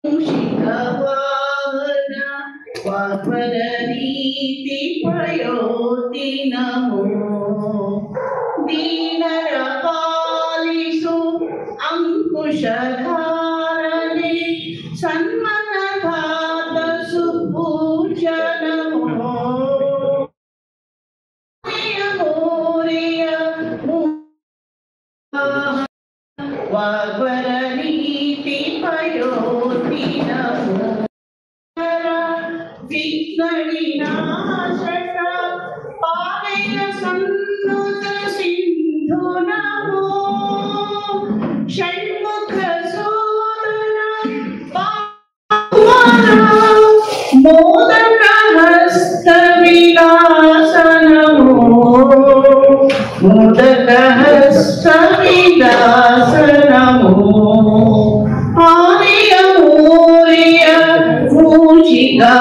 शिखवाहना वाग्वरनीति प्रयोति नमो दीनरपालिसु अंकुशधारणे सन्मनधातसु पूज्य नमो वाग्वरनीति प्रयोति नमो विघ्नविनाशक पावय सन्नुत सिन्धु नमो षण्मुख सोदर मोदक हस्त विलास नमो मोदक हस्त विलास नमो आर्य मूर्य मूषिकवाहन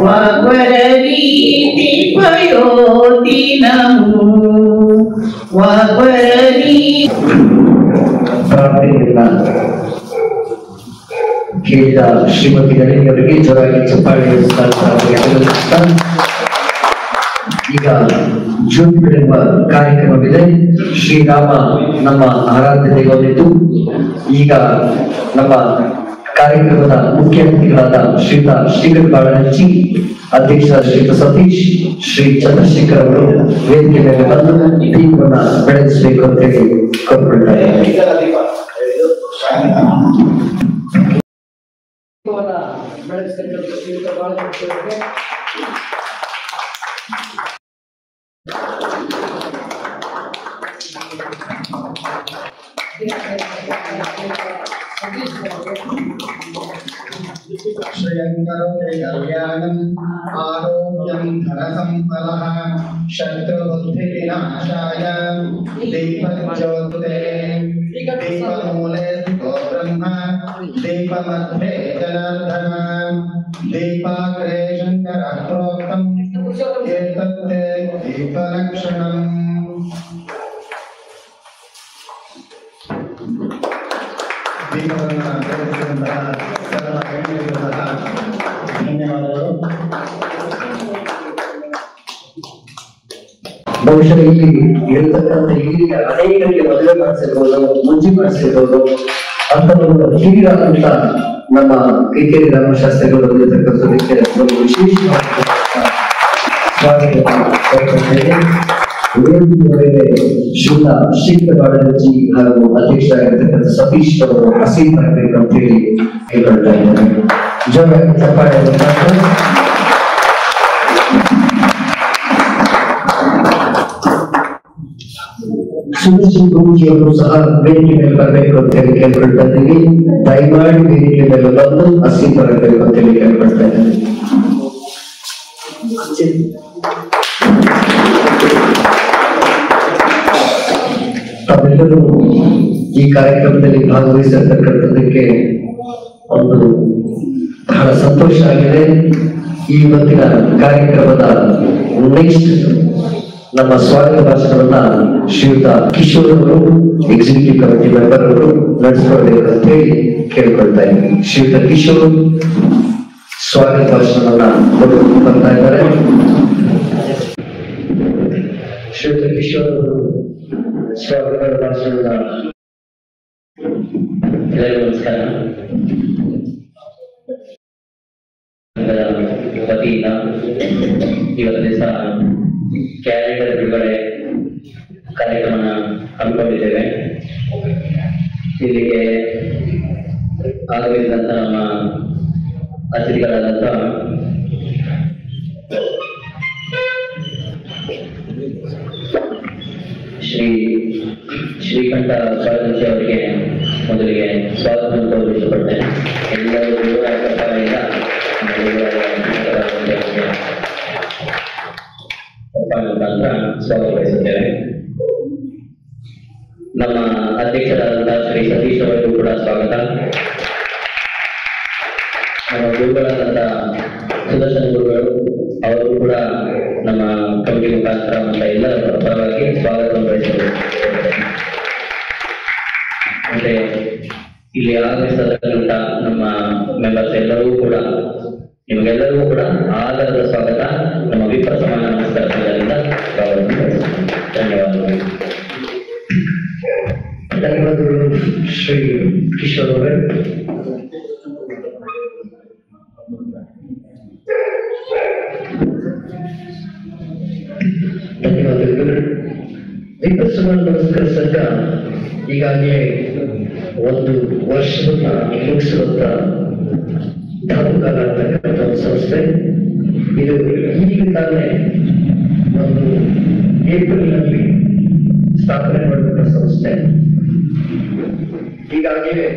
वाग्वरनीति प्रयोति नमो वाग्वरनीति ಕೇಳಿದ ಶ್ರೀಮತಿ ನಳಿನಿಯವರಿಗೆ ಜೋರಾಗಿ ಚಪ್ಪಾಳೆ ಈಗ ಜ್ಯೋತಿ ಬೆಳೆಯುವ ಕಾರ್ಯಕ್ರಮವಿದೆ. ಶ್ರೀರಾಮ ನಮ್ಮ ಆರಾಧ್ಯ ದೈವವಿದ್ದು ಈಗ ನಮ್ಮ ಕಾರ್ಯಕ್ರಮದ ಮುಖ್ಯ ಅತಿಥಿಗಳಾದ ಶ್ರೀಯುತ ಶ್ರೀಕರ್ ಬಾಳನಚ್ಚಿ, ಅಧ್ಯಕ್ಷ ಶ್ರೀಯುತ ಸತೀಶ್, ಶ್ರೀ ಚಂದ್ರಶೇಖರ್ ಅವರು ವೇದಿಕೆ ಮೇಲೆ ಬಂದು ದೀಪವನ್ನ ಬೆಳೆಸಬೇಕು ಅಂತ ಹೇಳಿ ಕೋರ್ಕೊಳ್ತಾರೆ. ಬೆಳೆಸ್ತಕ್ಕಂಥ ಶ್ರೀಯುತ ಬಾಳನಚ್ಚಿ ಅವರಿಗೆ कल्याणं आरोग्यं धनसम्पदः शत्रुबुद्धिविनाशाय दीपज्योतिते दीपमूले स्थितो ब्रह्म दीपमध्ये जनार्दन दीपाग्रे शङ्करः प्रोक्तम् एतत्ते दीपलक्षणम् ಬಹುಶಃ ಇಲ್ಲಿ ಇರತಕ್ಕಂಥ ಹಿರಿಯ ಅನೇಕರಿಗೆ ಮದುವೆ ಮಾಡಿಸಿರ್ಬೋದು, ಮುಂಚೆ ಮಾಡಿಸಿರ್ಬೋದು ಅಂತ ಒಂದು ಹಿರಿಯರಾದಂತ ನಮ್ಮ ಕಿಕ್ಕೇರಿ ರಾಮಶಾಸ್ತ್ರಿಗಳು ಬಂದಿರತಕ್ಕಂಥದಕ್ಕೆ ಒಂದು ವಿಶೇಷವಾದ ಸ್ವಾಗತ ಶ್ರೀಯುತ ಶ್ರೀಕರ್ ಬಾಳನಚ್ಚಿ ಹಾಗೂ ಅಧ್ಯಕ್ಷರಾಗಿರ್ತಕ್ಕಂಥ ಸತೀಶ್ ಅವರು ಅಸೀಮ್ ಮಾಡಬೇಕು ಅಂತ ಹೇಳಿ ಹೇಳ್ಕೊಳ್ತಾ ಇದ್ದಾರೆ. ಜೋರಾಗಿ ಚಪ್ಪಾಳೆ ಸುದ್ದಿಗಳು ಸಹ ವೇದಿಕೆ ಮೇಲೆ ಬರಬೇಕು ಅಂತ ಹೇಳಿ ಕೇಳ್ಕೊಳ್ತಾ ಇದ್ದೀವಿ. ದಯಮಾಡಿ ವೇದಿಕೆ ಮೇಲೆ ಬಂದು ಅಸೀಮ್ ಬರಬೇಕು ಅಂತ ಹೇಳಿ ಕೇಳ್ಕೊಳ್ತಾ ಇದ್ದೀವಿ. ತಾವೆಲ್ಲರೂ ಈ ಕಾರ್ಯಕ್ರಮದಲ್ಲಿ ಭಾಗವಹಿಸಿರ್ತಕ್ಕಂಥದ್ದಕ್ಕೆ ಒಂದು ಬಹಳ ಸಂತೋಷ ಆಗಿದೆ. ಈ ಇವತ್ತಿನ ಕಾರ್ಯಕ್ರಮದ ನೆಕ್ಸ್ಟ್ ನಮ್ಮ ಸ್ವಾಗತ ಭಾಷಣವನ್ನ ಶ್ರೀಯುತ ಕಿಶೋರ್ ಅವರು ಎಕ್ಸಿಕ್ಯೂಟಿವ್ ಕಮಿಟಿ ಮೆಂಬರ್ ಅವರು ನಡೆಸಿಕೊಳ್ಬೇಕು ಅಂತ ಹೇಳಿ ಕೇಳ್ಕೊಳ್ತಾ ಇದ್ದೀನಿ. ಶ್ರೀಯುತ ಕಿಶೋರ್ ಸ್ವಾಗತ ಭಾಷಣವನ್ನ ಬರ್ತಾ ಇದ್ದಾರೆ. ಶ್ರೀಯುತ ಕಿಶೋರ್ ಅವರು ಸ್ವಾಗತ ಭಾಷಣದ ನಮಸ್ಕಾರ. ವತಿಯಿಂದ ಇವತ್ತು ದಿವಸ ಕ್ಯಾಲೆಂಡರ್ ಬಿಡುಗಡೆ ಕಾರ್ಯಕ್ರಮನ ಹಮ್ಮಿಕೊಂಡಿದ್ದೇವೆ. ಇಲ್ಲಿಗೆ ಆಗಮಿಸಿದಂತ ನಮ್ಮ ಅತಿಥಿಗಳಾದಂತ ಶ್ರೀಕಂಠ ಬಾಳನಚ್ಚಿ ಅವರಿಗೆ ಮೊದಲಿಗೆ ಸ್ವಾಗತವನ್ನು ಕೋರಲು ಇಷ್ಟಪಡ್ತೇನೆ. ಎಲ್ಲರೂ ಪರವಾಗಿ ಮುಖಾಂತರ ಸ್ವಾಗತ ಬಯಸುತ್ತೇವೆ. ನಮ್ಮ ಅಧ್ಯಕ್ಷರಾದಂತಹ ಶ್ರೀ ಸತೀಶ್ ಅವರಿಗೂ ಕೂಡ ಸ್ವಾಗತ. ನಮ್ಮ ಗುರುಗಳಾದಂತಹ ಸುದರ್ಶನ್ ಗುರುಗಳು ಅವರು ಕೂಡ ನಮ್ಮ ಕಮಿಟಿ ಮುಖಾಂತರ ಮತ್ತು ಎಲ್ಲರ ಪರವಾಗಿ ಸ್ವಾಗತವನ್ನು ಬಯಸುತ್ತೇವೆ. ಮತ್ತೆ ಇಲ್ಲಿ ಆಗಮಿಸಿದಂತ ನಮ್ಮ ಮೆಂಬರ್ಸ್ ಎಲ್ಲರೂ ಕೂಡ ನಿಮಗೆಲ್ಲರಿಗೂ ಕೂಡ ಆದರದ ಸ್ವಾಗತ ನಮ್ಮ ವಿಪ್ರ ಸಮಾನ ನಮಸ್ಕಾರ ಸಂಘದಿಂದ ಧನ್ಯವಾದಗಳು. ಧನ್ಯವಾದಗಳು ಶ್ರೀ ಕಿಶೋರ್ ಅವರೇ. ಧನ್ಯವಾದಗಳು. ವಿಪ್ರ ಸಮಾನ ನಮಸ್ಕಾರ ಸಂಘ ಈಗಾಗಲೇ 1 ವರ್ಷವನ್ನ ಮುಗಿಸುವಂತ ಧಾಮುಕಾಲ ಅಂತಕ್ಕಂಥ ಒಂದು ಸಂಸ್ಥೆ. ಇದು ಈಗ ತಾನೇ ಒಂದು ಏಪ್ರಿಲ್ನಲ್ಲಿ ಸ್ಥಾಪನೆ ಮಾಡಿದಂಥ ಸಂಸ್ಥೆ. ಈಗಾಗಲೇ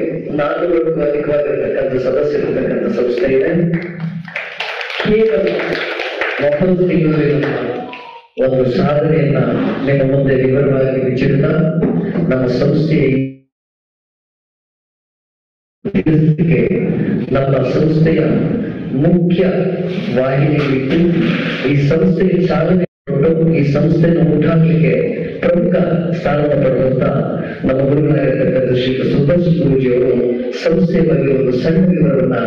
400ಕ್ಕೂ ಅಧಿಕವಾಗಿರತಕ್ಕಂಥ ಸದಸ್ಯರಿರ್ತಕ್ಕಂಥ ಸಂಸ್ಥೆ ಇದೆ. ಕೇವಲ 9 ತಿಂಗಳಲ್ಲಿ ಒಂದು ಸಾಧನೆಯನ್ನ ನಿಮ್ಮ ಮುಂದೆ ವಿವರವಾಗಿ ಬಿಚ್ಚಿಡುತ್ತಾ ನಮ್ಮ ಸಂಸ್ಥೆಯ ನಮ್ಮ ಸಂಸ್ಥೆಯ ಮುಖ್ಯ ವಾಹಿನಿಯಲ್ಲಿಟ್ಟು ಈ ಸಂಸ್ಥೆಯ ಸಾಧನೆ ಈ ಸಂಸ್ಥೆಯನ್ನು ಉಂಟಾಗಲಿಕ್ಕೆ ಪ್ರಮುಖ ಸ್ಥಾನವನ್ನು ಪಡೆದಂತ ನಮ್ಮ ಗುರುಗಳಾಗಿರ್ತಕ್ಕಂಥ ಶ್ರೀ ಸುಭಾಷ್ ಗುರೂಜಿಯವರು ಸಂಸ್ಥೆಯ ಬಗ್ಗೆ ಒಂದು ಸಣ್ಣ ವಿವರವನ್ನ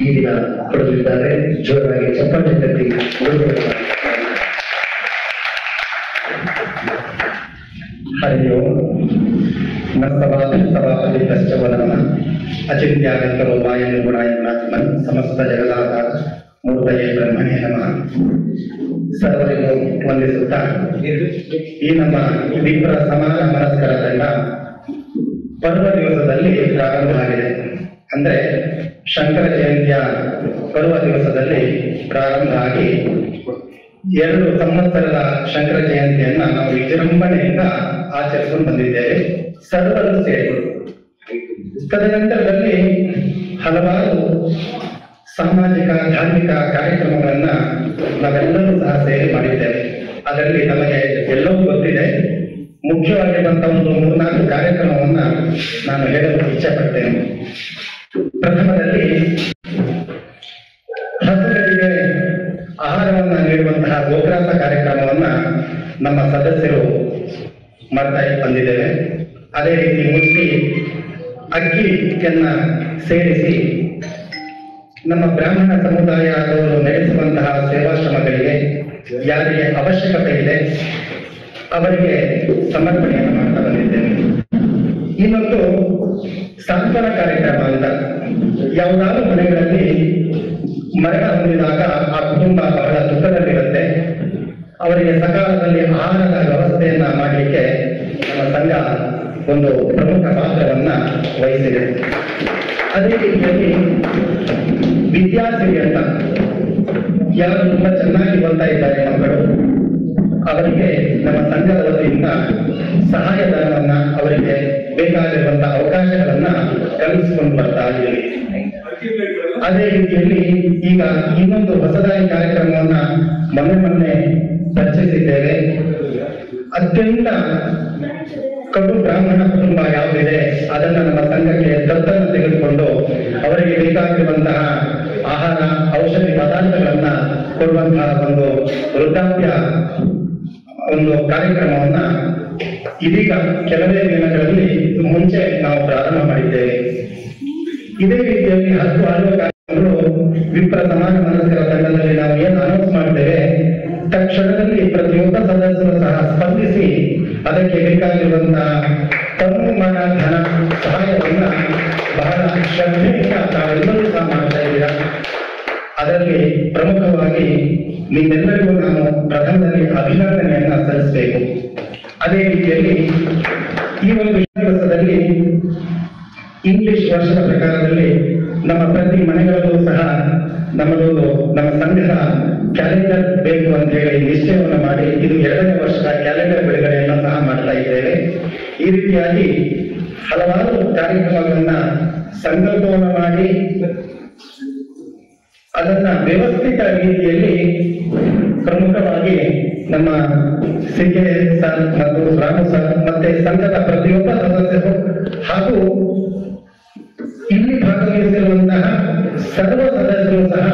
ಈ ದಿನ ಕೊಡಲಿದ್ದಾರೆ. ಜೋರಾಗಿ ಚಪ್ಪಾಳೆ ತಟ್ಟಿ ಹರಿ ಓಂ ಸಭಾಪತಿ ಕಶ್ಚವನಮ ಅಚಿಂತ್ಯಾಗಂತರೋ ವಾಯ ನಿರ್ಗುಣಾಯ ಗುಣಾತ್ಮನ್ ಸಮಸ್ತ ಜಗದಾಧಾರ ಮೂರ್ತಯೇ ಬ್ರಹ್ಮಣೇ ನಮಃ. ಸರ್ವರಿಗೂ ವಂದಿಸುತ್ತಾ ಈ ನಮ್ಮ ವಿಪ್ರ ಸಮಾನ ಮನಸ್ಕರ ತಂಡ ಪರ್ವ ದಿವಸದಲ್ಲಿ ಪ್ರಾರಂಭ ಆಗಿದೆ. ಅಂದ್ರೆ ಶಂಕರ ಜಯಂತಿಯ ಪರ್ವ ದಿವಸದಲ್ಲಿ ಪ್ರಾರಂಭ ಆಗಿ 2 ಸಂವತ್ಸರದ ಶಂಕರ ಜಯಂತಿಯನ್ನ ನಾವು ವಿಜೃಂಭಣೆಯಿಂದ ಆಚರಿಸಿಕೊಂಡು ಬಂದಿದ್ದೇವೆ, ಸರ್ವರು ಸೇರಿಕೊಂಡು. ತದನಂತರದಲ್ಲಿ ಹಲವಾರು ಸಾಮಾಜಿಕ ಧಾರ್ಮಿಕ ಕಾರ್ಯಕ್ರಮಗಳನ್ನ ನಾವೆಲ್ಲರೂ ಸಹ ಸೇರಿ ಮಾಡಿದ್ದೇವೆ. ಅದರಲ್ಲಿ ನಮಗೆ ಎಲ್ಲವೂ ಗೊತ್ತಿದೆ. ಮುಖ್ಯವಾಗಿರುವಂತಹ ಒಂದು 3-4 ಕಾರ್ಯಕ್ರಮವನ್ನ ನಾನು ಹೇಳಲು ಇಚ್ಛೆ ಪಡ್ತೇನೆ. ಪ್ರಥಮದಲ್ಲಿ ಹಸುಗಳಿಗೆ ಆಹಾರವನ್ನ ನೀಡುವಂತಹ ಗೋಗ್ರಾಸ ಕಾರ್ಯಕ್ರಮವನ್ನ ನಮ್ಮ ಸದಸ್ಯರು ಮಾಡ್ತಾ ಬಂದಿದ್ದೇವೆ. ಅದೇ ರೀತಿ ಮುಟ್ಟಿ ಅಕ್ಕಿಯನ್ನ ಸೇರಿಸಿ ನಮ್ಮ ಬ್ರಾಹ್ಮಣ ಸಮುದಾಯದವರು ನಡೆಸುವಂತಹ ಸೇವಾಶ್ರಮಗಳಿಗೆ ಯಾರಿಗೆ ಅವಶ್ಯಕತೆ ಇದೆ ಅವರಿಗೆ ಸಮರ್ಪಣೆಯನ್ನು ಮಾಡ್ತಾ ಬಂದಿದ್ದೇವೆ. ಇನ್ನೊಂದು ಸಾಂತ್ವನ ಕಾರ್ಯಕ್ರಮ ಅಂತ, ಯಾವುದಾದ್ರೂ ಮನೆಗಳಲ್ಲಿ ಮರಣ ಹೊಂದಿದಾಗ ಆ ಕುಟುಂಬ ಬಹಳ ದುಃಖದಲ್ಲಿರುತ್ತೆ, ಅವರಿಗೆ ಸಕಾಲದಲ್ಲಿ ಆಹಾರದ ವ್ಯವಸ್ಥೆಯನ್ನ ಮಾಡಲಿಕ್ಕೆ ನಮ್ಮ ಸಂಘ ಒಂದು ಪ್ರಮುಖ ಪಾತ್ರವನ್ನ ವಹಿಸಿದೆ. ಅದೇ ರೀತಿಯಲ್ಲಿ ವಿದ್ಯಾರ್ಥಿ ಅಂತ ಯಾರು ತುಂಬಾ ಚೆನ್ನಾಗಿ ಓದ್ತಾ ಇದ್ದಾರೆ ಮಕ್ಕಳು, ಅವರಿಗೆ ನಮ್ಮ ಸಂಘದ ವತಿಯಿಂದ ಸಹಾಯಧನವನ್ನ ಅವರಿಗೆ ಬೇಕಾಗಿರುವಂತಹ ಅವಕಾಶಗಳನ್ನ ಕಲ್ಪಿಸಿಕೊಂಡು ಬರ್ತಾ ಇದ್ದೀವಿ. ಅದೇ ರೀತಿಯಲ್ಲಿ ಈಗ ಇನ್ನೊಂದು ಹೊಸದಾಗಿ ಕಾರ್ಯಕ್ರಮವನ್ನ ಮೊನ್ನೆ ಚರ್ಚಿಸಿದ್ದೇವೆ. ಅತ್ಯಂತ ಕಡು ಬ್ರಾಹ್ಮಣ ಕುಟುಂಬ ಯಾವುದಿದೆ ಅದನ್ನ ನಮ್ಮ ಸಂಘಕ್ಕೆ ದತ್ತನ್ನು ತೆಗೆದುಕೊಂಡು ಅವರಿಗೆ ಬೇಕಾಗಿರುವಂತಹ ಆಹಾರ ಔಷಧಿ ಪದಾರ್ಥಗಳನ್ನ ಕೊಡುವಂತಹ ಒಂದು ವೃದ್ಧಾಪ್ಯ ಒಂದು ಕಾರ್ಯಕ್ರಮವನ್ನ ಇದೀಗ ಕೆಲವೇ ದಿನಗಳಲ್ಲಿ ಮುಂಚೆ ನಾವು ಪ್ರಾರಂಭ ಮಾಡಿದ್ದೇವೆ. ಇದೇ ರೀತಿಯಲ್ಲಿ 10 ಕಾರ್ಯಕ್ರಮಗಳು ವಿಪ್ರ ಸಮಾನ ಮನಸ್ಕರ ತಂಡದಲ್ಲಿ ನಾವು ಏನು ಅನೌನ್ಸ್ ಮಾಡ್ತೇವೆ ತಕ್ಷಣದಲ್ಲಿ ಪ್ರತಿಯೊಬ್ಬ ಸದಸ್ಯರು ಸಹ ಸ್ಪಂದಿಸಿ ಅದಕ್ಕೆ ಬೇಕಾಗಿರುವಂತಹ ತನುಮಾನ ಧನ ಸಹಾಯವನ್ನ ಬಹಳ ಶ್ರದ್ಧೆಯಿಂದ ತಾವೆಲ್ಲರೂ ಸಹ ಮಾಡ್ತಾ ಇದ್ದೀರಾ. ಅದರಲ್ಲಿ ಪ್ರಮುಖವಾಗಿ ನಿಮ್ಮೆಲ್ಲರಿಗೂ ನಾನು ಪ್ರಥಮದಲ್ಲಿ ಅಭಿನಂದನೆಯನ್ನ ಸಲ್ಲಿಸಬೇಕು. ಅದೇ ರೀತಿಯಲ್ಲಿ ಈ ಒಂದು ದಿವಸದಲ್ಲಿ ಇಂಗ್ಲಿಷ್ ವರ್ಷದ ಪ್ರಕಾರದಲ್ಲಿ ನಮ್ಮ ಪ್ರತಿ ಮನೆಗಳಲ್ಲೂ ಸಹ ನಮ್ಮ ಸಂಘದ ಕ್ಯಾಲೆಂಡರ್ ಬೇಕು ಅಂತ ಹೇಳಿ ನಿಶ್ಚಯವನ್ನು ಮಾಡಿ ಇದು 2ನೇ ವರ್ಷದ ಕ್ಯಾಲೆಂಡರ್ ಬಿಡುಗಡೆಯನ್ನು ಸಹ ಮಾಡ್ತಾ ಇದ್ದೇವೆ. ಈ ರೀತಿಯಾಗಿ ಹಲವಾರು ಕಾರ್ಯಕ್ರಮಗಳನ್ನ ಸಂಕಲ್ಪವನ್ನು ಮಾಡಿ ಅದನ್ನ ವ್ಯವಸ್ಥಿತ ರೀತಿಯಲ್ಲಿ ಪ್ರಮುಖವಾಗಿ ನಮ್ಮ ಸಿಕೆ ಸರ್ ಮತ್ತು ರಾಮು ಸರ್ ಮತ್ತೆ ಸಂಘದ ಪ್ರತಿಯೊಬ್ಬ ಸದಸ್ಯರು ಹಾಗೂ ಇಲ್ಲಿ ಭಾಗವಹಿಸಿರುವಂತಹ ಸರ್ವ ಸದಸ್ಯರು ಸಹ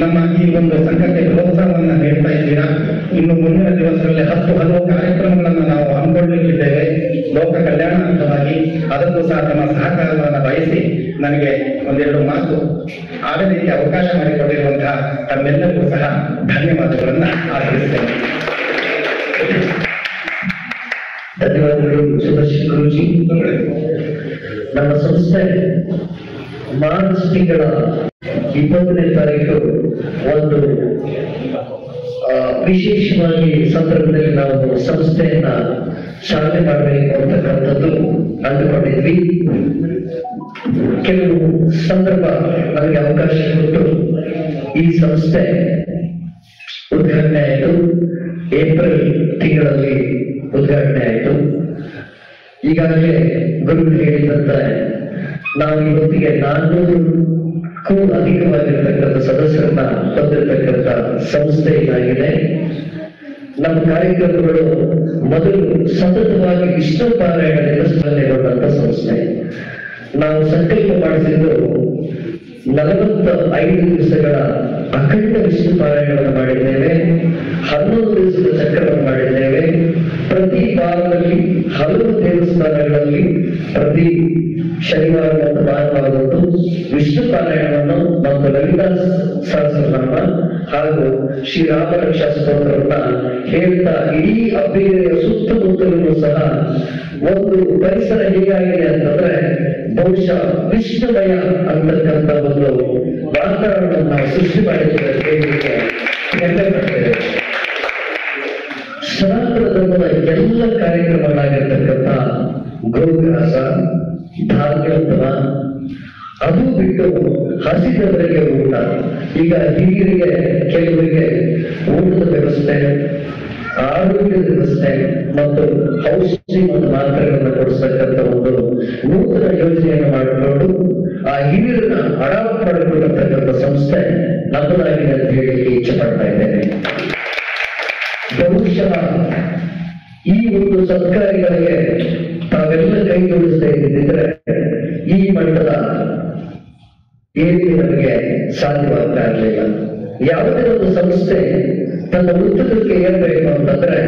ನಮ್ಮ ಈ ಒಂದು ಸಂಘಕ್ಕೆ ಪ್ರೋತ್ಸಾಹವನ್ನ ನೀಡ್ತಾ ಇದ್ದೀರಾ. ಇನ್ನು ಮುಂದಿನ ದಿವಸಗಳಲ್ಲಿ ಹಲವು ಕಾರ್ಯಕ್ರಮಗಳನ್ನು ನಾವು ಹಮ್ಮಿಕೊಳ್ಳಲಿದ್ದೇವೆ ಲೋಕ ಕಲ್ಯಾಣಾರ್ಥವಾಗಿ. ಅದಕ್ಕೂ ಸಹ ನಮ್ಮ ಸಹಕಾರವನ್ನು ವಹಿಸಿ ನನಗೆ ಒಂದೆರಡು ಮಾತು ಆಡಲಿಕ್ಕೆ ಅವಕಾಶ ಮಾಡಿಕೊಟ್ಟಿರುವಂತಹ ತಮ್ಮೆಲ್ಲರಿಗೂ ಸಹ ಧನ್ಯವಾದಗಳನ್ನ ಆಚರಿಸ್ತೇನೆ. ಧನ್ಯವಾದಗಳು ಸುದರ್ಶನ್ ಗುರೂಜಿ. ನಮ್ಮ ಸಂಸ್ಥೆ ಮಾರ್ಚ್ ತಿಂಗಳ 20ನೇ ತಾರೀಕು ಒಂದು ವಿಶೇಷವಾಗಿ ಸಂದರ್ಭದಲ್ಲಿ ನಾವು ಸಂಸ್ಥೆಯನ್ನ ಚಾಲನೆ ಮಾಡಬೇಕು ಅಂತಕ್ಕಂಥದ್ದು ಅಂದುಕೊಂಡಿದ್ವಿ. ಕೆಲವು ಸಂದರ್ಭ ನಮಗೆ ಅವಕಾಶ ಕೊಟ್ಟು ಈ ಸಂಸ್ಥೆ ಉದ್ಘಾಟನೆ ಆಯಿತು. ಏಪ್ರಿಲ್ ತಿಂಗಳಲ್ಲಿ ಉದ್ಘಾಟನೆ ಆಯಿತು. ಈಗಾಗಲೇ ಗುರುಗಳು ಹೇಳಿದಂತೆ ನಾವು ಇವತ್ತಿಗೆ 400ಕ್ಕೂ ಅಧಿಕವಾಗಿರ್ತಕ್ಕಂಥ ಸದಸ್ಯರನ್ನ ಹೊಂದಿರತಕ್ಕಂಥ ಸಂಸ್ಥೆ ಇದಾಗಿದೆ. ನಮ್ಮ ಕಾರ್ಯಕ್ರಮಗಳು ಮೊದಲು ಸತತವಾಗಿ ವಿಷ್ಣು ಪಾರಾಯಣದಿಂದ ಸ್ಮರಣೆಗೊಂಡಂತ ಸಂಸ್ಥೆ. ನಾವು ಸಂಕಲ್ಪ ಮಾಡಿಸಿದ್ದು 45 ದಿವಸಗಳ ಅಖಂಡ ವಿಷ್ಣು ಪಾರಾಯಣವನ್ನು ಮಾಡಿದ್ದೇವೆ. 11 ದಿವಸದ ಚಕ್ರವನ್ನು ಮಾಡಿದ್ದೇವೆ. ಪ್ರತಿ ವಾರದಲ್ಲಿ ಹಲವು ದೇವಸ್ಥಾನಗಳಲ್ಲಿ ಪ್ರತಿ ಶನಿವಾರ ಮತ್ತು ಭಾನುವಾರದಂದು ವಿಷ್ಣು ಪಾರಾಯಣವನ್ನು ಮತ್ತು ಲಲಿತಾ ಸಹಸ್ರನಾಮ ಹಾಗೂ ಶ್ರೀರಾಮ ರಕ್ಷಾ ಸ್ತೋತ್ರವನ್ನ ಹೇಳ್ತಾ ಇಡೀ ಅಬ್ಬೇರಿಯ ಸುತ್ತಮುತ್ತಲೂ ಸಹ ಒಂದು ಪರಿಸರ ಹೇಗಾಗಿದೆ ಅಂತಂದ್ರೆ ಬಹುಶಃ ವಿಷ್ಣುಮಯ ಅಂತಕ್ಕಂಥ ಒಂದು ವಾತಾವರಣವನ್ನು ನಾವು ಸೃಷ್ಟಿ ಮಾಡಿದ್ದೇವೆ. ಹೆಮ್ಮೆ ಪಡ್ತೇವೆ. ಸನಾತನ ಧರ್ಮದ ಎಲ್ಲ ಕಾರ್ಯಕ್ರಮಗಳಾಗಿರ್ತಕ್ಕಂಥ ಗೋಗ್ರಾಸ, ಧಾರ್ಮಿಕೋತ್ತಮ, ಅದು ಬಿಟ್ಟು ಹಸಿದವರಿಗೆ ಊಟ. ಈಗ ಹಿರಿಯರಿಗೆ ಕೆಲವರಿಗೆ ಊಟದ ವ್ಯವಸ್ಥೆ, ಆರೋಗ್ಯದ ವ್ಯವಸ್ಥೆ ಮತ್ತು ಔಷಧಿ ಮತ್ತು ಮಾತ್ರೆಗಳನ್ನು ಕೊಡಿಸ್ತಕ್ಕಂಥ ಒಂದು ನೂತನ ಯೋಜನೆಯನ್ನು ಮಾಡಿಕೊಂಡು ಆ ಹಿರಿಯರನ್ನ ಅಡಾಪ್ಟ್ ಮಾಡಿಕೊಳ್ಳತಕ್ಕಂಥ ಸಂಸ್ಥೆ ನಮ್ಮದಾಗಿದೆ ಅಂತ ಹೇಳಿ ಇಚ್ಛೆ ಪಡ್ತಾ ಇದ್ದೇನೆ. ಬಹುಶಃ ಈ ಒಂದು ಸರ್ಕಾರಿಗಳಿಗೆ ತಾವೆಲ್ಲ ಕೈ ಜೋಡಿಸದೇ ಇದ್ದಿದ್ರೆ ಈ ಮಟ್ಟದ ಏರಿಕೆ ನಮಗೆ ಸಾಧ್ಯವಾಗ್ತಾ ಇರಲಿಲ್ಲ. ಯಾವುದೇ ಒಂದು ಸಂಸ್ಥೆ ತನ್ನ ಉತ್ತುಂಗಕ್ಕೆ ಏರಬೇಕು ಅಂತಂದ್ರೆ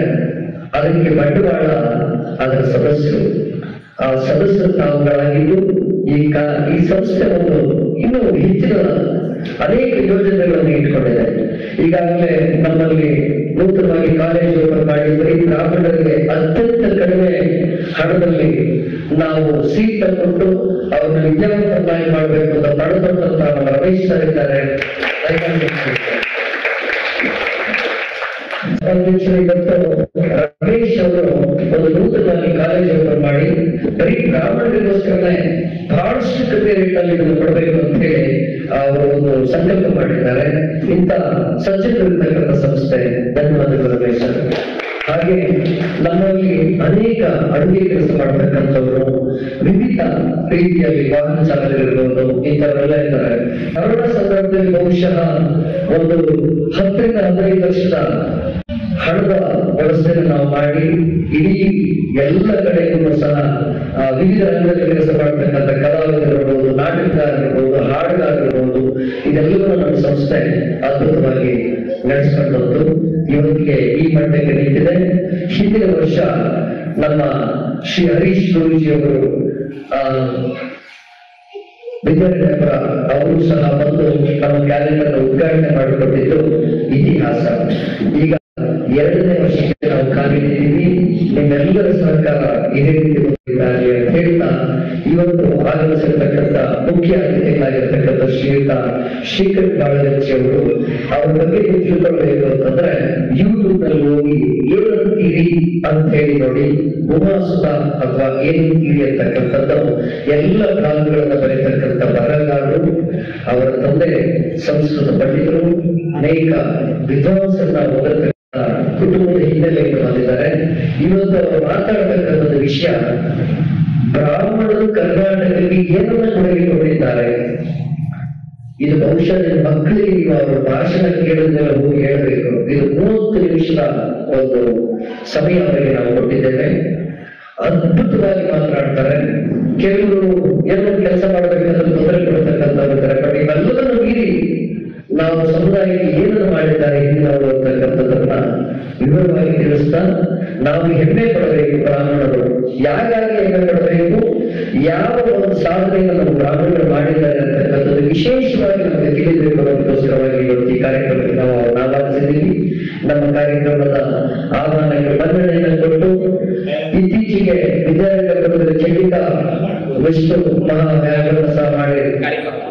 ಅದಕ್ಕೆ ಬಂಡವಾಳ ಅದರ ಸದಸ್ಯರು, ಆ ಸದಸ್ಯರು ತಾವುಗಳಾಗಿದ್ದು ಈ ಸಂಸ್ಥೆ ಒಂದು ಇನ್ನೂ ಹೆಚ್ಚಿನ ಅನೇಕ ಯೋಜನೆಗಳನ್ನು ಇಟ್ಕೊಂಡಿದೆ. ಈಗಾಗಲೇ ನಮ್ಮಲ್ಲಿ ನೂತನವಾಗಿ ಕಾಲೇಜು ಓಪನ್ ಮಾಡಿ ಬರೀ ಬ್ರಾಹ್ಮಣರಿಗೆ ಅತ್ಯಂತ ಕಡಿಮೆ ಹಣದಲ್ಲಿ ನಾವು ಸೀಟ್ ಕೊಟ್ಟು ಅವ್ರನ್ನ ವಿದ್ಯಾವಂತನಾಗಿ ಮಾಡಬೇಕು ಅಂತ ಪಡೆದಂತ ನಮ್ಮ ರಮೇಶ್ ಸರ್ ಇದ್ದಾರೆ. ರಮೇಶ್ ಅವರು ಒಂದು ನೂತನವಾಗಿ ಕಾಲೇಜ್ ಓಪನ್ ಮಾಡಿ ಬರೀ ಬ್ರಾಹ್ಮಣರಿಗೋಸ್ಕರನೇ ಬಹಳಷ್ಟು ಕಡಿಮೆ ರೇಟಲ್ಲಿ ಇದನ್ನು ಕೊಡಬೇಕು ಅಂತ ಹೇಳಿ ಅವರು ಒಂದು ಸಂಕಲ್ಪ ಮಾಡಿದ್ದಾರೆ. ಇಂಥ ಸಜ್ಜನಿರ್ತಕ್ಕಂಥ ಸಂಸ್ಥೆ. ಧನ್ಯವಾದಗಳು ರಮೇಶ್. ಹಾಗೆ ನಮ್ಮಲ್ಲಿ ಅನೇಕ ಅಡುಗೆ ಕೆಲಸ ಮಾಡತಕ್ಕಂಥವರು, ವಿವಿಧ ರೀತಿಯಲ್ಲಿ ವಾಹನ ಚಾಲಕರಿರ್ಬೋದು, ಇಂಥವರೆಲ್ಲ ಇದ್ದಾರೆ. ಕರೋನಾ ಸಂದರ್ಭದಲ್ಲಿ ಬಹುಶಃ ಒಂದು 10 ರಿಂದ 15 ಲಕ್ಷದ ಹಣದ ವ್ಯವಸ್ಥೆಯನ್ನು ನಾವು ಮಾಡಿ ಇಡೀ ಎಲ್ಲ ಕಡೆಗೂ ಸಹ ವಿವಿಧ ರಂಗದಲ್ಲಿ ಕೆಲಸ ಮಾಡತಕ್ಕಂಥ ಕಲಾವಿದರಿರ್ಬೋದು, ನಾಟಕಗಾರರಿರ್ಬೋದು, ಹಾಡುಗಾರರಿರ್ಬೋದು, ಇದೆಲ್ಲವೂ ನಮ್ಮ ಸಂಸ್ಥೆ ಅದ್ಭುತವಾಗಿ ನಡೆಸಿಕೊಂಡದ್ದು ಇವತ್ತಿಗೆ ಈ ಮಟ್ಟಕ್ಕೆ ನಿಂತಿದೆ. ಹಿಂದಿನ ವರ್ಷ ನಮ್ಮ ಶ್ರೀ ಹರೀಶ್ ಗುರೂಜಿಯವರು ವಿದ್ಯಾರ್ಥಿಗಳ ಅವರು ಸಹ ಬಂದು ನಮ್ಮ ಕ್ಯಾಲೆಂಡರ್ ಉದ್ಘಾಟನೆ ಮಾಡಿಕೊಟ್ಟಿದ್ದು ಇತಿಹಾಸ. ಈಗ 2ನೇ ವರ್ಷಕ್ಕೆ ನಾವು ಕಾಲಿಟ್ಟಿದ್ದೀವಿ. ನಿಮ್ಮೆಲ್ಲರ ಸಹಕಾರ ಇದೇ ರೀತಿ ಬಂದಿದ್ದಾರೆ ಅಂತ ಹೇಳ್ತಾ ಇವತ್ತು ಆಗಮಿಸಿರ್ತಕ್ಕಂಥ ಮುಖ್ಯ ಅತಿಥಿಗಳಾಗಿರ್ತಕ್ಕಂಥ ಶ್ರೀಯುತ ಶ್ರೀಕರ್ ಬಾಳಗಚ್ಚಿ ಅವರು ಅವ್ರ ಬಗ್ಗೆ ತಿಳ್ಕೊಳ್ಬೇಕು ಅಂತಂದ್ರೆ ಯೂಟ್ಯೂಬ್ ನಲ್ಲಿ ಹೋಗಿ ಏನಂತೀರಿ ಅಂತ ಹೇಳಿ ನೋಡಿ. ಉಮಾಸುತ ಅಥವಾ ಏನಂತೀರಿ ಅಂತಕ್ಕಂಥದ್ದು ಎಲ್ಲ ಭಾಗಗಳನ್ನ ಬರೀತಕ್ಕಂಥ ಬರಹಗಾರರು. ಅವರ ತಂದೆ ಸಂಸ್ಕೃತ ಪಂಡಿತರು, ಅನೇಕ ವಿದ್ವಾಂಸರನ್ನ ಓದತಕ್ಕಂಥ ಕುಟುಂಬದ ಹಿನ್ನೆಲೆಯಿಂದ ಬಂದಿದ್ದಾರೆ. ಇವತ್ತು ಅವರು ಮಾತಾಡತಕ್ಕಂಥ ವಿಷಯ ಬ್ರಾಹ್ಮಣರು ಕರ್ನಾಟಕದಲ್ಲಿ ಏನನ್ನ ಕೊಡುಗೆ ಕೊಟ್ಟಿದ್ದಾರೆ. ಇದು ಬಹುಶಃ ಮಕ್ಕಳಿಗೆ ನೀವು ಅವರ ಭಾಷಣ ಕೇಳಿದ್ಮೇಲೆ ಹೋಗಿ ಹೇಳಬೇಕು. ಇದು 30 ನಿಮಿಷದ ಒಂದು ಸಮಯ ಅವರಿಗೆ ನಾವು ಕೊಟ್ಟಿದ್ದೇವೆ. ಅದ್ಭುತವಾಗಿ ಮಾತನಾಡ್ತಾರೆ. ಕೆಲವರು ಏನೋ ಕೆಲಸ ಮಾಡಬೇಕಾದ್ರೆ ತೊಂದರೆ ಕೊಡ್ತಕ್ಕಂಥವ್ರಿದ್ದಾರೆ. ಬಟ್ ಇವೆಲ್ಲದನ್ನು ಮೀರಿ ನಾವು ಸಮುದಾಯಕ್ಕೆ ಏನನ್ನು ಮಾಡಿದ್ದಾರೆ ಹಿಂದಿನವರು ಅಂತಕ್ಕಂಥದ್ದನ್ನ ವಿವರವಾಗಿ ತಿಳಿಸ್ತಾ ನಾವು ಹೆಮ್ಮೆ ಪಡಬೇಕು. ಬ್ರಾಹ್ಮಣರು ಯಾಕಾಗಿ ಹೆಮ್ಮೆ ಪಡಬೇಕು? ಯಾವ ಒಂದು ಸಾಧನೆಯನ್ನು ನಮ್ಮ ಬ್ರಾಹ್ಮಣರು ಮಾಡಿದ್ದಾರೆ ಅಂತಕ್ಕಂಥದ್ದು ವಿಶೇಷವಾಗಿ ನಮಗೆ ತಿಳಿಬೇಕು ಅನ್ನೋದಕ್ಕೋಸ್ಕರವಾಗಿ ಇವತ್ತು ಈ ಕಾರ್ಯಕ್ರಮಕ್ಕೆ ನಾವು ಆಹ್ವಾನಿಸಿದ್ದೀವಿ. ನಮ್ಮ ಕಾರ್ಯಕ್ರಮದ ಆಹ್ವಾನಕ್ಕೆ ಮನ್ನಣೆಯನ್ನು ಕೊಟ್ಟು ಇತ್ತೀಚೆಗೆ ವಿದ್ಯಾರ್ಥಿಗಳ ಚಂಡಿಕಾ ವಿಷ್ಣು ಮಹಾವ್ಯಾಘ್ರನ ಸಹ ಮಾಡಿ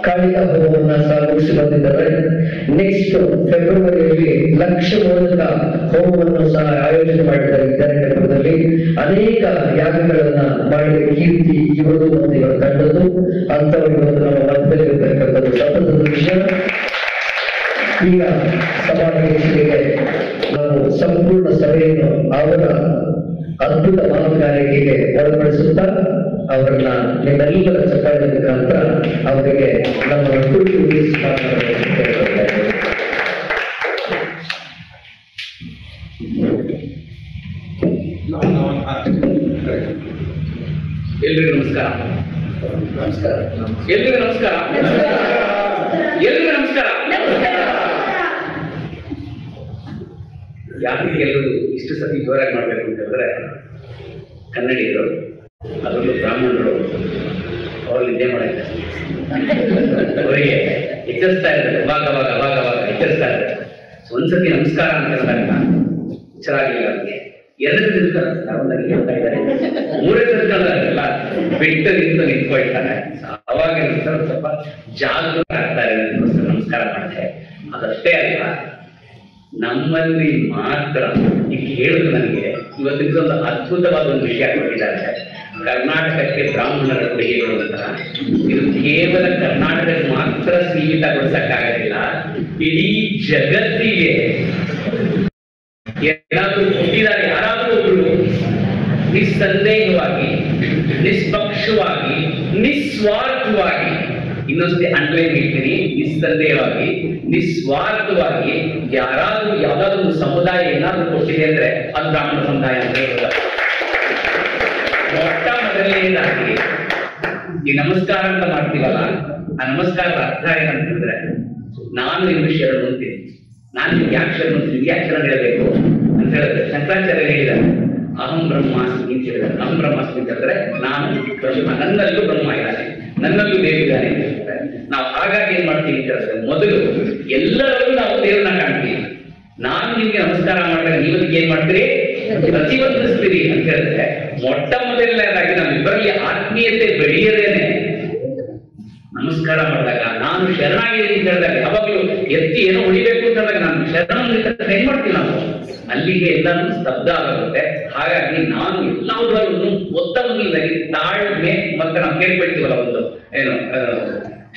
ಕಾಳಿಕಾ ಹೋಮವನ್ನು ಸಹ ಮುಗಿಸಿ ಬಂದಿದ್ದಾರೆ. ನೆಕ್ಸ್ಟ್ ಫೆಬ್ರವರಿಯಲ್ಲಿ ಲಕ್ಷ ಮೂಲಕ ಹೋಮವನ್ನು ಸಹ ಆಯೋಜನೆ ಮಾಡಿದ್ದಾರೆ ವಿದ್ಯಾರ್ಥಿಗಳಲ್ಲಿ. ಅನೇಕ ಯಾಗಗಳನ್ನ ಮಾಡಿದ ಕೀರ್ತಿ ಇವರು ಮತ್ತು ಇವರ ತಂಡದ್ದು. ಅಂತವರು ಇವತ್ತು ನಮ್ಮ ಮಧ್ಯದಲ್ಲಿರ್ತಕ್ಕಂಥದ್ದು ಸತತದ ವಿಷಯ. ಈಗ ಸಭಾಧ್ಯಕ್ಷರಿಗೆ ನಾವು ಸಂಪೂರ್ಣ ಸಭೆಯನ್ನು ಅವರ ಅದ್ಭುತ ಮಾತುಗಾರಿಕೆಗೆ ಒಳಪಡಿಸುತ್ತಾ ಅವರನ್ನ ನಿಮ್ಮೆಲ್ಲರ ಚಪ್ಪಾಳೆ ಮುಖಾಂತರ ಅವರಿಗೆ ನಮ್ಮ ಕುರಿತು ಎಲ್ರಿಗೂ ನಮಸ್ಕಾರ. ನಮಸ್ಕಾರ. ಎಲ್ರಿಗೂ ನಮಸ್ಕಾರ. ಎಲ್ರಿಗೂ ನಮಸ್ಕಾರ. ಯಾಕೆ ಎಲ್ಲರೂ ಇಷ್ಟು ಸತಿ ಜೋರಾಗಿ ಮಾಡ್ಬೇಕು ಅಂತ ಹೇಳಿದ್ರೆ, ಕನ್ನಡಿಗರು ಅದರಲ್ಲೂ ಬ್ರಾಹ್ಮಣರು ಅವ್ರು ನಿದ್ದೆ ಮಾಡಕ್ಕೆ ಅವರಿಗೆ ಎಚ್ಚರಿಸ್ತಾ ಇದ್ದಾರೆ. ಅವಾಗ ಎಚ್ಚರಿಸ್ತಾ ಇದ್ದಾರೆ. ಒಂದ್ಸತಿ ನಮಸ್ಕಾರ ಅಂತ ಹೇಳಿದಾಗ ಚೆನ್ನಾಗಿಲ್ಲ ಅವ್ರಿಗೆ. ಎರಡು ತಿಳ್ಕೊಂಡಾಗಿ ಹೇಳ್ತಾ ಇದ್ದಾರೆ. ಮೂರೇ ತಿಳ್ಕೊಂಡಾಗೆಲ್ಲ ಬಿಟ್ಟು ನಿಂತ್ಕೊಳ್ತಾರೆ. ಅವಾಗ ಸ್ವಲ್ಪ ಜಾಗೃತ ಆಗ್ತಾರೆ. ನಮಸ್ಕಾರ ಮಾಡ್ತಾರೆ. ಅದಷ್ಟೇ ಅಲ್ಲ, ನಮ್ಮಲ್ಲಿ ಮಾತ್ರ ಈಗ ಹೇಳುದು ನನಗೆ ಇವತ್ತಿನ ಒಂದು ಅದ್ಭುತವಾದ ಒಂದು ವಿಷಯ ಕೊಟ್ಟಿದ್ದಾರೆ. ಕರ್ನಾಟಕಕ್ಕೆ ಬ್ರಾಹ್ಮಣರ ಕೊಡುಗೆಗಳು ಅಂತ. ಇದು ಕೇವಲ ಕರ್ನಾಟಕಕ್ಕೆ ಮಾತ್ರ ಸೀಮಿತಗೊಳಿಸಕ್ಕಾಗಲಿಲ್ಲ. ಇಡೀ ಜಗತ್ತಿಗೆ ಏನಾದ್ರೂ ಕೊಟ್ಟಿದ್ದಾರೆ. ಯಾರಾದ್ರೂ ಒಬ್ರು ನಿಸ್ಸಂದೇಹವಾಗಿ, ನಿಷ್ಪಕ್ಷವಾಗಿ, ನಿಸ್ವಾರ್ಥವಾಗಿ, ಇನ್ನೊಂದ್ಸತಿ ಅಂಡ್ಲೈನ್ ಹೇಳ್ತೀನಿ, ನಿಸ್ಸಂದೇಹವಾಗಿ, ನಿಸ್ವಾರ್ಥವಾಗಿ ಯಾರಾದ್ರೂ ಯಾವ್ದಾದ್ರು ಒಂದು ಸಮುದಾಯ ಏನಾದ್ರೂ ಕೊಟ್ಟಿದೆ ಅಂದ್ರೆ ಅದು ಬ್ರಾಹ್ಮಣ ಸಮುದಾಯ ಅಂತ ಹೇಳ್ತಾರೆ. ಮೊಟ್ಟ ಮೊದಲನೇದಾಗಿ ಈ ನಮಸ್ಕಾರ ಅಂತ ಮಾಡ್ತೀವಲ್ಲ, ಆ ನಮಸ್ಕಾರದ ಅರ್ಥ ಏನಂತ ಹೇಳಿದ್ರೆ, ನಾನು ನಿಮ್ಗೆ ಶರಣ ಅಂತೀನಿ. ನಾನು ನಿಮ್ಗೆ ಯಾಕೆ ಶರಣ ಅಂತೀನಿ, ಯಾಕೆ ಶರಣ ಹೇಳಬೇಕು ಅಂತ ಹೇಳಿದ್ರೆ, ಶಂಕರಾಚಾರ್ಯ ಹೇಳಿದ್ದಾರೆ ಅಹಂ ಬ್ರಹ್ಮಾಸ್ಮಿ ಅಂತ ಹೇಳಿದ್ದಾರೆ. ಅಹಂ ಬ್ರಹ್ಮಾಸ್ಮಿ ಅಂತ ಹೇಳಿದ್ರೆ ನಾನು ಬ್ರಹ್ಮ, ನನ್ನಲ್ಲೂ ಬ್ರಹ್ಮ ಇದ್ದಾನೆ, ನನ್ನಲ್ಲೂ ದೇವಿದ್ದಾನೆ ಅಂತ ಹೇಳ್ತಾರೆ. ನಾವು ಹಾಗಾಗಿ ಏನ್ ಮಾಡ್ತೀವಿ ಅಂತ ಹೇಳಿದ್ರೆ, ಮೊದಲು ಎಲ್ಲರಲ್ಲೂ ನಾವು ದೇವ್ರನ್ನ ಕಾಣ್ತೀವಿ. ನಾನು ನಿಮ್ಗೆ ನಮಸ್ಕಾರ ಮಾಡಿದಾಗ ನೀವತ್ತಿಗೆ ಏನ್ ಮಾಡ್ತೀರಿ? ಪ್ರತಿಬಂಧಿಸ್ತೀರಿ ಅಂತ ಹೇಳಿದ್ರೆ, ಮೊಟ್ಟ ಮೊದಲನೇದಾಗಿ ನಮ್ಮಿಬ್ಬರಲ್ಲಿ ಆತ್ಮೀಯತೆ ಬೆಳೆಯದೇನೆ ನಮಸ್ಕಾರ ಮಾಡಿದಾಗ, ನಾನು ಶರಣಾಗಿದ್ದೀನಿ ಅಂತ ಹೇಳಿದಾಗ, ಯಾವಾಗಲೂ ಎತ್ತಿ ಏನೋ ಉಳಿಬೇಕು ಅಂತ ಹೇಳಿದಾಗ ನಾನು ಶರಣ ಏನ್ ಮಾಡ್ತೀವಿ ನಾವು, ಅಲ್ಲಿಗೆ ಎಲ್ಲಾನು ಸ್ತಬ್ಧ ಆಗುತ್ತೆ. ಹಾಗಾಗಿ ನಾನು ಎಲ್ಲದರಲ್ಲೂ ಒತ್ತಡದಲ್ಲಿ ತಾಳ್ಮೆ ಮತ್ತೆ ನಾವು ಕೇಳ್ಕೊಳ್ತೀವಲ್ಲ ಒಂದು ಏನು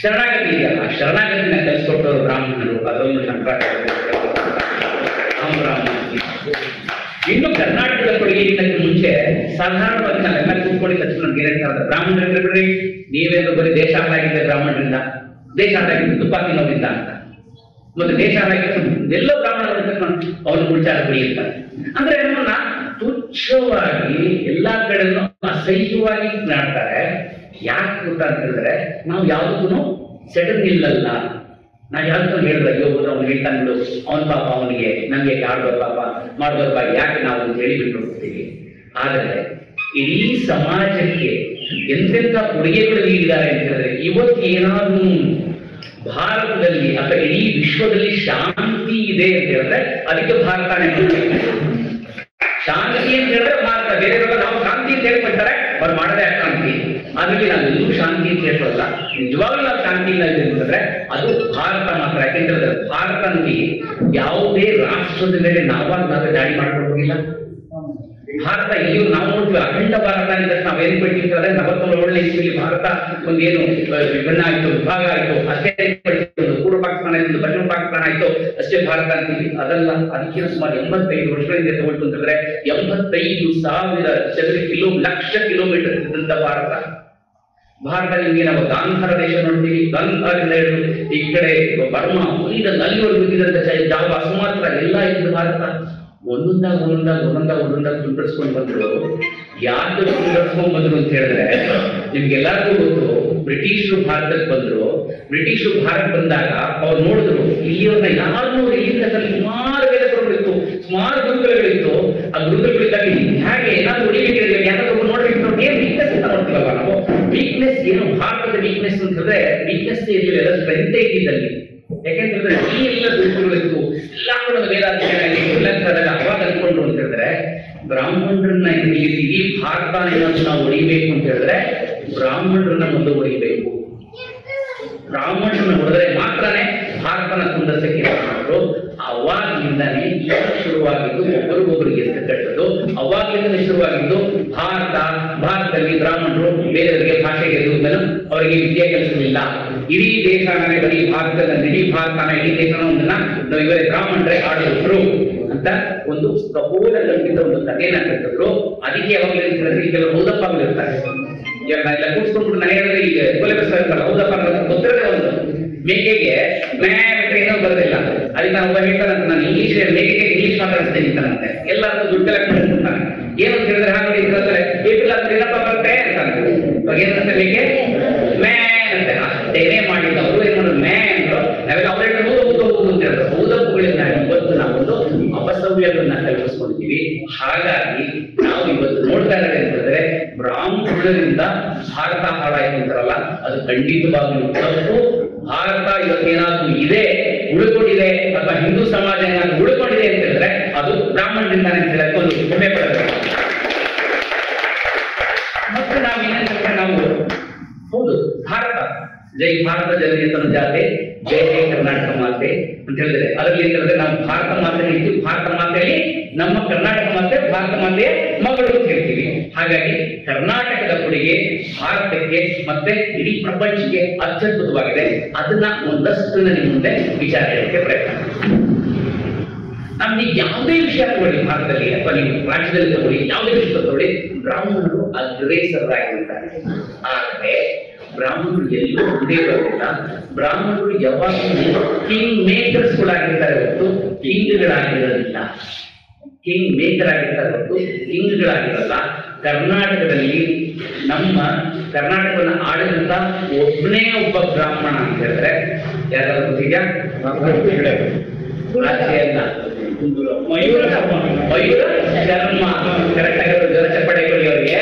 ಶರಣಾಗತಿ ಇದೆಯಲ್ಲ, ಆ ಶರಣಾಗತಿನ ಕಲಿಸ್ಕೊಟ್ಟವರು ಬ್ರಾಹ್ಮಣರು. ಅದೊಂದು ಶಂಕರಾಚಾರ್ಯ. ಇನ್ನು ಕರ್ನಾಟಕದ ಕೊಡುಗೆಗಿಂತ ಮುಂಚೆ ಸಾಧಾರಣವಾಗಿ ನಾವೆಲ್ಲ ಕೂತ್ಕೊಂಡಿದ್ದ ತಕ್ಷಣ ನಮ್ಗೆ ಏನಾಗ್ತದೆ, ಬ್ರಾಹ್ಮಣರಿಂದ ಬಿಡ್ರಿ, ನೀವೇನು ಬರೀ ದೇಶ ಹಾಳಾಗಿದೆ ಬ್ರಾಹ್ಮಣರಿಂದ, ದೇಶ ಹಾಳಾಗಿದೆ ತುಪ್ಪ ತಿನ್ನೋದ್ರಿಂದ ಅಂತ. ಮತ್ತೆ ದೇಶ ಹಾಳಾಗಿದೆ ಎಲ್ಲ ಬ್ರಾಹ್ಮಣರ ತಕ್ಷಣ ಅವನು ವಿಚಾರ ಬೆಳೆಯುತ್ತಾರೆ. ಅಂದ್ರೆ ನಮ್ಮನ್ನ ತುಚ್ಛವಾಗಿ ಎಲ್ಲಾ ಕಡೆನೂ ಅಸಹ್ಯವಾಗಿ ಮಾಡ್ತಾರೆ. ಯಾಕೆ ಗೊತ್ತಾ ಅಂತ ಹೇಳಿದ್ರೆ, ನಾವು ಯಾವ್ದಕ್ಕೂ ಸೆಡನ್ ನಿಲ್ಲಲ್ಲ. ನಾವು ಯಾವ್ದು ಹೇಳಿದ್ರೆ, ಅಯ್ಯೋ ಅವ್ನು ಹೇಳ್ತಾನೆ ಬಿಡು, ಅವನ ಪಾಪ ಅವನಿಗೆ, ನಮ್ಗೆ ಆಡ್ದೋ ಪಾಪ ಮಾಡ್ದೋ ಪಾಪ, ಯಾಕೆ ನಾವು ಅಂತ ಹೇಳಿ ಬಿಟ್ಟು ಹೋಗ್ತೀವಿ. ಆದರೆ ಇಡೀ ಸಮಾಜಕ್ಕೆ ಎಂತೆಂಥ ಕೊಡುಗೆಗಳು ನೀಡಿದ್ದಾರೆ ಅಂತ ಹೇಳಿದ್ರೆ, ಇವತ್ತು ಏನಾದ್ರೂ ಭಾರತದಲ್ಲಿ ಅಥವಾ ಇಡೀ ವಿಶ್ವದಲ್ಲಿ ಶಾಂತಿ ಇದೆ ಅಂತ ಹೇಳಿದ್ರೆ ಅದಕ್ಕೆ ಭಾರತನೇ. ಶಾಂತಿ ಅಂತ ಹೇಳಿದ್ರೆ ಭಾರತ. ಬೇರೆಯವರೆಲ್ಲ ನಾವು ಶಾಂತಿ ಅಂತ ಹೇಳ್ಕೊಳ್ತಾರೆ, ಅವ್ರು ಮಾಡದೆ ಅಶಾಂತಿ. ಅದಕ್ಕೆ ನಾವು ಎಲ್ಲೂ ಶಾಂತಿ ಅಂತ ಹೇಳ್ಕೊಳ್ಳಲ್ಲ. ನಿಜವಾಗ್ಲೂ ನಾವು ಶಾಂತಿ ಇಲ್ಲ ಅಂತಂದ್ರೆ ಅದು ಭಾರತ ಮಾತ್ರ. ಯಾಕೆಂದ್ರೆ ಭಾರತದಲ್ಲಿ ಯಾವುದೇ ರಾಷ್ಟ್ರದ ಮೇಲೆ ನಾವಾಗ ದಾಳಿ ಮಾಡ್ಕೊಂಡು ಹೋಗಿಲ್ಲ. ಭಾರತ ಇಲ್ಲಿಯೂ ನಾವು ನೋಡ್ತೀವಿ, ಅಖಂಡ ಭಾರತ ಅಂತ ನಾವೇನ್ ಬಿಟ್ಟಿರ್ತಾರೆ, 47ನೇ ಇಸ್ವಿಯಲ್ಲಿ ಭಾರತ ಒಂದೇನು ವಿಭಿನ್ನ ಆಯ್ತು, ವಿಭಾಗ ಆಯ್ತು, ಅಷ್ಟೇ ಪೂರ್ವ ಪಾಕಿಸ್ತಾನ ಆಯ್ತು, ಪಶ್ಚಿಮ ಪಾಕಿಸ್ತಾನ ಆಯ್ತು, ಅಷ್ಟೇ ಭಾರತ ಅಂತೀವಿ. ಅದಲ್ಲ, ಅದಕ್ಕಿಂತ ಸುಮಾರು 85 ವರ್ಷಗಳಿಂದ ತಗೊಳ್ತು ಅಂತಂದ್ರೆ 85,000 ಚದರ ಲಕ್ಷ ಕಿಲೋಮೀಟರ್ ಇದ್ದಂತ ಭಾರತ. ಭಾರತ ನಿಮಗೆ ನಾವು ಗಾಂಧಾರ ದೇಶ ನೋಡ್ತೀವಿ, ಗಾಂಧಾರದಿಂದ ಹಿಡಿದು ಈ ಕಡೆ ಬರ್ಮಾ ಅಲ್ಲಿವರೆಗೂ ಇದ್ದಂತ ಜಾವ, ಸುಮಾತ್ರ ಎಲ್ಲ ಇದ್ದು ಭಾರತ. ಒಂದೊಂದಾಗ ತುಂಡರಿಸ್ಕೊಂಡು ಬಂದ್ರು. ಯಾರು ತುಂಡರಿಸ್ಕೊಂಡ್ ಬಂದ್ರು ಅಂತ ಹೇಳಿದ್ರೆ, ನಿಮ್ಗೆಲ್ಲರಿಗೂ ಗೊತ್ತು, ಬ್ರಿಟಿಷರು ಭಾರತಕ್ಕೆ ಬಂದ್ರು. ಬ್ರಿಟಿಷರು ಭಾರತ ಬಂದಾಗ ಅವ್ರು ನೋಡಿದ್ರು, ಇಲ್ಲಿಯವ್ರನ್ನ ಯಾರನ್ನೂ ಇಲ್ಲಿಂದ ಸುಮಾರು ವೇದಗಳಿತ್ತು, ಸುಮಾರು ಗುರುಗಳಿತ್ತು. ಆ ಗುರುಗಳಿಗಾಗಿ ಹೇಗೆ ಏನಾದ್ರು ಉಳಿಬೇಕಿದ್ರೆ ಯಾರಾದ್ರೂ ನೋಡ್ಬೇಕು ನೋಡಿ ಏನ್ ವೀಕ್ನೆಸ್ ಅಂತ ನೋಡ್ತೀವಲ್ಲ ನಾವು. ವೀಕ್ನೆಸ್ ಏನು ಭಾರತದ ವೀಕ್ನೆಸ್ ಅಂತ ಹೇಳಿದ್ರೆ ವೀಕ್ನೆಸ್ ಇರಲಿಲ್ಲ, ಸ್ಟ್ರೆಂತ್ ಇದ್ದಲ್ಲಿ. ಯಾಕೆಂತಂದ್ರೆ ಈ ಎಲ್ಲ ದುರ್ಗುಗಳಿತ್ತು ಎಲ್ಲ ಕೂಡ ವೇದಾಧ್ಯಯನ ಎಲ್ಲ ತರದಾಗ ಅವಾಗ ಅನ್ಕೊಂಡ್ರು ಅಂತ ಹೇಳಿದ್ರೆ ಬ್ರಾಹ್ಮಣರನ್ನ ಇಡೀ ಭಾರತ ಏನಾದ್ರು ನಾವು ಹೊಡಿಬೇಕು ಅಂತ ಹೇಳಿದ್ರೆ ಬ್ರಾಹ್ಮಣರನ್ನ ಮೊದಲು ಹೊಡಿಬೇಕು. ಬ್ರಾಹ್ಮಣರನ್ನ ಹೊಡೆದ್ರೆ ಮಾತ್ರನೇ ಭಾರತನ ಕುಂದರ್ಸಕ್ಕೆ ಮಾಡಿದ್ರು. ಅವಾಗಿಂದಾನೇ ಶುರುವಾಗಿದ್ದು ಒಬ್ಬರಿಗೊಬ್ಬರಿಗೆ ಎತ್ತು ಕಟ್ಟದು. ಅವಾಗ್ಲಿಂದ ಶುರುವಾಗಿದ್ದು ಭಾರತದಲ್ಲಿ ಬ್ರಾಹ್ಮಣರು ಬೇರೆಯವರಿಗೆ ಭಾಷೆಗೆ ಎದುರು ಅವರಿಗೆ ವಿದ್ಯೆ ಕಲಿಸಲಿಲ್ಲ. ಇಡೀ ದೇಶನೇ ಬರೀ ಭಾರತದಲ್ಲಿ ಇಡೀ ದೇಶನ ಒಂದನ್ನ ಇವರೇ ಬ್ರಾಹ್ಮಣರೇ ಆಳಿದ್ರು ಅಂತ ಒಂದು ಕಪೋಲ ಕಲ್ಪಿತ ಒಂದು ಕಥೆಯನ್ನ ಕಟ್ಟಿದ್ರು. ಅದಕ್ಕೆ ಯಾವಾಗ ಕೆಲವರು ಹೌದಪ್ಪಗಳು ಇರ್ತಾರೆ. ಎಲ್ಲ ಕೂಡ್ಸ್ಕೊಂಡ್ಬಿಟ್ಟು ನನಗೆ ಈಗ ಕೊಲೆ ಬಸ್ ಇರ್ತಾರೆ ಹೌದಪ್ಪ ಗೊತ್ತಿರದೆ ಒಂದು ಮೇಕೆಗೆ ಏನೋ ಬರೋದಿಲ್ಲ. ಅದಕ್ಕೆ ನಾವು ಹೇಳ್ತಾರಂತೆ ನಾನು ಇಂಗ್ಲಿಷ್ ಮೇಕೆಗೆ ಇಂಗ್ಲಿಷ್ ಮಾತಾಡ್ತೇನೆ ಅಂತಾನಂತೆ. ಎಲ್ಲರೂ ದುಡ್ಡು ಕಲೆಕ್ಟ್ ಮಾಡ್ತಿರ್ತಾನೆ. ಏನು ಅಂತ ಹೇಳಿದ್ರೆ ಹಾಗೆ ಏನಪ್ಪ ಬರುತ್ತೆ ಅಂತಾನೆ. ಇವಾಗ ಏನಂತೆ ಮೇಕೆ ಮೇ ಅಂತೆ ಅಷ್ಟೇನೆ ಮಾಡಿದ್ದು ಅವರು ಏನ್ ಮಾಡೋದು ಮೇ ಅಂದ್ರು. ನಾವೆಲ್ಲ ಅವ್ರ ಹೋಗುದು ಅಂತ ಹೇಳಿದ್ರೆ ಹೌದಪ್ಪುಗಳಿಂದ ಇವತ್ತು ನಾವೊಂದು ಅಪಸವ್ಯಗಳನ್ನ ಕಲ್ಪಿಸ್ಕೊಂಡಿದ್ದೀವಿ. ಹಾಗಾಗಿ ನಾವು ಇವತ್ತು ನೋಡ್ತಾ ಇದ್ದಾರೆ ಅಂತಂದ್ರೆ ಬ್ರಾಹ್ಮಣರಿಂದ ಭಾರತ ಹಾಳಾಯ್ತು ಅಂತಾರಲ್ಲ ಅದು ಖಂಡಿತವಾಗ್ಲೂ ತಪ್ಪು. ಭಾರತ ಇವತ್ತೇನಾದ್ರೂ ಇದೆ ಉಳ್ಕೊಂಡಿದೆ ಅಥವಾ ಹಿಂದೂ ಸಮಾಜ ಏನಾದ್ರೂ ಉಳ್ಕೊಂಡಿದೆ ಅಂತ ಹೇಳಿದ್ರೆ ಅದು ಬ್ರಾಹ್ಮಣರಿಂದಾನೆ ಅಂತ ಹೇಳಕ್ಕೆ ಒಂದು ಹೆಮ್ಮೆ ಪಡಬೇಕು. ಮತ್ತೆ ನಾವೇನಂತಂದ್ರೆ ನಾವು ಹೌದು ಭಾರತ ಜೈ ಭಾರತ ಜನನಿ ಜಾತೆ ಜೈ ಜೈ ಕರ್ನಾಟಕ ಮಾತೆ ಅಂತ ಹೇಳಿದ್ರೆ ಅದರಲ್ಲಿ ಏನಂದ್ರೆ ನಾವು ಭಾರತ ಮಾತೆ ಹೇಳ್ತೀವಿ. ಭಾರತ ಮಾತೆಯಲ್ಲಿ ನಮ್ಮ ಕರ್ನಾಟಕ ಮಾತೆ ಭಾರತ ಮಾತೆಯ ಮಗಳು ಅಂತ ಹೇಳ್ತೀವಿ. ಹಾಗಾಗಿ ಕರ್ನಾಟಕದ ಕೊಡುಗೆ ಭಾರತಕ್ಕೆ ಮತ್ತೆ ಇಡೀ ಪ್ರಪಂಚಕ್ಕೆ ಅತ್ಯದ್ಭುತವಾಗಿದೆ. ಅದನ್ನ ಒಂದಷ್ಟು ನಿಮ್ಮ ಮುಂದೆ ವಿಚಾರ ಹೇಳಕ್ಕೆ ಪ್ರಯತ್ನ. ನಮ್ಗೆ ಯಾವುದೇ ವಿಷಯ ತಗೊಳ್ಳಿ ಭಾರತದಲ್ಲಿ ಅಥವಾ ನೀವು ರಾಜ್ಯದಲ್ಲಿ ತಗೊಳ್ಳಿ ಯಾವುದೇ ವಿಷಯ ತಗೊಳ್ಳಿ ಬ್ರಾಹ್ಮಣರು ಅಗ್ರೇಸರಾಗಿರ್ತಾರೆ. ಆದರೆ ಬ್ರಾಹ್ಮಣರು ಎಲ್ಲೂ ಮುಂದೆ ಬರಲಿಲ್ಲ. ಬ್ರಾಹ್ಮಣರು ಯಾವಾಗಲೂ ಕಿಂಗ್ ಮೇಕರ್ಸ್ ಗಳಾಗಿರ್ತಾರೆ ಹೊರತು ಕಿಂಗ್ಗಳಾಗಿರೋದಿಲ್ಲ. ಕಿಂಗ್ ಮೇಕರ್ ಆಗಿರ್ತಾರೆ ಹೊರತು ಕಿಂಗ್ಗಳಾಗಿರಲ್ಲ. ಕರ್ನಾಟಕದಲ್ಲಿ ನಮ್ಮ ಕರ್ನಾಟಕವನ್ನು ಆಳಿದಂತ ಒಬ್ಬನೇ ಒಬ್ಬ ಬ್ರಾಹ್ಮಣ ಅಂತ ಹೇಳಿದ್ರೆ ಯಾರಾದ್ರೂ ಗೊತ್ತಿದ್ಯಾ? ಮಯೂರ ಶರ್ಮ ಕರೆಕ್ಟ್ ಆಗಿರೋ ಜ್ವರ ಚಪ್ಪಡೆಗಳು ಅವರಿಗೆ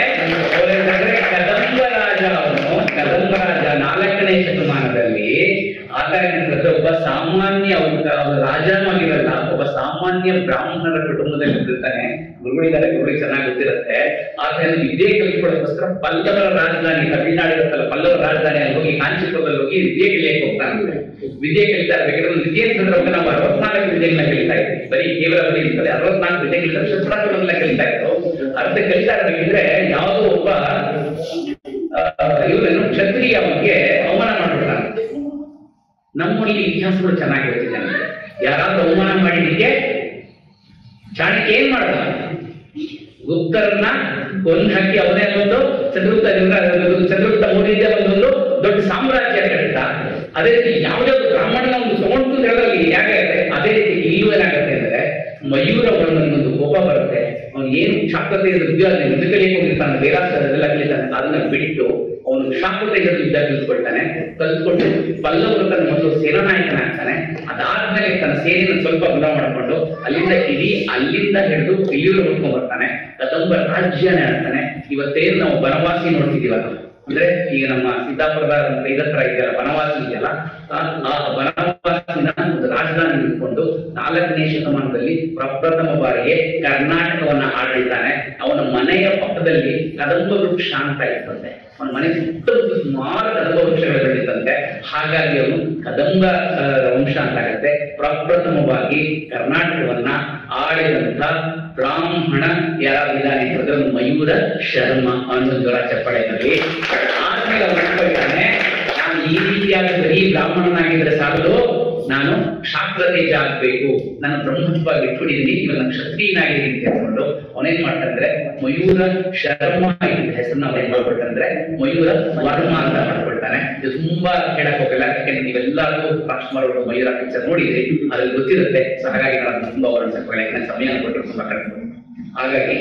ಕದಂಬ ರಾಜ ಅವನು ಕದಂಬ ರಾಜ 4ನೇ ಶತಮಾನದಲ್ಲಿ ಆತ ಒಬ್ಬ ಸಾಮಾನ್ಯ ರಾಜನೂ ಆಗಿರಲ್ಲ, ಒಬ್ಬ ಸಾಮಾನ್ಯ ಬ್ರಾಹ್ಮಣರ ಕುಟುಂಬದಲ್ಲಿ ಇರ್ತಾನೆ. ಗುರುಗಳಿದ್ದಾರೆ, ಗುರುಗಳಿಗೆ ಚೆನ್ನಾಗಿ ಗೊತ್ತಿರುತ್ತೆ. ಆತ ವಿದ್ಯೆ ಕಲಿಸ್ಕೊಳ್ಳೋಕ್ಕೋಸ್ಕರ ಪಲ್ಲವರ ರಾಜಧಾನಿ ತಮಿಳುನಾಡು ಇರುತ್ತಲ್ಲ ಪಲ್ಲವರ ರಾಜಧಾನಿಯಲ್ಲಿ ಹೋಗಿ ಕಾಂಚೀಪುರದಲ್ಲಿ ಹೋಗಿ ವಿದ್ಯೆ ಕಲಿಯಕ್ಕೆ ಹೋಗ್ತಾನೆ. ವಿದ್ಯೆ ಕಲಿತಾ ಇರ್ಬೇಕಾದ್ರೆ ಒಂದು ವಿದ್ಯೆ ಅಂತಂದ್ರೆ ನಾವು 64 ವಿದ್ಯೆಗಳನ್ನ ಕಲಿತಾ ಇದ್ವಿ. ಬರೀ ಕೇವಲ ಬರೀ ಇರ್ತದೆ 64 ವಿದ್ಯೆಗಳಿಂದ ಶಸ್ತ್ರಾಸ್ತ್ರಗಳನ್ನ ಕಲಿತಾ ಇತ್ತು. ಅರ್ಥ ಕಲಿತಾ ಇರಬೇಕಿದ್ರೆ ಯಾವುದೋ ಒಬ್ಬ ಇವರನ್ನು ಕ್ಷತ್ರಿಯ ಅವನಿಗೆ ಅವಮಾನ ಮಾಡ್ಬಿಡ್ತಾನೆ. ನಮ್ಮಲ್ಲಿ ಇತಿಹಾಸಗಳು ಚೆನ್ನಾಗಿ ಗೊತ್ತಿದೆ. ಯಾರಾದ್ರೂ ಅವಮಾನ ಮಾಡಿದ್ದಕ್ಕೆ ಚಾಣಕ್ಯ ಏನ್ ಮಾಡ್ದ? ಗುಪ್ತರನ್ನ ಕೊಂದು ಹಾಕಿ ಅವನೇ ಒಂದು ಚಂದ್ರಗುಪ್ತ ಮೌರ್ಯ ಒಂದೊಂದು ದೊಡ್ಡ ಸಾಮ್ರಾಜ್ಯ ಕಟ್ಟಿದ. ಅದೇ ರೀತಿ ಯಾವುದೇ ಬ್ರಾಹ್ಮಣನ ಒಂದು ತಗೊಂಡು ಹೇಳೋದ್ರಲ್ಲಿ ಹೇಗಾಗುತ್ತೆ ಅದೇ ರೀತಿ ಇಲ್ಲೂ ಏನಾಗುತ್ತೆ ಅಂದ್ರೆ ಮಯೂರ ಒಂದು ಕೋಪ ಬರುತ್ತೆ. ಅವನು ಏನು ಶಾಕ್ರತೆ ಯುದ್ಧ ಕಲಿಯಕ್ಕೆ ಹೋಗಿರ್ತಾನೆ, ಬೇರಾಷ್ಟೆಲ್ಲ ಕಲಿತಾನೆ. ಅದನ್ನ ಬಿಟ್ಟು ಅವನು ಶಾಕ್ರತೆ ಯುದ್ಧ ಕಲಿಸ್ಕೊಳ್ತಾನೆ. ಕಲಿಸ್ಕೊಂಡು ಪಲ್ಲವರು ತನ್ನ ಮೊದಲು ಸೇನಾನಾಯಕನಾಗ್ತಾನೆ. ಅದಾದ್ಮೇಲೆ ತನ್ನ ಸೇನೆಯನ್ನು ಸ್ವಲ್ಪ ಬಲ ಮಾಡಿಕೊಂಡು ಅಲ್ಲಿಂದ ಹಿಡಿದು ಇಲ್ಲಿಯೂ ಹುಡ್ಕೊಂಡ್ ಬರ್ತಾನೆ. ಕದಂಬ ರಾಜ್ಯನೇ ಆಗ್ತಾನೆ. ಇವತ್ತೇನು ನಾವು ಬನವಾಸಿ ನೋಡ್ತಿದೀವಲ್ಲ, ಅಂದ್ರೆ ಈಗ ನಮ್ಮ ಸಿದ್ದಾಪುರದ ಇದತ್ರ ಇದೆಯಲ್ಲ ಬನವಾಸಿ ಇದೆಯಲ್ಲ, ಆ ಬನವಾಸಿನ ಒಂದು ರಾಜಧಾನಿ ಇಟ್ಕೊಂಡು 4ನೇ ಶತಮಾನದಲ್ಲಿ ಪ್ರಪ್ರಥಮ ಬಾರಿಗೆ ಕರ್ನಾಟಕವನ್ನ ಆಳಿದ್ದಾನೆ. ಅವನ ಮನೆಯ ಪಕ್ಕದಲ್ಲಿ ಕದಂಬ ವೃಕ್ಷ ಅಂತ ಇರ್ತಂತೆ. ಅವನ ಮನೆ ಸುತ್ತಲೂ ಸುಮಾರು ಕದಂಬ ವೃಕ್ಷಗಳು ಬೆಳೀತಂತೆ. ಹಾಗಾಗಿ ಅವನು ಕದಂಬ ವಂಶ ಅಂತ ಆಗುತ್ತೆ. ಪ್ರಪ್ರಥಮವಾಗಿ ಕರ್ನಾಟಕವನ್ನ ಆಳಿದಂತ ಬ್ರಾಹ್ಮಣ ಯಾರಾಗಿದ್ದಾನೆ ಅಂತಂದ್ರೆ ಮಯೂರ ಶರ್ಮ ಅನ್ನೋ ಜ್ವರ ಚಪ್ಪಡೆಯಲ್ಲಿ. ಆದ್ಮೇಲೆ ಅವನು ಅನ್ಕೊಳ್ತಾನೆ, ನಾನು ಈ ರೀತಿಯಾಗಿ ಬರೀ ಬ್ರಾಹ್ಮಣನಾಗಿದ್ರೆ ಸಾಲದು, ನಾನು ಶಾಸ್ತ್ರತೇಜ ಆಗ್ಬೇಕು, ನಾನು ಬ್ರಹ್ಮತ್ವ ಇಟ್ಕೊಂಡಿದ್ದೀನಿ, ಇವಾಗ ನಾನು ಕ್ಷತ್ರಿಯನಾಗಿದ್ದೀನಿ ಅಂತ ಹೇಳ್ಕೊಂಡು ಅವನೇನ್ ಮಾಡ್ತಾನಂದ್ರೆ ಮಯೂರ ಶರ್ಮ ಇದ್ದ ಹೆಸರನ್ನ ಅವನೇನ್ ಮಾಡ್ಕೊಳ್ತಾನಂದ್ರೆ ಮಯೂರ ವರ್ಮ ಅಂತ ಮಾಡ್ಕೊಳ್ತಾನೆ. ಇದು ತುಂಬಾ ಹೇಳಕ್ ಹೋಗಲ್ಲ, ಯಾಕೆಂದ್ರೆ ನೀವೆಲ್ಲರೂ ರಾಜ್ಕುಮಾರ್ ಅವರು ಮಯೂರ ಪಿಕ್ಚರ್ ನೋಡಿದ್ರಿ, ಅದ್ರಲ್ಲಿ ಗೊತ್ತಿರುತ್ತೆ. ಸೊ ಹಾಗಾಗಿ ನಾನು ತುಂಬಾ ಅವರನ್ನು ಯಾಕಂದ್ರೆ ಸಮಯ ಕೊಟ್ಟರು ತುಂಬಾ ಕಡಿಮೆ. ಹಾಗಾಗಿ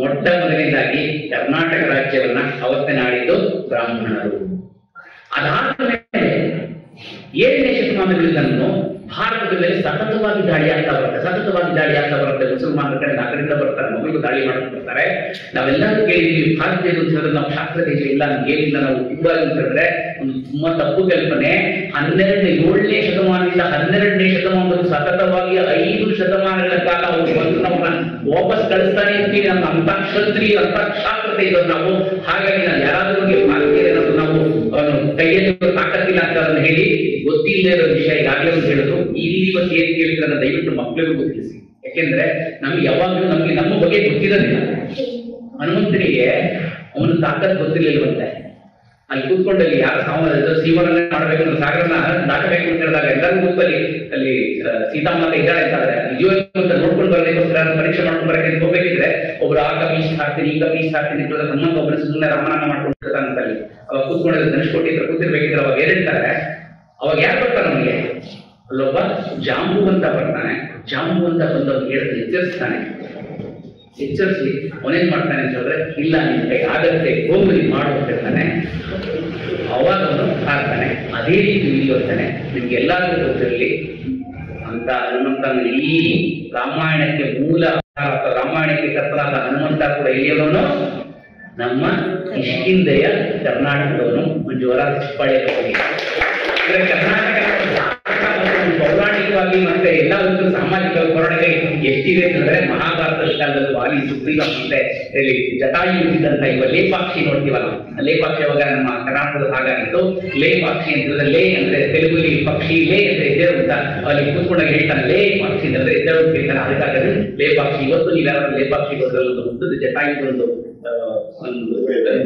ಮೊಟ್ಟ ಮೊದಲನೇದಾಗಿ ಕರ್ನಾಟಕ ರಾಜ್ಯವನ್ನ ಅವತ್ತೇ ಆಳಿದ್ದು ಬ್ರಾಹ್ಮಣರು. ಅದಾದ್ಮೇಲೆ 7ನೇ ಶತಮಾನಗಳಿಂದಲೂ ಭಾರತದ ಕರ್ನಾಟಕದ ಮೇಲೆ ಸತತವಾಗಿ ದಾಳಿ ಆಗ್ತಾ ಬರುತ್ತೆ. ಮುಸಲ್ಮಾನರ ಕಡೆ ಆ ಕಡೆಯಿಂದ ಬರ್ತಾರೆ, ಮಗಳಿಗೂ ದಾಳಿ ಮಾಡ್ಕೊಂಡು ಬರ್ತಾರೆ. ನಾವೆಲ್ಲರೂ ಕೇಳಿದ್ವಿ ಭಾರತೀಯರು ಅಂತ ಹೇಳಿದ್ರೆ ನಾವು ಶಾಸ್ತ್ರ ದೇಶ ಇಲ್ಲ, ನಮ್ಗೇನಿಲ್ಲ, ನಾವು ತುಂಬಾ ಅಂತ ಹೇಳಿದ್ರೆ ಒಂದು ತುಂಬಾ ತಪ್ಪು ಕಲ್ಪನೆ. 7ನೇ ಶತಮಾನದಿಂದ 12ನೇ ಶತಮಾನದವರೆಗೂ ಸತತವಾಗಿ 5 ಶತಮಾನಗಳ ಕಾಲ ಅವರು ಬಂದು ನಮ್ಮನ್ನ ವಾಪಸ್ ಕಳಿಸ್ತಾನೆ ಇರ್ತೀವಿ. ನಮ್ಮ ಅಂತ ಕ್ಷತ್ರಿಯ ಅಂತ ಶಾಸ್ತ್ರತೆ ಇರೋದು ನಾವು. ಹಾಗಾಗಿ ನಾವು ಯಾರಾದ್ರೂ ಭಾರತೀಯರನ್ನು ನಾವು ಕೈಯಲ್ಲಿ ತಾಕತ್ತಿಲ್ಲ ಅಂತ ಅದನ್ನು ಹೇಳಿ ಗೊತ್ತಿಲ್ಲದೆ ಇರೋ ವಿಷಯ ಈಗಾಗಲೇ ಒಂದು ಹೇಳಿದ್ರು. ಇಲ್ಲಿ ಇವತ್ತು ಏನ್ ಕೇಳಿದ್ರೆ ಅದನ್ನ ದಯವಿಟ್ಟು ಮಕ್ಕಳಿಗೂ ಗೊತ್ತಿರಿಸಿ. ಯಾಕೆಂದ್ರೆ ನಮ್ಗೆ ಯಾವಾಗಲೂ ನಮ್ಗೆ ನಮ್ಮ ಬಗ್ಗೆ ಗೊತ್ತಿರೋದಿಲ್ಲ. ಹನುಮಂತನಿಗೆ ಅವನು ತಾಕತ್ ಗೊತ್ತಿರ್ಲಿಲ್ವಂತೆ. ಅಲ್ಲಿ ಕೂತ್ಕೊಂಡಲ್ಲಿ ಯಾರ ಸೀಮರನ್ನ ಮಾಡ್ಬೇಕು ಅಂತ ಸಾಗರನ ದಾಟಬೇಕು ಅಂತ ಹೇಳಿದಾಗ ಎಲ್ಲರೂ ಗೊತ್ತಲ್ಲಿ ಅಲ್ಲಿ ಸೀತಾಮಾತೆ ಇದ್ದಾಳೆ ಅಂತಾರೆ. ನಿಜವಾಗ್ಲೂ ಅಂತ ನೋಡ್ಕೊಂಡು ಬರಲಿಕ್ಕೋಸ್ಕರ ಪರೀಕ್ಷೆ ಮಾಡ್ಕೊಂಡು ಬರಕ್ಕೆ ಹೋಗ್ಬೇಕಿದ್ರೆ ಒಬ್ರು ಆ ಕಪೀಸ್ ಹಾಕ್ತೀನಿ ಈ ಕಪೀಸ್ ಹಾಕ್ತೀನಿ ಹನುಮಂತ ಒಬ್ಬನ ಸುಮ್ಮನೆ ರಾಮನಾಮ ಮಾಡ್ಕೊಂಡಿರ್ತಾನಂತಲ್ಲಿ. ಅವಾಗ ಕೂತ್ಕೊಂಡಿದ್ರೆ ಧನುಷ್ಕೋಟಿದ್ರೆ ಕೂತಿರ್ಬೇಕಿದ್ರೆ ಅವಾಗ ಏನಿರ್ತಾರೆ, ಅವಾಗ ಯಾರು ಬರ್ತಾನೆ ಅವನಿಗೆ? ಅಲ್ಲೊಬ್ಬ ಜಾಂಬು ಅಂತ ಬರ್ತಾನೆ. ಜಾಂಬು ಅಂತ ಬಂದವ್ನು ಹೇಳ್ತಾನೆ, ಎಚ್ಚರಿಸಿ ಅವನೇನ್ ಮಾಡ್ತಾನೆ ಅಂತ ಹೇಳಿದ್ರೆ, ಇಲ್ಲ ನಿನ್ ಕೈ ಆಗತ್ತೆ, ಹೋಗಿ ಮಾಡು ಅಂತ ಹೇಳ್ತಾನೆ. ಅವಾಗ ಅವನು ಹಾಕ್ತಾನೆ. ಅದೇ ರೀತಿ ಇಲ್ಲಿ ಬರ್ತಾನೆ. ನಿಮ್ಗೆ ಎಲ್ಲಾದ್ರೂ ಗೊತ್ತಿರಲಿ ಅಂತ ಹನುಮಂತನ ಈ ರಾಮಾಯಣಕ್ಕೆ ಮೂಲ ರಾಮಾಯಣಕ್ಕೆ ಕರ್ತನಾದ ಹನುಮಂತ ಕೂಡ ಇಲ್ಲಿಯವನು ನಮ್ಮ ಕಿಷ್ಕಿಂಧೆಯ ಕರ್ನಾಟಕದವನು. ಜೋರಾದ ಚಿಪ್ಪಾಳೆ ಕರ್ನಾಟಕ ಪೌರಾಣಿಕವಾಗಿ ಮತ್ತೆ ಎಲ್ಲ ಒಂದು ಸಾಮಾಜಿಕ ಪೌರಾಣಿಕ ಎಷ್ಟಿದೆ ಅಂತಂದ್ರೆ ಮಹಾಭಾರತದ ಕಾಲದಲ್ಲಿ ವಾಲಿ ಸುಗ್ರೀವ ಮತ್ತೆ ಜಟಾಯು ಇದ್ದಂತ ಇವ ಲೇಪಾಕ್ಷಿ ನೋಡ್ತೀವಲ್ಲ, ಲೇಪಾಕ್ಷಿ ಅವಾಗ ನಮ್ಮ ಕರ್ನಾಟಕದ ಭಾಗ ಆಗಿತ್ತು. ಲೇಪಾಕ್ಷಿ ಅಂತಂದ್ರೆ ಲೇ ಅಂದ್ರೆ ತೆಲುಗುಲಿ ಪಕ್ಷಿ, ಲೇ ಅಂದ್ರೆ ಎದ್ದೇಳು ಅಂತ ಅಲ್ಲಿ ಕೂತ್ಕೊಂಡಾಗ ಹೇಳ್ತಾನೆ. ಲೇಪಾಕ್ಷಿ ಅಂದ್ರೆ ಎದ್ದೇಳು ಅಂತ ಹೇಳ್ತಾನೆ. ಅದಕ್ಕಾಗಿ ಲೇಪಾಕ್ಷಿ. ಇವತ್ತು ನೀವ್ಯಾರು ಲೇಪಾಕ್ಷಿ ಒಂದು ಉದ್ದದ ಜಟಾಯು ಒಂದು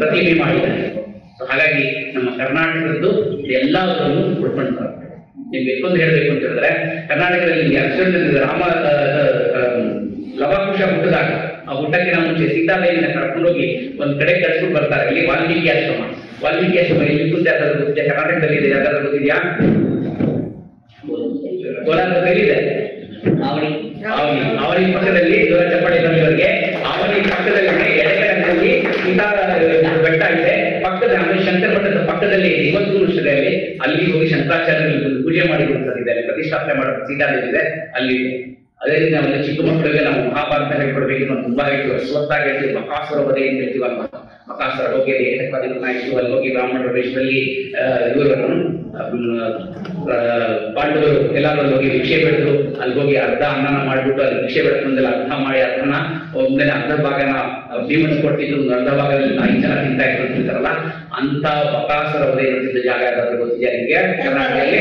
ಪ್ರತಿಮೆ ಮಾಡಿದ್ದಾನೆ. ಹಾಗಾಗಿ ನಮ್ಮ ಕರ್ನಾಟಕದ್ದು ಎಲ್ಲವನ್ನು ಉಳ್ಕೊಂಡು ಬರುತ್ತೆ. ನಿಮ್ಗೆ ಎಷ್ಟೊಂದು ಹೇಳ್ಬೇಕು ಅಂತ ಹೇಳಿದ್ರೆ, ಕರ್ನಾಟಕದಲ್ಲಿ ರಾಮ ಲವಾಕುಶ ಹುಟ್ಟಿದಾಗ ಆ ಹುಟ್ಟಕ್ಕಿನ ಮುಂಚೆ ಸೀತಾದೇವಿನ ಕರ್ಕೊಂಡೋಗಿ ಒಂದ್ ಕಡೆ ಕಳ್ಸ್ಬಿಟ್ಟು ಬರ್ತಾರೆ. ಇಲ್ಲಿ ವಾಲ್ಮೀಕಿ ಆಶ್ರಮ ಎಲ್ಲಿ ಮುಂದೆ ಯಾವ್ದಾದ್ರು ಗೊತ್ತಿದೆ? ಕರ್ನಾಟಕದಲ್ಲಿ ಇದೆ, ಯಾವ್ದಾದ್ರು ಗೊತ್ತಿದ್ಯಾ? ಕೋಲಾರದಲ್ಲಿ ಇದೆ. ಅವನಿ ಪಕ್ಕದಲ್ಲಿ ಚಪ್ಪಡಿ ಬಂದವರಿಗೆ ಅವನಿ ಪಕ್ಕದಲ್ಲಿ ಎಡಗಡೆಯಲ್ಲಿ ಸೀತಾ ಬೆಟ್ಟ ಇದೆ. ಪಕ್ಕದ ಆಮೇಲೆ ಶಂಕರ ಮಠದ ಪಕ್ಕದಲ್ಲಿ ಇವತ್ತು ವರ್ಷದಲ್ಲಿ ಅಲ್ಲಿ ಹೋಗಿ ಶಂಕರಾಚಾರ್ಯ ಪೂಜೆ ಮಾಡಿರುವಂತದ್ದಿದೆ, ಅಲ್ಲಿ ಪ್ರತಿಷ್ಠಾಪನೆ ಮಾಡೋದು ಸೀತಾದೇವಿ ಇದೆ ಅಲ್ಲಿ. ಅದೇ ರೀತಿ ನಾವೆಲ್ಲ ಚಿಕ್ಕ ಮಕ್ಕಳಿಗೆ ನಾವು ಮಹಾಭಾರತ ಹೇಳ್ಕೊಡ್ಬೇಕು. ನಾವು ತುಂಬಾ ಹೇಳ್ತೀವಿ, ಅಶ್ವತ್ಥಾಗಿ ಹೇಳ್ತೀವಿ, ಬಕಾಸುರ ವಧೆ ಅಂತ ಹೇಳ್ತೀವಲ್ವ. ಬಕಾಸುರ ಹೋಗಿ ಏಕಪಾದಿನಾಯಿತು, ಅಲ್ಲಿ ಹೋಗಿ ಬ್ರಾಹ್ಮಣರ ವೇಷದಲ್ಲಿ ಇವರನ್ನು ಪಾಂಡವರು ಎಲ್ಲರೂ ಅಲ್ಲಿ ಹೋಗಿ ಭಿಕ್ಷೆ ಬೆಳೆದ್ರು. ಅಲ್ಲಿ ಹೋಗಿ ಅರ್ಧ ಅನ್ನನ ಮಾಡ್ಬಿಟ್ಟು ಅಲ್ಲಿ ಭಿಕ್ಷೆ ಬೆಳೆದ್ಮೇಲೆ ಅರ್ಧ ಮಾಡಿ ಅರ್ಧನ ಒಮ್ಮೆಲೆ ಅರ್ಧ ಭಾಗನ ಭೀಮನ ಕೊಟ್ಟಿದ್ದು, ಒಂದು ಅರ್ಧ ಭಾಗದಲ್ಲಿ 5 ಜನ ತಿಂತಾ ಇದ್ರು ಅಂತಾರಲ್ಲ, ಅಂತ ಬಕಾಸುರ ವಧೆ ಇರುತ್ತಿದ್ದ ಜಾಗ ಯಾವ್ದಾದ್ರು ಗೊತ್ತಿದೆಯಾ ನಿಮಗೆ? ಕರ್ನಾಟಕದಲ್ಲಿ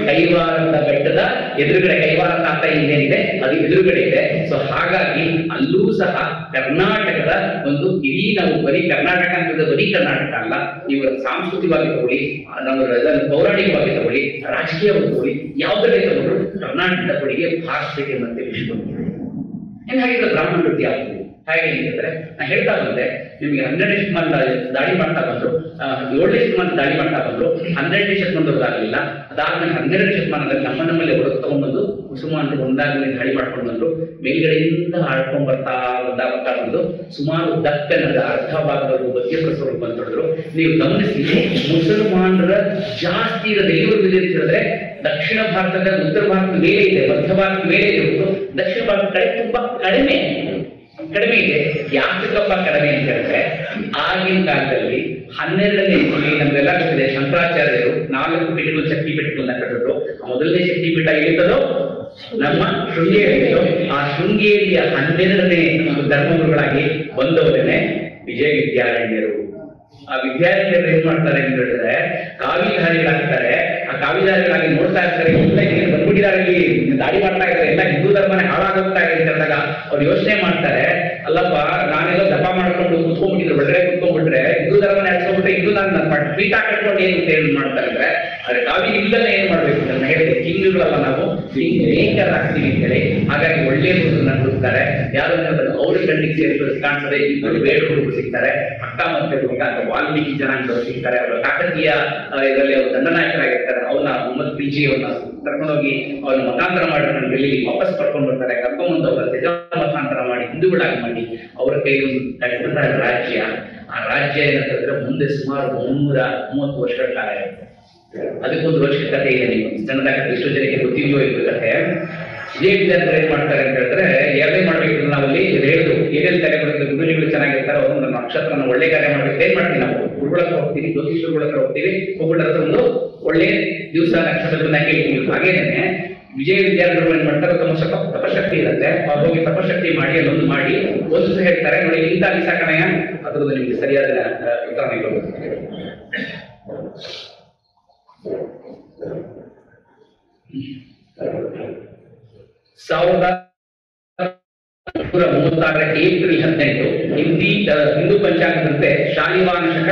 ಕೈವಾರದ ಬೆಟ್ಟದ ಎದುರುಗಡೆ, ಕೈವಾರದ ಅಂತ ಇನ್ನೇನಿದೆ ಅದು ಎದುರುಗಡೆ ಇದೆ. ಸೊ ಹಾಗಾಗಿ ಅಲ್ಲೂ ಸಹ ಕರ್ನಾಟಕದ ಒಂದು ಇಡೀ ನಾವು ಬರೀ ಕರ್ನಾಟಕ ಅಂತ ಬರೀ ಕರ್ನಾಟಕ ಅಲ್ಲ, ನೀವು ಸಾಂಸ್ಕೃತಿಕವಾಗಿ ತಗೊಳ್ಳಿ, ನಾವು ಪೌರಾಣಿಕವಾಗಿ ತಗೊಳ್ಳಿ, ರಾಜಕೀಯವಾಗಿ ತಗೊಳ್ಳಿ, ಯಾವುದರಲ್ಲಿ ತಗೊಂಡ್ರು ಕರ್ನಾಟಕದ ಕೊಡುಗೆ ಭಾರತಕ್ಕೆ ಮತ್ತೆ ವಿಶ್ವ. ಏನ್ ಹಾಗಿದ್ರೆ ಬ್ರಾಹ್ಮಣ ವೃತ್ತಿ ಯಾವುದು? ಹಾಗೆ ಹೇಳಿದ್ರೆ ನಾ ಹೇಳ್ತಾ ಬಂದೆ, ನಿಮ್ಗೆ 12ನೇ ಶತಮಾನ ದಾಳಿ ಮಾಡ್ತಾ ಬಂದ್ರು, 7ನೇ ಶತಮಾನ ದಾಳಿ ಮಾಡ್ತಾ ಬಂದ್ರು, 12ನೇ ಶತಮಾನದವರಾಗಲಿಲ್ಲ. ಅದಾದ್ಮೇಲೆ 12ನೇ ಶತಮಾನದಲ್ಲಿ ನಮ್ಮಲ್ಲಿ ಹೊಡೆದು ತಗೊಂಡ್ಬಂದು ಮುಸಲ್ಮಾನರು ಒಂದಾಗಲೇ ದಾಳಿ ಮಾಡ್ಕೊಂಡು ಬಂದ್ರು. ಮೇಲ್ಗಡೆಯಿಂದ ಆಡ್ಕೊಂಡ್ ಬರ್ತಾ ಬಂದು ಸುಮಾರು ದಕ್ಕನದ ಅರ್ಧ ಭಾಗದವರು ಮಧ್ಯಪ್ರಸ್ಥರು ಬಂದೊಡಿದ್ರು. ನೀವು ಗಮನಿಸಿ, ಮುಸಲ್ಮಾನರ ಜಾಸ್ತಿ ಇರೋದು ಎಲ್ಲಿವರೆಗೂ ಇದೆ ಅಂತ ಹೇಳಿದ್ರೆ ದಕ್ಷಿಣ ಭಾರತದ ಉತ್ತರ ಭಾರತದ ಮೇಲೆ ಇದೆ, ಮಧ್ಯ ಭಾರತದ ಮೇಲೆ ಇರುವುದು. ದಕ್ಷಿಣ ಭಾರತದ ಕಡೆ ತುಂಬಾ ಕಡಿಮೆ ಇದೆ. ಯಾಕಪ್ಪ ಕಡಿಮೆ ಅಂತ ಹೇಳಿದ್ರೆ, ಆಗಿನ ಕಾಲದಲ್ಲಿ 12ನೇ ನಮ್ಗೆಲ್ಲ ಗೊತ್ತಿದೆ, ಶಂಕರಾಚಾರ್ಯರು 4 ಪೀಠಗಳು ಶಕ್ತಿ ಪೀಠಗಳನ್ನ ಕಟ್ಟಿದ್ರು. ಮೊದಲನೇ ಶಕ್ತಿ ಪೀಠ ಎಲ್ಲಿದ್ದದು? ನಮ್ಮ ಶೃಂಗೇರಿ. ಆ ಶೃಂಗೇರಿಯ 12ನೇ ಧರ್ಮಗುರುಗಳಾಗಿ ಬಂದವರೇನೆ ವಿಜಯ ವಿದ್ಯಾರಣ್ಯರು. ಆ ವಿದ್ಯಾರ್ಥಿಗಳು ಏನ್ ಮಾಡ್ತಾರೆ ಅಂತ ಹೇಳಿದ್ರೆ ಕಾವಿಧಾರಿಗಳಾಗ್ತಾರೆ. ಆ ಕಾವಿಧಾರಿಗಳಾಗಿ ನೋಡ್ತಾ ಇರ್ತಾರೆ, ಎಲ್ಲ ಇಲ್ಲಿ ಬಂದ್ಬಿಟ್ಟಿದ್ದಾರೆ, ಇಲ್ಲಿ ದಾಳಿ ಮಾಡ್ತಾ ಇದ್ದಾರೆ, ಎಲ್ಲ ಹಿಂದೂ ಧರ್ಮನೇ ಹಾಳಾಗೋಗ್ತಾ ಇದೆ ಅಂತ ಹೇಳಿದಾಗ ಅವ್ರು ಯೋಚನೆ ಮಾಡ್ತಾರೆ, ಅಲ್ಲಪ್ಪ ನಾನೆಲ್ಲ ಜಪ ಮಾಡ್ಕೊಂಡು ಕುತ್ಕೊಂಡ್ಬಿಟ್ಟಿದ್ರು, ಒಳ್ಳೆ ಕುತ್ಕೊಂಡ್ಬಿಟ್ರೆ ಹಿಂದೂ ಧರ್ಮನ ಎಡ್ಸ್ಕೊಂಡ್ಬಿಟ್ರೆ ಹಿಂದೂ ನಾನು ಪೀಠ ಕಟ್ಕೊಂಡು ಏನು ಮಾಡ್ತಾ ಇದ್ರೆ ಆದ್ರೆ ಕಾವಿ ಇಲ್ಲದನ್ನ ಏನ್ ಮಾಡ್ಬೇಕು ಅಂತ ಹೇಳಿದ್ರೆ, ಕಿಂಗ್ಗಳಲ್ಲ ನಾವು ಲಿಂಗರಾಗ್ತೀವಿ ಅಂತ ಹೇಳಿ. ಹಾಗಾಗಿ ಒಳ್ಳೆಯ ಹುಡುಗರನ್ನ ಹುಡುಕ್ತಾರೆ. ಯಾರು ಅವ್ರ ಕಣ್ಣಿಗೆ ಸೇರಿ ಕಾಣಿಸದೆ ಇಬ್ಬರು ಬೇಡ ಹುಡುಗರು ಸಿಗ್ತಾರೆ. ಅಕ್ಕ ಮತ್ತೆ ಹುಡುಗ ಅಂತ ವಾಲ್ಮೀಕಿ ಜನಾಂಗದವರು ಸಿಗ್ತಾರೆ. ಅವರ ಕಾಕತೀಯ ಇದರಲ್ಲಿ ಅವರು ದಂಡನಾಯಕರಾಗಿರ್ತಾರೆ. ಅವನ ಮೊಹಮ್ಮದ್ ಪಿಜಿ ಅವ್ರನ್ನ ಕರ್ಕೊಂಡೋಗಿ ಅವ್ರ ಮತಾಂತರ ಮಾಡಿ ಡೆಲ್ಲಿ ವಾಪಸ್ ಕರ್ಕೊಂಡು ಬರ್ತಾರೆ. ಕರ್ಕೊಂಡ್ಬಂದು ಅವರ ತೆಜ ಮತಾಂತರ ಮಾಡಿ ಹಿಂದೂಗಳಾಗಿ ಮಾಡಿ ಅವರ ಕೈಯಲ್ಲಿ ಕಟ್ಟಿದ ರಾಜ್ಯ. ಆ ರಾಜ್ಯ ಏನಂತಂದ್ರೆ ಮುಂದೆ ಸುಮಾರು 330 ವರ್ಷಗಳ ಕಾಲ ಇರುತ್ತೆ. ಅದಕ್ಕೊಂದು ಅವಶ್ಯಕತೆ ಇದೆ. ನೀವು ಸಣ್ಣದಾಗಿ ಎಷ್ಟೋ ಜನಕ್ಕೆ ಗೊತ್ತಿದೆಯೋ ಇದ್ರ ಕಥೆ. ಇದೇ ವಿದ್ಯಾರ್ಥಿಗಳು ಏನ್ ಮಾಡ್ತಾರೆ ಅಂತ ಹೇಳಿದ್ರೆ, ಎರಡೇ ಮಾಡ್ಬೇಕು ನಾವಲ್ಲಿ ಹೇಳಿದ್ರು ಏನೇನು ಕಾರ್ಯ ಮಾಡಿದ್ರೆ ಗುರುಗಳು ಚೆನ್ನಾಗಿರ್ತಾರೆ, ಅವರು ನಮ್ಮ ನಕ್ಷತ್ರನ ಒಳ್ಳೆ ಕಾರ್ಯ ಮಾಡ್ಬೇಕು. ಏನ್ ಮಾಡ್ತೀವಿ ನಾವು? ಗುರುಗಳ ಹತ್ರ ಹೋಗ್ತೀವಿ, ಜ್ಯೋತಿಷ್ಯಗಳ ಹತ್ರ ಹೋಗ್ತೀವಿ, ಒಬ್ಬಳ ಹತ್ರ ಒಂದು ಒಳ್ಳೆ ದಿವಸ ನಕ್ಷತ್ರಗಳನ್ನ ಕೇಳ್ತೀವಿ. ಹಾಗೇನೆ ವಿಜಯ ವಿದ್ಯಾರ್ಥಿಗಳು ಏನ್ ಮಾಡ್ತಾರೆ, ತಮ್ಮ ತಪಶಕ್ತಿ ಇರುತ್ತೆ, ಅವ್ರು ಹೋಗಿ ತಪಶಕ್ತಿ ಮಾಡಿ ಅಲ್ಲೊಂದು ಮಾಡಿ ಒಂದು ಹೇಳ್ತಾರೆ, ನೋಡಿ ಇಂಥ ದಿವಸ ಕಣಯ್ಯ, ಅದ್ರದ್ದು ನಿಮ್ಗೆ ಸರಿಯಾದ ಉತ್ತರ ನೀಡಬಹುದು. 1936 ಏಪ್ರಿಲ್ 18 ಹಿಂದೂ ಪಂಚಾಂಗದಂತೆ ಶಾಲಿವಾನ ಶಕ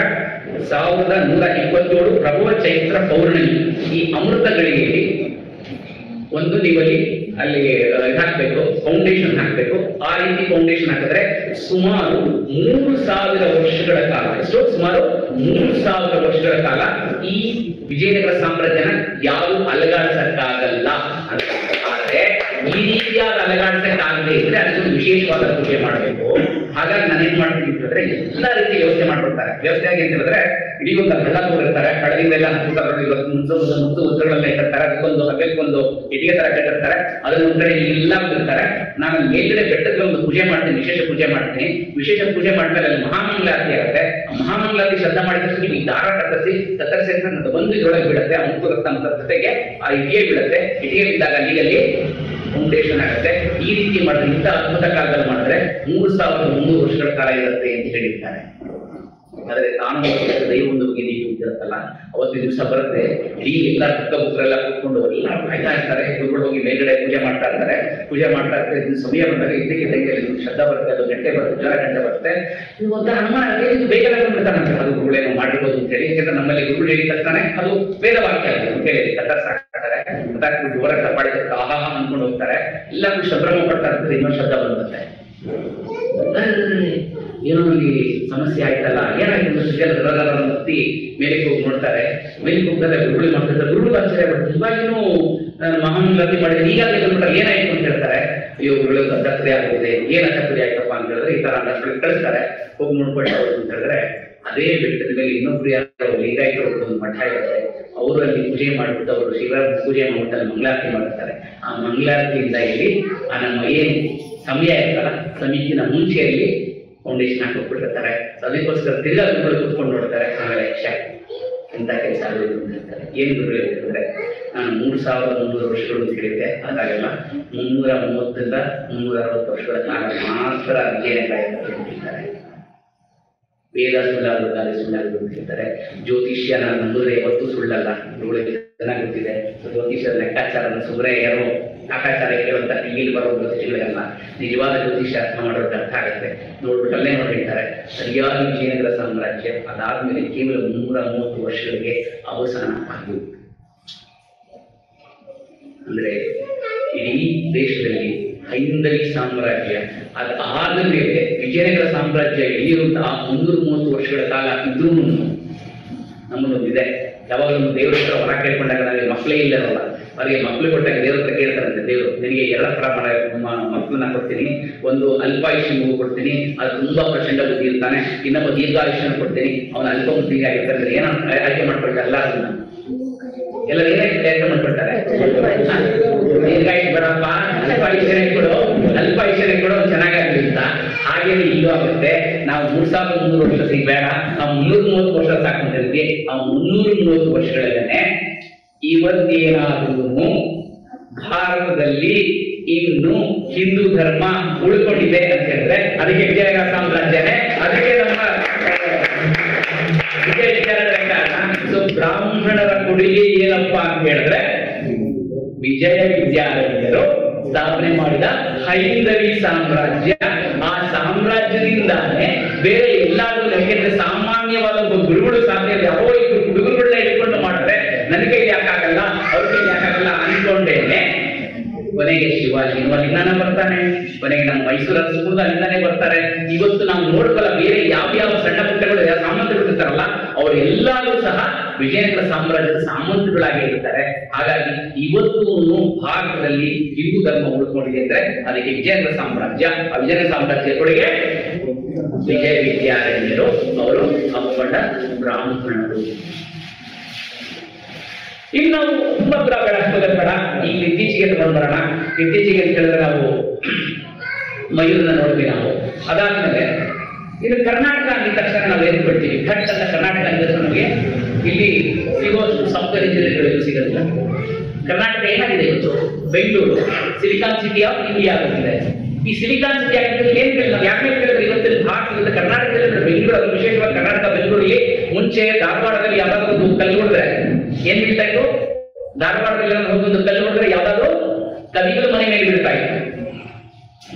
1127 ಪ್ರಭವ ಚೈತ್ರ ಪೌರ್ಣಮಿ. ಈ ಅಮೃತ ಗಳಿಗೆಯಲ್ಲಿ ಒಂದು ನೀವಲ್ಲಿ ಅಲ್ಲಿ ಹಾಕ್ಬೇಕು, ಫೌಂಡೇಶನ್ ಹಾಕ್ಬೇಕು. ಆ ರೀತಿ ಫೌಂಡೇಶನ್ ಹಾಕಿದ್ರೆ ಸುಮಾರು 3000 ವರ್ಷಗಳ ಕಾಲ, ಎಷ್ಟು ಸುಮಾರು 3000 ವರ್ಷಗಳ ಕಾಲ ಈ ವಿಜಯನಗರ ಸಾಮ್ರಾಜ್ಯನ ಯಾರು ಅಲಗಾಡಿಸಕ್ಕಾಗಲ್ಲ ಅಂತ. ಆದ್ರೆ ಈ ರೀತಿಯಾದ ಅಲಗಾಡಿಸಕ್ಕಾಗದೇ ಇದ್ರೆ ಅದಕ್ಕೊಂದು ವಿಶೇಷವಾದ ಪೂಜೆ ಮಾಡಬೇಕು. ಹಾಗಾಗಿ ನಾನು ಏನ್ ಮಾಡ್ತೀನಿ ಅಂತಂದ್ರೆ ಎಲ್ಲಾ ರೀತಿಯ ವ್ಯವಸ್ಥೆ ಮಾಡ್ಕೊಡ್ತಾರೆ. ವ್ಯವಸ್ಥೆ ಆಗಿ ಅಂತ ಹೇಳಿದ್ರೆ ಇಡೀ ಒಂದು ಹಳ್ಳ ತೋರಿರ್ತಾರೆ, ಹಳ್ಳದಿಂದೆಲ್ಲ ಮುದ್ದುಗಳೆಲ್ಲ ಇಟ್ಟಿರ್ತಾರೆ, ಅದಕ್ಕೊಂದು ಹಗ್ಗಕ್ಕೊಂದು ಇಟ್ಟಿಗೆ ತರ ಕಟ್ಟಿರ್ತಾರೆ, ಅದನ್ನ ಒಂದ್ ಕಡೆ ಎಲ್ಲ ಇರ್ತಾರೆ. ನಾನು ಮೇಲ್ಗಡೆ ಬೆಟ್ಟಕ್ಕೆ ಒಂದು ಪೂಜೆ ಮಾಡ್ತೀನಿ, ವಿಶೇಷ ಪೂಜೆ ಮಾಡ್ತೀನಿ. ವಿಶೇಷ ಪೂಜೆ ಮಾಡಿದ್ರೆ ಅಲ್ಲಿ ಮಹಾಮಂಗಳಾರತಿ ಆಗುತ್ತೆ. ಆ ಮಹಾಮಂಗಳಾರತಿ ಶ್ರದ್ಧಾ ಮಾಡಿದ್ರೆ ಈ ದಾರ ಕತ್ತರಿಸಿ ಒಂದು ಇದ್ರೊಳಗೆ ಬೀಳುತ್ತೆ, ಆ ಮುತ್ತು ರಕ್ತ ಜೊತೆಗೆ ಆ ಇಟಿಗೆ ಬೀಳುತ್ತೆ. ಇಟಿಗೆ ಬಿದ್ದಾಗ ಅಲ್ಲಿಗಲ್ಲಿ ಫೌಂಡೇಶನ್ ಆಗುತ್ತೆ. ಈ ರೀತಿ ಮಾಡಿದ್ರೆ, ಇಂಥ ಅದ್ಭುತ ಕಾಲದಲ್ಲಿ ಮಾಡಿದ್ರೆ 3300 ವರ್ಷಗಳ ಕಾಲ ಇರುತ್ತೆ ಅಂತ ಹೇಳಿರ್ತಾರೆ. ಆದ್ರೆ ತಾನು ದೈವ ಒಂದು ಬಗ್ಗೆ ನೀವು ಇರುತ್ತಲ್ಲ, ಅವತ್ತಿನ ದಿವಸ ಬರುತ್ತೆ, ಇಡೀ ಎಲ್ಲ ಪುಕ್ಕ ಬುಕ್ಕರೆಲ್ಲ ಕೂತ್ಕೊಂಡು ಎಲ್ಲ ಕಾಯ್ತಾ ಇರ್ತಾರೆ. ಗುರುಗಳು ಹೋಗಿ ಮೇಲ್ಗಡೆ ಪೂಜೆ ಮಾಡ್ತಾ ಇರ್ತಾರೆ. ಸಮಯ ಬಂದಾಗ ಇದ್ದಕ್ಕಿದ್ದಂಗೆ ಶ್ರದ್ಧಾ ಬರುತ್ತೆ, ಅದು ಗಂಟೆ ಬರುತ್ತೆ, ಜ್ವರ ಗಂಟೆ ಬರುತ್ತೆ. ಇದು ಒಂಥರ ಅನುಮಾನ, ಇದು ಬೇಗ ಬಿಡ್ತಾನಂತೆ, ಅದು ಗುರುಗಳೇನು ಮಾಡಿರ್ಬೋದು ಅಂತ ಹೇಳಿ. ಯಾಕಂದ್ರೆ ನಮ್ಮಲ್ಲಿ ಗುರುಗಳು ಹೇಳಿ ತಕ್ಷಣ ಅದು ವೇದವಾಕ್ಯ ಅಂತ ಹೇಳಿ ಕತ್ತರಿಸಾಕ್ತಾರೆ, ಕತ್ತಾಕ್ಬಿಟ್ಟು ಜ್ವರ ತಪ್ಪಾಡಿ ಆಹಾ ಅನ್ಕೊಂಡು ಹೋಗ್ತಾರೆ. ಎಲ್ಲರೂ ಸಂಭ್ರಮ ಪಡ್ತಾ ಇರ್ತಾರೆ. ಇನ್ನೊಂದು ಶಬ್ದ ಬಂದುತ್ತೆ, ಏನೋ ಅಲ್ಲಿ ಸಮಸ್ಯೆ ಆಯ್ತಲ್ಲ, ಏನಾಯ್ತು ಮುತ್ತಿ ಮೇಲಕ್ಕೆ ಹೋಗಿ ನೋಡ್ತಾರೆ. ಮೇಲಕ್ಕೆ ಹೋಗ್ತಾರೆ, ಗುರುಗಳು ಮಾಡ್ತಿರ್ತಾರೆ. ಗುರುಗಳು ಆಶ್ಚರ್ಯ ಪಡ್ತಾರೆ, ಇವಾಗೇನು ಮಹಾಮಂಗಳಾರತಿ ಮಾಡಿದ್ರೆ ಈಗಾಗಲೇ ಬಂದ್ಬಿಟ್ರೆ ಏನಾಯ್ತು ಅಂತ ಹೇಳ್ತಾರೆ. ಅಯ್ಯೋ ಗುರುಗಳು ದತ್ತರಿ ಆಗಿದೆ, ಏನ ಚಕ್ರಿ ಆಯ್ತಪ್ಪ ಅಂತ ಹೇಳಿದ್ರೆ ಈ ತರ ಕಳಿಸ್ತಾರೆ. ಹೋಗಿ ನೋಡ್ಕೊಂಡು ಅಂತ ಹೇಳಿದ್ರೆ ಅದೇ ಬೆಟ್ಟದ ಮೇಲೆ ಇನ್ನೊಬ್ರು ಯಾರು ಲಿಂಗಾಯತರು ಒಂದು ಮಠ ಇರುತ್ತೆ, ಅವರು ಅಲ್ಲಿ ಪೂಜೆ ಮಾಡ್ಬಿಟ್ಟು ಅವರು ಶಿವರಾತ್ರಿ ಪೂಜೆ ಮಾಡ್ಬಿಟ್ಟು ಅಲ್ಲಿ ಮಂಗಳಾರತಿ ಮಾಡ್ತಾರೆ. ಆ ಮಂಗಳಾರತಿಯಿಂದ ಇಲ್ಲಿ ಆ ನಮ್ಮ ಏನ್ ಸಮಯ ಇರ್ತಲ್ಲ, ಸಮಿತಿನ ಮುಂಚೆಯಲ್ಲಿ ಫೌಂಡೇಶನ್ ಹಾಕೊಟ್ಬಿಟ್ಟಿರ್ತಾರೆ. ಅದಕ್ಕೋಸ್ಕರ ತಿರ್ಗಾ ಗುರುಗಳು ಕೂತ್ಕೊಂಡು ನೋಡ್ತಾರೆ. ಆಮೇಲೆ ಎಂತ ಕೆಲಸ ಆಗೋದು ಅಂತ ಹೇಳ್ತಾರೆ. ಏನ್ ಗುರುಗಳು ಹೇಳ್ತಿದ್ರೆ, ನಾನು 3300 ವರ್ಷಗಳು ಅಂತ ಹೇಳಿದ್ದೆ, ಅದಾಗಲ್ಲ 330ರಿಂದ 360 ವರ್ಷಗಳ ಕಾಲ ಮಾತ್ರ ವಿಜಯನಗರ ಹೇಳ್ತಾರೆ. ವೇದ ಸುಳ್ಳಾದ್ರು, ಗಾಳಿ ಸುಳ್ಳಾದ್ರು ಅಂತ ಹೇಳ್ತಾರೆ. ಜ್ಯೋತಿಷ್ಯನ ನಂಬಿದ್ರೆ ಯಾವತ್ತೂ ಸುಳ್ಳಲ್ಲ, ಇವುಗಳಿಗೆ ಚೆನ್ನಾಗಿ ಗೊತ್ತಿದೆ. ಜ್ಯೋತಿಷ್ಯದ ಲೆಕ್ಕಾಚಾರನ ಸುಮ್ಮನೆ ಏನೋ ಕಾಕಾಚಾರ ಕೇಳುವಂತ ಟಿವಿಲಿ ಬರೋ ಜ್ಯೋತಿಷಿಗಳಿಗೆಲ್ಲ ನಿಜವಾದ ಜ್ಯೋತಿಷ್ಯ ಅರ್ಥ ಮಾಡೋದಕ್ಕೆ ಅರ್ಥ ಆಗುತ್ತೆ. ನೋಡ್ಬಿಟ್ಟು ಅಲ್ಲೇ ನೋಡಿ ಹೇಳ್ತಾರೆ, ಸರಿಯಾಗಿ ವಿಜಯನಗರ ಸಾಮ್ರಾಜ್ಯ ಅದಾದ್ಮೇಲೆ ಕೇವಲ 130 ವರ್ಷಗಳಿಗೆ ಅವಸಾನ ಆಗುವುದು. ಅಂದ್ರೆ ಇಡೀ ದೇಶದಲ್ಲಿ ಹೈಂದವಿ ಸಾಮ್ರಾಜ್ಯ ಅದಾದ ಮೇಲೆ ವಿಜಯನಗರ ಸಾಮ್ರಾಜ್ಯ ಎಲ್ಲಿರುವಂತಹ 330 ವರ್ಷಗಳ ಕಾಲ ಇದ್ರೂ ನಮ್ಮದೊಂದಿದೆ. ಯಾವಾಗಲೂ ದೇವರ ಹತ್ರ ಹೊರ ಕೇಳ್ಕೊಂಡಾಗ ನನಗೆ ಮಕ್ಕಳೇ ಇಲ್ಲರಲ್ಲ, ಅವರಿಗೆ ಮಕ್ಕಳು ಕೊಟ್ಟಾಗ ದೇವ್ರ ಹತ್ರ ಕೇಳ್ತಾರಂತೆ ದೇವರು, ನಿನಗೆ 2 ಥರ ಮಕ್ಕಳನ್ನ ಕೊಡ್ತೀನಿ, ಒಂದು ಅಲ್ಪಾಯುಷ್ಯ ಮಗು ಕೊಡ್ತೀನಿ, ಅದು ತುಂಬಾ ಪ್ರಚಂಡ ಬುದ್ಧಿ ಇರ್ತಾನೆ, ಇನ್ನೊಬ್ಬ ದೀರ್ಘಾಯುಷ್ಯನ ಕೊಡ್ತೀನಿ, ಅವನ ಅಲ್ಪ ಬುದ್ಧಿಗೆ ಆಗಿರ್ತಾರೆ. ಏನೋ ಆಯ್ಕೆ ಮಾಡ್ಕೊಳ್ತಾರಲ್ಲ, ಅದನ್ನ ಎಲ್ಲರೂ ಏನಾಯ್ತು ಆಯ್ಕೆ ಮಾಡ್ಕೊಳ್ತಾರೆ. ದೀರ್ಘಾಯುಷ್ಯ ಬರಪ್ಪ, ಅಲ್ಪಾಯುಷ್ಯನೇ ಕೊಡು ಚೆನ್ನಾಗಾಗಲಿ ಅಂತ. ಹಾಗೇನೆ ಇಲ್ಲೂ ಆಗುತ್ತೆ. ನಾವು 3300 ವರ್ಷ ಸಿಗ್ಬೇಡ, ನಾವು 330 ವರ್ಷ ಸಾಕೊಂಡಿದ್ವಿ. ಆ 330 ವರ್ಷಗಳಲ್ಲೇ ಇವತ್ತೇನಾದ್ರೂ ಭಾರತದಲ್ಲಿ ಇನ್ನು ಹಿಂದೂ ಧರ್ಮ ಉಳ್ಕೊಂಡಿದೆ ಅಂತ ಹೇಳಿದ್ರೆ ಅದಕ್ಕೆ ವಿಜಯನಗರ ಸಾಮ್ರಾಜ್ಯನೇ, ಅದಕ್ಕೆ ನಮ್ಮ ವಿಜಯ ವಿಚಾರಗಳ ಕಾರಣ. ಸೊ ಬ್ರಾಹ್ಮಣರ ಕೊಡುಗೆ ಏನಪ್ಪಾ ಅಂತ ಹೇಳಿದ್ರೆ ವಿಜಯ ವಿದ್ಯಾರಣ್ಯರು ಸ್ಥಾಪನೆ ಮಾಡಿದ ಹೈಂದವಿ ಸಾಮ್ರಾಜ್ಯ. ಆ ಸಾಮ್ರಾಜ್ಯದಿಂದಾನೇ ಬೇರೆ ಎಲ್ಲಾದ್ರೂ, ಯಾಕೆಂದ್ರೆ ಸಾಮಾನ್ಯವಾದ ಒಬ್ಬ ಗುರುಗಳು ಸಾಧ್ಯ ಯಾರೋ ಇಬ್ರು ಹುಡುಗರುಗಳನ್ನ ಇಟ್ಕೊಂಡು ಮಾಡಿದ್ರೆ ನನ್ನ ಕೈಲಿ ಯಾಕಾಗಲ್ಲ, ಅವ್ರ ಕೈಲಿ ಯಾಕಾಗಲ್ಲ ಅನ್ಕೊಂಡೇನೆ ಕೊನೆಗೆ ಶಿವಾಜಿನೂ ಅಲ್ಲಿಂದಾನೆ ಬರ್ತಾನೆ, ಕೊನೆಗೆ ನಮ್ಮ ಮೈಸೂರು ಅರಸರು ಅಲ್ಲಿಂದಾನೆ ಬರ್ತಾರೆ. ಇವತ್ತು ನಾವು ನೋಡ್ಕೊಳ್ಳ ಬೇರೆ ಯಾವ ಸಣ್ಣ ಪುಟ್ಟಗಳು ಸಾಮಂತಗಳು ಇರ್ತಾರಲ್ಲ, ಅವರೆಲ್ಲರೂ ಸಹ ವಿಜಯನಗರ ಸಾಮ್ರಾಜ್ಯದ ಸಾಮಂತಗಳಾಗಿ ಇರ್ತಾರೆ. ಹಾಗಾಗಿ ಇವತ್ತು ಭಾರತದಲ್ಲಿ ಹಿಂದೂ ಧರ್ಮ ಉಳ್ಕೊಂಡಿದೆ ಅಂದ್ರೆ ಅದಕ್ಕೆ ವಿಜಯನಗರ ಸಾಮ್ರಾಜ್ಯ. ಆ ವಿಜಯನಗರ ಸಾಮ್ರಾಜ್ಯ ಕೊಡುಗೆ ವಿಜಯ ವಿದ್ಯಾರಣ್ಯರು, ಅವರು ಅಪ್ಪಣ್ಣ ಬ್ರಾಹ್ಮಣರು. ಈಗ ನಾವು ತುಂಬಾ ದೂರ ಬೇಡ, ಅಷ್ಟೊಂದು ಬೇಡ, ಈಗ ಇತ್ತೀಚೆಗೆ ತಗೊಂಡು ಬರೋಣ. ಇತ್ತೀಚೆಗೆ ಅಂತ ಹೇಳಿದ್ರೆ ನಾವು ಮಯೂರನ್ನ ನೋಡಿದ್ವಿ ನಾವು. ಅದಾದ್ಮೇಲೆ ಇದು ಕರ್ನಾಟಕ ಅಂದ ತಕ್ಷಣ ನಾವು ಏನು ಬಿಡ್ತೀವಿ, ಥಟ್ ಅಂತ ಕರ್ನಾಟಕ ಅಂದ ನಮಗೆ ಇಲ್ಲಿ ಸಿಗೋಷ್ಟು ಸಾಫ್ಟ್ವೇರ್ ಇಂಜಿನಿಯರ್ಗಳು ಸಿಗೋದಿಲ್ಲ. ಕರ್ನಾಟಕ ಏನಾಗಿದೆ ಇವತ್ತು? Bengaluru silicon city of India ಆಗುತ್ತಿದೆ. ಈ ಸಿಲಿಕಾನ್ ಸಿಟಿ ಆಗಿದ್ರೆ ಏನ್ ಕೇಳಿದ್ರೆ ಯಾಕೆ ಕೇಳಿದ್ರೆ ಇವತ್ತಿನ ಭಾರತದಿಂದ ಕರ್ನಾಟಕದಲ್ಲಿ ಬೆಂಗಳೂರು, ಅದು ವಿಶೇಷವಾಗಿ ಕರ್ನಾಟಕ ಬೆಂಗಳೂರಿಗೆ ಮುಂಚೆ ಧಾರವಾಡದಲ್ಲಿ ಯಾವ್ದಾದ್ರು ಒಂದು ಕಲ್ಲು ಹೊಡೆದ್ರೆ ಏನ್ ಬೀಳ್ತಾ ಇತ್ತು? ಧಾರವಾಡದಲ್ಲಿ ಒಂದು ಕಲ್ಲು ಹೊಡೆದ್ರೆ ಯಾವ್ದಾದ್ರು ಕವಿಗಳ ಮನೆ ಮೇಲೆ ಬೀಳ್ತಾ ಇತ್ತು.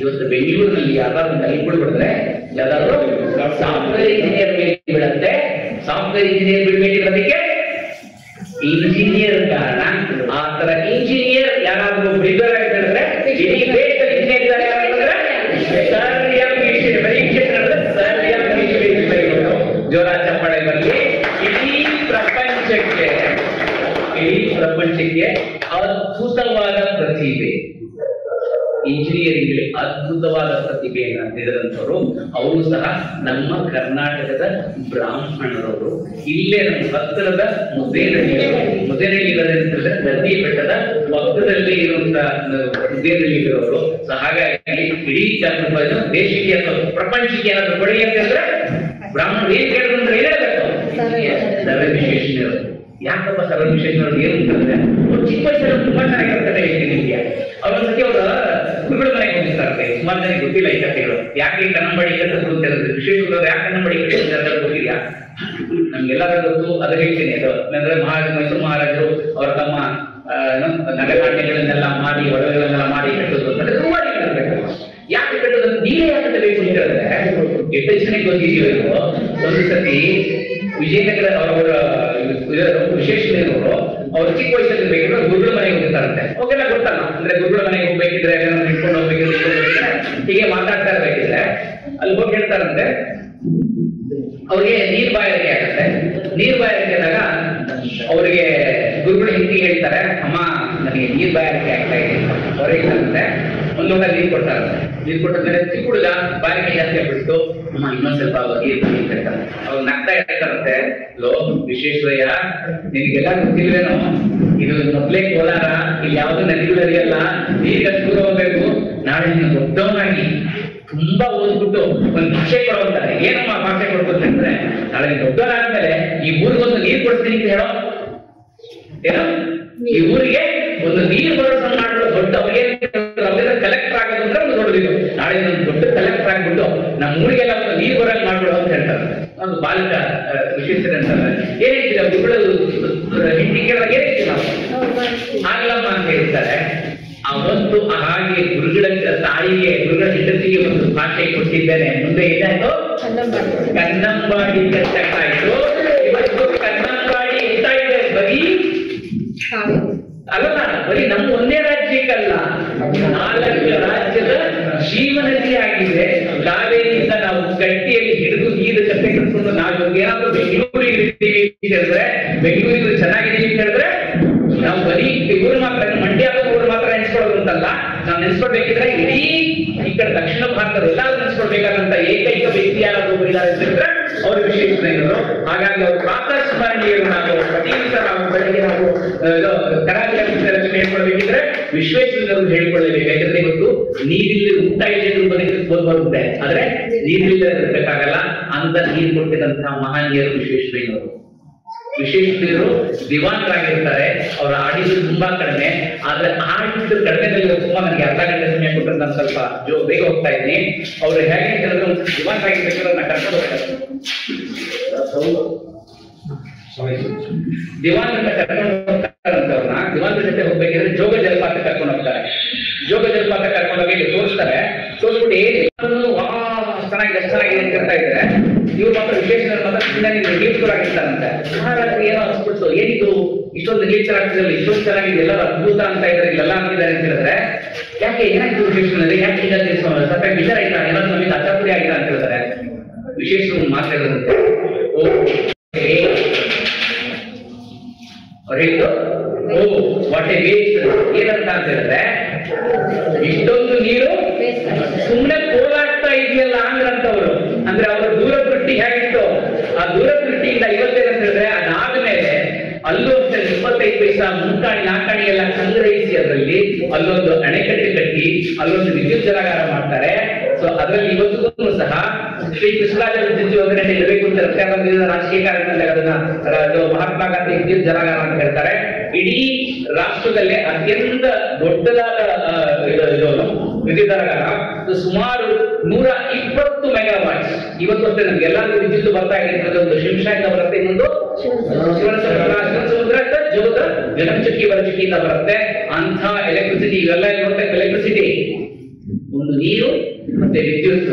ಇವತ್ತು ಬೆಂಗಳೂರಿನಲ್ಲಿ ಯಾವ್ದಾದ್ರು ಕಲ್ಲು ಹೊಡೆದ್ರೆ ಯಾವ್ದಾದ್ರು ಸಾಫ್ಟ್ವೇರ್ ಇಂಜಿನಿಯರ್ ಮೇಲೆ ಬೀಳುತ್ತೆ. ಸಾಫ್ಟ್ವೇರ್ ಇಂಜಿನಿಯರ್ ಬೀಳ್ಬೇಕಿರೋದಕ್ಕೆ ಇಂಜಿನಿಯರ್ ಕಾರಣ. ಆ ತರ ಇಂಜಿನಿಯರ್ ಯಾರಾದ್ರೂ ಬಿಲ್ಡರ್ ಆಗಿ ಹೇಳಿದ್ರೆ ಇಡೀ ದೇಶದಲ್ಲಿ ಇಂಜಿನಿಯರ್ ಇದ್ದಾರೆ ಜೋರ ಚಪ್ಪಾಳೆ ಬರಲಿ. ಇಡೀ ಪ್ರಪಂಚಕ್ಕೆ ಅದ್ಭುತವಾದ ಪ್ರತಿಭೆ, ಇಂಜಿನಿಯರಿಂಗ್ ಅದ್ಭುತವಾದ ಪ್ರತಿಭೆಯನ್ನು ಹೊಂದಿದಂಥವ್ರು ಅವರು ಸಹ ನಮ್ಮ ಕರ್ನಾಟಕದ ಬ್ರಾಹ್ಮಣರವರು. ಇಲ್ಲೇ ನಮ್ಮ ಹತ್ತಿರದ ಮುದ್ದೇನಹಳ್ಳಿ ನದಿ ಬೆಟ್ಟದ ಪಕ್ಕದಲ್ಲಿ ಇರುವಂತಹ ಮುದ್ದೇನಹಳ್ಳಿಗಿರೋರು. ಸೊ ಹಾಗಾಗಿ ಇಡೀ ದೇಶಕ್ಕೆ ಅಥವಾ ಪ್ರಪಂಚಕ್ಕೆ ಏನಾದ್ರು ಕೊಡುಗೆ ಅಂತ ಹೇಳಿದ್ರೆ ಬ್ರಾಹ್ಮಣರು ಏನ್ ಕೇಳಿದ್ರು ಅಂದ್ರೆ ಏನಾಗಬೇಕು? ಸರ್ ವಿಶ್ವೇಶ್ವರಯ್ಯನವರು. ಯಾಕಪ್ಪ ಸರ್ ವಿಶ್ವೇಶ್ವರಯ್ಯನವರು ಏನು ಅಂತಂದ್ರೆ ಅವ್ರು ಚಿಕ್ಕ ವಯಸ್ಸಲ್ಲಿ ತುಂಬಾ ಚೆನ್ನಾಗಿ ಕಲ್ತಾರೆ ಹೇಳ್ತೀನಿ ನಿಮ್ಗೆ. ಅವರೊಂದ್ಸತಿ ಅವರ ಗುರುಗಳ ಮನೆಗೆ ಹೋಗಿರ್ತಾರೆ. ಸುಮಾರು ಜನಕ್ಕೆ ಗೊತ್ತಿಲ್ಲ ಈ ಕಥೆಗಳು. ಯಾಕೆ ಈ ಕನ್ನಂಬಾಡಿ ಕಟ್ಟಿದ್ರು ಅಂತ ಹೇಳಿದ್ರೆ ವಿಶ್ವೇಶ್ವರಯ್ಯನವರು ಯಾಕೆ ಕನ್ನಂಬಾಡಿ ಕಟ್ಟಿದ್ರು ಗೊತ್ತಿದ್ಯಾ? ನಮ್ಗೆಲ್ಲರೂ ಗೊತ್ತು, ಅದು ಹೇಳ್ತೀನಿ. ಅದು ಅಂದ್ರೆ ಮೈಸೂರು ಮಹಾರಾಜರು ಅವರ ತಮ್ಮ ನಗನಾಟ್ಯಗಳನ್ನೆಲ್ಲ ಮಾಡಿ ಒಡವೆಗಳನ್ನೆಲ್ಲ ಮಾಡಿ ಕಟ್ಟೋದು ಅಂದ್ರೆ ತುಂಬಾ ಯಾಕೆ ಕಟ್ಟೋದು ನೀವೇ ಯಾಕೆ ಕಟ್ಟಬೇಕು ಅಂತ ಹೇಳಿದ್ರೆ ಎಷ್ಟು ಜನಕ್ಕೆ ಗೊತ್ತಿದೆಯೋ ಒಂದು ಸತಿ ವಿಜಯನಗರ ಅವರ ವಿಶ್ವೇಶ್ವರಯ್ಯನವರು ಅವ್ರು ಚಿಕ್ಕ ವಯಸ್ಸಲ್ಲಿ ಬೇಕಿದ್ರೆ ಗುರುಗಳ ಮನೆಗೆ ಹೋಗಿರ್ತಾರಂತೆ. ಅವಾಗೆಲ್ಲ ಗೊತ್ತಲ್ಲ, ಅಂದ್ರೆ ಗುರುಗಳ ಮನೆಗೆ ಹೋಗ್ಬೇಕಿದ್ರೆ ಇಟ್ಕೊಂಡು ಹೋಗ್ಬೇಕಿದ್ರೆ ಹೀಗೆ ಮಾತಾಡ್ತಾ ಇರ್ಬೇಕಿದ್ರೆ ಅಲ್ಲಿ ಹೋಗಿ ಹೇಳ್ತಾರಂತೆ ಅವ್ರಿಗೆ ನೀರ್ ಬಾಯಾರಿಕೆ ಆಗತ್ತೆ. ನೀರ್ ಬಾಯಾರಿಕೆ ಆದಾಗ ಅವ್ರಿಗೆ ಗುರುಗಳು ಹಿಂದಿ ಹೇಳ್ತಾರೆ, ಅಮ್ಮ ನನಗೆ ನೀರ್ ಬಾಯಾರಿಕೆ ಆಗ್ತಾ ಇದೆ. ಅವ್ರು ಹೇಳ್ತಾರಂತೆ ಒಂದು ಲೋಟ ನೀರು ಕೊಡ್ತಾರಂತೆ. ನೀರು ಕೊಟ್ಟಾದ್ಮೇಲೆ ಚಿಕ್ಕ ಹುಡುಗ ಬಾಯಾರಿಕೆ ಜಾಸ್ತಿ ಆಗ್ಬಿಟ್ಟು ಅಮ್ಮ ಇನ್ನೊಂದ್ ಸ್ವಲ್ಪ ನೀರು ಹೇಳ್ತಾರೆ. ಅವ್ರು ನಗ್ತಾ ಹೇಳ್ತಾರಂತೆ, ಲೋ ವಿಶ್ವೇಶ್ವರಯ್ಯ ನಿನಗೆಲ್ಲ ಗೊತ್ತಿಲ್ವೇನೋ, ಇದು ಮೊದ್ಲೇ ಕೋಲಾರ, ಇಲ್ಲಿ ಯಾವ್ದು ನದಿಗಳು ಹರಿಯಲ್ಲ, ನೀರಿಗೆ ದೂರ ಹೋಗ್ಬೇಕು. ನಾಳೆ ನೀನು ದೊಡ್ಡವನಾಗಿ ತುಂಬಾ ಓದ್ಬಿಟ್ಟು ಒಂದು ಭಾಷೆ ಕೊಡೋಂತಾರೆ. ಏನಮ್ಮ ಭಾಷೆ ಕೊಡ್ಬೇಕಂದ್ರೆ ನಾಳೆ ದೊಡ್ಡವರಾದ್ಮೇಲೆ ಈ ಊರಿಗೊಂದು ನೀರು ಕೊಡ್ತೀನಿ ಅಂತ ಹೇಳೋ. ಏನೋ ಈ ಊರಿಗೆ ಒಂದು ನೀರು ಬರೋದನ್ನ ಮಾಡೋ ದೊಡ್ಡ ಅವೆಲ್ಲ ಕಲೆಕ್ಟರ್ ಆಗೋದು ಅಂದ್ರೆ ಒಂದು ದೊಡ್ಡದಿದ್ದು. ನಾಳೆ ಒಂದು ದೊಡ್ಡ ಕಲೆಕ್ಟರ್ ಆಗ್ಬಿಟ್ಟು ನಮ್ಮ ಊರಿಗೆಲ್ಲ ಒಂದು ನೀರು ಬರೋದು ಮಾಡ್ಬಿಡೋ ಅಂತ ಹೇಳ್ತಾರೆ. ಒಂದು ಬಾಲಕ ವಿಶ್ವೇಶ್ವರ ಅಂತಾರೆ. ಏನ್ ಹೇಳ್ತೀರ ಗುರುಗಳು ಹಿಂದಿ ಕೇಳಿದಾಗ ಏನ್ ಹೇಳ್ತೀವಿ ನಾವು? ಆಗ್ಲಮ್ಮ ಅಂತ ಹೇಳ್ತಾರೆ. ಅವತ್ತು ಹಾಗೆ ಗುರುಗಳ ತಾಯಿಗೆ ಗುರುಗಳ ಹೆಂಡತಿಗೆ ಒಂದು ಭಾಷೆ ಕೊಟ್ಟಿದ್ದೇನೆ. ಮುಂದೆ ಏನಾಯ್ತು? ಕನ್ನಂಬಾಡಿ ಕಟ್ಟಾಯ್ತು. ಇವತ್ತು ಕನ್ನಂಬಾಡಿ ಎಂತ ಇದೆ? ಬರೀ ಅಲ್ಲ, ಬರೀ ನಮ್ಮ ಒಂದೇ ರಾಜ್ಯಕ್ಕಲ್ಲ, 4 ರಾಜ್ಯದ ಜೀವನದಿ ಆಗಿದೆ. ಕಾವೇರಿಯಿಂದ ನಾವು ಗಟ್ಟಿಯಲ್ಲಿ ಹಿಡಿದು ನೀರು ಕಟ್ಟೆ ಕಟ್ಕೊಂಡು ನಾವು ಏನಾದ್ರೂ ಬೆಂಗಳೂರಿಗೆ ಇರ್ತೀವಿ ಅಂತ ಹೇಳಿದ್ರೆ, ಬೆಂಗಳೂರಿಗೆ ಚೆನ್ನಾಗಿದ್ದೀವಿ ಅಂತ ಹೇಳಿದ್ರೆ ನಾವು ಬರೀ ಊರು ಮಾತ್ರ, ಮಂಡ್ಯ ಊರು ಮಾತ್ರ ನೆನ್ಸ್ಕೊಳ್ಳೋದು ಅಂತಲ್ಲ. ನಾವು ನೆನ್ಸ್ಕೊಳ್ಬೇಕಿದ್ರೆ ಇಡೀ ಈ ಕಡೆ ದಕ್ಷಿಣ ಭಾರತದ ಎಲ್ಲಾದ್ರೂ ನೆನ್ಸ್ಕೊಳ್ಬೇಕಾದಂತ ಏಕೈಕ ವ್ಯಕ್ತಿ ಯಾರಾದ್ರೂ ಇದ್ದಾರೆ ಅಂತ ಹೇಳಿದ್ರೆ ಅವರು ವಿಶ್ವೇಶ್ವರಯ್ಯನವರು. ಹಾಗಾಗಿ ಅವರು ಪ್ರಾತಃ ಸ್ಮರಣೀಯರು. ನಾವು ಪ್ರತಿ ದಿವಸ ನಾವು ಬೆಳಗ್ಗೆ ನಾವು ಕರಾವಳಿ ರಚನೆ ಹೇಳ್ಕೊಳ್ಬೇಕಿದ್ರೆ ವಿಶ್ವೇಶ್ವರಯ್ಯನವರು ಹೇಳ್ಕೊಳ್ಳಬೇಕು. ಯಾಕಂದ್ರೆ ಇವತ್ತು ನೀರಿಲ್ಲಿ ಊಟ ಇಲ್ಲದೆ ಬರುತ್ತೆ, ಆದ್ರೆ ನೀರಿಲ್ಲದೆ ಇರಬೇಕಾಗಲ್ಲ ಅಂತ ನೀರು ಕೊಟ್ಟಿದಂತಹ ಮಹನೀಯರು ವಿಶ್ವೇಶ್ವರಯ್ಯನವರು. ವಿಶ್ವೇಶ್ವರಯ್ಯನವರು ದಿವಾನರಾಗಿರ್ತಾರೆ. ಅವರ ಆಡಿದ್ದು ತುಂಬಾ ಕಡಿಮೆ, ಆದ್ರೆ ಆಡಿದ್ದು ಕಡಿಮೆದಲ್ಲಿ ತುಂಬಾ ನನಗೆ ಅರ್ಧ ಗಂಟೆ ಸಮಯ ಕೊಟ್ಟರೆ ನಾನು ಸ್ವಲ್ಪ ಬೇಗ ಹೋಗ್ತಾ ಇದ್ದೀನಿ. ಅವ್ರು ಹೇಗೆ ಹೇಳಿದ್ರೆ ದಿವಾನರಾಗಿರ್ಬೇಕಾದ್ರೆ ನಾನು ಕರ್ಕೊಂಡು ಹೋಗ್ತಾರೆ. ದಿವಾನರನ್ನ ಕರ್ಕೊಂಡು ಹೋಗ್ತಾರಂತವ್ರನ್ನ ದಿವಾನರ ಜೊತೆ ಹೋಗ್ಬೇಕಿದ್ರೆ ಜೋಗ ಜಲಪಾತ ಕರ್ಕೊಂಡು ಹೋಗ್ತಾರೆ. ಜೋಗ ಜಲಪಾತ ಕರ್ಕೊಂಡೋಗಿ ಇಲ್ಲಿ ತೋರಿಸ್ತಾರೆ. ತೋರಿಸ್ಬಿಟ್ಟು ಚೆನ್ನಾಗಿದೆ ಎಷ್ಟು ಚೆನ್ನಾಗಿದೆ ಅಂತ ಹೇಳ್ತಾ ಇದ್ದಾರೆ. ಇವ್ರು ಮಾತ್ರ ವಿಶ್ವೇಶ್ವರಯ್ಯನವರು ಮಾತ್ರ ಸುಮ್ಮನೆ ಗೀರ್ಕರಾಗಿರ್ತಾರಂತೆ. ಮಹಾರಾಜರು ಏನೋ ಅನ್ಸ್ಬಿಟ್ಟು ಏನಿದು ಇಷ್ಟೊಂದು ಗೀರ್ಕರಾಗ್ತಿರಲ್ಲ, ಇಷ್ಟೊಂದು ಚೆನ್ನಾಗಿದೆ, ಎಲ್ಲರೂ ಅದ್ಭುತ ಅಂತ ಇದ್ದಾರೆ, ಇಲ್ಲೆಲ್ಲ ಅಂತಿದ್ದಾರೆ ಅಂತ ಹೇಳಿದ್ರೆ ಯಾಕೆ ಏನಾಯ್ತು ವಿಶ್ವೇಶ್ವರಯ್ಯನವರೇ, ಯಾಕೆ ಈಗ ಸ್ವಲ್ಪ ಬೇಜಾರ ಆಯ್ತಾ, ಏನಾದ್ರು ನಮಗೆ ಅಚಾಪುರಿ ಆಯ್ತಾ ಅಂತ ಹೇಳ್ತಾರೆ. ವಿಶ್ವೇಶ್ವರಯ್ಯನವರು ಮಾತಾಡಿದಂತೆ ವಾಟ್ ಎ ವೇಸ್ಟ್. ಏನಂತ ಅಂತ ಹೇಳಿದ್ರೆ ಇಷ್ಟೊಂದು ನೀರು ಸುಮ್ಮನೆ ಪೋಲಾಗ್ತಾ ಇದೆಯಲ್ಲ ಅಂದ್ರಂತವ್ರು. ಅಂದ್ರೆ ಅವರ ದೂರದೃಷ್ಟಿ ಹೇಗಿತ್ತು, ಆ ದೂರದೃಷ್ಟಿಯಿಂದ ಇವತ್ತೇನಂತ ಹೇಳಿದ್ರೆ ಅದಾದ್ಮೇಲೆ ಅಲ್ಲೂ 25 ಪೈಸಾ ಮುಂಕಾಣಿ ನಾಕಾಣಿ ಎಲ್ಲ ಸಂಗ್ರಹಿಸಿ ಅದರಲ್ಲಿ ಅಲ್ಲೊಂದು ಅಣೆಕಟ್ಟೆ ಕಟ್ಟಿ ಅಲ್ಲೊಂದು ವಿದ್ಯುತ್ ಜಲಾಗಾರ ಮಾಡ್ತಾರೆ. ಸೊ ಅದರಲ್ಲಿ ಇವತ್ತಿಗೂ ಸಹ ಶ್ರೀ ಕೃಷ್ಣರಾಜ ವಿದ್ಯುತ್ ಯೋಜನೆ ಇರಬೇಕು ಅಂತ ರಾಜಕೀಯ ಕಾರ್ಯಕ್ರಮದಲ್ಲಿ ಅದನ್ನ ಮಹಾತ್ಮ ಗಾಂಧಿ ವಿದ್ಯುತ್ ಜಲಾಗಾರ ಅಂತ ಹೇಳ್ತಾರೆ. ಇಡೀ ರಾಷ್ಟ್ರದಲ್ಲೇ ಅತ್ಯಂತ ದೊಡ್ಡದಾದ ವಿದ್ಯುತ್ ಜಲಾಗಾರ. ಸುಮಾರು 120 ಮೆಗಾವಾಟ್ಸ್. ಇವತ್ತು ಅಷ್ಟೇ ನಮ್ಗೆ ಎಲ್ಲರಿಗೂ ವಿದ್ಯುತ್ ಬರ್ತಾ ಇದೆ. ಒಂದು ಶಿಂಷಾಯಿಂದ ಬರುತ್ತೆ, ಇನ್ನೊಂದು ಶಿವಸಮುದ್ರ ಜೋದ್ರ ಗಗನಚುಕ್ಕಿ ಬರಚುಕ್ಕಿಯಿಂದ ಬರುತ್ತೆ. ಅಂತ ಎಲೆಕ್ಟ್ರಿಸಿಟಿ ಇವೆಲ್ಲ ನೋಡ್ತಾ ಎಲೆಕ್ಟ್ರಿಸಿಟಿ ಒಂದು ನೀರು ಮತ್ತೆ ವಿದ್ಯುತ್.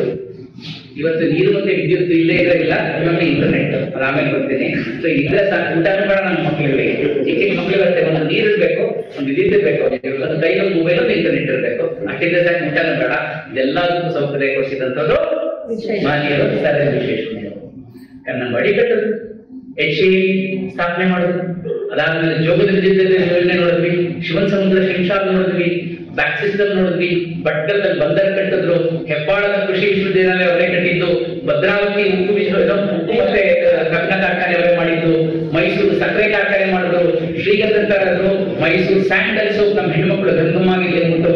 ಇವತ್ತು ನೀರು ಮತ್ತೆ ವಿದ್ಯುತ್ ಇಲ್ಲೇ ಇರೋದಿಲ್ಲ. ಇವಾಗ ಇಂಟರ್ನೆಟ್ ಆಮೇಲೆ ಬರ್ತೀನಿ. ಸೊ ಇದ್ರೆ ಸಾಕು, ಊಟ ಬೇಡ ನಮ್ಮ ಮಕ್ಕಳಿಗೆ. ಚಿಕ್ಕ ಚಿಕ್ಕ ಮಕ್ಕಳಿಗೆ ಒಂದು ನೀರು ಇರಬೇಕು, ಒಂದು ವಿದ್ಯುತ್ ಇರಬೇಕು, ಒಂದು ಕೈಯಲ್ಲಿ ಮೊಬೈಲ್ ಒಂದು ಇಂಟರ್ನೆಟ್ ಇರಬೇಕು. ಅಷ್ಟಿದ್ರೆ ಸಾಕು, ಊಟನೂ ಬೇಡ. ಇದೆಲ್ಲದಕ್ಕೂ ಸೌಕರ್ಯ ಕೊಡಿಸಿದಂಥದ್ದು ಮಾನ್ಯರು ಸರ್ ವಿಶ್ವೇಶ್ವರಯ್ಯ. ನಮ್ಮ ಅಡಿಕಟ್ಟದು ಸ್ಥಾಪನೆ ಮಾಡೋದು. ಅದಾದ್ಮೇಲೆ ಜೋಗದ ವಿದ್ಯುತ್ ಯೋಜನೆ ನೋಡಿದ್ವಿ, ಶಿವನ್ ಸಮುದ್ರ ಶಿಂಷಾದ್ ನೋಡಿದ್ವಿ, ಬ್ಯಾಕ್ ಸಿಸ್ಟಮ್ ನೋಡಿದ್ವಿ, ಭಟ್ಕಳದಲ್ಲಿ ಬಂದರ್ ಕಟ್ಟಿದ್ರು, ಹೆಬ್ಬಾಳದ ಕೃಷಿ ವಿಶ್ವವಿದ್ಯಾಲಯ ಅವರೇ ಕಟ್ಟಿದ್ದು, ಭದ್ರಾವತಿ ಉಕ್ಕು ಮತ್ತೆ ಕಬ್ಬಿಣ ಕಾರ್ಖಾನೆ ಅವರೇ ಮಾಡಿದ್ದು, ಮೈಸೂರು ಸಕ್ಕರೆ ಕಾರ್ಖಾನೆ ಮಾಡಿದ್ರು, ಶ್ರೀಗಂಧ ತರದ್ರು, ಮೈಸೂರು ಸ್ಯಾಂಡಲ್ ಸೋಪ್ ನಮ್ಮ ಹೆಣ್ಮಕ್ಳು ಗಂಗಮ್ಮಾಗಿ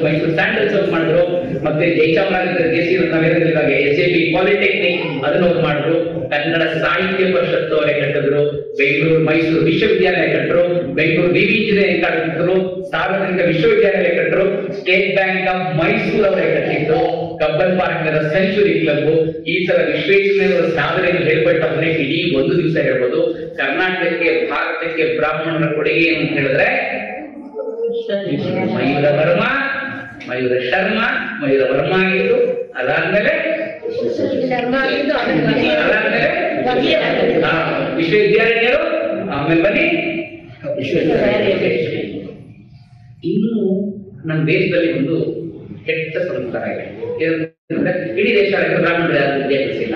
ಮೈಸೂರು ಸ್ಯಾಂಡಲ್ ಸೋಪ್ ಮಾಡಿದ್ರು. ಮತ್ತೆ ಜಯಚಾಮರಾಜೇಂದ್ರ ಜೆಸಿ ನಾವೇನಿರುವಾಗ SAB ಪಾಲಿಟೆಕ್ನಿಕ್ ಅದನ್ನ ಮಾಡಿದ್ರು. ಕನ್ನಡ ಸಾಹಿತ್ಯ ಪರಿಷತ್ತು ಅವರೇ ಕಟ್ಟಿದ್ರು. ಬೆಂಗಳೂರು ಮೈಸೂರು ವಿಶ್ವವಿದ್ಯಾಲಯ ಕಟ್ಟರು, ಬೆಂಗಳೂರು ವಿವಿ ಇಂಜಿನಿಯರಿಂಗ್ ಕಟ್ಟಿದ್ರು, ಸಾರ್ವಜನಿಕ ವಿಶ್ವವಿದ್ಯಾಲಯ ಕಟ್ಟರು, ಸ್ಟೇಟ್ ಬ್ಯಾಂಕ್ ಆಫ್ ಮೈಸೂರು ಅವರೇ ಕಟ್ಟಿದ್ದು, ಕಬ್ಬನ್ ಪಾರ್ಕ್ ಸೆಂಚುರಿ ಕ್ಲಬ್. ಈ ತರ ವಿಶ್ವೇಶ್ವರಯ್ಯ ಸಾಧನೆಯನ್ನು ಹೇಳ್ಬಿಟ್ಟವನ್ನೇ ಇಡೀ ಒಂದು ದಿವಸ ಹೇಳ್ಬೋದು. ಕರ್ನಾಟಕಕ್ಕೆ ಭಾರತಕ್ಕೆ ಬ್ರಾಹ್ಮಣರ ಕೊಡುಗೆ ಏನು ಅಂತ ಹೇಳಿದ್ರೆ ಮಯೂರ ವರ್ಮ, ಮಯೂರ ಶರ್ಮ, ಮಯೂರ ವರ್ಮ ಆಗಿದ್ದು, ಅದಾದ್ಮೇಲೆ ವಿಶ್ವವಿದ್ಯಾಲಯರು, ಆಮೇಲೆ ಬನ್ನಿ ಇನ್ನು ನಮ್ಮ ದೇಶದಲ್ಲಿ ಒಂದು ಕೆಟ್ಟ ಸಂಸ್ಕಾರ ಇದೆ. ಇಡೀ ದೇಶ ಬ್ರಾಹ್ಮಣರು ಯಾರು ವಿದ್ಯಾಭ್ಯಾಸಿಲ್ಲ,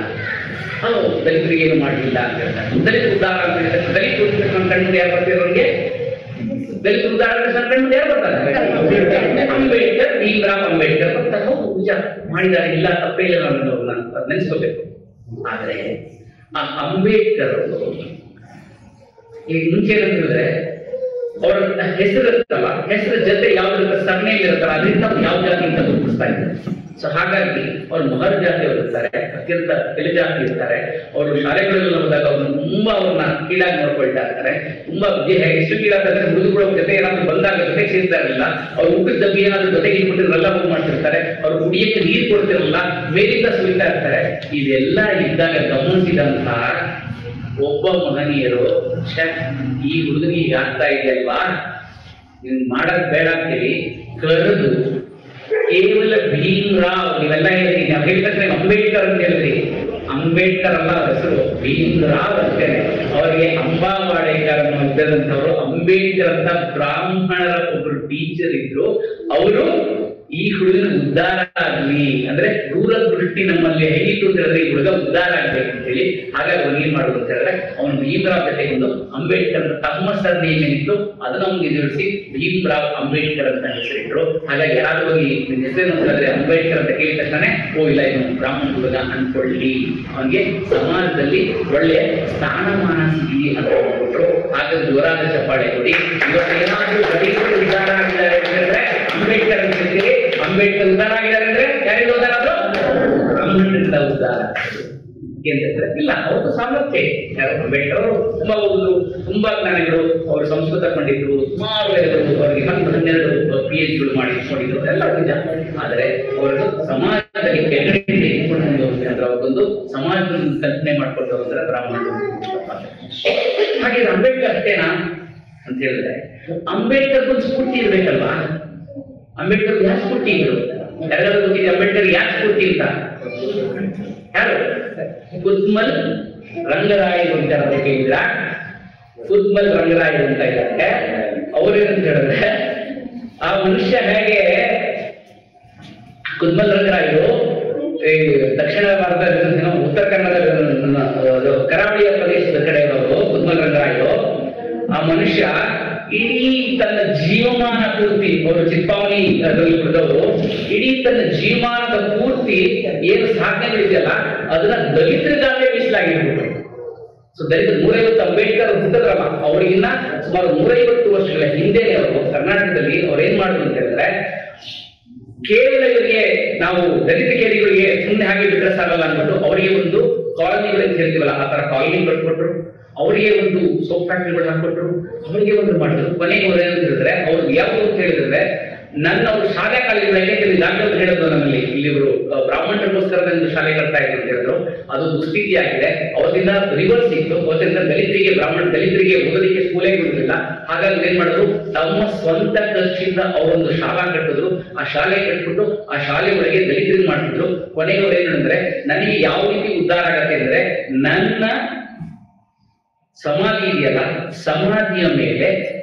ದಲಿತರಿಗೆ ಏನು ಮಾಡಲಿಲ್ಲ ಅಂತ ಹೇಳ್ತಾರೆ. ದಲಿತ ಉದಾಹರಣೆ ಅಂತ ಹೇಳಿದ್ರೆ ದಲಿತ ನಮ್ಮ ಕಣ್ಣು ಯಾರು ಬರ್ತಿರೋರಿಗೆ ದಲಿತ ಉದಾಹರಣೆ ಕಣ್ಣು ಯಾರು ಬರ್ತಾರೆ? ಅಂಬೇಡ್ಕರ್, ಭೀಮರಾವ್ ಅಂಬೇಡ್ಕರ್ ಬರ್ತಾರೆ. ನಿಜ ಮಾಡಿದ್ದಾರೆ, ಇಲ್ಲ ತಪ್ಪೇ ಇಲ್ಲ ಅನ್ನೋದನ್ನ ನೆನೆಸ್ಕೋಬೇಕು. ಆದ್ರೆ ಆ ಅಂಬೇಡ್ಕರ್ ಈಗ ಮುಂಚೆ ಏನಂತಂದ್ರೆ ಅವರ ಹೆಸರು ಇರುತ್ತಲ್ಲ, ಹೆಸರ ಜೊತೆ ಯಾವ್ದು ಸರ್ನೇ ಇರುತ್ತಲ್ಲ, ಅದರಿಂದ ಯಾವ ಜಾತಿ ಅಂತ ಗುರುತಿಸ್ತಾ ಇದ್ದಾರೆ. ಸೊ ಹಾಗಾಗಿ ಅವ್ರು ಮಹರ್ ಜಾತಿಯವರು ಇರ್ತಾರೆ, ಅತ್ಯಂತ ಜಾತಿ ಇರ್ತಾರೆ. ಅವರು ಶಾಲೆಗಳಲ್ಲಿ ಹೋದಾಗ ಅವ್ರನ್ನ ತುಂಬಾ ಅವ್ರನ್ನ ಕೀಳಾಗಿ ನೋಡ್ಕೊಳ್ತಾ ಇರ್ತಾರೆ. ತುಂಬಾ ಎಷ್ಟು ಕೀಳಾಗ್ತದೆ, ಹುಡುಗರ ಜೊತೆ ಏನಾದ್ರು ಬಂದಾಗ ಜೊತೆ ಸೇರ್ತಾ ಇರಲಿಲ್ಲ. ಅವ್ರು ಊಟದ ಡಬ್ಬಿ ಏನಾದ್ರು ಜೊತೆಗೆ ಇಟ್ಬಿಟ್ಟಿರಲ್ಲ, ಹೋಗಿ ಮಾಡ್ತಿರ್ತಾರೆ. ಅವ್ರು ಕುಡಿಯಕ್ಕೆ ನೀರು ಕೊಡ್ತಿರಲ್ಲ, ಮೇಲಿಂದ ಸುರಿತಾ ಇರ್ತಾರೆ. ಇದೆಲ್ಲ ಇದ್ದಾಗ ಗಮನಿಸಿದಂತ ಒಬ್ಬ ಮಹನೀಯರು ಈ ಹುಡುಗನಿಗೆ ಆಗ್ತಾ ಇದೆಯಲ್ವಾ, ನೀನ್ ಮಾಡಕ್ ಬೇಡ ಅಂತೇಳಿ ಕರೆದು ಕೇವಲ ಭೀಮರಾವ್, ನೀವೆಲ್ಲ ಹೇಳಿದ್ರಿ, ನಾವು ಹೇಳ್ತಕ್ಕಂಥ ಅಂಬೇಡ್ಕರ್ ಅಂತ ಹೇಳಿದ್ರಿ, ಅಂಬೇಡ್ಕರ್ ಅಲ್ಲ ಹೆಸರು, ಭೀಮರಾವ್ ಅಂತೇನೆ. ಅವರಿಗೆ ಅಂಬಾವಾಡೇಕರ್ ಇದ್ದಂಥವ್ರು ಅಂಬೇಡ್ಕರ್ ಅಂತ ಬ್ರಾಹ್ಮಣರ ಒಬ್ರು ಟೀಚರ್ ಇದ್ರು. ಅವರು ಈ ಹುಡುಗನ ಉದ್ಧಾರ ಆಗ್ಲಿ ಅಂದ್ರೆ ದೂರದೃಷ್ಟಿ ನಮ್ಮಲ್ಲಿ ಹೇಗಿತ್ತು ಅಂತ ಹೇಳಿದ್ರೆ ಈ ಹುಡುಗ ಉದ್ಧಾರ ಆಗ್ಬೇಕು ಅಂತ ಹೇಳಿ, ಹಾಗಾಗಿ ಅವ್ನು ಏನ್ ಮಾಡುದು ಅಂತ ಹೇಳಿದ್ರೆ ಅವನು ಭೀಮರಾವ್ ಜೊತೆಗೆ ಒಂದು ಅಂಬೇಡ್ಕರ್ ತಮ್ಮ ಸರ್ನೇಮ್ ಏನಿತ್ತು ಅದನ್ನ ಅವ್ನಿಗೆ ಎದುರಿಸಿ ಭೀಮರಾವ್ ಅಂಬೇಡ್ಕರ್ ಅಂತ ಹೆಸರಿಟ್ರು. ಹಾಗಾಗಿ ಯಾರಾದ್ರೂ ಹೋಗಿ ಹೆಸರೇನು ಅಂತ ಹೇಳಿದ್ರೆ ಅಂಬೇಡ್ಕರ್ ಅಂತ ಕೇಳಿದ ತಕ್ಷಣ ಓ ಇಲ್ಲ ಇವನು ಬ್ರಾಹ್ಮಣ ಹುಡುಗ ಅನ್ಕೊಳ್ಳಿ, ಅವನಿಗೆ ಸಮಾಜದಲ್ಲಿ ಒಳ್ಳೆಯ ಸ್ಥಾನಮಾನ ಸಿಗಲಿ ಅಂತ ಹೇಳ್ಬಿಟ್ರು. ಹಾಗಾಗಿ ಜೋರಾದ ಚಪ್ಪಾಳೆ ಕೊಡಿ. ಇವತ್ತು ಏನಾದ್ರೂ ರೈತರು ಉದ್ಧಾರ ಆಗಿದ್ದಾರೆ ಅಂತ ಹೇಳಿದ್ರೆ ಅಂಬೇಡ್ಕರ್ ಅಂತಿರ್ತೀವಿ. ಅಂಬೇಡ್ಕರ್ ಉದ್ಧಾರ ಆಗಿದ್ದಾರೆ ಅಂದ್ರೆ ಯಾರಿಂದ ಉದ್ಧಾರ ಆದ್ರು? ಬ್ರಾಹ್ಮಣರಿಂದ ಉದ್ಧಾರ ಏನಿದ್ರೆ ಇಲ್ಲ, ಅವ್ರದ್ದು ಸಾಮರ್ಥ್ಯ. ಯಾರು ಅಂಬೇಡ್ಕರ್ ಅವರು ತುಂಬಾ ಓದಿದ್ರು, ತುಂಬಾ ಜ್ಞಾನಿಗಳು, ಅವರು ಸಂಸ್ಕೃತ ಪಂಡಿತರು, ಸುಮಾರು ಅವರಿಗೆ 10-12 PhD ಮಾಡಿದ್ರು, ಎಲ್ಲ ನಿಜ. ಆದರೆ ಅವರದ್ದು ಸಮಾಜದಲ್ಲಿ ಅವ್ರಿಗೊಂದು ಸಮಾಜವನ್ನು ಕಲ್ಪನೆ ಮಾಡ್ಕೊಂಡು ಅಂದ್ರೆ ಬ್ರಾಹ್ಮಣರು. ಹಾಗೆ ಅಂಬೇಡ್ಕರ್ ಅಷ್ಟೇನಾ ಅಂತ ಹೇಳಿದ್ರೆ ಅಂಬೇಡ್ಕರ್ ಒಂದು ಸ್ಫೂರ್ತಿ ಇರ್ಬೇಕಲ್ವಾ? ಅಂಬೇಡ್ಕರ್ ಯಾಕೆ ಸ್ಫೂರ್ತಿ ಇದ್ರು? ಯಾರಾದ್ರೂ ಗೊತ್ತಿದೆ ಅಂಬೇಡ್ಕರ್ ಯಾಕೆ ಸ್ಫೂರ್ತಿ ಅಂತ? ಯಾರು? ಕುದ್ಮಲ್ ರಂಗರಾಯರು ಅಂತ ಕೇಳಿದ್ರ? ಕುದ್ಮಲ್ ರಂಗರಾಯರು ಅಂತ ಇದ್ದಾರೆ. ಅವ್ರೇನಂತ ಹೇಳಿದ್ರೆ ಆ ಮನುಷ್ಯ ಹೇಗೆ ಕುದ್ಮಲ್ ರಂಗರಾಯರು ದಕ್ಷಿಣ ಭಾರತದ ಉತ್ತರ ಕನ್ನಡದ ಕರಾವಳಿಯ ಪ್ರದೇಶದ ಕಡೆಯವರು ಕುದ್ಮಲ್ ರಂಗರಾಯರು. ಆ ಮನುಷ್ಯ ಇಡೀ ತನ್ನ ಜೀವಮಾನ ಪೂರ್ತಿ, ಅವರು ಚಿಪ್ಪಾವಣಿ ಉಳಿದವರು, ಇಡೀ ತನ್ನ ಜೀವಮಾನದ ಪೂರ್ತಿ ಏನು ಸಾಧನೆಗಳಿದೆಯಲ್ಲ ಅದನ್ನ ದಲಿತರಿಗಾಗಲೇ ಮೀಸಲಾಗಿರ್ಬಿಟ್ಟು. ಸೊ ಸೊ ದಲಿತ 150 ಅಂಬೇಡ್ಕರ್ ಹುಟ್ಟಿದ್ರಲ್ಲ, ಅವರಿಗಿನ್ನ ಸುಮಾರು 150 ವರ್ಷಗಳ ಹಿಂದೆನೆ ಅವರು ಕರ್ನಾಟಕದಲ್ಲಿ ಅವ್ರು ಏನ್ ಮಾಡಿದ್ರು ಅಂತ ಹೇಳಿದ್ರೆ, ಕೇವಲ ಇವರಿಗೆ ನಾವು ದಲಿತ ಕೇಳಿಗಳಿಗೆ ಸುಮ್ಮನೆ ಹಾಗೆ ಬಿಟ್ಟರೆ ಸಾಗಲ್ಲ ಅಂದ್ಬಿಟ್ಟು ಅವರಿಗೆ ಒಂದು ಕಾಲನಿಗಳು ಹೇಳ್ತೀವಲ್ಲ ಆ ತರ ಕಾಲನಿ ಕಟ್ಕೊಟ್ರು, ಅವರಿಗೆ ಒಂದು ಸೋಪ್ ಫ್ಯಾಕ್ಟ್ರಿಗಳು ಹಾಕೊಟ್ರು, ಅವರಿಗೆ ಒಂದು ಮಾಡಿದ್ರು. ಕೊನೆಗೆ ಅವ್ರು ಏನಂತ ಹೇಳಿದ್ರೆ, ಅವ್ರು ಯಾವುದು ಅಂತ ಹೇಳಿದ್ರೆ, ನನ್ನ ಅವರು ಶಾಲೆ ಕಾಲೇಜುಗಳಿಗೆ ದಾಖಲೆ ಹೇಳಿದ್ರು ನಮ್ಮಲ್ಲಿ ಇಲ್ಲಿ ಇವರು ಬ್ರಾಹ್ಮಣರಿಗೋಸ್ಕರ ಒಂದು ಶಾಲೆ ಕಟ್ತಾ ಇದ್ರು ಅಂತ ಹೇಳಿದ್ರು. ಅದು ದುಸ್ಥಿತಿ ಆಗಿದೆ. ಅವತ್ತಿಂದ ರಿವರ್ಸ್ ಇತ್ತು. ಅವತ್ತಿಂದ ದಲಿತರಿಗೆ ಓದೋದಕ್ಕೆ ಸ್ಕೂಲೇ ಇರುವುದಿಲ್ಲ. ಹಾಗಾಗಿ ಏನ್ ಮಾಡಿದ್ರು, ತಮ್ಮ ಸ್ವಂತ ಖರ್ಚಿಂದ ಅವರೊಂದು ಶಾಲಾ ಕಟ್ಟಿದ್ರು. ಆ ಶಾಲೆ ಕಟ್ಬಿಟ್ಟು ಆ ಶಾಲೆ ಒಳಗೆ ದಲಿತರಿಗೆ ಮಾಡ್ತಿದ್ರು. ಕೊನೆಗೆ ಅವ್ರು ಏನಂದ್ರೆ, ನನಗೆ ಯಾವ ರೀತಿ ಉದ್ಧಾರ ಆಗತ್ತೆ ಅಂದ್ರೆ, ನನ್ನ ಸಮಾಧಿ ಇದೆಯಲ್ಲ, ಸಮಾಧಿಯ ಮೇಲೆ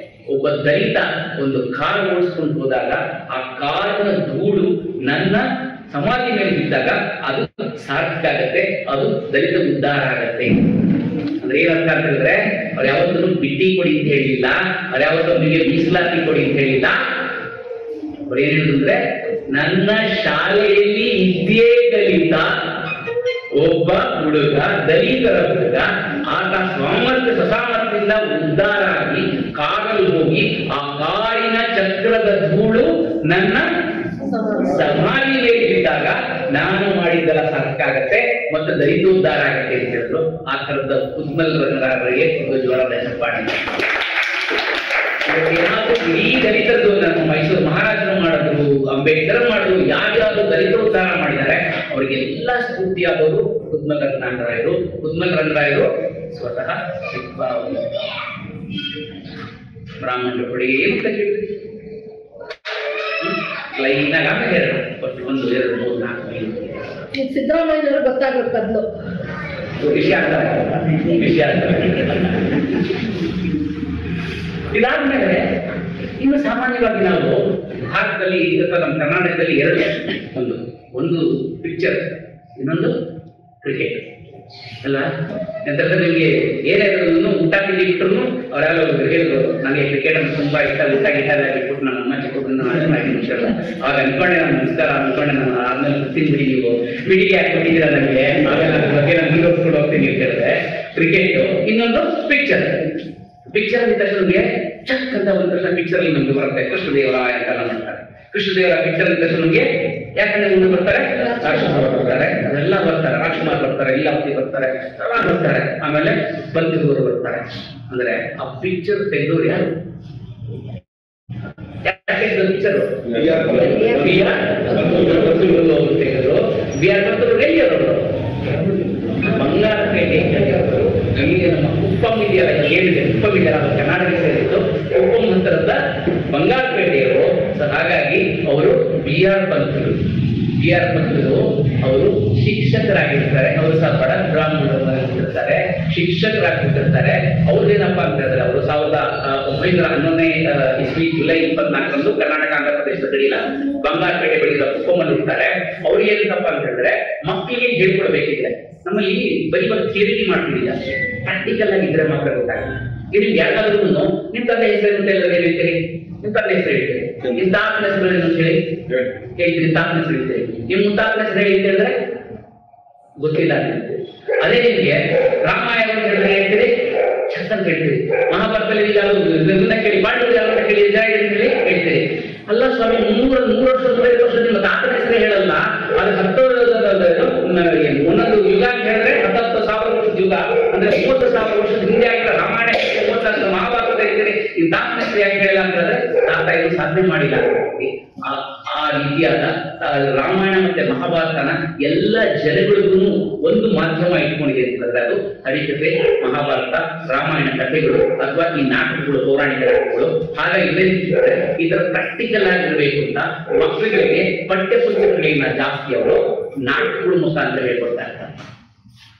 ಒಬ್ಬ ದಲಿತ ಒಂದು ಕಾರ್ ಓಡಿಸ್ಕೊಂಡು ಹೋದಾಗ ಆ ಕಾರಿನ ಧೂಳು ನನ್ನ ಸಮಾಧಿ ಮೇಲೆ ಬಿದ್ದಾಗ ಅದು ಸಾರ್ಥಕ ಆಗತ್ತೆ, ಅದು ದಲಿತ ಉದ್ಧಾರ ಆಗತ್ತೆ. ಅಂದ್ರೆ ಏನಂತ ಅಂತ ಹೇಳಿದ್ರೆ, ಅವ್ರು ಯಾವತ್ತೂ ಬಿಟ್ಟಿ ಕೊಡಿ ಅಂತ ಹೇಳಿಲ್ಲ, ಅವ್ರು ಯಾವತ್ತೂ ಅವನಿಗೆ ಮೀಸಲಾತಿ ಕೊಡಿ ಅಂತ ಹೇಳಿಲ್ಲ. ಅವ್ರು ಏನ್ ಹೇಳಿದ್ರೆ, ನನ್ನ ಶಾಲೆಯಲ್ಲಿ ಇದ್ದೇ ಕಲಿತ ಒಬ್ಬ ಹುಡುಗ, ದಲಿತರ ಹುಡುಗ, ಆತ ಸ್ವಸಾಮರ್ಥ್ಯದಿಂದ ಉದ್ಧಾರ ಆಗಿ ಕಾರಲ್ಲಿ ಹೋಗಿ ಆ ಕಾರಿನ ಚಕ್ರದ ಧೂಳು ನನ್ನ ಸಮಾಧಿ ಮೇಲೆ ಬಿದ್ದಾಗ ನಾನು ಮಾಡಿದ್ದೆಲ್ಲ ಸಾಕಾಗತ್ತೆ ಮತ್ತು ದಲಿತೋದ್ಧಾರ ಆಗತ್ತೆ ಅಂತ ಹೇಳಿದ್ರು. ಆ ತರದ ಕುದ್ಮಲ್ ರಂಗರಾಜರಿಗೆ ಒಂದು ಜ್ವರದ ಚಪ್ಪಾಡಿ. ಇಡೀ ದಲಿತದ್ದು ನಮ್ಮ ಮೈಸೂರು ಮಹಾರಾಜರು ಮಾಡಿದ್ರು, ಅಂಬೇಡ್ಕರ್ ಮಾಡಿದ್ರು, ಯಾರ್ಯಾರು ದಲಿತ ಉದ್ಧಾರ ಮಾಡಿದ್ದಾರೆ ಅವರಿಗೆಲ್ಲ ಸ್ಫೂರ್ತಿಯಾದವರು ಕುದ್ಮಲ್ ರಂಗರಾಯರು. ಕುದ್ಮಲ್ ರಂಗರಾಯರು ಸ್ವತಃ ಬ್ರಾಹ್ಮಣರ ಕೊಡುಗೆ ಅಂತ ಕೇಳಿದ್ರಿ. ಲೈನ್ ಆಗ ಎರಡು 1 2 3 4 ಸಿದ್ದರಾಮಯ್ಯನವರು ಗೊತ್ತಾಗಬೇಕದ್ಲು ವಿಷಯ ಇದಾದ್ಮೇಲೆ ಇನ್ನು ಸಾಮಾನ್ಯವಾಗಿ ನಾವು ಭಾರತದಲ್ಲಿ ನಮ್ಮ ಕರ್ನಾಟಕದಲ್ಲಿ ಎರಡು, ಒಂದು ಪಿಕ್ಚರ್, ಇನ್ನೊಂದು ಕ್ರಿಕೆಟ್ ಅಲ್ಲ. ನಂತರ ನಿಮಗೆ ಏನಾದ್ರು ಊಟ ತಿಂಡಿ ಬಿಟ್ಟರು ಅವರೆಲ್ಲ ಹೇಳಿದ್ರು, ನನಗೆ ಕ್ರಿಕೆಟ್ ಅಂದ್ರೆ ತುಂಬಾ ಇಷ್ಟ, ಊಟ ಗಿಟ್ಟಾಗಿಬಿಟ್ಟು ನಮ್ಮ ಅಮ್ಮ ಚಿಕ್ಕಪ್ಪನ 5 ನಿಮಿಷ ಆಗ ಅನ್ಕೊಂಡೆ, ನಾನು ನಮಸ್ಕಾರ ಅನ್ಕೊಂಡೆ, ನಾನು ಆದ್ಮೇಲೆ ತಿಂದ್ಬಿಡಿ ನೀವು ಬಿಡಿಗೆ ಹಾಕ್ಬಿಟ್ಟಿದ್ದೀರಾ ನನಗೆ, ಆಮೇಲೆ ಅದ್ರ ಬಗ್ಗೆ ನಾನು ಮುಂದುವರ್ಸ್ಕೊಂಡು ಹೋಗ್ತೀನಿ ಅಂತ ಹೇಳಿದ್ರೆ ಕ್ರಿಕೆಟ್. ಇನ್ನೊಂದು ಪಿಕ್ಚರ್ ಇದ್ದ ತಕ್ಷಣ ಚಕ್ ಅಂತ ಒಂದು ತಕ್ಷಣ ಪಿಕ್ಚರ್ ನಮ್ಗೆ ಬರುತ್ತೆ ಕೃಷ್ಣದೇವರಾಯ ಅಂತೆಲ್ಲ ಮಾಡ್ತಾರೆ. ಕೃಷ್ಣದೇವರಾಯ ಪಿಕ್ಚರ್ ಇದ್ದ ತಕ್ಷಣ ನಮ್ಗೆ ಯಾಕಂದ್ರೆ ಮುಂದೆ ಬರ್ತಾರೆ, ರಾಜ್ಕುಮಾರ್ ಬರ್ತಾರೆ, ಅದೆಲ್ಲ ಬರ್ತಾರೆ, ರಾಜ್ಕುಮಾರ್ ಬರ್ತಾರೆ, ಲೀಲಾವತಿ ಬರ್ತಾರೆ, ಎಲ್ಲ ಬರ್ತಾರೆ, ಆಮೇಲೆ ಬಂತಿದವರು ಬರ್ತಾರೆ. ಅಂದ್ರೆ ಆ ಪಿಕ್ಚರ್ ತೆಗೆದವ್ರು ಯಾರು? ಪಿಕ್ಚರ್ ತೆಗೆದ್ರು ಬಿಆರ್ ಬಂತರು ರೇಡಿಯೋರು ಬಂಗಾರಪೇಟೆ ಈಗ ನಮ್ಮ ಕುಪ್ಪಂ ಇದೆಯಲ್ಲ, ಏನಿದೆ ಕುಪ್ಪಂ ಇದೆಯಲ್ಲ, ಕರ್ನಾಟಕ ಸೇರಿದ್ದು ಕುಪ್ಪಂ ನಂತರದ ಬಂಗಾರಪೇಟೆಯವರು. ಹಾಗಾಗಿ ಅವರು ಬಿಆರ್ ಬಂತರು ಅವರು ಶಿಕ್ಷಕರಾಗಿರ್ತಾರೆ. ಅವರು ಸಹ ಬಡ ಬ್ರಾಹ್ಮಣರಾಗಿರ್ತಾರೆ, ಶಿಕ್ಷಕರಾಗಿರ್ತಾರೆ. ಅವ್ರದ್ದೇನಪ್ಪಾ ಅಂತ ಹೇಳಿದ್ರೆ, ಅವರು 1911ನೇ ಇಸ್ವಿ ಜುಲೈ 24ರಂದು ಕರ್ನಾಟಕ ಆಂಧ್ರ ಪ್ರದೇಶದ ಗಡಿಯ ಬಂಗಾರಪೇಟೆ ಬಳಿದ ಕುಪ್ಪಂನಲ್ಲಿ ಇರ್ತಾರೆ. ಅವ್ರಿಗೆ ಏನಪ್ಪ ಅಂತ ಹೇಳಿದ್ರೆ, ಮಕ್ಕಳಿಗೆ ಹೇಳ್ಕೊಡ್ಬೇಕಿದ್ರೆ ನಮ್ಮಲ್ಲಿ ಬರೀ ಥಿಯರಿ ಮಾಡ್ತಿದ್ದೀವಿ ಅಷ್ಟೇ, ಪ್ರಾಕ್ಟಿಕಲ್ ಆಗಿದ್ರೆ ಮಾತ್ರ ಗೊತ್ತಾಗಲ್ಲ. ಈಗ ನಿಮ್ಗೆ ಯಾರಾದ್ರೂ ನಿಮ್ ತಂದೆ ಹೆಸರು ಅಂತ ಹೇಳಿದ್ರೆ ಏನ್ ಹೇಳ್ತೀರಿ? ನಿಮ್ ತಂದೆ ಹೆಸರು ಹೇಳ್ತೀರಿ, ನಿಮ್ ತಾತನ ಹೆಸರು ಅಂತ ಹೇಳಿ ಹೇಳ್ತೀರಿ, ತಾತನ ಹೆಸರು ಹೇಳ್ತೀರಿ. ನಿಮ್ ಮುತ್ತಾತನ ಹೆಸರು ಹೇಳಿ ಅಂತ ಹೇಳಿದ್ರೆ ಗೊತ್ತಿಲ್ಲ ಅಂತ ಹೇಳ್ತೀರಿ. ಅದೇ ನಿಮ್ಗೆ ರಾಮಾಯಣ ಅಂತ ಹೇಳಿದ್ರೆ ಹೇಳ್ತೀರಿ, ಚಕ್ ಅಂತ ಹೇಳ್ತೀರಿ. ಮಹಾಭಾರತದಲ್ಲಿ ಕೇಳಿ, ಪಾಂಡವರು ಯಾರು ಕೇಳಿ, ಜಯ ಅಂತ ಹೇಳಿ ಹೇಳ್ತೀರಿ. ಅಲ್ಲ ಸ್ವಾಮಿ, 300 ವರ್ಷ 150 ವರ್ಷ ನಿಮ್ಮ ತಾತನ ಹೆಸರೇ ಹೇಳಲ್ಲ. ಅದು 10 ಒಂದೊಂದು ಯುಗ ಅಂತ ಹೇಳಿದ್ರೆ 10,000 ವರ್ಷದ ಯುಗ ಅಂದ್ರೆ 30,000 ವರ್ಷದ ಹಿಂದೆ ಆಗಿರೋ ರಾಮಾಯಣ 30,000 ಮಹಾಭಾರತ ಇದ್ದೀರಿ, ಈ ತಾತನ ಹೆಸರು ಯಾಕೆ ಹೇಳಲ್ಲ ಅಂತ ಹೇಳಿದ್ರೆ ತಾತ ಇದು ಸಾಧನೆ ಮಾಡಿಲ್ಲ. ಆ ರೀತಿಯಾದ ರಾಮಾಯಣ ಮತ್ತೆ ಮಹಾಭಾರತನ ಎಲ್ಲ ಜನಗಳಿಗೂ ಒಂದು ಮಾಧ್ಯಮ ಇಟ್ಕೊಂಡಿದೆ ಅಂತ ಹೇಳಿದ್ರೆ ಅದು ಹರಿಕಥೆ, ಮಹಾಭಾರತ, ರಾಮಾಯಣ ಕಥೆಗಳು ಅಥವಾ ಈ ನಾಟಕಗಳು, ಪೌರಾಣಿಕ ನಾಟಕಗಳು. ಹಾಗಾಗಿ ಈ ತರ ಪ್ರಾಕ್ಟಿಕಲ್ ಆಗಿರ್ಬೇಕು ಅಂತ ಮಕ್ಕಳಿಗೆ ಪಠ್ಯ ಪುಸ್ತಕಗಳನ್ನ ಜಾಸ್ತಿ ಅವರು ನಾಟಕಗಳು ಮುಖಾಂತರ ಹೇಳ್ಕೊಡ್ತಾ ಇರ್ತಾರೆ.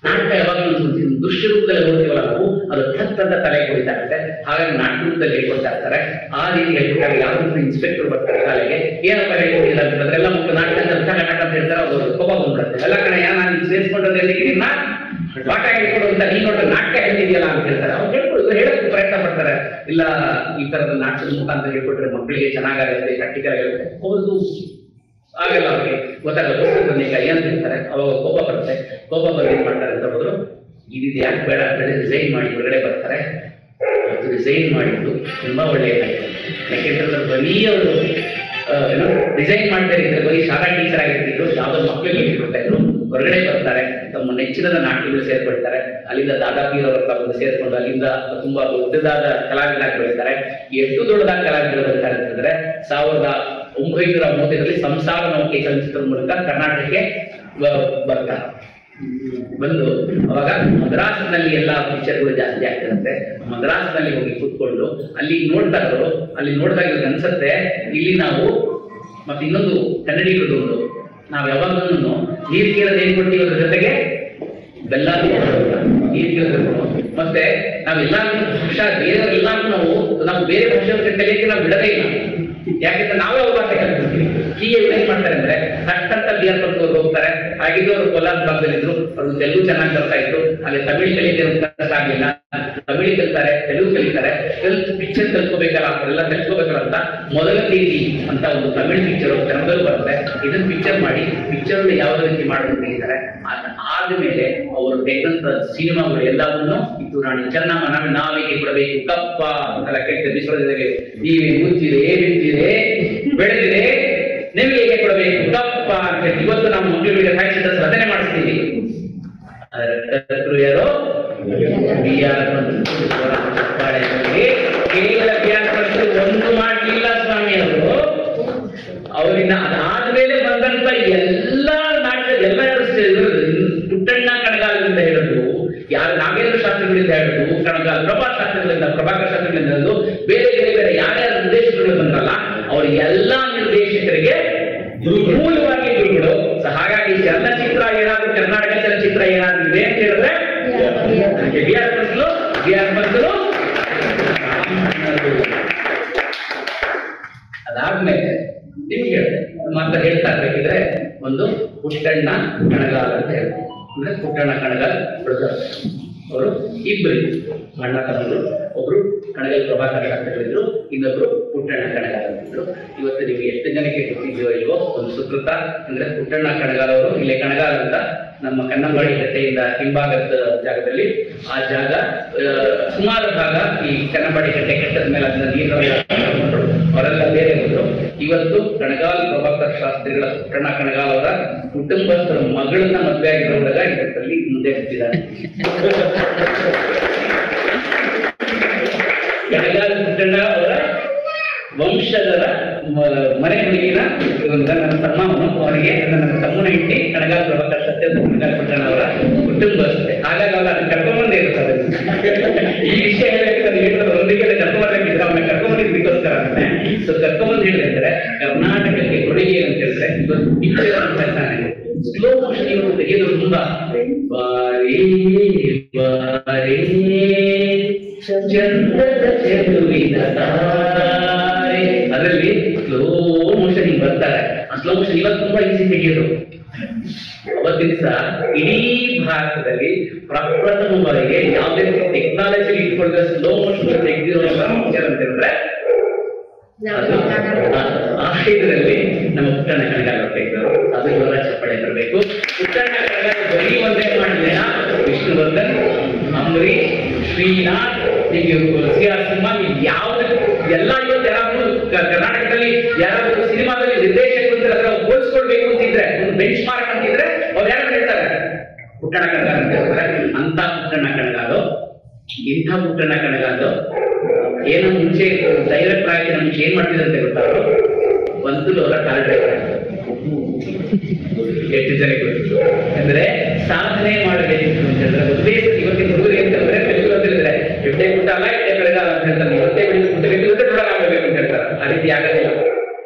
ನಾಟಕ ಯಾವಾಗಲೂ ದೃಶ್ಯ ರೂಪದಲ್ಲಿ ನೋಡ್ತೀವಲ್ಲ ನಾವು, ಅದು ಥತ್ತಂತ ತಲೆ ಕೊಡಿತಾ ಇರುತ್ತೆ. ಹಾಗಾಗಿ ನಾಟಕ ರೂಪದಲ್ಲಿ ಹೇಳ್ಕೊಡ್ತಾ ಇರ್ತಾರೆ. ಆ ರೀತಿ ಹೇಳ್ಕೊಟ್ಟಾಗ ಯಾವ್ದು ಇನ್ಸ್ಪೆಕ್ಟರ್ ಬರ್ತಾರೆ ಶಾಲೆಗೆ, ಏನಪ್ಪ ಹೇಳ್ಕೊಟ್ಟಿಲ್ಲ ಅಂತ ಹೇಳಿದ್ರೆ ಎಲ್ಲ ಮಕ್ಕಳು ನಾಟಕ ಅಂತ ಹೇಳ್ತಾರೆ. ಅವರು ಕೋಪ ಬಂದ್ಬಿಡುತ್ತೆ, ಎಲ್ಲ ಕಡೆ ನಾನು ಸೇರಿಸ್ಕೊಂಡ್ರೆ ನಿನ್ನ ಪಾಠ ಹೇಳ್ಕೊಡುವಂತ ನೀನ್ ನೋಡ್ರೆ ನಾಟಕ ಹೇಳ್ತಿದ್ಯಲ್ಲ ಅಂತ ಹೇಳ್ತಾರೆ. ಅವ್ರು ಹೇಳ್ಕೊಡುದು ಹೇಳಕ್ಕೆ ಪ್ರಯತ್ನ ಪಡ್ತಾರೆ. ಇಲ್ಲ ಈ ತರದ ನಾಟಕದ ಮುಖಾಂತರ ಹೇಳ್ಕೊಟ್ರೆ ಮಕ್ಕಳಿಗೆ ಚೆನ್ನಾಗಾಗುತ್ತೆ, ಪ್ರಾಕ್ಟಿಕಲ್ ಆಗುತ್ತೆ. ಹೌದು, ಆಗಲ್ಲ, ಅವ್ರಿಗೆ ಗೊತ್ತಾಗಲ್ಲ. ಪುಸ್ತಕದಲ್ಲಿ ಕೈ ಅಂತ ಹೇಳ್ತಾರೆ. ಅವಾಗ ಕೋಪ ಬರುತ್ತೆ. ಕೋಪ ಬಂದು ಏನ್ ಮಾಡ್ತಾರೆ ಅಂತ ಹೋದ್ರು, ಇದು ಯಾಕೆ ಬೇಡ ಅಂತ ಹೇಳಿ ರಿಸೈನ್ ಮಾಡಿ ಹೊರಗಡೆ ಬರ್ತಾರೆ. ಅದು ರಿಸೈನ್ ಮಾಡಿದ್ದು ತುಂಬಾ ಒಳ್ಳೆಯದಾಗಿದೆ. ಯಾಕೆಂದ್ರೆ ಬರೀ ಅವರು ಏನೋ ಡಿಸೈನ್ ಮಾಡ್ತಾ ಇದ್ರೆ ಬರೀ ಶಾಲಾ ಟೀಚರ್ ಆಗಿರ್ತಿದ್ರು, ಯಾವ್ದೋ ಮಕ್ಕಳಿಗೆ ಹೇಳ್ಕೊಡ್ತಾ ಇದ್ರು. ಹೊರಗಡೆ ಬರ್ತಾರೆ, ತಮ್ಮ ನೆಚ್ಚಿನ ನಾಟ್ಯಗಳು ಸೇರ್ಕೊಳ್ತಾರೆ. ಅಲ್ಲಿಂದ ದಾದಾಪೀರವರ ಬಂದು ಸೇರ್ಕೊಂಡು ಅಲ್ಲಿಂದ ತುಂಬಾ ದೊಡ್ಡದಾದ ಕಲಾವಿದರಾಗಿ ಬೆಳೀತಾರೆ. ಎಷ್ಟು ದೊಡ್ಡದಾದ ಕಲಾವಿದರು ಬೆಳೀತಾರೆ ಅಂತಂದ್ರೆ 1935ರಲ್ಲಿ ಸಂಸಾರ ನೌಕೆ ಚಲನಚಿತ್ರದ ಮೂಲಕ ಕರ್ನಾಟಕಕ್ಕೆ ಬರ್ತಾರೆ. ಬಂದು ಅವಾಗ ಮದ್ರಾಸ್ನಲ್ಲಿ ಎಲ್ಲಾ ಪಿಕ್ಚರ್ಗಳು ಜಾಸ್ತಿ ಆಗ್ತಿರುತ್ತೆ. ಮದ್ರಾಸ್ನಲ್ಲಿ ಹೋಗಿ ಕೂತ್ಕೊಂಡು ಅಲ್ಲಿ ನೋಡ್ತಾ ಇದ್ರು. ಅಲ್ಲಿ ನೋಡಿದಾಗ ಇವ್ರಿಗೆ ಅನ್ಸತ್ತೆ, ಇಲ್ಲಿ ನಾವು ಮತ್ತೆ ಇನ್ನೊಂದು ಕನ್ನಡಿಗರದ್ದು ನಾವ್ ಯಾವಾಗಲೂ ನೀರು ಕೇಳೋದು ಏನ್ ಕೊಡ್ತೀವಿ, ಅದ್ರ ಜೊತೆಗೆ ಬೆಲ್ಲ ನೀರು ಕೇಳೋದು. ಮತ್ತೆ ನಾವೆಲ್ಲ ಭಾಷಾ ಬೇರೆಯವರೆಲ್ಲಾನು ನಾವು ಬೇರೆ ಭಾಷೆ ಕಲಿಯಕ್ಕೆ ನಾವು ಬಿಡದೇ ಇಲ್ಲ. ಯಾಕಂದ್ರೆ ನಾವೇ ಅವ್ರ ಭಾಷೆ ಕಲಿತೀವಿ. ಹೀಗೆ ಏನ್ ಮಾಡ್ತಾರೆ ಅಂದ್ರೆ ಕಷ್ಟಂತ ಬಿಆರ್ ಪಂತವ್ರು ಹೋಗ್ತಾರೆ. ಹಾಗಿದ್ದು ಅವರು ಕೋಲಾರ ಭಾಗದಲ್ಲಿದ್ರು, ಅವ್ರು ತೆಲುಗು ಚೆನ್ನಾಗಿ ಬರ್ತಾ ಇತ್ತು. ಅಲ್ಲಿ ತಮಿಳ್ ಕಲಿತಿರೋ ಕಷ್ಟ ಆಗ್ಲಿಲ್ಲ. ತಮಿಳ್ ಕಲಿತಾರೆ, ತೆಲುಗು ಕಲಿತಾರೆ. ಪಿಕ್ಚರ್ ಕಲ್ತ್ಕೋಬೇಕಲ್ಲ, ಅವರೆಲ್ಲ ಕಲ್ತ್ಕೋಬೇಕಲ್ಲ ಅಂತ ಮೊದಲ ಪ್ರೀತಿ ಅಂತ ಒಂದು ತಮಿಳ್ ಪಿಕ್ಚರ್ ಕನ್ನಡದಲ್ಲಿ ಬರುತ್ತೆ. ಇದನ್ನ ಪಿಕ್ಚರ್ ಮಾಡಿ ಪಿಕ್ಚರ್ ಯಾವ ರೀತಿ ಮಾಡೋದು ಹೇಳಿದ್ದಾರೆ. ಆದ್ಮೇಲೆ ಅವರು ತೆಗೆದಂತ ಸಿನಿಮಾಗಳು ಎಲ್ಲವನ್ನೂ ಇದು ರಾಣಿ ಚೆನ್ನಮ್ಮ ನಾವಿಗೆ ಕೊಡಬೇಕು ಕಪ್ಪ ಅಂತೆಲ್ಲ ಕೇಳ್ತೇವೆ. ವಿಶ್ವದಲ್ಲಿ ನೀವೇ ಮುಚ್ಚಿದೆ ಬಿತ್ತಿದೆ ಬೆಳೆದಿದೆ ನಿಮಗೆ ಹೇಗೆ ಕೊಡಬೇಕು ಕಪ್ಪ ಅಂತ ಹೇಳಿ ಇವತ್ತು ನಾವು ಮಕ್ಕಳಿಗೆ ಸಾಹಿತ್ಯದ ಸಾಧನೆ ಮಾಡಿಸ್ತೀವಿ. ಯಾರೋ ಕೇವಲ ಒಂದು ಮಾಡಲಿಲ್ಲ ಸ್ವಾಮಿ ಅವರು. ಅವರಿಂದ ಅದಾದ್ಮೇಲೆ ಬಂದಂತ ಎಲ್ಲಾ ನಾಟಕ ಎಲ್ಲ ಪುಟ್ಟಣ್ಣ ಕಣಗಾಲದಿಂದ ಹೇಳಿದ್ರು, ಯಾರು ನಾಗೇಂದ್ರ ಶಾಸ್ತ್ರಿಗಳಿಂದ ಹೇಳಿದ್ರು, ಕಣಗಾಲ ಪ್ರಭಾಕರ ಶಾಸ್ತ್ರಿಗಳಿಂದ ಹೇಳಿದ್ರು, ಬೇರೆ ಬೇರೆ ಬೇರೆ ಯಾರ್ಯಾರ ನಿರ್ದೇಶಕರು ಬಂದ್ರಲ್ಲ ಅವ್ರಿಗೆಲ್ಲಾ ನಿರ್ದೇಶಕರಿಗೆ ಮೂಲವಾಗಿ ಗುರುಗಳು. ಹಾಗಾಗಿ ಚಲನಚಿತ್ರ ಏನಾದ್ರು ಕರ್ನಾಟಕ ಚಲನಚಿತ್ರ ಏನಾದ್ರು ಇದೆ ಅಂತ ಹೇಳಿದ್ರೆ ಬಿಆರ್ ಪಂತಲು. ಅದಾದ್ಮೇಲೆ ನಿಮ್ಗೆ ಹೇಳಿದೆ ಮಾತ್ರ ಹೇಳ್ತಾ ಇರ್ಬೇಕಿದ್ರೆ ಒಂದು ಪುಟ್ಟಣ್ಣ ಕಣಗಾಲ್ ಅಂತ ಹೇಳ್ತಾರೆ. ಅಂದ್ರೆ ಪುಟ್ಟಣ್ಣ ಕಣಗಾಲ್ ಬ್ರದರ್ಸ್ ಅವರು ಇಬ್ಬರು ಅಣ್ಣ ತಮ್ಮರು. ಒಬ್ರು ಕಣಗಾಲ್ ಪ್ರಭಾಕರ ಶಾಸ್ತ್ರಿಗಳಿದ್ರು, ಇನ್ನೊಬ್ರು ಪುಟ್ಟಣ್ಣ ಕಣಗಾಲ್ ಅಂತಿದ್ರು. ಇವತ್ತು ನಿಮ್ಗೆ ಎಷ್ಟು ಜನಕ್ಕೆ ಗೊತ್ತಿದೆಯೋ ಇಲ್ವೋ ಒಂದು ಸುಕೃತ ಅಂದ್ರೆ ಪುಟ್ಟಣ್ಣ ಕಣಗಾಲ್ ಅವರು ಇಲ್ಲೇ ಕಣಗಾಲ್ ಅಂತ ನಮ್ಮ ಕನ್ನಂಬಾಡಿ ಕಟ್ಟೆಯಿಂದ ಹಿಂಭಾಗದ ಜಾಗದಲ್ಲಿ ಆ ಜಾಗ ಸುಮಾರು ಭಾಗ ಈ ಕನ್ನಂಬಾಡಿ ಕಟ್ಟೆ ಕಟ್ಟದ ಮೇಲೆ ಅದನ್ನ ನೀರು ಅವರೆಲ್ಲ ಬೇರೆ ಬಂದ್ರು. ಇವತ್ತು ಕಣಗಾಲ್ ಪ್ರಭಾಕರ್ ಶಾಸ್ತ್ರಿಗಳ ಪುಟ್ಟಣ್ಣ ಕಣಗಾಲ್ ಅವರ ಕುಟುಂಬಸ್ಥರ ಮಗಳನ್ನ ಮದುವೆ ಆಗಿರೋ ಹುಡುಗ ಇವತ್ತಲ್ಲಿ ಮುಂದೆ ಬರ್ತಿದ್ದಾರೆ. ಕಣಗಾಲ್ ಪುಟ್ಟಣ್ಣ ಅವರ ವಂಶದರ ಮನೆ ಹುಡುಗಿನ ನನ್ನ ತಮ್ಮನು ಅವರಿಗೆ ನನ್ನ ತಮ್ಮನ ಹೆಂಡತಿ ಕಣಗಾಲ್ ಪ್ರಭಾಕರ್ ಶಾಸ್ತ್ರಿ ಕಣಗಾಲ್ ಪುಟ್ಟಣ್ಣ ಅವರ ಕುಟುಂಬಸ್ಥೆ. ಹಾಗಾಗಿ ಅವ್ರು ಅದನ್ನ ಕರ್ಕೊಂಡ್ಬಂದೇ ಇರ್ತಾರೆ. ಈ ವಿಷಯ ಹೇಳಬೇಕಾದ್ರೆ ಒಂದಿಗೆ ಕರ್ಕೊಂಡ್ಬರ್ಬೇಕಿದ್ರೆ ಅವನ್ನ ಕರ್ಕೊಂಡ್ಬಂದಿದ್ದಕ್ಕೋಸ್ಕರ ಸೊ ಕರ್ಕೊಂಡ್ಬಂದು ಹೇಳಿದ್ರೆ ಕರ್ನಾಟಕಕ್ಕೆ ಕೊಡುಗೆ ಅಂತ ಹೇಳಿದ್ರೆ ಇವತ್ತು ಪಿಕ್ಚರ್ ಅಂತ ಹೇಳ್ತಾನೆ. ಸ್ಲೋ ಮೋಷನ್ ಇವತ್ತು ತೆಗೆಯೋದು ತುಂಬಾ ಬಾರೇ ಬಾರೇ ಚಂದ್ರದ ಚೆಲುವಿನ ತಾರೆ ಅದರಲ್ಲಿ ಸ್ಲೋ ಮೋಷನ್ ಬರ್ತಾರೆ. ಆ ಸ್ಲೋ ಮೋಷನ್ ಇವತ್ತು ತುಂಬಾ ಈಸಿ ತೆಗೆಯೋದು. ಅವತ್ತಿನ ದಿವಸ ಇಡೀ ಭಾರತದಲ್ಲಿ ಪ್ರಪ್ರಥಮ ಬಾರಿಗೆ ಯಾವುದೇ ರೀತಿ ಟೆಕ್ನಾಲಜಿ ಇಟ್ಕೊಳ್ಳದ ಸ್ಲೋ ಮೋಷನ್ ತೆಗೆದಿರೋ ಪಿಕ್ಚರ್ ಅಂತ ಹೇಳಿದ್ರೆ ಇದರಲ್ಲಿ ನಮ್ಮ ಪುಟ್ಟಣ್ಣ ಕಣಗಾಲ್ ತೆಗೆದರು. ಅದು ಇವರ ಚಪ್ಪಳೆ ಬರಬೇಕು. ಪುಟ್ಟಣ್ಣ ಕಣಗಾಲ್ ಬರೀ ಒಂದೇ ಮಾಡಿದ್ರೆ ವಿಷ್ಣುವರ್ಧನ್, ಅಂಬರೀಶ್, ಶ್ರೀನಾಥ್, ಸಿನಿಮಾ ಯಾವ್ದು ಎಲ್ಲ ಇವತ್ತು ಯಾರಾದ್ರೂ ಕರ್ನಾಟಕದಲ್ಲಿ ಯಾರಾದ್ರೂ ಸಿನಿಮಾದಲ್ಲಿ ನಿರ್ದೇಶಕರು ಅಂತ ಅದರ ಹೋಲಿಸ್ಕೊಳ್ಬೇಕು ಅಂತಿದ್ರೆ ಒಂದು ಬೆಂಚ್ ಮಾರ್ಕ್ ಅಂತಿದ್ರೆ ಅವ್ರು ಯಾರು ಹೇಳ್ತಾರೆ ಪುಟ್ಟಣ್ಣ ಕಣಗಾಲ್ ಅಂತ ಹೇಳ್ತಾರೆ. ಅಂತ ಪುಟ್ಟಣ್ಣ ಕಣಗಾಲು ಇಂಥ ಪುಟ್ಟಣ್ಣ ಕಣಗಾಲು ಏನೋ ಮುಂಚೆ ಡೈರೆಕ್ಟರ್ ಆಗಿ ಮುಂಚೆ ಏನ್ ಮಾಡ್ತಿದಂತೆ ಗೊತ್ತಾದ್ರು ಒಂದು ಅವರ ಕಾಲ್ ಡ್ರೈವರ್ ಎಷ್ಟು ಜನ ಗೊತ್ತಿತ್ತು ಅಂದ್ರೆ ಸಾಧನೆ ಮಾಡಬೇಕು ಅಂತ ಹೇಳಿದ್ರೆ ಉದ್ದೇಶ ಇವತ್ತಿನ ಹುಡುಗರು ಅಂತಂದ್ರೆ ತೆಲುಗು ಅಂತ ಹೇಳಿದ್ರೆ ಎಡ್ಡೆ ಪುಟ್ಟ ಅಲ್ಲ ಎಡ್ಡೆ ಬೆಳೆದ ಅಂತ ಹೇಳ್ತಾರೆ. ಇವತ್ತೇ ಬೆಳೆದು ಪುಟ್ಟ ನೋಡಲಾಗಬೇಕು ಅಂತ ಹೇಳ್ತಾರೆ. ಆ ರೀತಿ ಆಗೋದಿಲ್ಲ.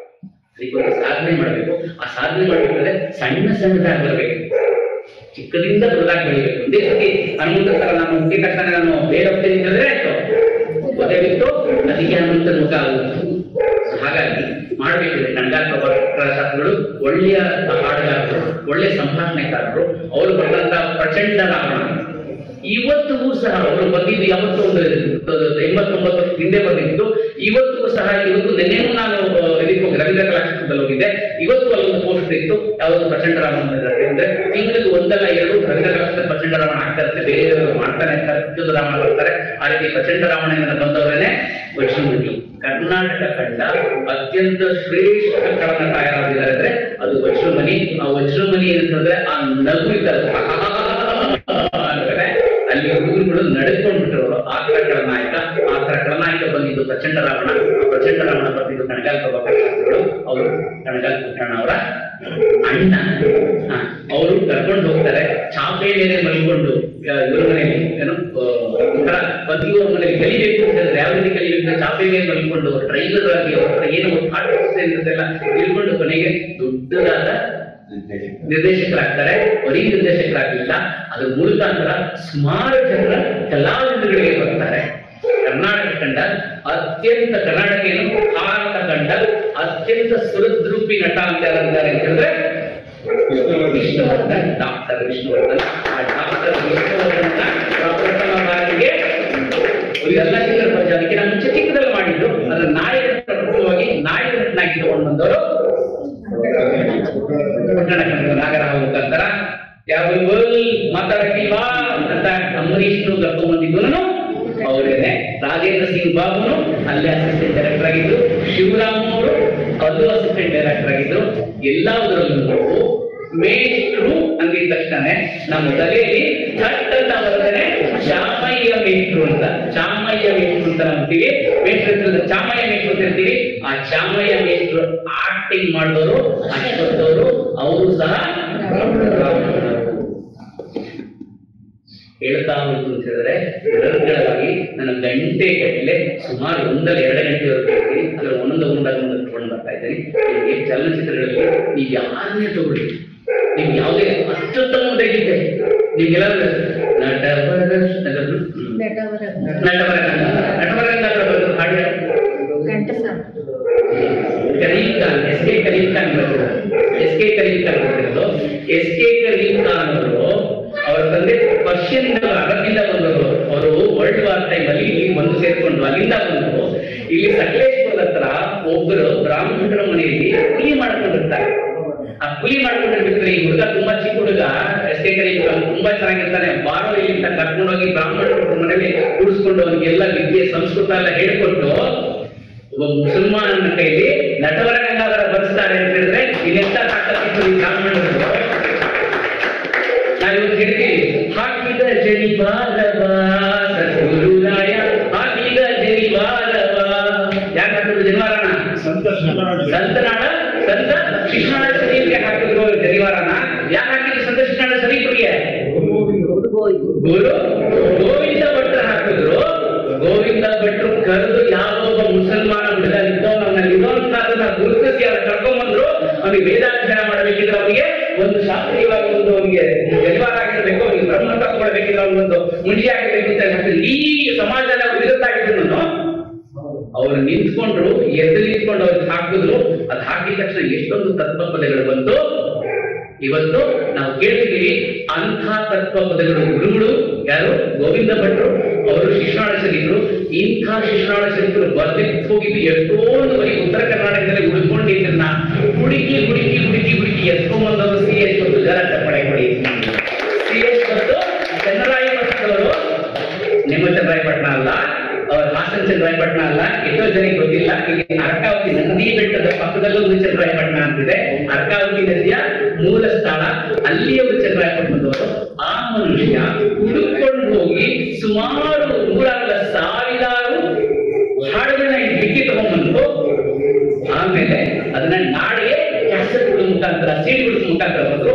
ಅದಕ್ಕೊಂದು ಸಾಧನೆ ಮಾಡಬೇಕು. ಆ ಸಾಧನೆ ಮಾಡಬೇಕಾದ್ರೆ ಸಣ್ಣ ಸಣ್ಣದಾಗಿ ಬರಬೇಕು, ಚಿಕ್ಕದಿಂದ ದೊಡ್ಡದಾಗಿ ಬೆಳಿಬೇಕು. ಒಂದೇ ಸತಿ ಹನುಮಂತ ತರ ನಾನು ಹುಟ್ಟಿದ ತಕ್ಷಣ ನಾನು ಬೇರೆ ಹೋಗ್ತೀನಿ ಅಂತ ಹೇಳಿದ್ರೆ ಆಯ್ತು ಒದೇ ಬಿಟ್ಟು ಅದಕ್ಕೆ ಹನುಮಂತನ ಮುಖ ಆಗುತ್ತೆ. ಹಾಗಾಗಿ ಮಾಡ್ಬೇಕಿದೆ. ಕಣಗಾಲ್ ಪ್ರಭಾಕರ ಶಾಸ್ತ್ರಿಗಳು ಒಳ್ಳೆಯ ಹಾಡುಗಾರರು, ಒಳ್ಳೆ ಸಂಭಾಷಣೆಕಾರರು. ಅವರು ಬರೆದಂತ ಪ್ರಚಂಡ ರಾವಣ ಇವತ್ತಿಗೂ ಸಹ ಅವರು ಬಂದಿದ್ದು ಯಾವತ್ತು ಒಂದು 89 ಹಿಂದೆ ಬಂದಿದ್ದು, ಇವತ್ತಿಗೂ ಸಹ ಇವತ್ತು ನಿನ್ನೆನೂ ನಾನು ಇದಕ್ಕೆ ಹೋಗಿ ರವೀಂದ್ರ ಕಲಾಕ್ಷೇತ್ರದಲ್ಲಿ ಹೋಗಿದ್ದೆ. ಇವತ್ತು ಅಲ್ಲೊಂದು ಪೋಸ್ಟ್ ಇತ್ತು, ಯಾವುದು ಪ್ರಚಂಡ ರಾಮನ್ ಅಂದ್ರೆ ತಿಂಗಳಿಗೆ ಒಂದಲ್ಲ ಎರಡು ರವೀಂದ್ರ ಕಲಾಕ್ಷೇತ್ರ ಪ್ರಚಂಡ ರಾಮನ್ ಆಗ್ತಾ ಇರುತ್ತೆ, ಬೇರೆಯವರು ಮಾಡ್ತಾನೆ ಇರ್ತಾರೆ, ಪ್ರಚಂಡ ರಾಮನ್ ಬರ್ತಾರೆ. ಆ ರೀತಿ ಪ್ರಚಂಡ ರಾಮನಿಂದ ಬಂದವರೇನೆ ವೈಷ್ಣವಿ. ಕರ್ನಾಟಕ ಕಂಡ ಅತ್ಯಂತ ಶ್ರೇಷ್ಠ ಕಳನಟ ಯಾರಾಗಿದ್ದಾರೆ ಅಂದ್ರೆ ಅದು ವಜ್ರಮಣಿ. ಆ ವಜ್ರಮಣಿ ಅಂತಂದ್ರೆ ಆ ನಗು ಇದ್ದಾರೆ, ಅಲ್ಲಿ ಹುಡುಗರುಗಳು ನಡೆದುಕೊಂಡ್ಬಿಟ್ಟರು. ಆ ತರ ಖಳನಾಯಕ ಬಂದಿದ್ದು ಪ್ರಚಂಡ ರಾವಣ. ಪ್ರಚಂಡ ರಾವಣ ಬಂದಿದ್ದು ಕಣಗಾಲ್ ಪ್ರಭಾಕರ್ ಶಾಸ್ತ್ರಿಗಳು. ಅವರು ಕಣಗಾಲ್ ಪುಟ್ಟಣ್ಣ ಅವರ ಅಣ್ಣ. ಅವರು ಕರ್ಕೊಂಡು ಹೋಗ್ತಾರೆ, ಚಾಪೆ ಮೇಲೆ ಮಲ್ಕೊಂಡು ಇವ್ರ ಮನೆಯಲ್ಲಿ ಏನು ಒಂಥರ ಪತಿಯವ್ರ ಮನೆಯಲ್ಲಿ ಕಲಿಬೇಕು ಅಂತ ಹೇಳಿದ್ರೆ ಯಾವ ರೀತಿ ಕಲಿಬೇಕು, ಚಾಪೆ ಮೇಲೆ ಮಲ್ಕೊಂಡು ಡ್ರೈವರ್ ಆಗಿ ಅವ್ರ ಹತ್ರ ಏನೋ ಇರುತ್ತೆಲ್ಲ ತಿಳ್ಕೊಂಡು ಕೊನೆಗೆ ದೊಡ್ಡದಾದ ನಿರ್ದೇಶಕರಾಗ್ತಾರೆ. ಬರೀ ನಿರ್ದೇಶಕರಾಗಲಿಲ್ಲ, ಅದ್ರ ಮುಖಾಂತರ ಸುಮಾರು ಜನರ ಕಲಾವಿದರುಗಳಿಗೆ ಬರ್ತಾರೆ. ಕರ್ನಾಟಕ ಕಂಡ ಅತ್ಯಂತ ಕರ್ನಾಟಕ ಏನು ಭಾರತ ಕಂಡ ಅತ್ಯಂತ ಸುರದ್ರೂಪಿ ನಟ ಅಂತ ಯಾರಿದ್ದಾರೆ ಅಂತ ಹೇಳಿದ್ರೆ ವಿಷ್ಣುವರ್ಧನ್, ಡಾಕ್ಟರ್ ವಿಷ್ಣುವರ್ಧನ್. ಆ ಡಾಕ್ಟರ್ ವಿಷ್ಣುವರ್ಧನ್ ಪ್ರಪ್ರಥಮ ಬಾರಿಗೆ ಎಲ್ಲ ಚಿತ್ರ ಪರಿಚಯ, ಅದಕ್ಕೆ ನಾವು ಮುಂಚೆ ಚಿತ್ರದಲ್ಲಿ ಮಾಡಿದ್ದು, ಅದರ ನಾಯಕ ಪ್ರಮುಖವಾಗಿ ನಾಯಕ ನಟನಾಗಿ ತಗೊಂಡು ಬಂದವರು ಪುಟ್ಟಣ ಕನ್ನಡ ನಾಗರಾವ್ ಮುಖಾಂತರ. ಯಾವ ಮಾತಾಡಕ್ಕಿಲ್ವಾ ಅಂತ ಅಂಬರೀಷ್ನು ಕರ್ಕೊಂಡ್ ಬಂದಿದ್ದು ಅವರೇನೆ. ರಾಜೇಂದ್ರ ಸಿಂಗ್ ಬಾಬುನು ಅಲ್ಲೇ ಅಸಿಸ್ಟೆಂಟ್ ಡೈರೆಕ್ಟರ್ ಆಗಿದ್ರು, ಶಿವರಾಮ್ ಅವರು ಅದು ಅಸಿಸ್ಟೆಂಟ್ ಡೈರೆಕ್ಟರ್ ಆಗಿದ್ರು. ಎಲ್ಲದರಲ್ಲೂ ಮೇಷ್ಟ್ರು ಅಂದಿದ ತಕ್ಷಣ ನಮ್ಮ ತಲೆಯಲ್ಲಿ ಥಟ್ ಅಂತ ಬರ್ತದೆ ಚಾಮಯ್ಯ ಮೇಷ್ಟ್ರು ಅಂತ. ಚಾಮಯ್ಯ ಮೇಷ್ಟ್ರು ಅಂತ ಅಂತೀವಿ, ಮೇಷ್ಟ್ರು ಚಾಮಯ್ಯ ಮೇಷ್ಟ್ರು ಅಂತ ಇರ್ತೀವಿ. ಆ ಚಾಮಯ್ಯ ಮೇಷ್ಟ್ರು ಆಕ್ಟಿಂಗ್ ಮಾಡಿದವರು ಅಶ್ವಥ್ ಅವರು. ಅವರು ಸಹ ಹೇಳ್ತಾ ಹೋಯ್ತು ಅಂತ ಹೇಳಿದ್ರೆ ನಿರಂತರವಾಗಿ ನನ್ನ ಗಂಟೆ ಗಟ್ಟಲೆ ಸುಮಾರು 1-2 ಗಂಟೆವರೆಗೂ ಕೇಳ್ತೀನಿ. ಅದ್ರ ಒಂದೊಂದು ತಗೊಂಡು ಬರ್ತಾ ಇದ್ದೀನಿ. ನಿಮಗೆ ಚಲನಚಿತ್ರಗಳಲ್ಲಿ ನೀವು ಯಾರನ್ನೇ ತಗೊಳ್ಳಿ, ನಿಮ್ಗೆ ಯಾವುದೇ ಅತ್ಯುತ್ತಮ ತೆಗಿದೆ, ನಿಮ್ಗೆಲ್ಲಾದ್ರೂ ಅವರ ತಂದೆ ಪರ್ಷಿಯನ್ ಅರಬ್ಬಿಂದ ಬಂದವರು. ಅವರು ವರ್ಲ್ಡ್ ವಾರ್ ಟೈಮ್ ಅಲ್ಲಿ ಇಲ್ಲಿ ಬಂದು ಸೇರ್ಕೊಂಡು ಅಲ್ಲಿಂದ ಬಂದು ಇಲ್ಲಿ ಸಕಲೇಶ್ಪುರದ ಹತ್ರ ಒಬ್ಬರು ಬ್ರಾಹ್ಮಣರ ಮನೆಯಲ್ಲಿ ಹುಲಿ ಮಾಡ್ಕೊಂಡಿರ್ತಾರೆ. ಆ ಹುಲಿ ಮಾಡ್ಕೊಂಡಿರ್ಬೇಕಾದ್ರೆ ಈ ಹುಡುಗ ತುಂಬಾ ಚಿಕ್ಕ ಹುಡುಗ, ಎಸ್.ಕೆ. ಕರೀಂ ತುಂಬಾ ಚೆನ್ನಾಗಿರ್ತಾನೆ. ಬಾರೋ ಇಲ್ಲಿಂದ ಕರ್ಕೊಂಡೋಗಿ ಬ್ರಾಹ್ಮಣರ ಮನೆಯಲ್ಲಿ ಕೂಡಿಸ್ಕೊಂಡು ಅವನಿಗೆಲ್ಲ ವಿದ್ಯೆ ಸಂಸ್ಕೃತ ಎಲ್ಲ ಹೇಳ್ಕೊಟ್ಟು ಒಬ್ಬ ಮುಸಲ್ಮಾನನ ಕೈಲಿ ನಟವರ ಗಂಗಾಧರ ಬರೆಸ್ತಾರೆ ಅಂತ ಹೇಳಿದ್ರೆ ಇನ್ನೆಂತ ತಾಕತ್ತಿತ್ತು ಈ ಬ್ರಾಹ್ಮಣರು. ನಾವಿವತ್ತು ಹೇಳ್ತೀವಿ ಹಾಕಿದ ಜನಿವಾರವ ಸದ್ಗುರುರಾಯ, ಹಾಕಿದ ಜನಿವಾರವ. ಯಾಕೆ ಹಾಕಿದ್ರು ಜನಿವಾರನ? ಸಂತನಾಡ ಸಂತ ಶಿಕ್ಷಣ ಶರೀರಕ್ಕೆ ಹಾಕಿದ್ರು ಜನಿವಾರನ. ಯಾಕೆ ಹಾಕಿದ್ರು ಸಂತ ಶಿಕ್ಷಣ ಶರೀರಕ್ಕೆ? ಗುರು ಗೋವಿಂದ ಭಟ್ರ ಹಾಕಿದ್ರು. ಗೋವಿಂದ ಭಟ್ರು ಕರೆದು ಯಾವೊಬ್ಬ ಮುಸಲ್ಮಾನ ಹುಡುಗ ಇದ್ದವನ್ನ ಗುರುತಿಸಿ ಅವ್ರ ಕರ್ಕೊಂಡ್ಬಂದ್ರು. ಅವನಿಗೆ ವೇದಾಧ್ಯಯನ ಮಾಡಬೇಕಿದ್ರೆ ಅವನಿಗೆ ಒಂದು ಶಾಸ್ತ್ರೀಯವಾಗಿ ಒಂದು ಅವನಿಗೆ ಜನಿವಾರ ಆಗಿರ್ಬೇಕು, ಅವನಿಗೆ ಬ್ರಹ್ಮ ತಗೊಳ್ಬೇಕಿದ್ರೆ ಅವನೊಂದು ಮುಂಡಿ ಆಗಿರ್ಬೇಕಿಂತ ಈ ಸಮಾಜದಲ್ಲಿ ಅವ್ರು ವಿರುದ್ಧ ಆಗಿದ್ರು. ಅವ್ರು ನಿಂತ್ಕೊಂಡ್ರು, ಎದ್ದು ನಿಂತ್ಕೊಂಡು ಅವ್ರಿಗೆ ಹಾಕಿದ್ರು. ಅದು ಹಾಕಿದ ತಕ್ಷಣ ಎಷ್ಟೊಂದು ತತ್ವ ಪದಗಳು ಬಂತು. ಇವತ್ತು ನಾವು ಕೇಳ್ತಿದ್ದೀವಿ ಅಂಥ ತತ್ವ ಪದಗಳು ಗುರುಗಳು ಯಾರು? ಗೋವಿಂದ ಭಟ್ರು. ಅವರು ಶಿಕ್ಷಣ ಶರೀಫರು. ಇಂಥ ಶಿಕ್ಷಣ ಶರೀಫರು ಬರ್ದಿಟ್ಟು ಹೋಗಿದ್ದು ಎಷ್ಟೊಂದು ಬರೀ ಉತ್ತರ ಕರ್ನಾಟಕದಲ್ಲಿ ಉಳ್ಕೊಂಡಿದ್ದನ್ನ ಹುಡುಕಿ ಹುಡುಕಿ ಹುಡುಕಿ ಹುಡುಕಿ ಎತ್ಕೊಂಡ್ಬಂದವರು CS ಮತ್ತು ಗಲಾಟ ಪಡೆ ಕೊಡಿ. CS ಮತ್ತು ಚನ್ನರಾಯಪಟ್ಟಣದವರು. ನಿಮ್ಮ ಚನ್ನರಾಯಪಟ್ಟಣ ಅಲ್ಲ, ಅವ್ರ ಹಾಸನ ಚನ್ನರಾಯಪಟ್ಟಣ ಅಲ್ಲ. ಎಷ್ಟೋ ಜನಕ್ಕೆ ಗೊತ್ತಿಲ್ಲ. ಈಗ ಅರ್ಕಾವತಿ ನಂದಿ ಬೆಟ್ಟದ ಪಕ್ಕದಲ್ಲೊಂದು ಚನ್ನರಾಯಪಟ್ಟಣ ಅಂತಿದೆ. ಅರ್ಕಾವತಿ ನದಿಯ ಮೂಲ ಸ್ಥಳ, ಅಲ್ಲಿಯವರು ಚನ್ನರಾಯಪಟ್ಟಣದವರು. ಆ ಮನುಷ್ಯ ಹುಡುಕೊಂಡು ಹೋಗಿ ಸುಮಾರು 160,000 ಹಾಡುಗಳನ್ನ ಡಿಕ್ಕಿ ತಗೊಂಡ್ಬಂದು ಆಮೇಲೆ ಅದನ್ನ ನಾಡಿಗೆ ಕ್ಯಾಸೆಟ್ಗಳ ಮುಖಾಂತರ ಸೀಡ್ಗಳ ಮುಖಾಂತರ ಬಂದ್ರು.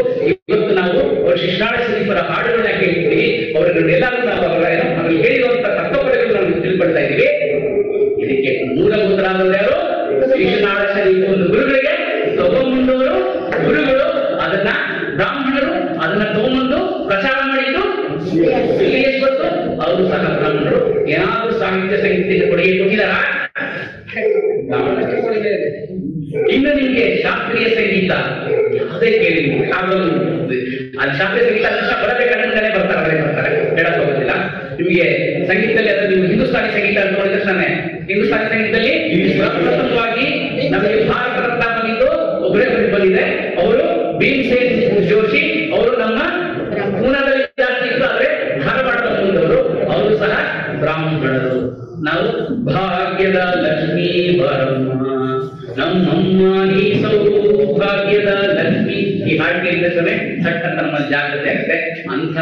ಇವತ್ತು ನಾವು ಅವ್ರ ಶಿಕ್ಷಣ ಶರೀಫರ ಹಾಡುಗಳನ್ನ ಕೇಳ್ತೀವಿ. ಅವ್ರನ್ನೆಲ್ಲರೂ ನಾವು ಅವ್ರಲ್ಲಿ ಹೇಳಿರುವಂತ ತತ್ವಪಡೆಗಳು ನಾವು ತಿಳ್ಕೊಳ್ತಾ ಇದ್ದೀವಿ. ಇದಕ್ಕೆ ಮೂಲಭೂತರಾದವರು ಯಾರು? ಶಿಕ್ಷಣ ಶರೀಫ ಒಂದು ಗುರುಗಳಿಗೆ ತಗೊಂಡ್ಬಂದವರು ಗುರುಗಳು. ಅದನ್ನ ಬ್ರಾಹ್ಮಣರು ಅದನ್ನ ತಗೊಂಡ್ಬಂದು ಪ್ರಚಾರ ಮಾಡಿದ್ದು ಶ್ರೀಯಶ್ವತ್ತು. ಅವರು ಸಹ ಬ್ರಾಹ್ಮಣರು. ಏನಾದ್ರೂ ಸಾಹಿತ್ಯ ಸಂಗೀತ ಕೊಡುಗೆ ಕೊಟ್ಟಿದಾರ? ಇನ್ನು ನಿಮ್ಗೆ ಶಾಸ್ತ್ರೀಯ ಸಂಗೀತ ಯಾವುದೇ ಕೇಳಿ ಅದು ಶಾಸ್ತ್ರೀಯ ಸಂಗೀತ ಬರಬೇಕಂತಾನೆ ಬರ್ತಾರೆ. ಹೇಳಕ್ ನಿಮಗೆ ಸಂಗೀತದಲ್ಲಿ ಅದು ನೀವು ಹಿಂದೂಸ್ತಾನಿ ಸಂಗೀತ ಅಂತ ನೋಡಿದ ತಕ್ಷಣ ಹಿಂದೂಸ್ತಾನಿ ಸಂಗೀತದಲ್ಲಿ ಪ್ರಪ್ರಥಮವಾಗಿ ನಮಗೆ ಭಾರತ ರತ್ನ ಬಂದಿದ್ದು ಒಬ್ಬರೇ ಬಂದಿದೆ, ಅವರು ಭೀಮಸೇನ್ ಜೋಶಿ. ಅವರು ನಮ್ಮ ಪೂನಾದಲ್ಲಿ ಜಾಸ್ತಿ ಇತ್ತು, ಆದ್ರೆ ಧಾರವಾಡ ಬಂದವರು. ಅವರು ಸಹ ಬ್ರಾಹ್ಮಣರು. ನಾವು ಭಾಗ್ಯದ ಲಕ್ಷ್ಮೀ ಬರಮ್ಮ ನಮ್ಮಮ್ಮ ನೀ ಸೌಭಾಗ್ಯದ ಲಕ್ಷ್ಮಿ ಈ ಹಾಡು ಕೇಳಿದ ಸಮಯ ಸಟ್ಟ ನಮ್ಮ ಜಾಗ್ರತೆ ಆಗುತ್ತೆ. ಅಂಥ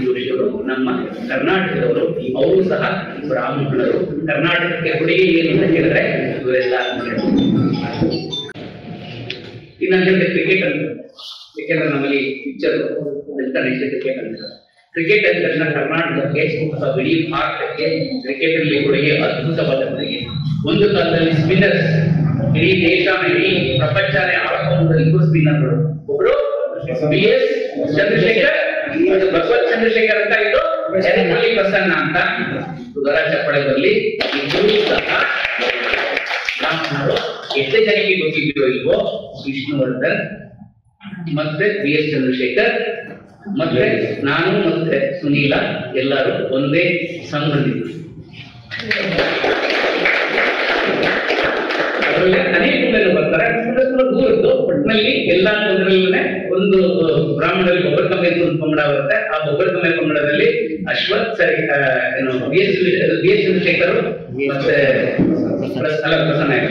ಜೋಶಿಯವರು ನಮ್ಮ ಕರ್ನಾಟಕದವರು. ಅವರು ಸಹ ಬ್ರಾಹ್ಮಣರು. ಕರ್ನಾಟಕಕ್ಕೆ ಕೊಡುಗೆ ಏನು ಅಂತ ಹೇಳಿದ್ರೆ ಇವರೆಲ್ಲ ಇನ್ನೊಂದು ಕ್ರಿಕೆಟ್ ಅಂತ. ಯಾಕೆಂದ್ರೆ ನಮ್ಮಲ್ಲಿ ಪಿಕ್ಚರ್ ಇಂಟರ್ನ್ಯಾಷನಲ್ ಕ್ರಿಕೆಟ್ ಅಂತ. ಕ್ರಿಕೆಟ್ ಅಂದ ತಕ್ಷಣ ಕರ್ನಾಟಕಕ್ಕೆ ಅಥವಾ ಇಡೀ ಭಾರತಕ್ಕೆ ಕ್ರಿಕೆಟ್ ಅಲ್ಲಿ ಕೊಡುಗೆ ಅದ್ಭುತವಾದ ಕೊಡುಗೆ. ಒಂದು ಕಾಲದಲ್ಲಿ ಸ್ಪಿನ್ನರ್ಸ್ ಇಡೀ ದೇಶ ಇಡೀ ಪ್ರಪಂಚನೇ ಆಳ್ಕೊಂಡು ಇಬ್ಬರು ಸ್ಪಿನ್ನರ್ಗಳು. ಒಬ್ರು BS ಚಂದ್ರಶೇಖರ್, ಭಗವತ್ ಚಂದ್ರಶೇಖರ್ ಅಂತ ಇದ್ದು ಎನಪಲ್ಲಿ ಪ್ರಸನ್ನ ಅಂತ. ಸುಧರ ಚಪ್ಪಳೆ ಬರಲಿ. ಇಬ್ಬರು ಸಹ ಬ್ರಾಹ್ಮಣರು. ಎಷ್ಟು ಜನಕ್ಕೆ ಗೊತ್ತಿದೆಯೋ ಇಲ್ವೋ, ವಿಷ್ಣುವರ್ಧನ್ ಮತ್ತೆ BS ಚಂದ್ರಶೇಖರ್ ಮತ್ತೆ ನಾನು ಮತ್ತೆ ಸುನೀಲ ಎಲ್ಲರೂ ಒಂದೇ ಸಂಬಂಧಿಕರು. ಅದರಲ್ಲಿ ಅನೇಕ ಮಂದಿ ಬರ್ತಾರೆ. ದೂರದ್ದು ಒಟ್ಟಿನಲ್ಲಿ ಎಲ್ಲ ಒಂದರಲ್ಲೇ ಒಂದು ಬ್ರಾಹ್ಮಣರಲ್ಲಿ ಬೊಬ್ಬರ ಕಮ್ಮಿ ಅಂತ ಒಂದು ಪಂಗಡ ಬರುತ್ತೆ. ಆ ಬೊಬ್ಬರ ಕಮ್ಮಿ ಪಂಗಡದಲ್ಲಿ ಅಶ್ವಥ್ ಸರಿ BS ಚಂದ್ರಶೇಖರ್ ಮತ್ತೆ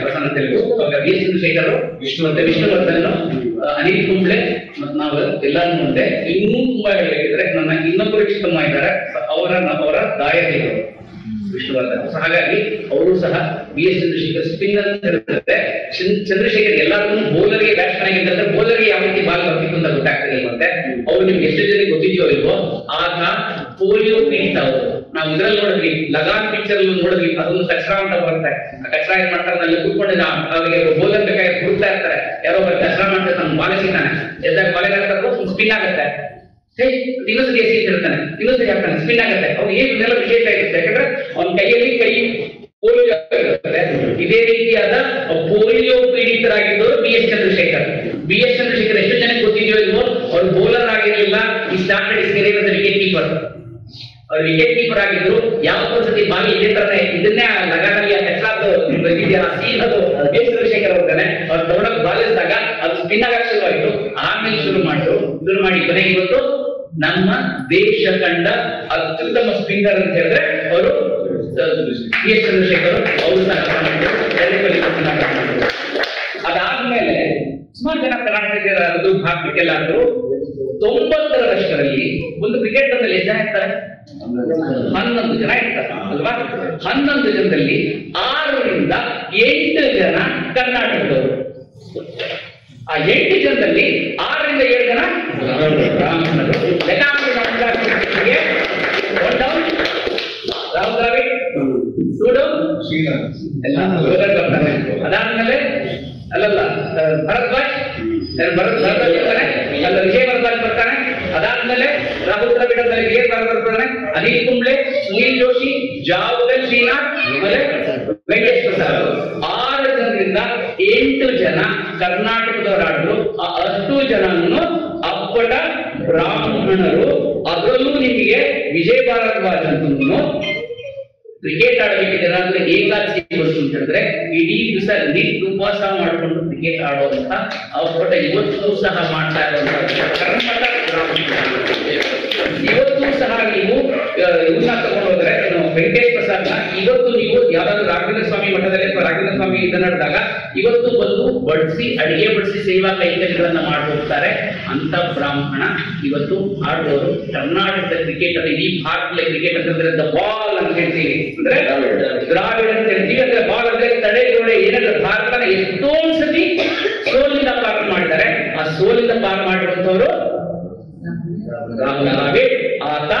ಪ್ರಸನ್ನ ತೆಲುಗು BS ಚಂದ್ರಶೇಖರ್ ಮತ್ತೆ ವಿಷ್ಣುವರ್ಧನ್ ಅನಿಲ್ ಕುಂಬ್ಳೆ ಮತ್ತು ನಾವು ಎಲ್ಲಾನು ಮುಂದೆ. ಇನ್ನೂ ತುಂಬಾ ಹೇಳಬೇಕಿದ್ರೆ ನನ್ನ ಇನ್ನೊಬ್ಬರು ಚಿಕ್ಕಮ್ಮ ಇದ್ದಾರೆ, ಅವರ ದಾಯದಿಗಳು ವಿಷ್ಣುವರ್ಧನ್. ಹಾಗಾಗಿ ಅವರು ಸಹ BS ಚಂದ್ರಶೇಖರ್ ಸ್ಪಿನ್ನರ್ ಅಂತ ಹೇಳ್ತಾರೆ. ಚಂದ್ರಶೇಖರ್ ಎಲ್ಲಾರು ಬೌಲರ್ಗೆ ಬ್ಯಾಟ್ಸ್ಮನ್ ಆಗಿರ್ತಾರೆ. ಬೌಲರ್ಗೆ ಯಾವ ರೀತಿ ಬಾಲ್ ಬರ್ತಿತ್ತು ಅಂತ ಗೊತ್ತಾಗ್ತದೆ. ಮತ್ತೆ ಅವ್ರು ನಿಮ್ಗೆ ಎಷ್ಟು ಜನ ಗೊತ್ತಿದೆಯೋ ಇಲ್ವೋ, ಆಗ ಪೋಲಿಯೋ ಪೀಡಿತ ಅವರು. ನಾವು ಇದ್ರಲ್ಲಿ ನೋಡಿದ್ವಿ, ಲಗಾನ್ ಪಿಕ್ಚರ್ ನೋಡಿದ್ವಿ, ಅದೊಂದು ಕಚರಾ ಅಂತ ಬರುತ್ತೆ. ಆ ಕಚರಾ ಏನ್ ಮಾಡ್ತಾರೆ, ಅಲ್ಲಿ ಕೂತ್ಕೊಂಡು ಅವರಿಗೆ ಬೌಲರ್ ಬೇಕಾಗಿ ಹುಡುಕ್ತಾ ಇರ್ತಾರೆ. ಯಾರೋ ಒಬ್ಬ ಕಚರಾ ಮಾಡ್ತಾರೆ, ತಮ್ಮ ಬಾಲೆ ಸಿಗ್ತಾನೆ, ಎದ್ದಾಗ ಬಾಲೆ ಸ್ಪಿನ್ ಆಗುತ್ತೆ. ಇನ್ನೊಂದ್ಸರಿ ಎಸಿ ಇರ್ತಾನೆ, ಇನ್ನೊಂದ್ಸರಿ ಹಾಕ್ತಾನೆ, ಸ್ಪಿನ್ ಆಗುತ್ತೆ. ಅವ್ರು ಏನೆಲ್ಲ ವಿಶೇಷ ಇರುತ್ತೆ, ಯಾಕಂದ್ರೆ ಅವನ ಕೈಯಲ್ಲಿ ಪೋಲಿಯೋ ಇರುತ್ತೆ. ಇದೇ ರೀತಿಯಾದ ಪೋಲಿಯೋ ಪೀಡಿತರಾಗಿದ್ದವರು BS ಚಂದ್ರಶೇಖರ್. BS ಚಂದ್ರಶೇಖರ್ ಎಷ್ಟು ಜನಕ್ಕೆ ಗೊತ್ತಿದೆಯೋ ಇಲ್ವೋ, ಅವ್ರು ಬೌಲರ್ ಆಗಿರ್ಲಿಲ್ಲ. He started his career as wicket keeper. ಅವ್ರು ವಿಕೆಟ್ ಕೀಪರ್ ಆಗಿದ್ರು. ಯಾವತ್ತೊಂದ್ಸತಿ ಬಾಗಿ ಇದೇ ತರನೇ ಇದನ್ನೇ ಲಗಾನಲ್ಲಿ ಕಚ್ಚಾದ್ದು ಬಂದಿದೆಯಲ್ಲ, ಸೀನ್ ಅದು BS ಚಂದ್ರಶೇಖರ್ ಅವ್ರದ್ದಾನೆ. ಅವ್ರು ತಗೊಂಡೋಗಿ ಬಾಲಿಸಿದಾಗ ಅದು ಸ್ಪಿನ್ ಆಗಕ್ಕೆ ಶುರುವಾಯಿತು. ಆಮೇಲೆ ಶುರು ಮಾಡಿ ಕೊನೆಗೆ ಇವತ್ತು ನಮ್ಮ ದೇಶ ಕಂಡ ಅತ್ಯುತ್ತಮ ಸ್ಪಿನ್ನರ್ ಅಂತ ಹೇಳಿದ್ರೆ ಅವರು BS ಚಂದ್ರಶೇಖರ್. ಅವರು ಸಹ ಅದಾದ್ಮೇಲೆ ಸುಮಾರು ಜನ ಕರ್ನಾಟಕದ್ದು ಭಾಗಕ್ಕೆಲ್ಲಾದ್ರು 90ರ ದಶಕದಲ್ಲಿ ಒಂದು ಕ್ರಿಕೆಟ್ ತಂಡದಲ್ಲಿ ಎಷ್ಟು ಜನ ಇರ್ತಾರೆ? 11 ಜನ ಇರ್ತಾರೆ ಅಲ್ವಾ? 11 ಜನದಲ್ಲಿ 6ರಿಂದ 8 ಜನ ಕರ್ನಾಟಕದವರು. ಆ 8 ಜನದಲ್ಲಿ 6ರಿಂದ 7 ಜನ ಬ್ರಾಹ್ಮಣರು. ರಾಹುಲ್ ದ್ರಾವಿಡ್, ಎಲ್ಲ ಬರ್ತಾರೆ. ಅದಾದ್ಮೇಲೆ ಅಲ್ಲಲ್ಲ ಭರದ್ವಾಜ್ ಬರ್ತಾನೆ, ಅಲ್ಲ ವಿಜಯ್ ಭರದ್ವಾಜ್ ಬರ್ತಾನೆ. ಅದಾದ್ಮೇಲೆ ರಾಹುಲ್ ದ್ರಾವಿಡ್ ಅಂದ್ರೆ ವಿಜಯ್ ಭರದ್ವಾಜ್ ಬರ್ತಾನೆ. ಅನಿಲ್ ಕುಂಬ್ಳೆ, ಸುನೀಲ್ ಜೋಶಿ, ಜಾವಗಲ್ ಶ್ರೀನಾಥ್, ಆಮೇಲೆ ವೆಂಕಟೇಶ್ ಪ್ರಸಾದ್. 6 ಜನರಿಂದ 8 ಜನ ಕರ್ನಾಟಕದವರಾದ್ರು. ಆ 10 ಜನನ್ನು ಅಪ್ಪಟ ಬ್ರಾಹ್ಮಣರು. ಅದರಲ್ಲೂ ನಿಮಗೆ ವಿಜಯ್ ಭಾರದ್ವಾಜ್ ಅಂತೂ ಕ್ರಿಕೆಟ್ ಆಡಬೇಕಿದ್ರೆ ಅಂದ್ರೆ ಏಕಾದಶಿ ಬಸ್ಸು ಅಂತ ಹೇಳಿದ್ರೆ ಇಡೀ ದಿವಸ ನಿಟ್ ಉಪವಾಸ ಮಾಡಿಕೊಂಡು ಕ್ರಿಕೆಟ್ ಆಡುವಂತ ಅಪ್ಪಟ ಇವತ್ತು ಸಹ ಮಾಡ್ತಾ ಇರುವಂತ ಇವತ್ತು ಸಹ ನೀವು ಇವನ್ನ ತಗೊಂಡು ಹೋದ್ರೆ ವೆಂಕಟೇಶ್ ಪ್ರಸಾದ್ ಇವತ್ತು ನೀವು ಯಾವ್ದಾದ್ರು ರಾಘವೇಂದ್ರ ಸ್ವಾಮಿ ಮಠದಲ್ಲಿ ಅಥವಾ ರಾಘವೇಂದ್ರ ಸ್ವಾಮಿ ಇದನ್ನ ನಡೆದಾಗ ಇವತ್ತು ಬಂದು ಬಡಿಸಿ ಅಡಿಗೆ ಬಡಿಸಿ ಸೇವಾ ಕೈಂಕರ್ಯಗಳನ್ನ ಮಾಡಿ ಹೋಗ್ತಾರೆ. ಅಂತ ಬ್ರಾಹ್ಮಣ ಇವತ್ತು ಆಡುವವರು. ಕರ್ನಾಟಕದ ಕ್ರಿಕೆಟ್ ಅಲ್ಲಿ ಇಡೀ ಭಾರತದ ಕ್ರಿಕೆಟ್ ಅಂತಂದ್ರೆ ದ ಬಾಲ್ ಅಂತ ಹೇಳ್ತೀವಿ, ಅಂದ್ರೆ ದ್ರಾವಿಡ್ ಅಂತ ಹೇಳ್ತೀವಿ. ಅಂದ್ರೆ ಬಾಲ್ ಅಂದ್ರೆ ತಡೆಗೋಡೆ. ಏನಂದ್ರೆ ಭಾರತನ ಎಷ್ಟೊಂದು ಸತಿ ಸೋಲಿಂದ ಪಾರು ಮಾಡಿದ್ದಾರೆ. ಆ ಸೋಲಿಂದ ಪಾರು ಮಾಡಿರುವಂತವರು ರಾಹುಲ್ ದ್ರಾವಿಡ್. ಆತ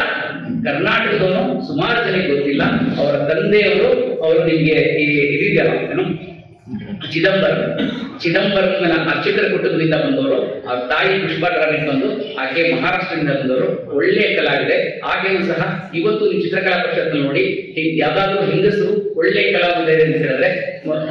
ಕರ್ನಾಟಕದವನು, ಸುಮಾರು ಜನಕ್ಕೆ ಗೊತ್ತಿಲ್ಲ. ಅವರ ತಂದೆಯವರು ಅವರು ನಿಮ್ಗೆ ಇದೆಯಲ್ಲ ಏನು ಚಿದಂಬರಂ ಅರ್ಚಕರ ಕುಟುಂಬದಿಂದ ಬಂದವರು. ಆ ತಾಯಿ ಪುಷ್ಪಾ ದ್ರಾವಿಡ್ ಬಂದು ಆಕೆ ಮಹಾರಾಷ್ಟ್ರದಿಂದ ಬಂದವರು. ಒಳ್ಳೆಯ ಕಲಾವಿದೆ. ಆಕೆಯೂ ಸಹ ಇವತ್ತು ನೀವು ಚಿತ್ರಕಲಾ ಪರಿಷತ್ನಲ್ಲಿ ನೋಡಿ ಯಾವ್ದಾದ್ರು ಹೆಂಗಸರು ಒಳ್ಳೆ ಕಲಾವಿದೆ ಅಂತ ಹೇಳಿದ್ರೆ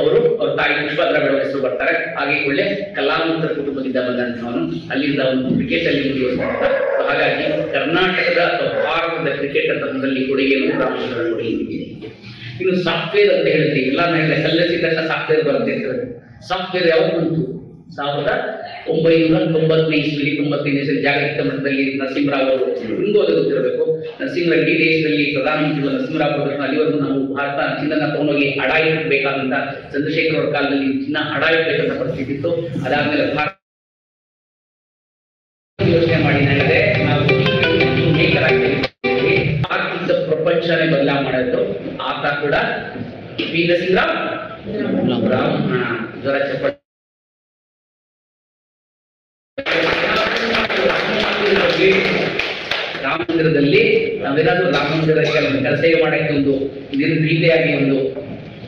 ಅವರು ಅವ್ರ ತಾಯಿ ಪುಷ್ಪಾ ದ್ರಾವಿಡ್ ಹೆಸರು ಬರ್ತಾರೆ. ಹಾಗೆ ಒಳ್ಳೆ ಕಲಾವಂತರ ಕುಟುಂಬದಿಂದ ಬಂದಂತವನು. ಅಲ್ಲಿಂದ ಒಂದು ಕ್ರಿಕೆಟ್ ಅಲ್ಲಿ ಮುಂದುವರಿಸಿದಂತ ಹಾಗಾಗಿ ಕರ್ನಾಟಕದ ಅಥವಾ ಭಾರತದ ಕ್ರಿಕೆಟ್ ತಂಡದಲ್ಲಿ ಕೊಡುಗೆಯನ್ನು ರಾಮಚಂದ್ರ ಕೊಡುಗೆ. ಇನ್ನು ಸಾಫ್ಟ್ವೇರ್ ಅಂತ ಹೇಳ್ತೀವಿ, ಎಲ್ಲ ಮೇಲೆ ಸಲ್ಲಿಸಿದ ಸಾಫ್ಟ್ವೇರ್ ಬರುತ್ತೆ. ಸಾಫ್ಟ್ವೇರ್ ಯಾವಾಗ ಬಂತು? 1990 ಇಸ್ವಿಯಲ್ಲಿ ಜಾಗತಿಕ ಮಟ್ಟದಲ್ಲಿ ನರಸಿಂಹರಾವ್ ಅವರು ಹಿಂಗೋದು ಗೊತ್ತಿರಬೇಕು. ನರಸಿಂಹರಾವ್ ಈ ದೇಶದಲ್ಲಿ ಪ್ರಧಾನಮಂತ್ರಿಗಳು ನರಸಿಂಹರಾವ್ ಅವರು ಅಲ್ಲಿವರೆಗೂ ನಾವು ಭಾರತ ಚಿನ್ನನ ತಗೊಂಡೋಗಿ ಅಡ ಇಡಬೇಕಾದಂತ ಚಂದ್ರಶೇಖರ್ ಅವರ ಕಾಲದಲ್ಲಿ ಚಿನ್ನ ಅಡ ಇಡಬೇಕಂತ ಪರಿಸ್ಥಿತಿ ಇತ್ತು. ಅದಾದ್ಮೇಲೆ ಭಾರತ ಯೋಚನೆ ಮಾಡಿ ನನಗೆ ನಾವು ಆರ್ಥಿಕ ಪ್ರಪಂಚನೇ ಬದಲಾವಣೆ ಮಾಡಿದ್ರು. ಆತ ಕೂಡ ಪಿ ನರಸಿಂಹರಾವ್ ಬ್ರಾಹ್ಮಣ ಜ್ವರ ಚಪ್ಪ ರಾಮ ಮಂದಿರದಲ್ಲಿ ನಾವೇನಾದ್ರೂ ರಾಮ ಮಂದಿರಕ್ಕೆ ಕೆಲಸ ಮಾಡಕ್ಕೆ ಒಂದು ನಿರ್ಭೀತೆಯಾಗಿ ಒಂದು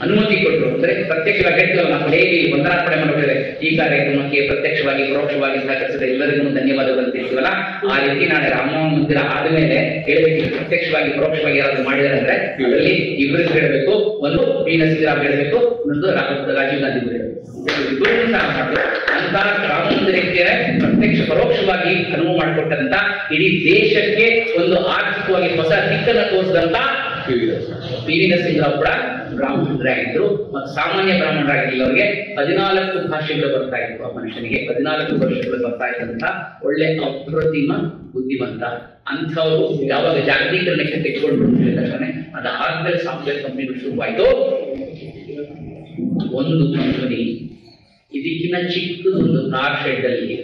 ಅನುಮತಿ ಕೊಟ್ಟರು ಅಂದ್ರೆ ಪ್ರತ್ಯಕ್ಷವಾಗಿ ಹೇಳ್ತೀವಲ್ಲ, ನಾವು ಹೇಗೆ ವಂದನಾರ್ಪಣೆ ಮಾಡಿದ್ರೆ ಈ ಕಾರ್ಯಕ್ರಮಕ್ಕೆ ಪ್ರತ್ಯಕ್ಷವಾಗಿ ಪರೋಕ್ಷವಾಗಿ ಸಹಕರಿಸಿದ ಎಲ್ಲರಿಗೂ ಧನ್ಯವಾದಗಳು ತಿಳಿಸ್ತೀವಲ್ಲ, ಆ ರೀತಿ ನಾಳೆ ರಾಮ ಮಂದಿರ ಆದ್ಮೇಲೆ ಹೇಳಬೇಕು, ಪ್ರತ್ಯಕ್ಷವಾಗಿ ಪರೋಕ್ಷವಾಗಿ ಯಾರಾದ್ರೂ ಮಾಡಿದಾರೆ ಅಂದ್ರೆ ಅದರಲ್ಲಿ ಇಬ್ಬರು ಹೇಳಬೇಕು. ಒಂದು ಪಿ ನರಸಿಂಹರಾವ್ ಹೇಳಬೇಕು, ಇನ್ನೊಂದು ರಾಜೀವ್ ಗಾಂಧಿ ಹೇಳಬೇಕು. ಇಬ್ಬರು ಸಹ ಅಂತ ರಾಮ ಮಂದಿರಕ್ಕೆ ಪ್ರತ್ಯಕ್ಷ ಪರೋಕ್ಷವಾಗಿ ಅನುವು ಮಾಡಿಕೊಟ್ಟಂತ, ಇಡೀ ದೇಶಕ್ಕೆ ಒಂದು ಆರ್ಥಿಕವಾಗಿ ಹೊಸ ದಿಕ್ಕನ್ನು ತೋರಿಸಿದಂತ ಪಿ ವಿ ನರಸಿಂಹರಾವ್ ಕೂಡ ಬ್ರಾಹ್ಮಣರಾಗಿದ್ರು. ಮತ್ತು ಸಾಮಾನ್ಯ ಬ್ರಾಹ್ಮಣರಾಗಿಲ್ಲ, ಅವರಿಗೆ 14 ಭಾಷೆಗಳು ಬರ್ತಾ ಇತ್ತು. ಆ ಮನುಷ್ಯನಿಗೆ 14 ವರ್ಷಗಳು ಬರ್ತಾ ಇದ್ದಂತ ಒಳ್ಳೆ ಅಪ್ರತಿಮ ಬುದ್ಧಿವಂತ. ಅಂಥವ್ರು ಯಾವಾಗ ಜಾಗತೀಕರಣಕ್ಕೆ ತೆಗೆದುಕೊಂಡು ತಕ್ಷಣ ಅದಾದ್ಮೇಲೆ ಸಾಫ್ಟ್ವೇರ್ ಕಂಪನಿಗಳು ಶುರುವಾಯಿತು. ಒಂದು ಕಂಪನಿ ಇದಕ್ಕಿಂತ ಚಿಕ್ಕದೊಂದು ಕಾರ್ ಶೆಡ್ ಅಲ್ಲಿ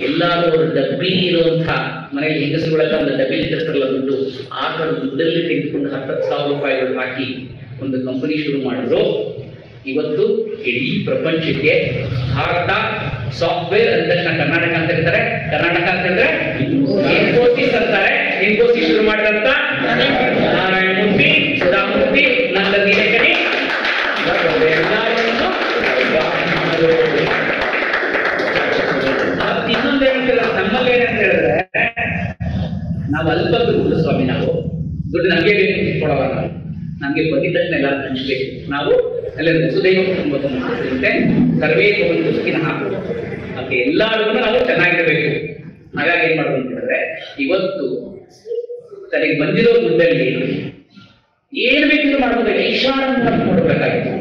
ಎಲ್ಲಾರು ಅವರು ಡಬ್ಬಿ ಇರುವಂತಹ ಮನೆಯಲ್ಲಿ ಹೆಂಗಸರುಗಳೆಲ್ಲ ಒಂದು ಡಬ್ಬಿಲಿ ತರಿಸಲ್ಲ ದುಡ್ಡು, ಆ ತರ ದುಡ್ಡಲ್ಲಿ ತೆಗೆದುಕೊಂಡು 10,000 ರೂಪಾಯಿಗಳು ಹಾಕಿ ಒಂದು ಕಂಪನಿ ಶುರು ಮಾಡಿದ್ರು. ಇವತ್ತು ಇಡೀ ಪ್ರಪಂಚಕ್ಕೆ ಭಾರತ ಸಾಫ್ಟ್ವೇರ್ ಅಂದ ತಕ್ಷಣ ಕರ್ನಾಟಕ ಅಂತ ಹೇಳ್ತಾರೆ. ಕರ್ನಾಟಕ ಅಂತ ಹೇಳಿದ್ರೆ ಇನ್ಫೋಸಿಸ್ ಅಂತಾರೆ. ಇನ್ಫೋಸಿಸ್ ಶುರು ಮಾಡಿದಂತ ನಾರಾಯಣ ಮೂರ್ತಿ, ಸುಧಾಮೂರ್ತಿ, ನಂದ ನೀಲಕಣಿ ಇನ್ನೊಂದು ಏನಂತ ನಮ್ಮಲ್ಲಿ ಏನಂತ ಹೇಳಿದ್ರೆ, ನಾವು ಅಲ್ಪ ದುಡ್ಡು ಸ್ವಾಮಿ, ನಾವು ದುಡ್ಡು ನಮಗೆ ಬೇಕು ಕೊಡವ, ನಮ್ಗೆ ಬಂದಿದ್ದ ತಕ್ಷಣ ಎಲ್ಲ ಹಂಚಬೇಕು. ನಾವು ಎಲ್ಲ ಸುದೈವ ಕುಟುಂಬದಂತೆ ಸರ್ವೇ ಒಂದು ಸುಖಿನ ಹಾಕೋದು, ಅದಕ್ಕೆ ಎಲ್ಲರಿಗೂ ನಾವು ಚೆನ್ನಾಗಿರ್ಬೇಕು. ಹಾಗಾಗಿ ಏನ್ ಮಾಡೋದು ಅಂತ ಹೇಳಿದ್ರೆ, ಇವತ್ತು ತನಗೆ ಬಂದಿರೋ ದುಡ್ಡಲ್ಲಿ ಏನ್ ಬೇಕಿದ್ರು ಮಾಡ್ಬೋದು, ಐಷಾರಾಮಿ ಮಾಡ್ಕೊಡ್ಬೇಕಾಗಿತ್ತು.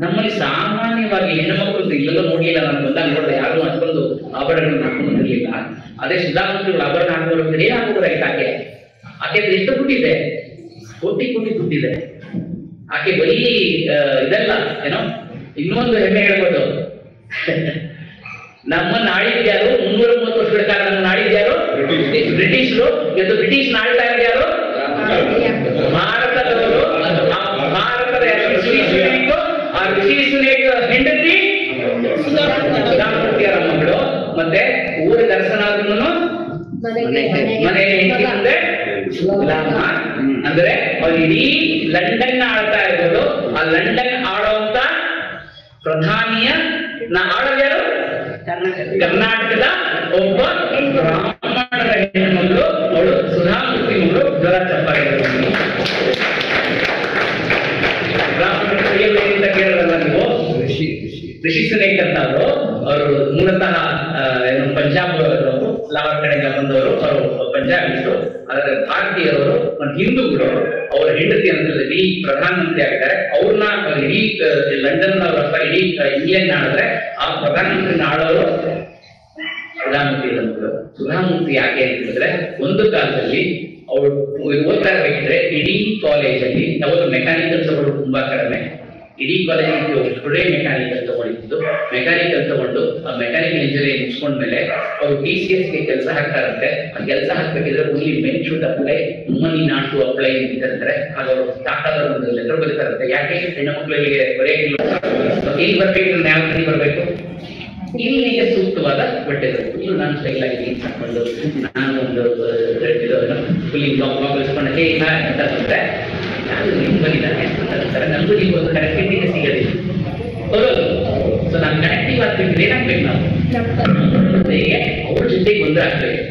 ನಮ್ಮಲ್ಲಿ ಸಾಮಾನ್ಯವಾಗಿ ಹೆಣ್ಣು ಮಕ್ಕಳು ಇಲ್ಲೆಲ್ಲ ನೋಡಿಲ್ಲ, ನಾನು ಬಂದಾಗ ನೋಡಿದೆ ಯಾರು ಅಷ್ಟೊಂದು ಆಭರಣಗಳನ್ನ ಹಾಕೊಂಡಿರ್ಲಿಲ್ಲ. ಅದೇ ಸುಧಾಮೂರ್ತಿಗಳು ಆಭರಣ ಹಾಕೋರು ಏನ್ ಹಾಕೋದಾಯ್ತು ಆಕೆ ಎಷ್ಟು ದುಡ್ಡಿದೆ, ಕೋಟಿ ದುಡ್ಡಿದೆ ಆಕೆ. ಬರೀ ಇದೆಲ್ಲ ಏನೋ ಇನ್ನೊಂದು ಹೆಮ್ಮೆ ಹೇಳ್ಬೋದು, ನಮ್ಮನ್ನ ಆಳಿದ್ಯಾರು 330 ವರ್ಷಗಳ ಕಾಲ ನಮ್ಮನ್ನ ಆಳಿದ್ಯಾರು ಬ್ರಿಟಿಷರು. ಇವತ್ತು ಬ್ರಿಟಿಷ್ ಆಳ್ತಾ ಇರೋದು ಯಾರು? ಭಾರತದವರು. ಭಾರತದ ಆ ಋಷಿ ಸುನೇಕ ಹೆಂಡತಿ ಸುಧಾಮೂರ್ತಿಯರ ಮಗಳು. ಮತ್ತೆ ಊರಿಗೆ ದರ್ಶನಾದ್ರೂ ಮನೆಯಲ್ಲಿ ಹೆಂಡತಿ ಮುಂದೆ ಗುಲಾಮ. ಅಂದ್ರೆ ಅವ್ರು ಇಡೀ ಲಂಡನ್ ಆಳ್ತಾ ಇರ್ಬೋದು. ಆ ಲಂಡನ್ ಆಳುವಂತ ಪ್ರಧಾನಿಯ ಆಳೋದು ಯಾರು? ಕರ್ನಾಟಕದ ಒಬ್ಬ ಬ್ರಾಹ್ಮಣರ ಹೆಣ್ಣು ಅವಳು ಸುಧಾಮೂರ್ತಿ ಮಗಳು. ಜ್ವರ ಚಪ್ಪಾಳೆ ಬ್ರಾಹ್ಮಣರ ಅಂತ ಕೇಳೋದಲ್ಲ ನೀವು. ಋಷಿ ಸುನೇಕ್ ಅಂತ ಅವರು ಮೂಲತಃ ಏನು ಪಂಜಾಬ್ ಲಾಹೋರ್ ಕಡೆಯಿಂದ ಬಂದವರು. ಅವರು ಪಂಜಾಬಿಸ್ರು, ಆದರೆ ಭಾರತೀಯರವರು ಒಂದು ಹಿಂದೂಗಳು. ಅವರ ಹೆಂಡತಿ ಅಂತ ಇಡೀ ಪ್ರಧಾನಮಂತ್ರಿ ಆಗಿದ್ದಾರೆ. ಅವ್ರನ್ನ ಇಡೀ ಲಂಡನ್ ಅಥವಾ ಇಡೀ ಇಂಗ್ಲೆಂಡ್ ಆಡಿದ್ರೆ ಆ ಪ್ರಧಾನಮಂತ್ರಿ ಆಳೋರು ಸುಧಾಮೂರ್ತಿ ಮಗಳು. ಸುಧಾಮೂರ್ತಿ ಯಾಕೆ ಅಂತ ಹೇಳಿದ್ರೆ, ಒಂದು ಕಾಲದಲ್ಲಿ ಅವಳು ಓದ್ತಾ ಇರಬೇಕಿದ್ರೆ ಇಡೀ ಕಾಲೇಜಲ್ಲಿ ಅವರು ಮೆಕ್ಯಾನಿಕಲ್ ತಗೊಂಡು ತುಂಬಾ ಕಡಿಮೆ. ಇಡೀ ಕಾಲೇಜಿಗೆ ಒಬ್ಬರೇ ಮೆಕ್ಯಾನಿಕಲ್ ತಗೊಂಡಿದ್ದು. ಮೆಕ್ಯಾನಿಕಲ್ ತಗೊಂಡು ಆ ಮೆಕ್ಯಾನಿಕಲ್ ಇಂಜಿನಿಯರಿಂಗ್ ಮುಗಿಸ್ಕೊಂಡ್ಮೇಲೆ ಅವರು TCS ಗೆ ಕೆಲಸ ಹಾಕ್ತಾರಂತೆ. ಆ ಕೆಲಸ ಹಾಕ್ಬೇಕಿದ್ರೆ only men should apply, woman not to apply ಅಂತ ಹೇಳ್ತಾರೆ. ಆಗ ಅವರು ಟಾಟಾದ ಒಂದು ಲೆಟರ್ ಬರೀತಾರಂತೆ, ಯಾಕೆ ಹೆಣ್ಣು ಮಕ್ಕಳಿಗೆ ಬರೆಯಲಿಲ್ಲ, ಇಲ್ಲಿ ಬರ್ಬೇಕು, ನ್ಯಾಯ ಬರಬೇಕು, ಇಲ್ಲಿಗೆ ಸೂಕ್ತವಾದ ಬಟ್ಟೆಗಳು. ಇದು ನಾನು ಸ್ಟೈಲ್ ಆಗಿ ಹಾಕೊಂಡು ನಾನು ಒಂದು ಫುಲ್ಲಿ ಇಸ್ಕೊಂಡು ಹೇ ಅಂತ ಅಂದ್ರೆ ಯಾರು ನಿಮ್ಗೆ ಬಂದಿದ್ದಾನೆ ಅಂತಾರೆ. ನಮಗೂ ನೀವು ಒಂದು ಕನೆಕ್ಟಿವಿಟಿ ಸಿಗೋದಿಲ್ಲ, ಬರೋದು. ಸೊ ನಾನು ಕನೆಕ್ಟಿವ್ ಆಗ್ತಿದ್ರೆ ಏನಾಗ್ಬೇಕು, ನಾವು ಜೊತೆಗೆ ಅವ್ರ ಜೊತೆಗೆ ಒಂದಾಗ್ಬೇಕು.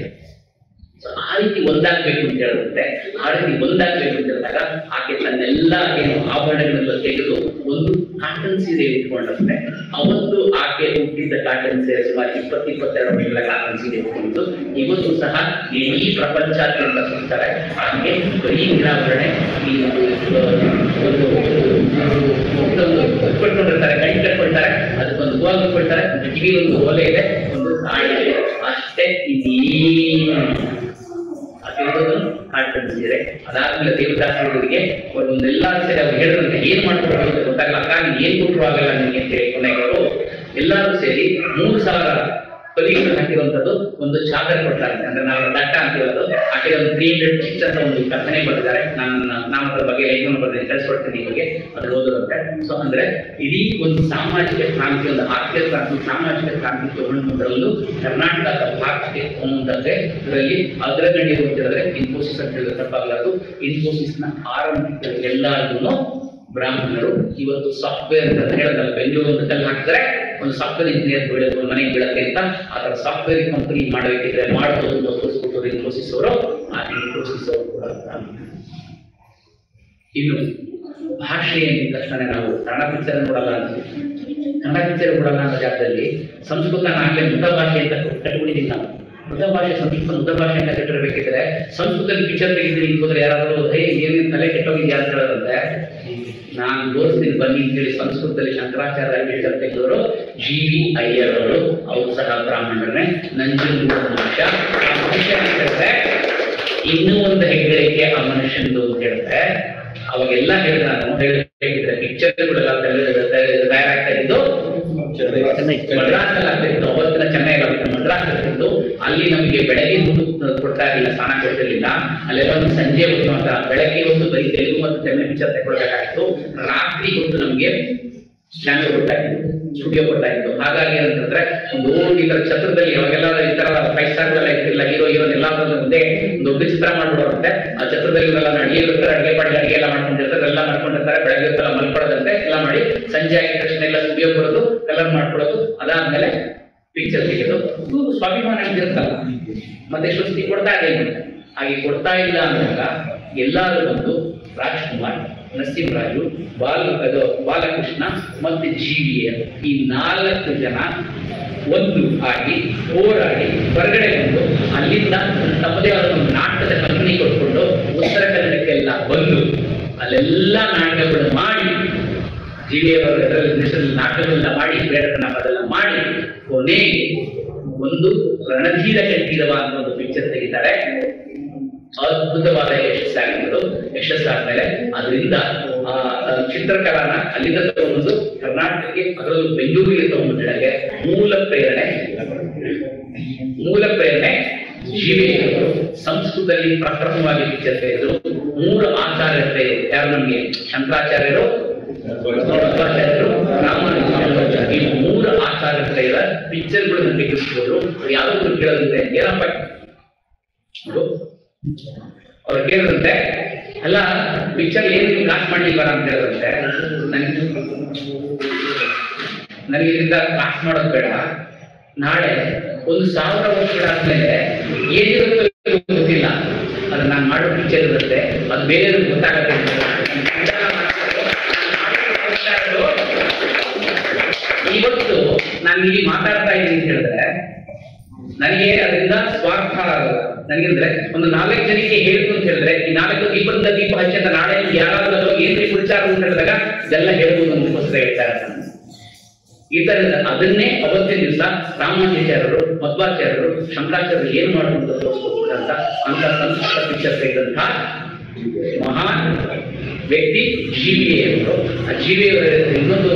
ಸೊ ಆ ರೀತಿ ಒಂದಾಗ್ಬೇಕು ಅಂತ ಹೇಳುತ್ತೆ. ಆರತಿ ಒಂದಾಗಬೇಕು ಅಂತ ಹೇಳಿದಾಗ ಆಕೆ ತನ್ನೆಲ್ಲ ಏನು ಆಭರಣಗಳೆಲ್ಲ ತೆಗೆದು ಒಂದು ಕಾಟನ್ ಸೀರೆ ಉಟ್ಕೊಂಡ್ರೆ ಅವತ್ತು ಆಕೆ ಹುಟ್ಟಿದ್ದ ಕಾಟನ್ ಸೀರೆ ಸುಮಾರು 22 ವರ್ಷಗಳ ಕಾಟನ್ ಸೀರೆ ಉಟ್ಕೊಂಡು ಇವತ್ತು ಸಹ ಇಡೀ ಪ್ರಪಂಚಾದ್ಯಂತ ಸುತ್ತಾರೆ. ಆಕೆ ಬರೀ ನಿರಾಭರಣೆ ಈ ಒಂದು ಉಟ್ಕೊಂಡಿರ್ತಾರೆ, ಕೈ ಕಟ್ಕೊಳ್ತಾರೆ, ಅದಕ್ಕೊಂದು ಹೂವು ಉಟ್ಕೊಳ್ತಾರೆ, ಕಿವಿ ಒಂದು ಓಲೆ ಇದೆ, ಒಂದು ತಾಳಿ ಇದೆ, ಅಷ್ಟೇ. ಇದೇನು ಕಾಟನ್ ಸೀರೆ. ಅದಾದ್ಮೇಲೆ ದೇವದಾಸರಿಗೆ ಒಂದೆಲ್ಲ ಸೇರಿ ಅವ್ರು ಹೇಳಿದಂತೆ ಏನ್ ಮಾಡ್ಕೊಡ್ಬೇಕು ಅಂತ ಗೊತ್ತಾಗಲ್ಲ. ಅಕ್ಕ ನೀನ್ ಏನ್ ಕೊಟ್ಟರು ಆಗಲ್ಲ ನಿಮಗೆ ಅಂತ ಹೇಳಿ ಕೊನೆಗೆ ಅವರು ಎಲ್ಲರೂ ಸೇರಿ 3000 ಪಲೀಗಳು ಹಾಕಿರುವಂತದ್ದು ಒಂದು ಚಾದರ್ ಕೊಡ್ತಾರೆ. ಅಂದ್ರೆ ನಾವು ದಟ್ಟ ಅಂತ ಹೇಳೋದು ಆಕೆ ಒಂದು 300 ಚಿಕ್ಸ್ ಅಂತ ಒಂದು ಕಥನೆ ಬರೆದಿದ್ದಾರೆ. ನಾನು ಅದ್ರ ಬಗ್ಗೆ ಲೇಖನ ಬರೆದು ಕಳಿಸ್ಕೊಡ್ತೀನಿ ನಿಮಗೆ, ಅದು ಓದೋದಂತೆ. ಸೊ ಅಂದ್ರೆ ಇಡೀ ಒಂದು ಸಾಮಾಜಿಕ ಕ್ರಾಂತಿ, ಒಂದು ಆರ್ಥಿಕ ಕ್ರಾಂತಿ, ಸಾಮಾಜಿಕ ಕ್ರಾಂತಿ ತಗೊಂಡು ಒಂದು ಕರ್ನಾಟಕದ ಭಾಗಕ್ಕೆ ತಗೊಂಡಂತೆ ಇದರಲ್ಲಿ ಅಗ್ರಗಣ್ಯ ಅಂತ ಹೇಳಿದ್ರೆ ಇನ್ಫೋಸಿಸ್ ಅಂತ ಹೇಳಿದ್ರೆ ತಪ್ಪಾಗಲಾರದು. ಇನ್ಫೋಸಿಸ್ ನ ಆರಂಭಿಕ ಎಲ್ಲರಿಗೂ ಬ್ರಾಹ್ಮಣರು. ಇವತ್ತು ಸಾಫ್ಟ್ವೇರ್ ಅಂತ ಹೇಳೋದಲ್ಲ, ಬೆಂಗಳೂರು ಒಂದು ಕಲ್ಲು ಹಾಕಿದ್ರೆ ಒಂದು ಸಾಫ್ಟ್ವೇರ್ ಇಂಜಿನಿಯರ್ ಬೆಳೆದು ಮನೆಗೆ ಬೀಳತ್ತೆ ಅಂತ ಆ ಥರ ಸಾಫ್ಟ್ವೇರ್ ಕಂಪನಿ ಮಾಡಬೇಕಿದ್ರೆ ಮಾಡಬಹುದು ಅಂತ ತೋರಿಸ್ಕೊಟ್ಟರು ಇನ್ಫೋಸಿಸ್ ಅವರು. ಆ ಇನ್ಫೋಸಿಸ್ ಅವರು ಕೂಡ ಇನ್ನು ಭಾಷೆ ಅಂದ ತಕ್ಷಣ ನಾವು ಕನ್ನಡ ಪಿಕ್ಚರ್ ನೋಡಲ್ಲ ಅಂತೀವಿ. ಕನ್ನಡ ಪಿಕ್ಚರ್ ಕೊಡಲ್ಲ ಅನ್ನೋ ಜಾಗದಲ್ಲಿ ಸಂಸ್ಕೃತ ಆಗಲೇ ಮೃತ ಭಾಷೆ ಅಂತ ಕಟ್ಬಿಟ್ಟಿದ್ದೀವಿ ನಾವು. ಮೃತ ಭಾಷೆ ಸಂಸ್ಕೃತ ಮೃತ ಭಾಷೆ ಅಂತ ಕಟ್ಟಿರ್ಬೇಕಿದ್ರೆ ಸಂಸ್ಕೃತದಲ್ಲಿ ಪಿಕ್ಚರ್ ತೆಗೆದಿರಿ ಹೋದ್ರೆ ಯಾರಾದರೂ ಏನೇನು ತಲೆ ಕೆಟ್ಟೋಗಿದ್ಯಾ ಅಂತ ಹೇಳೋದಂತೆ. ನಾನು ತೋರಿಸ್ತೀನಿ ಬನ್ನಿ ಅಂತೇಳಿ ಸಂಸ್ಕೃತದಲ್ಲಿ ಶಂಕರಾಚಾರ್ಯ ಪಿಕ್ಚರ್ ತೆಗೆದವರು GV ಅಯ್ಯರ್ ಅವರು. ಅವರು ಸಹ ಬ್ರಾಹ್ಮಣರೇ. ನಂಜನಗೂಡು ಮನುಷ್ಯ. ಆ ಮನುಷ್ಯ ಹೇಳಿದ್ರೆ ಇನ್ನೂ ಒಂದು ಹೆಗ್ಗಳಿಕೆ ಆ ಮನುಷ್ಯಂದು ಅಂತ ಹೇಳಿದ್ರೆ ಅವಾಗೆಲ್ಲ ಹೇಳಿದ್ರೆ ನಾನು ಹೇಳಿದ್ರೆ ಪಿಕ್ಚರ್ಗಳೆಲ್ಲ ತಯಾರಾಗ್ತಾ ಇದ್ದು ಮದ್ರಾಸಲ್ಲಿ ಆಗ್ತಾ ಇತ್ತು. ಅವತ್ತಿನ ಚೆನ್ನೈಯಲ್ಲಿ ಮದ್ರಾಸ್ ಆಗ್ತಿತ್ತು. ಅಲ್ಲಿ ನಮಗೆ ಬೆಳಗ್ಗೆ ಹೊತ್ತು ಕೊಡ್ತಾ ಇರಲಿಲ್ಲ, ಸ್ನಾನ ಕೊಡ್ತಿರ್ಲಿಲ್ಲ. ಅಲ್ಲೆಲ್ಲ ಒಂದು ಸಂಜೆ ಹೊತ್ತು ಮಾತ್ರ, ಬೆಳಗ್ಗೆ ಹೊತ್ತು ಬರೀ ತೆಲುಗು ಮತ್ತು ತಮಿಳು ಪಿಕ್ಚರ್ ತಗೊಳ್ಬೇಕಾಗಿತ್ತು. ರಾತ್ರಿ ಹೊತ್ತು ನಮ್ಗೆ ಚಾನಲ್ ಕೊಡ್ತಾ ಇತ್ತು, ಸ್ಟುಡಿಯೋ ಕೊಡ್ತಾ ಇತ್ತು. ಹಾಗಾಗಿ ಏನಂತಂದ್ರೆ ಒಂದು ಈ ತರ ಛತ್ರದಲ್ಲಿ ಅವಾಗೆಲ್ಲ ಈ ತರ 5 ಸ್ಟಾರ್ಗಳೆಲ್ಲ ಇರ್ತಿಲ್ಲ, ಹೀರೋಯಿನ್ ಎಲ್ಲ ಮುಂದೆ ಒಂದು ದೊಡ್ಡ ಚಿತ್ರ ಮಾಡ್ಬಿಡೋರಂತೆ. ಆ ಛತ್ರದಲ್ಲಿ ಇವರೆಲ್ಲ ಅಡಿಗೆ ಬರ್ತಾರೆ, ಅಡಿಗೆ ಪಾಡಿಗೆ ಅಡಿಗೆ ಎಲ್ಲ ಮಾಡ್ಕೊಂಡಿರ್ತಾರೆ, ಎಲ್ಲ ಮಾಡ್ಕೊಂಡಿರ್ತಾರೆ. ಬೆಳಗ್ಗೆ ಹೊತ್ತೆಲ್ಲ ಮಲ್ಕೊಳ್ಳೋದಂತೆ ಎಲ್ಲ ಮಾಡಿ ಸಂಜೆ ಆಗಿದ ತಕ್ಷಣ ಎಲ್ಲ ಸ್ಟುಡಿಯೋ ಬರೋದು, ಕಲರ್ ಮಾಡ್ಕೊಳ್ಳೋದು, ಅದಾದ್ಮೇಲೆ ಪಿಕ್ಚರ್ ತೆಗೆದು ಸ್ವಾಭಿಮಾನ ಇರ್ತಲ್ಲ, ಮತ್ತೆ ಸೃಷ್ಟಿ ಕೊಡ್ತಾ ಇಲ್ಲ. ಹಾಗೆ ಕೊಡ್ತಾ ಇಲ್ಲ ಅಂದಾಗ ಎಲ್ಲರೂ ಬಂದು ರಾಜ್ಕುಮಾರ್, ನರಸಿಂಹರಾಜು, ಬಾಲಕೃಷ್ಣ ಮತ್ತೆ GV ಈ 4 ಜನ ಒಂದು ಆಗಿ ಹೋರಾಡಿ ಹೊರಗಡೆ ಬಂದು ಅಲ್ಲಿಂದ ತಮ್ಮದೇ ಆದ ಒಂದು ನಾಟಕದ ಕಂಪನಿ ಕೊಟ್ಕೊಂಡು ಉತ್ತರ ಕನ್ನಡಕ್ಕೆಲ್ಲ ಬಂದು ಅಲ್ಲೆಲ್ಲ ನಾಟಕಗಳು ಮಾಡಿ GV ಅವರ ನಾಟಕಗಳನ್ನ ಮಾಡಿ ಬೇಡತನಪದೆಲ್ಲ ಮಾಡಿ ಕೊನೆಗೆ ಒಂದು ರಣಧೀರ ಕಂಠೀರವ ಅಂತ ಒಂದು ಪಿಕ್ಚರ್ ತೆಗಿತಾರೆ. ಅದ್ಭುತವಾದ ಯಶಸ್ಸಾದ್ಮೇಲೆ ಅದರಿಂದ ಆ ಚಿತ್ರಕಲಾನ ಅಲ್ಲಿಂದ ತಗೊಂಡು ಕರ್ನಾಟಕಕ್ಕೆ, ಅದರಲ್ಲೂ ಬೆಂಗಳೂರಿಗೆ ತಗೊಂಡ್ಬಿಟ್ಟಿಗೆ ಮೂಲ ಪ್ರೇರಣೆ GV ಅವರು ಸಂಸ್ಕೃತದಲ್ಲಿ ಪ್ರಪ್ರಥಮವಾಗಿ ಪಿಕ್ಚರ್ ತೆಗೆದ್ರು. 3 ಆಚಾರ್ಯರು ಯಾರು ನಮ್ಗೆ ಶಂಕರಾಚಾರ್ಯರು, ಮಧ್ವಾಚಾರ್ಯರು, ರಾಮಾನುಜಾಚಾರ್ಯರು, ಈ 3 ಆಚಾರ್ಯರ ಪಿಕ್ಚರ್ಗಳನ್ನು ತೆಗೆಸಿದ್ರು. ಯಾವ್ದು ಕೇಳೋದಿದೆ ಏನಪ್ಪ ಅವ್ರು ಕೇಳಿದಂತೆ, ಅಲ್ಲ ಪಿಕ್ಚರ್ ಏನು ಕಾಸ್ಟ್ ಮಾಡ್ಲಿಲ್ಲ ಅಂತ ಹೇಳಿದಂತೆ, ನನಗೆ ಇದರಿಂದ ಕಾಸ್ಟ್ ಮಾಡೋದು ಬೇಡ, ನಾಳೆ 1000 ವರ್ಷಗಳಾದ್ಮೇಲೆ ಏನಿರುತ್ತೆ ಗೊತ್ತಿಲ್ಲ, ಅದು ನಾನು ಮಾಡೋ ಪಿಕ್ಚರ್ ಇರುತ್ತೆ, ಅದು ಬೇರೆ ಗೊತ್ತಾಗತ್ತೆ. ಇವತ್ತು ನಾನು ಇಲ್ಲಿ ಮಾತಾಡ್ತಾ ಇದ್ದೀನಿ ಅಂತ ಹೇಳಿದ್ರೆ ನನಗೆ ಅದರಿಂದ ಸ್ವಾರ್ಥ ಆಗಲ್ಲ. ನನಗಂದ್ರೆ ಒಂದು 4 ಜನಕ್ಕೆ ಹೇಳಿದ್ರು ಅಂತ ಹೇಳಿದ್ರೆ ಈ 4 ದೀಪದಿಂದ ದೀಪ ಹಚ್ಚಿ ಅಂತ ನಾಳೆ ಯಾರಾದ್ರೂ ಏನ್ರಿ ವಿಚಾರ ಅಂತ ಹೇಳಿದಾಗ ಇದೆಲ್ಲ ಹೇಳ್ಬೋದು ಅನ್ನೋದಕ್ಕೋಸ್ಕರ ಹೇಳ್ತಾ ಇರ್ತಾನೆ. ಈ ತರದ ಅದನ್ನೇ ಅವತ್ತಿನ ದಿವಸ ರಾಮಾನುಜಾಚಾರ್ಯರು, ಮಧ್ವಾಚಾರ್ಯರು, ಶಂಕರಾಚಾರ್ಯರು ಏನ್ ಮಾಡ್ಕೊಂಡು ತೋರಿಸ್ಕೊಟ್ರಂತ ಅಂತ ಸಂಸ್ಕೃತ ಪಿಕ್ಚರ್ ತೆಗೆದಂತ ಮಹಾನ್ ವ್ಯಕ್ತಿ GV ಅವರು. ಆ GV ಅವರ ಇನ್ನೊಂದು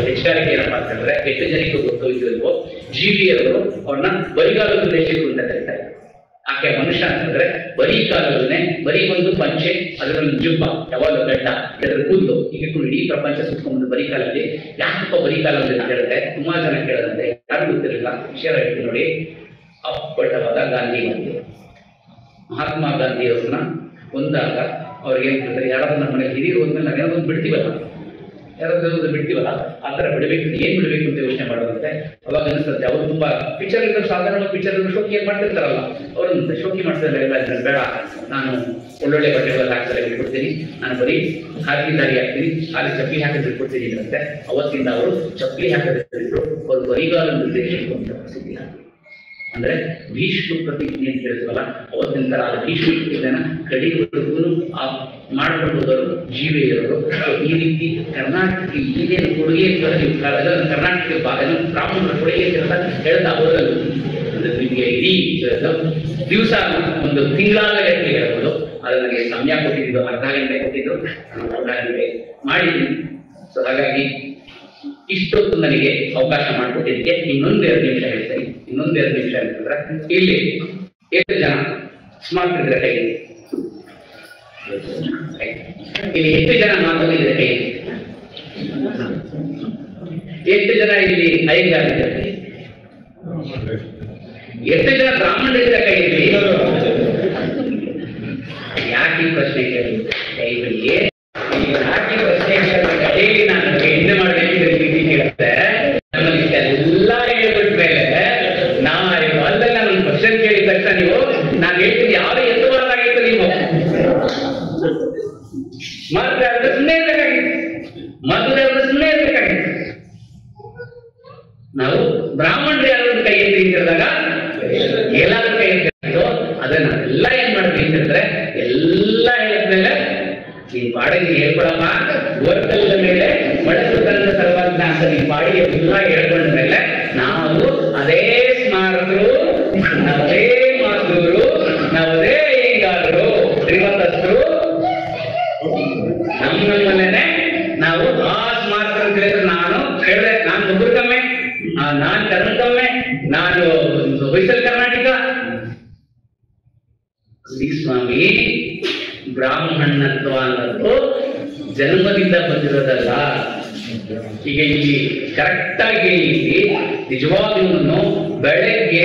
ಹೆಚ್ಚುಗಾರಿಕೆ ಏನಪ್ಪಾ ಅಂತಂದ್ರೆ ಎಷ್ಟು ಜನಕ್ಕೆ ಗೊತ್ತಿಲ್ವೋ, GV ಅವರು ಅವ್ರನ್ನ ಬರಿಗಾಲದ ದೇಶಕ್ಕೆ ಅಂತ ಕರೀತಾರೆ. ಆಕೆ ಮನುಷ್ಯ ಅಂತಂದ್ರೆ ಬರೀ ಕಾಲದನ್ನೇ ಬರೀ ಒಂದು ಪಂಚೆ, ಅದರಲ್ಲಿ ಜುಬ್ಬ, ಯಾವಾಗ ಗಡ್ಡ, ಅದರ ಕೂದಲು ಈಗ ಇಡೀ ಪ್ರಪಂಚ ಸುತ್ಕೊಂಡು ಬರೀ ಕಾಲದಲ್ಲಿ. ಯಾಕಪ್ಪ ಬರೀ ಕಾಲದಲ್ಲಿ ಅಂತ ಹೇಳಿದ್ರೆ ತುಂಬಾ ಜನ ಕೇಳದಂತೆ, ಯಾರು ಗೊತ್ತಿರಲಿಲ್ಲ. ವಿಷಯ ಹೇಳ್ತೀನಿ ನೋಡಿ. ಅಪ್ಪಟವಾದ ಗಾಂಧಿ ಬಂದರು, ಮಹಾತ್ಮ ಗಾಂಧಿ ಅವ್ರನ್ನ ಒಂದಾಗ ಅವ್ರಿಗೆ ಏನ್ ಹೇಳ್ತಾರೆ, ಯಾರಾದ್ರೂ ನಮ್ಮ ಮನೆಗೆ ಹಿರಿಯರು ಹೋದ್ಮೇಲೆ ನಾವೇನೋ ಒಂದು ಬಿಡ್ತೀವಲ್ಲ, ಯಾರಾದ್ರೂ ಬಿಡ್ತೀವಲ್ಲ ಆ ತರ ಬಿಡಬೇಕು, ಏನ್ ಬಿಡಬೇಕು ಅಂತ ಯೋಚನೆ ಮಾಡೋದಂತೆ. ಅವಾಗ ಅನಿಸ್ತದೆ ಅವ್ರು ತುಂಬಾ ಪಿಕ್ಚರ್ ಇದ್ರು, ಸಾಧಾರಣ ಪಿಕ್ಚರ್ ಶೋಕಿ ಏನ್ ಮಾಡ್ತಿರ್ತಾರಲ್ಲ ಅವ್ರನ್ನ ಶೋಕಿ ಮಾಡ್ತಾರೆ. ಎಲ್ಲ ಬೇಡ, ನಾನು ಒಳ್ಳೊಳ್ಳೆ ಬಟ್ಟೆಗಳೆಲ್ಲ ಹಾಕ್ತಾರೆ ಬಿಟ್ಬಿಡ್ತೀನಿ, ನಾನು ಬರೀ ಖಾಲಿ ದಾರಿ ಹಾಕ್ತೀನಿ, ಖಾಲಿ ಚಪ್ಪಲಿ ಹಾಕಿದ್ರೆ ಬಿಟ್ಬಿಡ್ತೀನಿ ಅಂತೆ. ಅವತ್ತಿಂದ ಅವರು ಚಪ್ಪಲಿ ಹಾಕಿದ್ರೆ ಬಿಟ್ಟು ಅವ್ರು ಬರಿಗಾಲ ನಿರ್ದೇಶಿಸಿತು ಅಂತ ಸಿಕ್ಕಿಲ್ಲ. ಅಂದ್ರೆ ಭೀಷ್ಮ ಪ್ರತಿಜ್ಞೆ ಅಂತ ಹೇಳ್ತೀವಲ್ಲ, ಅವತ್ತಿನ ತರ ಆ ಭೀಷ್ಮ ಪ್ರತಿಜ್ಞೆನ ಕಡಿವರೆಗೂ ಮಾಡ್ಕೊಂಡು ಹೋದವರು ಜೀವೆಯವರು. ಈ ರೀತಿ ಕರ್ನಾಟಕ ಈಗೇನು ಕೊಡುಗೆ ಕರ್ನಾಟಕ ಬ್ರಾಹ್ಮಣರ ಕೊಡುಗೆ ಅಂತ ಹೇಳ್ತಾ ಹೋದಲು ಅಂದ್ರೆ ನಿಮಗೆ ಇಡೀ ದಿವಸ ಒಂದು ತಿಂಗಳಾಗ ಹೇಳ್ಬೋದು. ಅದು ನನಗೆ ಸಮಯ ಕೊಟ್ಟಿದ್ದು ಅರ್ಧ ಗಂಟೆ ಕೊಟ್ಟಿದ್ದು, ನಾನು ಅರ್ಧ ಗಂಟೆ ಮಾಡಿದ್ದೀನಿ. ಸೊ ಹಾಗಾಗಿ ಇಷ್ಟೊತ್ತು ನನಗೆ ಅವಕಾಶ ಮಾಡಿಕೊಟ್ಟಿದ್ದಕ್ಕೆ ಇನ್ನೊಂದು 2 ನಿಮಿಷ ಹೇಳ್ತೇನೆ. ಇನ್ನೊಂದು 2 ನಿಮಿಷ ಅಂತಂದ್ರೆ ಇಲ್ಲಿ ಎಷ್ಟು ಜನ ಸ್ಮಾರ್ಟ್ ಇದ್ರೆ ಕೈ, ಇಲ್ಲಿ ಎಷ್ಟು ಜನ ಮಾತಾಡಿದ್ರೆ ಕೈ, ಎಷ್ಟು ಜನ ಇಲ್ಲಿ ಐಗಾರಿದ್ದಾರೆ, ಎಷ್ಟು ಜನ ಬ್ರಾಹ್ಮಣರಿದ್ರೆ ಕೈ ಇರಲಿ. ಯಾಕೆ ಪ್ರಶ್ನೆ ಕೇಳಿ ಕೈ ಬಿಡಿ, ಯಾಕೆ ಪ್ರಶ್ನೆ ಕೇಳಿ ನಾನು ಹೆಣ್ಣು ಮಾಡಬೇಕಿದ್ರೆ ಕೇಳುತ್ತೆ. ನಮ್ಮಲ್ಲಿ ಎಲ್ಲ ಹೇಳ್ಬಿಟ್ಟ ಮೇಲೆ ನಾವು ಅಲ್ಲೆಲ್ಲ ನನ್ನ ಕ್ವಶನ್ ಕೇಳಿದ ತಕ್ಷಣ ನೀವು ನಾನು ಹೇಳ್ತೀನಿ ಯಾರು ಎತ್ತಬಾರ್ದಾಗಿತ್ತು, ನೀವು ಮತ್ತೆ ಅದ್ರ ಸುಮ್ಮನೆ ಇರ್ಬೇಕಾಗಿತ್ತು, ಮದುವೆ ಅದ್ರ ಸುಮ್ಮನೆ ಇರ್ಬೇಕಾಗಿತ್ತು. ನಾವು ಬ್ರಾಹ್ಮಣರು ಯಾರು ಕೈ ಎತ್ತಿದಾಗ ಎಲ್ಲಾದ್ರೂ ಕೈ ಎತ್ತಿತ್ತು. ಅದನ್ನ ನಾವೆಲ್ಲ ಏನ್ ಮಾಡ್ತೀವಿ ಅಂತಂದ್ರೆ ಎಲ್ಲ ಹೇಳಿದ್ಮೇಲೆ ನೀನ್ ಬಾಡಿಗೆ ಹೇಳ್ಕೊಡಮ್ಮ, ಗೋರ್ಕಲ್ಲದ ಮೇಲೆ ಬಳಸು ತಂದ ಸರ್ವಜ್ಞ ಅಂತ ನೀನ್ ಬಾಡಿಗೆ ಎಲ್ಲ ಹೇಳ್ಕೊಂಡ ಮೇಲೆ ನಾವು ಅದೇ ಸ್ಮಾರಕರು, ನಾವದೇ ಮಾತೂರು, ನಾವದೇ ಹೇಗಾದ್ರು ಶ್ರೀಮಂತಸ್ಥರು ನಮ್ಮನೇನೆ ನಾವು ಆ ಸ್ಮಾರಕ ಅಂತ ಹೇಳಿದ್ರೆ ನಾನು ಹೇಳಿದೆ, ನಾನು ಮುಗುರ್ಕಮ್ಮೆ, ನಾನ್ ಕರ್ನಾಟಕಮ್ಮೆ, ನಾನು ಹೊಯ್ಸಲ್ ಕರ್ನಾಟಕ. ಸ್ವಾಮಿ ಬ್ರಾಹ್ಮಣತ್ವ ಅನ್ನೋದು ಜನ್ಮದಿಂದ ಬಂದಿರೋದಲ್ಲ. ಈಗ ಇಲ್ಲಿ ಕರೆಕ್ಟ್ ಆಗಿ ಇಲ್ಲಿ ನಿಜವಾಗ್ಲೂ ಬೆಳಗ್ಗೆ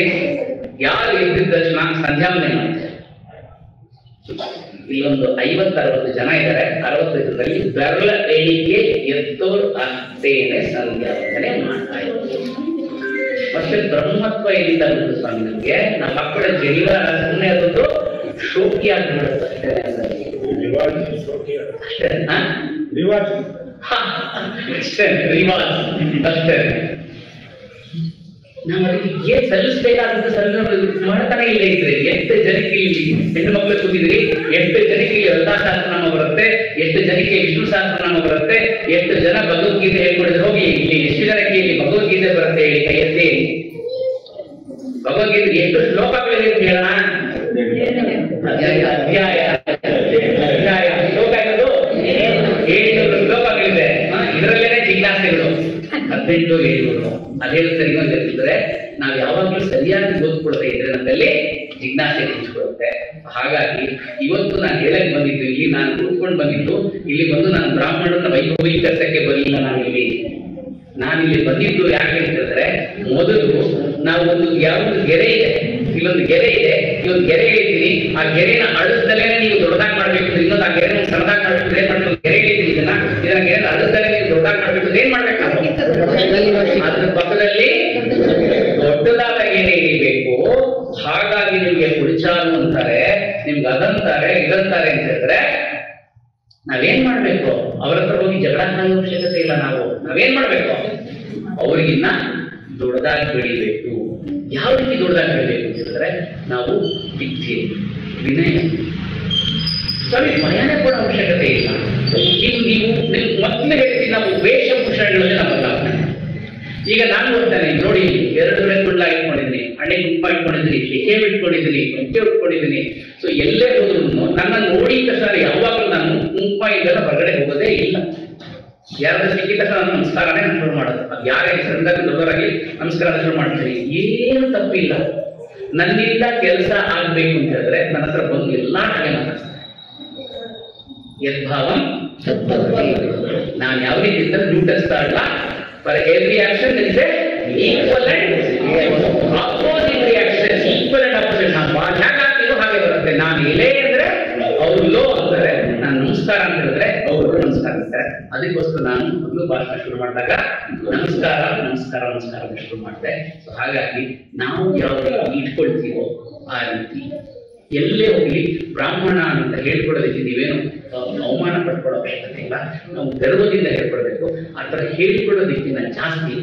ಯಾರು ಎದ್ದಿದ ತಕ್ಷಣ ಸಂಧ್ಯಾವಂದನೆ ಮಾಡ್ತಾರೆ. ಇಲ್ಲೊಂದು 50-60 ಜನ ಇದ್ದಾರೆ. 60 ಜನರಲ್ಲಿ ಬೆರಳ ಎಣಿಕೆ ಎತ್ತೋರು ಅಷ್ಟೇನೆ ಸಂಧ್ಯಾವಂದನೆ ಮಾಡ್ತಾ ಇದ್ದಾರೆ. ಮತ್ತೆ ಬ್ರಹ್ಮತ್ವ ಎಲ್ಲಿಂದ ಬಂತು ಸ್ವಾಮಿ ನಮ್ಗೆ? ನಮ್ಮ ಮಕ್ಕಳ ಜನಿವಾರ ಸುಮ್ಮನೆ ಅದೊಂದು ಶೋಕಿ ಆಗ್ಬಿಡುತ್ತೆ ಅಷ್ಟೇ. ರಿವಾಜ್ ಅಷ್ಟೇ. ನಾವು ಅದಕ್ಕೆ ಏನ್ ಸಲ್ಲಿಸಬೇಕಾದಂತ ಮಾಡ್ತಾನೆ ಇಲ್ಲ. ಇದ್ರೆ ಎಷ್ಟು ಜನಕ್ಕೆ ಇಲ್ಲಿ ಹೆಣ್ಣು ಮಕ್ಕಳು ಕೂತಿದ್ರಿ, ಎಷ್ಟು ಜನಕ್ಕೆ ಇಲ್ಲಿ ಲಲಿತಾಶಾಸ್ತ್ರನಾಮ ಬರುತ್ತೆ, ಎಷ್ಟು ಜನಕ್ಕೆ ವಿಷ್ಣು ಸಹಸ್ರನಾಮ ಬರುತ್ತೆ, ಎಷ್ಟು ಜನ ಭಗವದ್ಗೀತೆ ಹೇಳ್ಕೊಡಿದ್ರೆ ಹೋಗಿ ಇಲ್ಲಿ ಎಷ್ಟು ಜನಕ್ಕೆ ಇಲ್ಲಿ ಭಗವದ್ಗೀತೆ ಬರುತ್ತೆ ಹೇಳಿ ಕೈ ಎತ್ತಿ. ಭಗವದ್ಗೀತೆ ಎಷ್ಟು ಶ್ಲೋಕಗಳಿದೆ ಅಂತ ಹೇಳೋಣ. ಅಧ್ಯಾಯ ಶ್ಲೋಕ ಇರೋದು 700 ಶ್ಲೋಕಗಳಿದೆ. ಇದರಲ್ಲೇನೆ ಜಿಜ್ಞಾಸೆಗಳು 18 700. ಅದೇ ಸರಿ ಅಂತಿದ್ರೆ ನಾವು ಯಾವಾಗಲೂ ಸರಿಯಾಗಿ ಓದ್ಕೊಳ್ತಾ ಇದ್ರೆ ನಮ್ಮಲ್ಲಿ ಜಿಜ್ಞಾಸೆ ಹೆಚ್ಚಿಕೊಳ್ಳುತ್ತೆ. ಹಾಗಾಗಿ ಇವತ್ತು ನಾನು ಹೇಳಕ್ ಬಂದಿದ್ದು, ಇಲ್ಲಿ ನಾನು ಕೂತ್ಕೊಂಡು ಬಂದಿದ್ದು, ಇಲ್ಲಿ ಬಂದು ನಾನು ಬ್ರಾಹ್ಮಣರನ್ನ ವೈಭವೀಕರಿಸಕ್ಕೆ ಬರಲಿಲ್ಲ. ನಾನಿಲ್ಲಿ ಬಂದಿದ್ದು ಯಾಕೆ ಅಂತಂದ್ರೆ, ಮೊದಲು ನಾವು ಒಂದು ಯಾವ್ದು ಗೆರೆ ಇದೆ, ಇಲ್ಲೊಂದು ಗೆರೆ ಇದೆ, ಈ ಒಂದು ಗೆರೆ ಹೇಳ್ತೀನಿ, ಆ ಗೆರೆನ ಅಳಿಸ್ದಲೇ ನೀವು ದೊಡ್ಡದಾಗಿ ಮಾಡ್ಬೇಕು, ಇನ್ನೊಂದು ಆ ಗೆರೆ ಸಣ್ಣದಾಗಿ ಮಾಡ್ಬೇಕು. ಏನ್ ಮಾಡ್ಬೇಕು? ಗೆರೆ ಹೇಳ್ತೀನಿ, ಇದನ್ನ ಗೆರೆ ಅಳಿಸ್ದಲೇ ನೀವು ದೊಡ್ಡದಾಗಿ ಮಾಡ್ಬೇಕು. ಏನ್ ಮಾಡ್ಬೇಕು? ಅದ್ರ ಪಕ್ಕದಲ್ಲಿ ದೊಡ್ಡದಾದ ಗೆರೆ ಇರಬೇಕು. ಹಾಗಾಗಿ ನಿಮ್ಗೆ ಕುಡಿಚಾರು ಅಂತಾರೆ, ನಿಮ್ಗೆ ಅದಂತಾರೆ, ಇದಂತಾರೆ ಅಂತ ಹೇಳಿದ್ರೆ ನಾವೇನ್ ಮಾಡ್ಬೇಕು? ಅವ್ರ ಹತ್ರ ಹೋಗಿ ಜಗಳ ಕಾಯೋ ಅವಶ್ಯಕತೆ ಇಲ್ಲ. ನಾವೇನ್ ಮಾಡ್ಬೇಕು? ಅವ್ರಿಗಿನ್ನ ದೊಡ್ಡದಾಗಿ ಬೆಳಿಬೇಕು. ಯಾವ ರೀತಿ ದೊಡ್ಡದಾಗಿ ಬೆಳಿಬೇಕು ಅಂತ ಹೇಳಿದ್ರೆ, ನಾವು ವಿದ್ಯೆ, ವಿನಯ, ಸರಿ ಭಯನೇ ಕೂಡ ಅವಶ್ಯಕತೆ ಇಲ್ಲ. ನೀವು ಮೊದಲು ಹೇಳ್ತೀನಿ, ನಾವು ವೇಷಭೂಷಣಗಳಲ್ಲಿ ನಾವು ಬದಲಾವಣೆ. ಈಗ ನಾನು ನೋಡ್ತಾನೆ, ನೋಡಿ 2 ಕಡೆ ಕುಳ್ಳ ಇಟ್ಕೊಂಡಿದ್ದೀನಿ, ಹಣ್ಣೆ ಕುಂಪ ಇಟ್ಕೊಂಡಿದ್ದೀನಿ, ಶೇಖೇವ್ ಇಟ್ಕೊಂಡಿದ್ದೀನಿ, ಪಂಚೆ ಉಟ್ಕೊಂಡಿದ್ದೀನಿ. ಸೊ ಎಲ್ಲೇ ಹೋದ್ರು ನನ್ನನ್ನು ನೋಡಿ ತಕ್ಷಣ ಯಾವಾಗಲೂ ನಾನು ಕುಂಪ ಇದೆಲ್ಲ ಹೊರಗಡೆ ಹೋಗೋದೇ ಇಲ್ಲ. ಯಾರಾದ್ರೂ ಸಿಕ್ಕಿದ ತಕ್ಷಣ ನಾನು ನಮಸ್ಕಾರನೇ ಶುರು ಮಾಡೋದು. ಅದು ಯಾರೇ ಸಣ್ಣದಾಗಿ ದೊಡ್ಡವರಾಗಿ ನಮಸ್ಕಾರ ಶುರು ಮಾಡ್ತೀನಿ, ಏನು ತಪ್ಪಿಲ್ಲ. ನನ್ನಿಂದ ಕೆಲಸ ಆಗ್ಬೇಕು ಅಂತ ಹೇಳಿದ್ರೆ ನನ್ನ ಹತ್ರ ಬಂದು ಎಲ್ಲಾ ಕಡೆ ಮಾತಾಡ್ತಾರೆ. ಯದ್ಭಾವಂ ನಾನು ಯಾವ ರೀತಿ ನ್ಯೂಟನ್ಸ್ತಾ ಇಲ್ಲ. For every action there is a equal and opposite reaction. Equal and opposite. ನಾವು ಹೇಗಾಗ್ತೀವೋ ಹಾಗೆ ಬರುತ್ತೆ. ನಾನು ಎಲೆ ಅಂದ್ರೆ ಅವ್ರು ಲೋ ಅಂತಾರೆ, ನಾನು ನಮಸ್ಕಾರ ಅಂತ ಹೇಳಿದ್ರೆ ಅವರು ನಮಸ್ಕಾರ. ಅಂತಾರೆ. ಅದಕ್ಕೋಸ್ಕರ ನಾನು ಮೊದಲು ಭಾಷಣ ಶುರು ಮಾಡಿದಾಗ ನಮಸ್ಕಾರ ನಮಸ್ಕಾರ ನಮಸ್ಕಾರ ಅಂತ ಶುರು ಮಾಡಿದೆ. ಸೊ ಹಾಗಾಗಿ ನಾವು ಯಾವ ರೀತಿ ಇಟ್ಕೊಳ್ತೀವೋ ಆ ರೀತಿ ಎಲ್ಲೇ ಹೋಗ್ಲಿ ಬ್ರಾಹ್ಮಣ ಅಂತ ಹೇಳ್ಕೊಡೋದಕ್ಕೆ ನೀವೇನು ಅವಮಾನ ಪಡ್ಕೊಳ್ಳೋ ಅವಶ್ಯಕತೆ ಇಲ್ಲ. ನಾವು ಗರ್ವದಿಂದ ಹೇಳ್ಕೊಡ್ಬೇಕು. ಆ ಥರ ಹೇಳ್ಕೊಡೋದಕ್ಕಿಂತ ಜಾಸ್ತಿ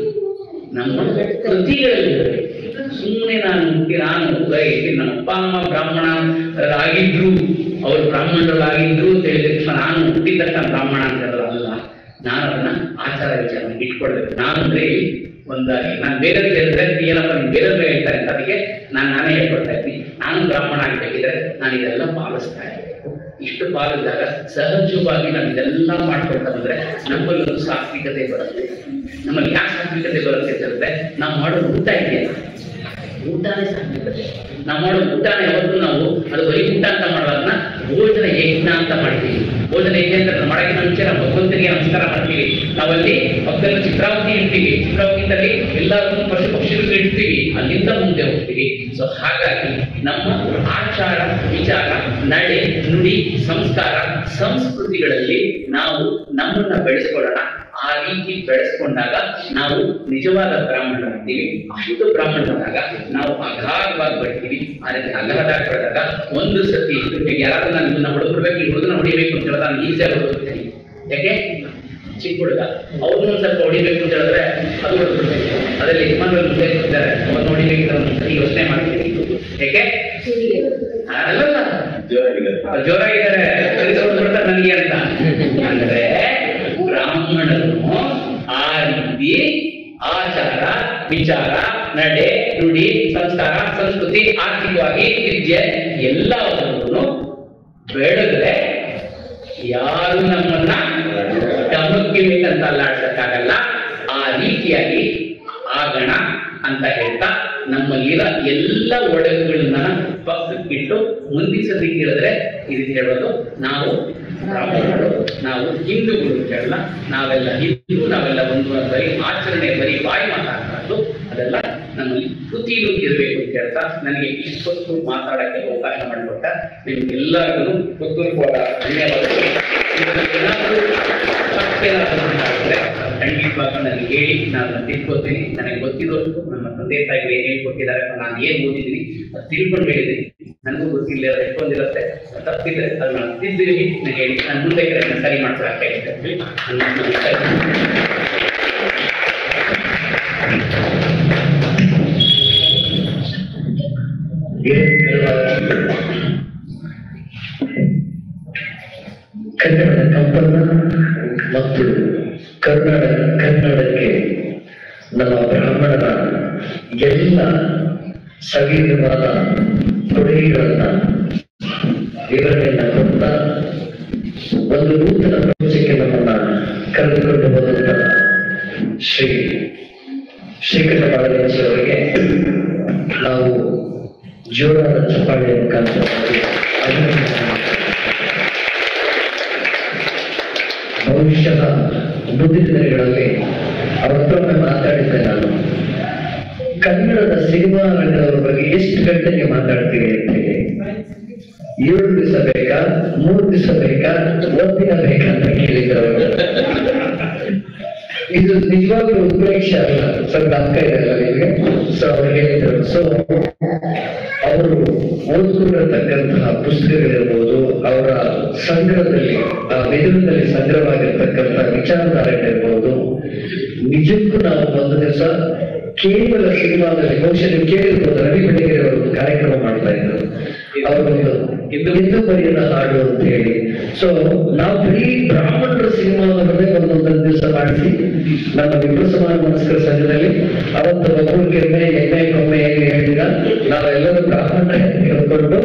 ನಮ್ಮ ಕೃತಿಗಳಲ್ಲಿ ಸುಮ್ಮನೆ ನಾನು ನಮ್ಮ ಅಪ್ಪ ಅಮ್ಮ ಬ್ರಾಹ್ಮಣರಾಗಿದ್ರು, ಅವರು ಬ್ರಾಹ್ಮಣರಾಗಿದ್ರು ಅಂತ ಹೇಳಿದ ತಕ್ಷಣ ನಾನು ಹುಟ್ಟಿದ ತಕ್ಷಣ ಬ್ರಾಹ್ಮಣ ಅಂತ ಹೇಳೋದಲ್ಲ. ನಾನು ಅದನ್ನ ಆಚಾರ ವಿಚಾರ ಇಟ್ಕೊಳ್ಬೇಕು. ನಾನು ಅಂದ್ರೆ ನಾನು ಬೇರೆ ಹೇಳಿದ್ರೆ ಏನಪ್ಪ ನೀವು ಬೇರೆ ಹೇಳ್ತಾರೆ ಅಂತ ಅದಕ್ಕೆ ನಾನೇ ಹೇಳ್ಕೊಡ್ತಾ ಇದ್ದೀನಿ. ನಾನು ಬ್ರಾಹ್ಮಣ ಆಗ್ಬೇಕಿದ್ರೆ ನಾನು ಇದೆಲ್ಲ ಪಾಲಿಸ್ತಾ ಇರಬೇಕು. ಇಷ್ಟು ಪಾಲಿಸಿದಾಗ ಸಹಜವಾಗಿ ನಾವು ಇದೆಲ್ಲ ಮಾಡ್ಕೊಳ್ತಾ ಬಂದ್ರೆ ನಮ್ಮಲ್ಲಿ ಒಂದು ಸಾತ್ವಿಕತೆ ಬರುತ್ತೆ. ನಮ್ಮಲ್ಲಿ ಯಾಕೆ ಸಾತ್ವಿಕತೆ ಬರುತ್ತೆ ಅಂತ ಹೇಳಿದ್ರೆ ನಾವು ಮಾಡೋ ಊಟ ಇದೆಯಲ್ಲ, ಊಟನೇ ಸಾತ್ವಿಕತೆ. ನಾವು ಮಾಡೋ ಊಟನ ಯಾವತ್ತೂ ನಾವು ಅದು ಬರೀ ಊಟ ಅಂತ ಮಾಡೋದನ್ನ ಭೋಜನ ಯಜ್ಞ ಅಂತ ಮಾಡ್ತೀವಿ. ಭೋಜನ ಯಜ್ಞ ಅಂತ ಮಾಡೋಕ್ಕಿಂತ ಮುಂಚೆ ನಾವು ಭಗವಂತನಿಗೆ ನಮಸ್ಕಾರ ಮಾಡ್ತೀವಿ. ನಾವಲ್ಲಿ ಪಕ್ಕದಲ್ಲಿ ಚಿತ್ರಾವತಿ ಇಡ್ತೀವಿ. ಚಿತ್ರಾವತಿಯಲ್ಲಿ ಎಲ್ಲರೂ ಪಶು ಪಕ್ಷಿಗಳು ಇಡ್ತೀವಿ. ಅಲ್ಲಿಂದ ಮುಂದೆ ಹೋಗ್ತೀವಿ. ಸೊ ಹಾಗಾಗಿ ನಮ್ಮ ಆಚಾರ ವಿಚಾರ, ನಡೆ, ನುಡಿ, ಸಂಸ್ಕಾರ, ಸಂಸ್ಕೃತಿಗಳಲ್ಲಿ ನಾವು ನಮ್ಮನ್ನ ಬೆಳೆಸ್ಕೊಳ್ಳೋಣ. ಆ ರೀತಿ ಬೆಳೆಸ್ಕೊಂಡಾಗ ನಾವು ನಿಜವಾದ ಬ್ರಾಹ್ಮಣರಾಗ್ತೀವಿ. ಅಷ್ಟು ಬ್ರಾಹ್ಮಣರಾದಾಗ ನಾವು ಅಗಾಧವಾಗಿ ಬರ್ತೀವಿ. ಆ ರೀತಿ ಅಗಾಧವಾಗಿ ಬೆಳೆದಾಗ ಒಂದು ಸತಿ ಯಾರಾದ್ರೂ ನಾನು ಇದನ್ನ ಹೊಡೆದ್ಬಿಡ್ಬೇಕು, ಈ ಹುಡುಗನ ಹೊಡಿಬೇಕು ಅಂತ ಹೇಳಿದ್ರೆ ನಾನು ಈಸಿಯಾಗಿ ಹೊಡೆದ್ಬಿಡ್ತೀನಿ. ಯಾಕೆ? ಚಿಕ್ಕ ಹುಡುಗ ಅವ್ರನ್ನ ಸ್ವಲ್ಪ ಹೊಡಿಬೇಕು ಅಂತ ಹೇಳಿದ್ರೆ ಅದು ಹೊಡೆದ್ಬಿಡ್ಬೇಕು. ಅದರಲ್ಲಿ ಯಜಮಾನರು ಮುಂದೆ ಇದ್ದಾರೆ, ಅವ್ರನ್ನ ಹೊಡಿಬೇಕಿದ್ರೆ ಒಂದ್ಸರಿ ಯೋಚನೆ ಮಾಡ್ತೀನಿ. ಯಾಕೆ? ಅಲ್ಲಲ್ಲ, ಜೋರಾಗಿದ್ದಾರೆ ಹೊಡೆದ್ಬಿಡ್ತಾರೆ ನನಗೆ ಅಂತ. ಅಂದ್ರೆ ಬ್ರಾಹ್ಮಣರು ಆ ರೀತಿ ಆಚಾರ ವಿಚಾರ, ನಡೆ, ನುಡಿ, ಸಂಸ್ಕಾರ, ಸಂಸ್ಕೃತಿ, ಆರ್ಥಿಕವಾಗಿ ವಿದ್ಯೆ ಎಲ್ಲವನ್ನೂ ಬೆಳೆದ್ರೆ ಯಾರು ನಮ್ಮನ್ನ ಟಮಕ್ಕಿಬೇಕಂತ ಅಲ್ಲಾಡ್ಸಕ್ಕಾಗಲ್ಲ. ಆ ರೀತಿಯಾಗಿ ಆಗೋಣ ಅಂತ ಹೇಳ್ತಾ ನಮ್ಮಲ್ಲಿರೋ ಎಲ್ಲ ಒಡಗುಗಳನ್ನ ಪಕ್ಕಕ್ಕಿಟ್ಟು ಮುಂದಿಸೋದಕ್ಕೆ ಹೇಳಿದ್ರೆ ಇದು ಹೇಳೋದು ನಾವು ಬ್ರಾಹ್ಮಣರು, ನಾವು ಹಿಂದೂಗಳು ಅಂತ ಹೇಳಲ್ಲ. ನಾವೆಲ್ಲ ಹಿಂದೂ, ನಾವೆಲ್ಲ ಒಂದು ಬರೀ ಆಚರಣೆ, ಬರೀ ಬಾಯಿ ಮಾತಾಡ್ಬಾರ್ದು. ಅದೆಲ್ಲ ನಮ್ಮಲ್ಲಿ ಕೃತಿಯೂ ಇರಬೇಕು ಅಂತ ಹೇಳ್ತಾ ನನಗೆ ಇಷ್ಟೊತ್ತು ಮಾತಾಡಕ್ಕೆ ಅವಕಾಶ ಮಾಡಿಕೊಟ್ಟ ನಿಮ್ಗೆಲ್ಲರಿಗೂ ಹೃತ್ಪೂರ್ವಕ ಧನ್ಯವಾದಗಳು. ಏನಾದರೂ ಖಂಡಿತವಾಗ ನನಗೆ ಹೇಳಿ ನಾನು ತಿಳ್ಕೊತೀನಿ. ನನಗೆ ಗೊತ್ತಿರೋದು ನಮ್ಮ ತಂದೆ ತಾಯಿಗಳು ಏನ್ ಹೇಳ್ಕೊಟ್ಟಿದ್ದಾರೆ, ನಾನು ಏನ್ ಓದಿದ್ದೀನಿ ಅದು ತಿಳ್ಕೊಂಡು ಹೇಳಿದ್ದೀನಿ. ನನಗೂ ಗೊತ್ತಿಲ್ಲ, ಎಷ್ಟೊಂದಿರುತ್ತೆ, ತಪ್ಪಿದ್ರೆ ಅದನ್ನ ತಿದ್ದಿರಿ ನನಗೆ ಹೇಳಿ. ನಾನು ಮುಂದೆ ಸರಿ ಮಾಡ್ಕೊಳಕ್ಕೆ ಹೇಳ್ತೇನೆ. ಕನ್ನಡದ ಕಂಪನ್ನ ಮತ್ತು ಕನ್ನಡಕ್ಕೆ ನಮ್ಮ ಬ್ರಾಹ್ಮಣರ ಎಲ್ಲ ಸವಿರವಾದ ಕೊಡುಗೆಗಳನ್ನ ವಿವರಣೆಯನ್ನ ಕೊಡ್ತಾ ಒಂದು ನೂತನ ಪ್ರಪಂಚಕ್ಕೆ ನಮ್ಮನ್ನ ಕರೆದುಕೊಂಡು ಹೋದಂತ ಶ್ರೀಕೃಷ್ಣ ಬಾಳಗಂಜಿ ಅವರಿಗೆ ನಾವು ಜೋರಾದ ಚಪ್ಪಾಳೆಯ ಮುಖಾಂತರ ಬಹುಶಃ ಮುಂದಿನ ದಿನಗಳಲ್ಲಿ ಅವತ್ತೊಮ್ಮೆ ಮಾತಾಡಿದ್ದೆ ನಾನು, ಕನ್ನಡದ ಸಿನಿಮಾ ರಂಗದವರ ಬಗ್ಗೆ ಎಷ್ಟು ಗಂಟೆಗೆ ಮಾತಾಡ್ತೀವಿ ಅಂತ ಹೇಳಿ. 7 ದಿವಸ ಬೇಕಾ, 3 ದಿವಸ ಬೇಕಾ, 1 ದಿನ ಬೇಕಾ ಅಂತ ಕೇಳಿದ್ರು. ಇದು ನಿಜವಾಗ್ಲೂ ಉತ್ಪ್ರೇಕ್ಷೆ ಅಲ್ಲ, ಸ್ವಲ್ಪ ಅರ್ಥ ಇದೆ ಅಲ್ಲ ನಿಮಗೆ. ಸೊ ಅವ್ರು ಹೇಳಿದ್ರು, ಸೊ ಅವರು ಓದ್ಕೊಂಡಿರ್ತಕ್ಕಂತಹ ಪುಸ್ತಕಗಳಿರ್ಬೋದು, ಅವರ ಸಂಗ್ರಹದಲ್ಲಿ ಮೆದುಳಿನಲ್ಲಿ ಸಂಗ್ರಹವಾಗಿರ್ತಕ್ಕಂಥ ವಿಚಾರಧಾರೆಗಳಿರ್ಬೋದು, ನಿಜಕ್ಕೂ ನಾವು ಒಂದು ದಿವಸ ಕೇವಲ ಸಿನಿಮಾದಲ್ಲಿ ಬಹುಶಃ ನೀವು ಕೇಳಿರ್ಬೋದು, ರವಿ ಬೆಳಗೆರೆ ಅವರು ಒಂದು ಕಾರ್ಯಕ್ರಮ ಮಾಡ್ತಾ ಇದ್ರು, ಅವರೊಂದು ಹಿಂದೂ ಪರಿಯನ್ನ ಹಾಡು ಅಂತ ಹೇಳಿ. ಸೊ ನಾವು ಬರೀ ಬ್ರಾಹ್ಮಣರ ಸಿನಿಮಾವನ್ನೇ ಒಂದೊಂದೊಂದು ದಿವಸ ಮಾಡಿಸಿ ನಮ್ಮ ವಿಪ್ರಸಮಾನ ಮನಸ್ಕರ ಸಂಘದಲ್ಲಿ ಅವತ್ತು ಒಬ್ಬರಿಗೆ ಎಮ್ಮೆ ಹೇಗೆ ಹೇಳಿದ ನಾವೆಲ್ಲರೂ ಬ್ರಾಹ್ಮಣ ಹೇಳ್ಕೊಂಡು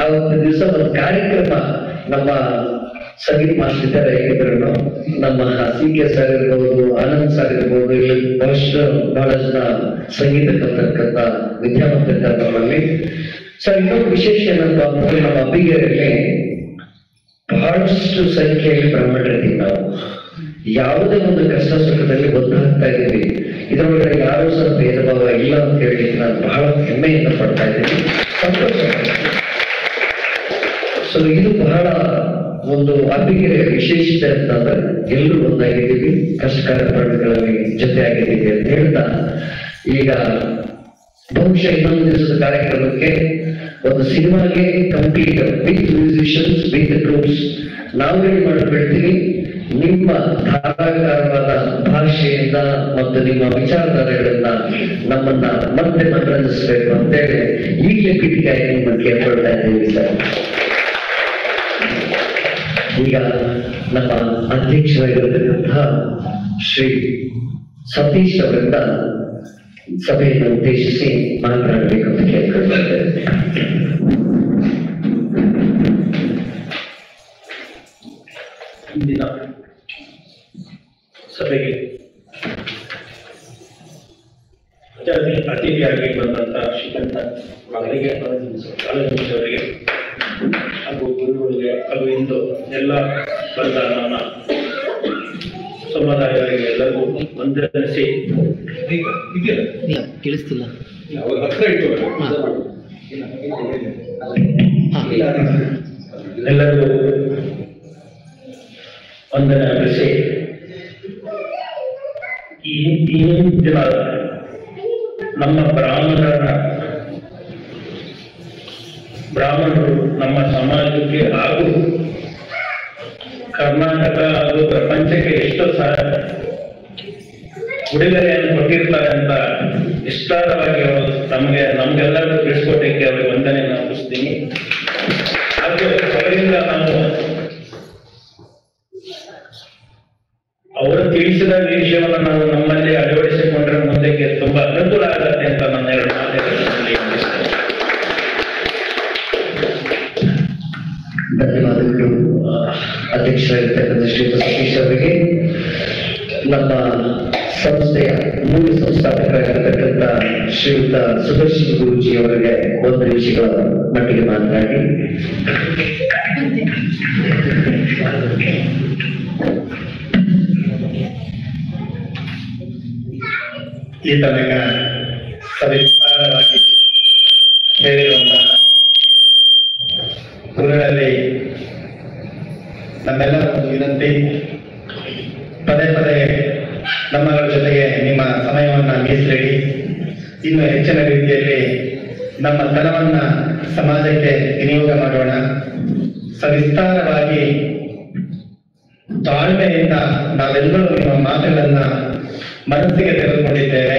ಆವತ್ತು ದಿವಸ ಒಂದು ಕಾರ್ಯಕ್ರಮ ನಮ್ಮ ಸಂಗೀತ ಮಾಸ್ಟರ್ ಇದ್ದಾರೆ ಹೇಗಿದ್ರು, ನಮ್ಮ ಸಿ.ಕೆ. ಸರ್ ಇರ್ಬೋದು, ಆನಂದ್ ಸರ್ ಇರ್ಬೋದು, ಇಲ್ಲಿ ಬಹಳಷ್ಟು ಜನ ಸಂಗೀತ ಕಲ್ತಕ್ಕಂಥ ವಿದ್ಯಾವಂತರಿದ್ದಾರೆ ನಮ್ಮಲ್ಲಿ. ಸರ್ ಇನ್ನೊಂದು ವಿಶೇಷ ಏನಂತ ಅಂದ್ರೆ ನಮ್ಮ ಅಬ್ಬಿಗೆರೆಯಲ್ಲಿ ಬಹಳಷ್ಟು ಸಂಖ್ಯೆಯಲ್ಲಿ ಬ್ರಾಹ್ಮಣರಿದ್ದೀವಿ. ನಾವು ಯಾವುದೇ ಒಂದು ಕಷ್ಟ ಸುಖದಲ್ಲಿ ಒದ್ದಾಗ್ತಾ ಇದ್ದೀವಿ. ಇದರೊಳಗಡೆ ಯಾರೂ ಸಹ ಭೇದ ಭಾವ ಇಲ್ಲ ಅಂತ ಹೇಳಿ ನಾನು ಬಹಳ ಹೆಮ್ಮೆಯಿಂದ ಪಡ್ತಾ ಇದ್ದೀನಿ, ಸಂತೋಷ. ಸೊ ಇದು ಬಹಳ ಒಂದು ಅಬ್ಬಿಗೆ ವಿಶೇಷತೆ ಅಂತಂದ್ರೆ ಎಲ್ಲರೂ ಒಂದಾಗಿದ್ದೀವಿ, ಕಷ್ಟ ಕಾರ್ಯಕ್ರಮಗಳಲ್ಲಿ ಜೊತೆ ಆಗಿದ್ದೀವಿ ಅಂತ ಹೇಳ್ತಾ ಈಗ ಬಹುಶಃ ಇನ್ನೊಂದು ದಿವಸದ ಕಾರ್ಯಕ್ರಮಕ್ಕೆ ಒಂದು ಸಿನಿಮಾಗೆ complete with musicians with troops ನಾವು ರೆಡಿ ಮಾಡಿಬಿಡ್ತೀವಿ. ನಿಮ್ಮ ಧಾರಾಕಾರವಾದ ಭಾಷೆಯಿಂದ ಮತ್ತು ನಿಮ್ಮ ವಿಚಾರಧಾರೆಗಳಿಂದ ನಮ್ಮನ್ನ ಮತ್ತೆ ಮನರಂಜಿಸಬೇಕು ಅಂತೇಳಿ ಈಗಲೇ ಪೀಠಿಕಾಯಿ ನಿಮ್ಮ ಕೇಳ್ಕೊಳ್ತಾ ಇದ್ದೀವಿ ಸರ್. ಈಗ ನಮ್ಮ ಅಧ್ಯಕ್ಷರಾಗಿರತಕ್ಕಂತಹ ಶ್ರೀ ಸತೀಶ್ ಅವರಿಂದ ಸಭೆಯನ್ನು ಉದ್ದೇಶಿಸಿ ಮಾತನಾಡಬೇಕು ಅಂತ ಕೇಳ್ಕೊಳ್ತಾ ಇದ್ದೇವೆ. ಇಂದಿನ ಸಭೆಗೆ ಅತಿಥಿಯಾಗಿ ಬಂದಂತಹ ಶ್ರೀಕಂಠ ಅವರಿಗೆ ಕಾಲೇಜಿನವರಿಗೆ ಹಾಗೂ ಗುರುಗಳಿಗೆ ಹಾಗೂ ಇಂದು ಎಲ್ಲ ಬಂದ ನಮ್ಮ ಸಮುದಾಯವರಿಗೆ ಎಲ್ಲರಿಗೂ ವಂದನಿಸಿ ಕೇಳಿಸ್ತಿಲ್ಲ. ಎಲ್ಲರಿಗೂ ವಂದನೆ ಅರ್ಪಿಸಿ ಈ ದಿನ ನಮ್ಮ ಬ್ರಾಹ್ಮಣರು ನಮ್ಮ ಸಮಾಜಕ್ಕೆ ಹಾಗೂ ಕರ್ನಾಟಕ ಹಾಗೂ ಪ್ರಪಂಚಕ್ಕೆ ಎಷ್ಟು ಉಡುಗೊರೆಯನ್ನು ಕೊಟ್ಟಿರ್ತಾರೆ ಅಂತ ವಿಸ್ತಾರವಾಗಿ ಅವರು ನಮ್ಗೆಲ್ಲರಿಗೂ ತಿಳಿಸ್ಕೊಟ್ಟಿಕ್ಕೆ ಅವರಿಗೆ ವಂದನೆಯನ್ನು ಅರ್ಪಿಸ್ತೀನಿ. ಹಾಗೂ ಅವರಿಂದ ನಾವು ಅವರು ತಿಳಿಸಿದ ವಿಷಯವನ್ನು ನಾವು ನಮ್ಮಲ್ಲಿ ಅಳವಡಿಸಿಕೊಂಡ್ರೆ ಮುಂದಕ್ಕೆ ತುಂಬಾ ಅನುಕೂಲ ಆಗತ್ತೆ ಅಂತ ನನ್ನ ಎರಡು ಮಾತುಗಳಲ್ಲಿ ಧನ್ಯವಾದಗಳು ಅಧ್ಯಕ್ಷರಾಗಿರ್ತಕ್ಕಂಥ ಶ್ರೀಯುತ ಸತೀಶ್ ಅವರಿಗೆ. ನಮ್ಮ ಸಂಸ್ಥೆಯ ಮೂಲ ಸಂಸ್ಥಾಪಕರಾಗಿರ್ತಕ್ಕಂಥ ಶ್ರೀಯುತ ಸುದರ್ಶನ್ ಗುರೂಜಿ ಅವರಿಗೆ ಒಂದು ನಿಮಿಷಗಳ ಮಟ್ಟಿಗೆ ಮಾತನಾಡಿ. ಈ ತನಕ ಸವಿಸ್ತಾರವಾಗಿ ಹೇಳಿರುವಂತಹ ಗುರುಗಳಲ್ಲಿ ನಮ್ಮೆಲ್ಲರ ಒಂದು ವಿನಂತಿ, ಪದೇ ಪದೇ ನಮ್ಮಗಳ ಜೊತೆಗೆ ನಿಮ್ಮ ಸಮಯವನ್ನ ಮೀಸಲಿಡಿ. ಇನ್ನು ಹೆಚ್ಚಿನ ರೀತಿಯಲ್ಲಿ ನಮ್ಮ ಧನವನ್ನ ಸಮಾಜಕ್ಕೆ ವಿನಿಯೋಗ ಮಾಡೋಣ. ಸವಿಸ್ತಾರವಾಗಿ ತಾಳ್ಮೆಯಿಂದ ನಾವೆಲ್ಲರೂ ನಿಮ್ಮ ಮಾತುಗಳನ್ನ ಮನಸ್ಸಿಗೆ ತೆಗೆದುಕೊಂಡಿದ್ದೇವೆ.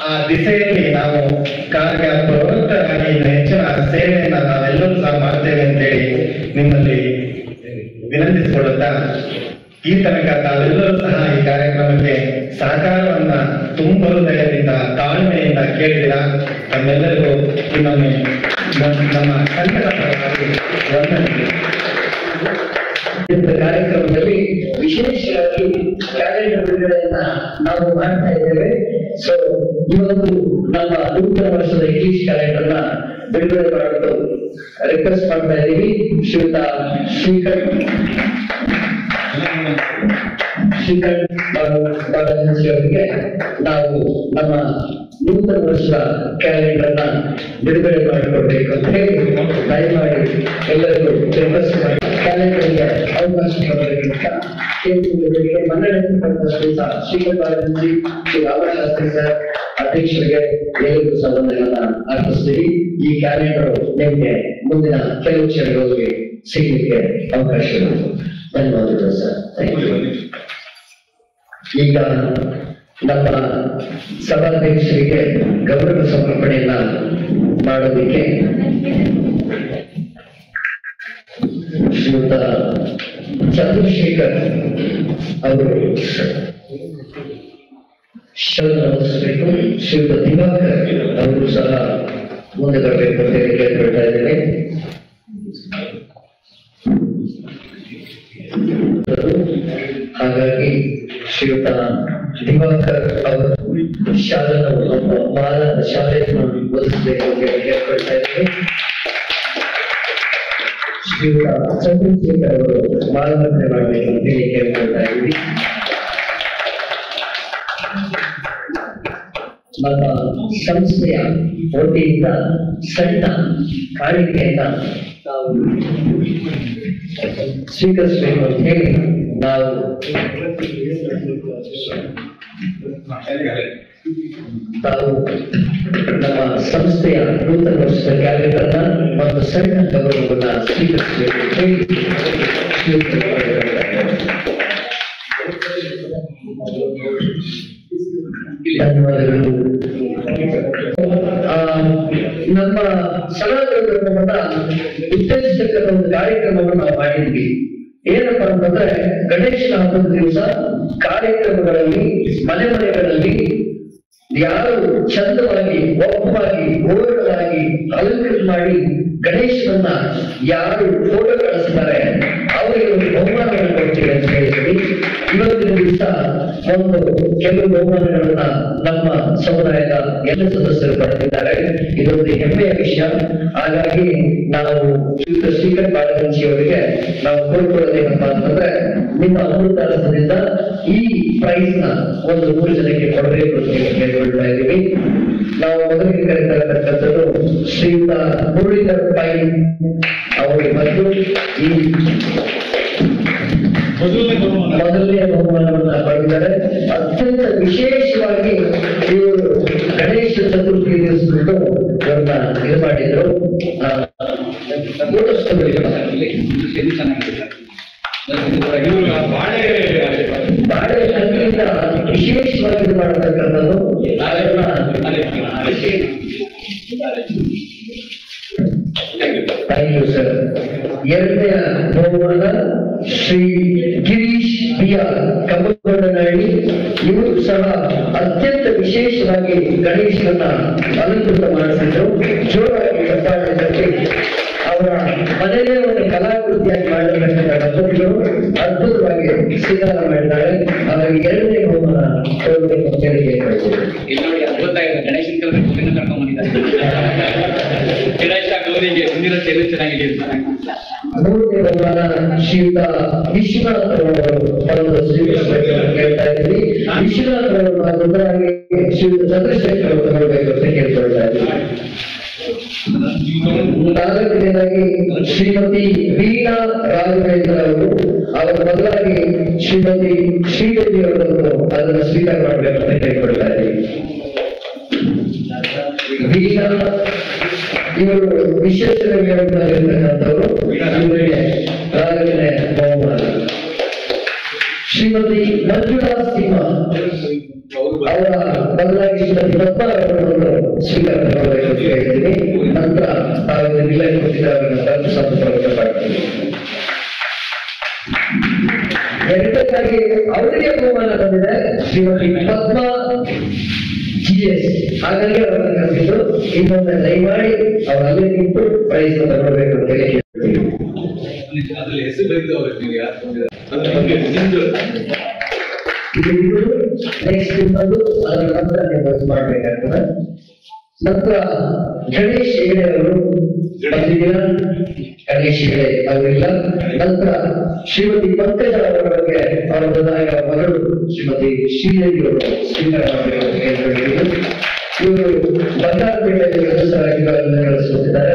ಆ ದಿಸೆಯಲ್ಲಿ ನಾವು ಪ್ರವೃತ್ತರಾಗಿ ಹೆಚ್ಚಿನ ಸೇವೆಯನ್ನ ನಾವೆಲ್ಲರೂ ಸಹ ಮಾಡ್ತೇವೆ ಅಂತೇಳಿ ನಿಮ್ಮಲ್ಲಿ ವಿನಂತಿಸಿಕೊಳ್ಳುತ್ತಾ, ಈ ತನಕ ತಾವೆಲ್ಲರೂ ಸಹ ಈ ಕಾರ್ಯಕ್ರಮಕ್ಕೆ ಸಹಕಾರವನ್ನ ತುಂಬ ಹೃದಯದಿಂದ ತಾಳ್ಮೆಯಿಂದ ಕೇಳಿದಿರ. ನಮ್ಮೆಲ್ಲರಿಗೂ ಇನ್ನೊಮ್ಮೆ ನಮ್ಮ ಸಂಘದ ಪರವಾಗಿ ವಂದನೆ. ಕಾರ್ಯಕ್ರಮದಲ್ಲಿ ವಿಶೇಷವಾಗಿ ಕ್ಯಾಲೆಂಡರ್ ಬಿಡುಗಡೆಯನ್ನ ನಾವು ಮಾಡ್ತಾ ಇದ್ದೇವೆ. ಸೊ ಇವತ್ತು ನಮ್ಮ ನೂತನ ವರ್ಷದ ಇಂಗ್ಲಿಷ್ ಕ್ಯಾಲೆಂಡರ್ನ ಬಿಡುಗಡೆ ಮಾಡಲು ರಿಕ್ವೆಸ್ಟ್ ಮಾಡ್ತಾ ಇದ್ದೀವಿ. ಶ್ರೀಯುತ ಶ್ರೀಕಂಠ್ ಬಾಲಾಜಿ ಅವರಿಗೆ ನಾವು ನಮ್ಮ ನೂತನ ವರ್ಷದ ಕ್ಯಾಲೆಂಡರ್ನ ಬಿಡುಗಡೆ ಮಾಡಿಕೊಡ್ಬೇಕು ಅಂತ ಹೇಳಿ ದಯಮಾಡಿ ಎಲ್ಲರಿಗೂ ರಿಕ್ವೆಸ್ಟ್ ಮಾಡಿ ಕ್ಯಾಲೆಂಡರ್ಗೆ ಅವಕಾಶ ಕೊಡಬೇಕಂತ ಕೇಳಿಕೊಳ್ಳುವುದಕ್ಕೆ ಮನ್ನಣೆ ಶ್ರೀಯುತ ಶ್ರೀಕಂಠ ಬಾಲಾಜಿ, ಶ್ರೀ ರಾಮಶಾಸ್ತ್ರಿ ಸರ್ ಅಧ್ಯಕ್ಷರಿಗೆ ಎಲ್ಲರಿಗೂ ಸಂಬಂಧಗಳನ್ನ ಅರ್ಪಿಸ್ತೀವಿ. ಈ ಕ್ಯಾಲೆಂಡರ್ ನಿಮಗೆ ಮುಂದಿನ ಕೆಲವು ಕ್ಷಣಗಳಿಗೆ ಸಿಗಲಿಕ್ಕೆ ಅವಕಾಶಗಳು. ಧನ್ಯವಾದಗಳು ಸರ್. Thank you. ಈಗ ನಮ್ಮ ಸಭಾಧ್ಯಕ್ಷರಿಗೆ ಗೌರವ ಸಮರ್ಪಣೆಯನ್ನ ಮಾಡೋದಿಕ್ಕೆ ಶ್ರೀಯುತ ಚಂದ್ರಶೇಖರ್ ಅವರು ನಮಸ್ಕರಿಸಬೇಕು. ಶ್ರೀಯುತ ದಿವಾಕರ್ ಅವರು ಸಹ ಮುಂದೆ ಬರಬೇಕು ಅಂತ ಹೇಳಿ ಕೇಳ್ಕೊಳ್ತಾ ಇದ್ದೇನೆ. ಹಾಗಾಗಿ ಶ್ರೀಯುತ ದಿವಾಕರ್ ಅವರು ಶಾಲೆಯನ್ನು ಓದಿಸಬೇಕು ಅಂತ ಹೇಳಿ ಕೇಳ್ಕೊಳ್ತಾ ಇದ್ದೇನೆ. ಶ್ರೀಯುತ ಚಂದ್ರಶೇಖರ್ ಅವರು ಮಾಲಾರ್ಪಣೆ ಮಾಡಬೇಕು ಅಂತ ಹೇಳಿ ಕೇಳ್ಕೊಳ್ತಾ ಇದ್ದೀವಿ. ನಮ್ಮ ಸಂಸ್ಥೆಯ ವತಿಯಿಂದ ಸಣ್ಣ ಕಾಣಿಕೆಯನ್ನ ಸ್ವೀಕರಿಸಬೇಕು ಅಂತ ಹೇಳಿ ನಾವು ತಾವು ನಮ್ಮ ಸಂಸ್ಥೆಯ ನೂತನ ವರ್ಷದ ಕ್ಯಾಲೆಂಡರ್ನ ಒಂದು ಸಣ್ಣ ಗೌರವವನ್ನ ಸ್ವೀಕರಿಸಬೇಕು ಅಂತ ಹೇಳಿ ಧನ್ಯವಾದಗಳು. ನಮ್ಮ ಸಮಾಜದ ಉತ್ತೇಜಿಸತಕ್ಕಂಥ ಒಂದು ಕಾರ್ಯಕ್ರಮವನ್ನು ನಾವು ಮಾಡಿದ್ವಿ. ಏನಪ್ಪಾ ಅಂತಂದ್ರೆ ಗಣೇಶನ ಹಬ್ಬದ ದಿವಸ ಕಾರ್ಯಕ್ರಮಗಳಲ್ಲಿ ಮನೆಗಳಲ್ಲಿ ಯಾರು ಚಂದವಾಗಿ ಒಪ್ಪವಾಗಿ ಗೋರಳವಾಗಿ ಅಲಂಕೃತ ಮಾಡಿ ಗಣೇಶನನ್ನ ಯಾರು ಫೋಟೋ ಕಳಿಸ್ತಾರೆ ಅವರಿಗೆ ಒಂದು ಬಹುಮಾನವನ್ನು ಕೊಡ್ತೀವಿ ಅಂತ ಹೇಳಿದ್ವಿ. ಇವತ್ತಿನ ದಿವಸ ಕೆಲವು ಬಹುಮಾನಗಳನ್ನ ನಮ್ಮ ಸಮುದಾಯದ ಎಲ್ಲ ಸದಸ್ಯರು ಪಡೆದಿದ್ದಾರೆ. ಇದೊಂದು ಹೆಮ್ಮೆಯ ವಿಷಯ. ಹಾಗಾಗಿ ನಾವು ಶ್ರೀಕರ್ ಬಾಳಗಂಜಿ ಅವರಿಗೆ ನಾವು ಕೋರ್ಕೊಳ್ಳೋದೇನಪ್ಪಾ ಅಂತಂದ್ರೆ ನಿಮ್ಮ ಅಮೃತಾರಸದಿಂದ ಈ ಪ್ರೈಸ್ ನ ಒಂದು 3 ಜನಕ್ಕೆ ಕೊಡಬೇಕು ಅಂತ ಕೇಳ್ಕೊಳ್ತಾ ಇದ್ದೀವಿ. ನಾವು ಮೊದಲಿಗೆ ಕರೆತಕ್ಕಂಥದ್ದು ಶ್ರೀಯುತ ಮುರಳೀಧರ್ ಪೈ ಅವರಿಗೆ ಮತ್ತು ಈ ಮೊದಲನೇ ಬಹುಮಾನವನ್ನ ಪಡೆದಿದ್ದಾರೆ. ಅತ್ಯಂತ ವಿಶೇಷವಾಗಿ ಇವರು ಗಣೇಶ ಚತುರ್ಥಿ ದಿವಸದಂದು ಇವ್ರನ್ನ ಇದು ಮಾಡಿದ್ರು. ಬಾಳೆ ಹಣ್ಣಿನಿಂದ ವಿಶೇಷವಾಗಿ ಇದು ಮಾಡತಕ್ಕಂಥದ್ದು. Thank you sir. ಎರಡನೆಯ ಬಹುಮಾನ ಶ್ರೀ ಗಿರೀಶ್ ಬಿಆರ್ ಕಬ್ಬಗೊಂಡನಹಳ್ಳಿ. ಇವರು ಸಹ ಅತ್ಯಂತ ವಿಶೇಷವಾಗಿ ಗಣೇಶನನ್ನ ಅಲಂಕೃತ ಮಾಡಿಸಿದ್ರು. ಜೋರಾಗಿ ಚಪ್ಪಾಳೆ ಅವರ ಮನೆಯೇ ಒಂದು ಕಲಾಕೃತಿಯಾಗಿ ಮಾಡಿರ್ತಕ್ಕಂಥ ದಂಪತಿಗಳು ಅದ್ಭುತವಾಗಿ ಸ್ವೀಕಾರ ಮಾಡಿದ್ದಾರೆ. ಹಾಗಾಗಿ ಎರಡನೇ ಬಹುಮಾನ ಕೊಡಬೇಕು ಅಂತ ಹೇಳಿ ಇಲ್ಲಿ ನೋಡಿ ಅದ್ಭುತ ಇದೆ. ಗಣೇಶನ ಕರ್ಕೊಂಡು ಬಂದಿದ್ದಾರೆ. ಗಣೇಶ ಗೌರಿಗೆ ಮುಂದಿನ ಸೇವೆ ಚೆನ್ನಾಗಿದೆ. ಮೂರನೇ ಬಹುಮಾನ ಶ್ರೀಯುತ ವಿಶ್ವನಾಥ್ ಅವರು ಸ್ವೀಕರಿಸಬೇಕು ಅಂತ ಕೇಳ್ತಾ ಇದ್ದೀವಿ. ವಿಶ್ವನಾಥ್ ಅವರನ್ನ ಮೊದಲಾಗಿ ಶ್ರೀಯುತ ಚಂದ್ರಶೇಖರ್ ಅವರು ತಗೊಳ್ಬೇಕು ಅಂತ ಕೇಳ್ಕೊಳ್ತಾ ಇದ್ದೀವಿ. ನಾಲ್ಕನೇದಾಗಿ ಶ್ರೀಮತಿ ವೀಣಾ ರಾಘವೇಂದ್ರ ಅವರು ಅವರ ಮೊದಲಾಗಿ ಶ್ರೀಮತಿ ಶ್ರೀದೇವಿ ಅವರನ್ನು ಅದನ್ನು ಸ್ವೀಕಾರ ಮಾಡಬೇಕು ಅಂತ ಕೇಳ್ಕೊಳ್ತಾ ಇದ್ದೀವಿ. ವೀಣಾ ಇವರು ವಿಶೇಷವಾಗಿರ್ತಕ್ಕಂಥವರು. ಇವರಿಗೆ ರಾಘವೇಂದ್ರ ಬಹುಮಾನ. ಶ್ರೀಮತಿ ಮಂಜುಳಾ ಸಿಂಹ ಅವರ ಬದಲಾಗಿ ಶ್ರೀಮತಿ ಪದ್ಮಾ ಅವರನ್ನು ಸ್ವೀಕಾರ ಮಾಡಬೇಕು ಅಂತ ಹೇಳ್ತೀನಿ. ನಂತರ ತಾವು ಜಿಲ್ಲೆ ಕೊಟ್ಟಿದ್ದಾರೆ ಸಂತೋಷ ವ್ಯಕ್ತಪಡ್ತೀವಿ. ಎರಡನೇದಾಗಿ ಅವರಿಗೆ ಬಹುಮಾನ ಬಂದಿದೆ ಶ್ರೀಮತಿ ಪದ್ಮಾ GS. ಹಾಗಾಗಿ ಅವರನ್ನು ಕರೆಸಿದ್ದು ಇನ್ನೊಂದು ದಯಮಾಡಿ ಅವರು ಅಲ್ಲೇ ನಿಂತು ಪ್ರೈಸ್ ತಗೊಳ್ಬೇಕು ಅಂತ ಹೇಳಿ ಕೇಳ್ತೀವಿ. ನೆಕ್ಸ್ಟ್ ಇನ್ನೊಂದು ಅದರ ನಂತರ ನೀವು ಮಾಡಬೇಕಾಗ್ತದೆ. ನಂತರ ಗಣೇಶ್ ಹೆಗಡೆ ಅವರು ಬಂದಿದ್ದೀರ. ಗಣೇಶ್ ಹೆಗಡೆ ಅವರಿಲ್ಲ. ನಂತರ ಶ್ರೀಮತಿ ಪಂಕಜ ಅವರ ಬಗ್ಗೆ ಅವರ ಬದಲಾಗಿ ಅವರ ಮಗಳು ಶ್ರೀಮತಿ ಶ್ರೀದೇವಿ ಅವರು ಸ್ವೀಕಾರ ಮಾಡಬೇಕು ಅಂತ ಕೇಳಿದ್ರು. ಇವರು ಬಂಗಾರಪೇಟೆಯಲ್ಲಿ ಸದಸ್ಯರಾಗಿ ಕಳಿಸುತ್ತಿದ್ದಾರೆ.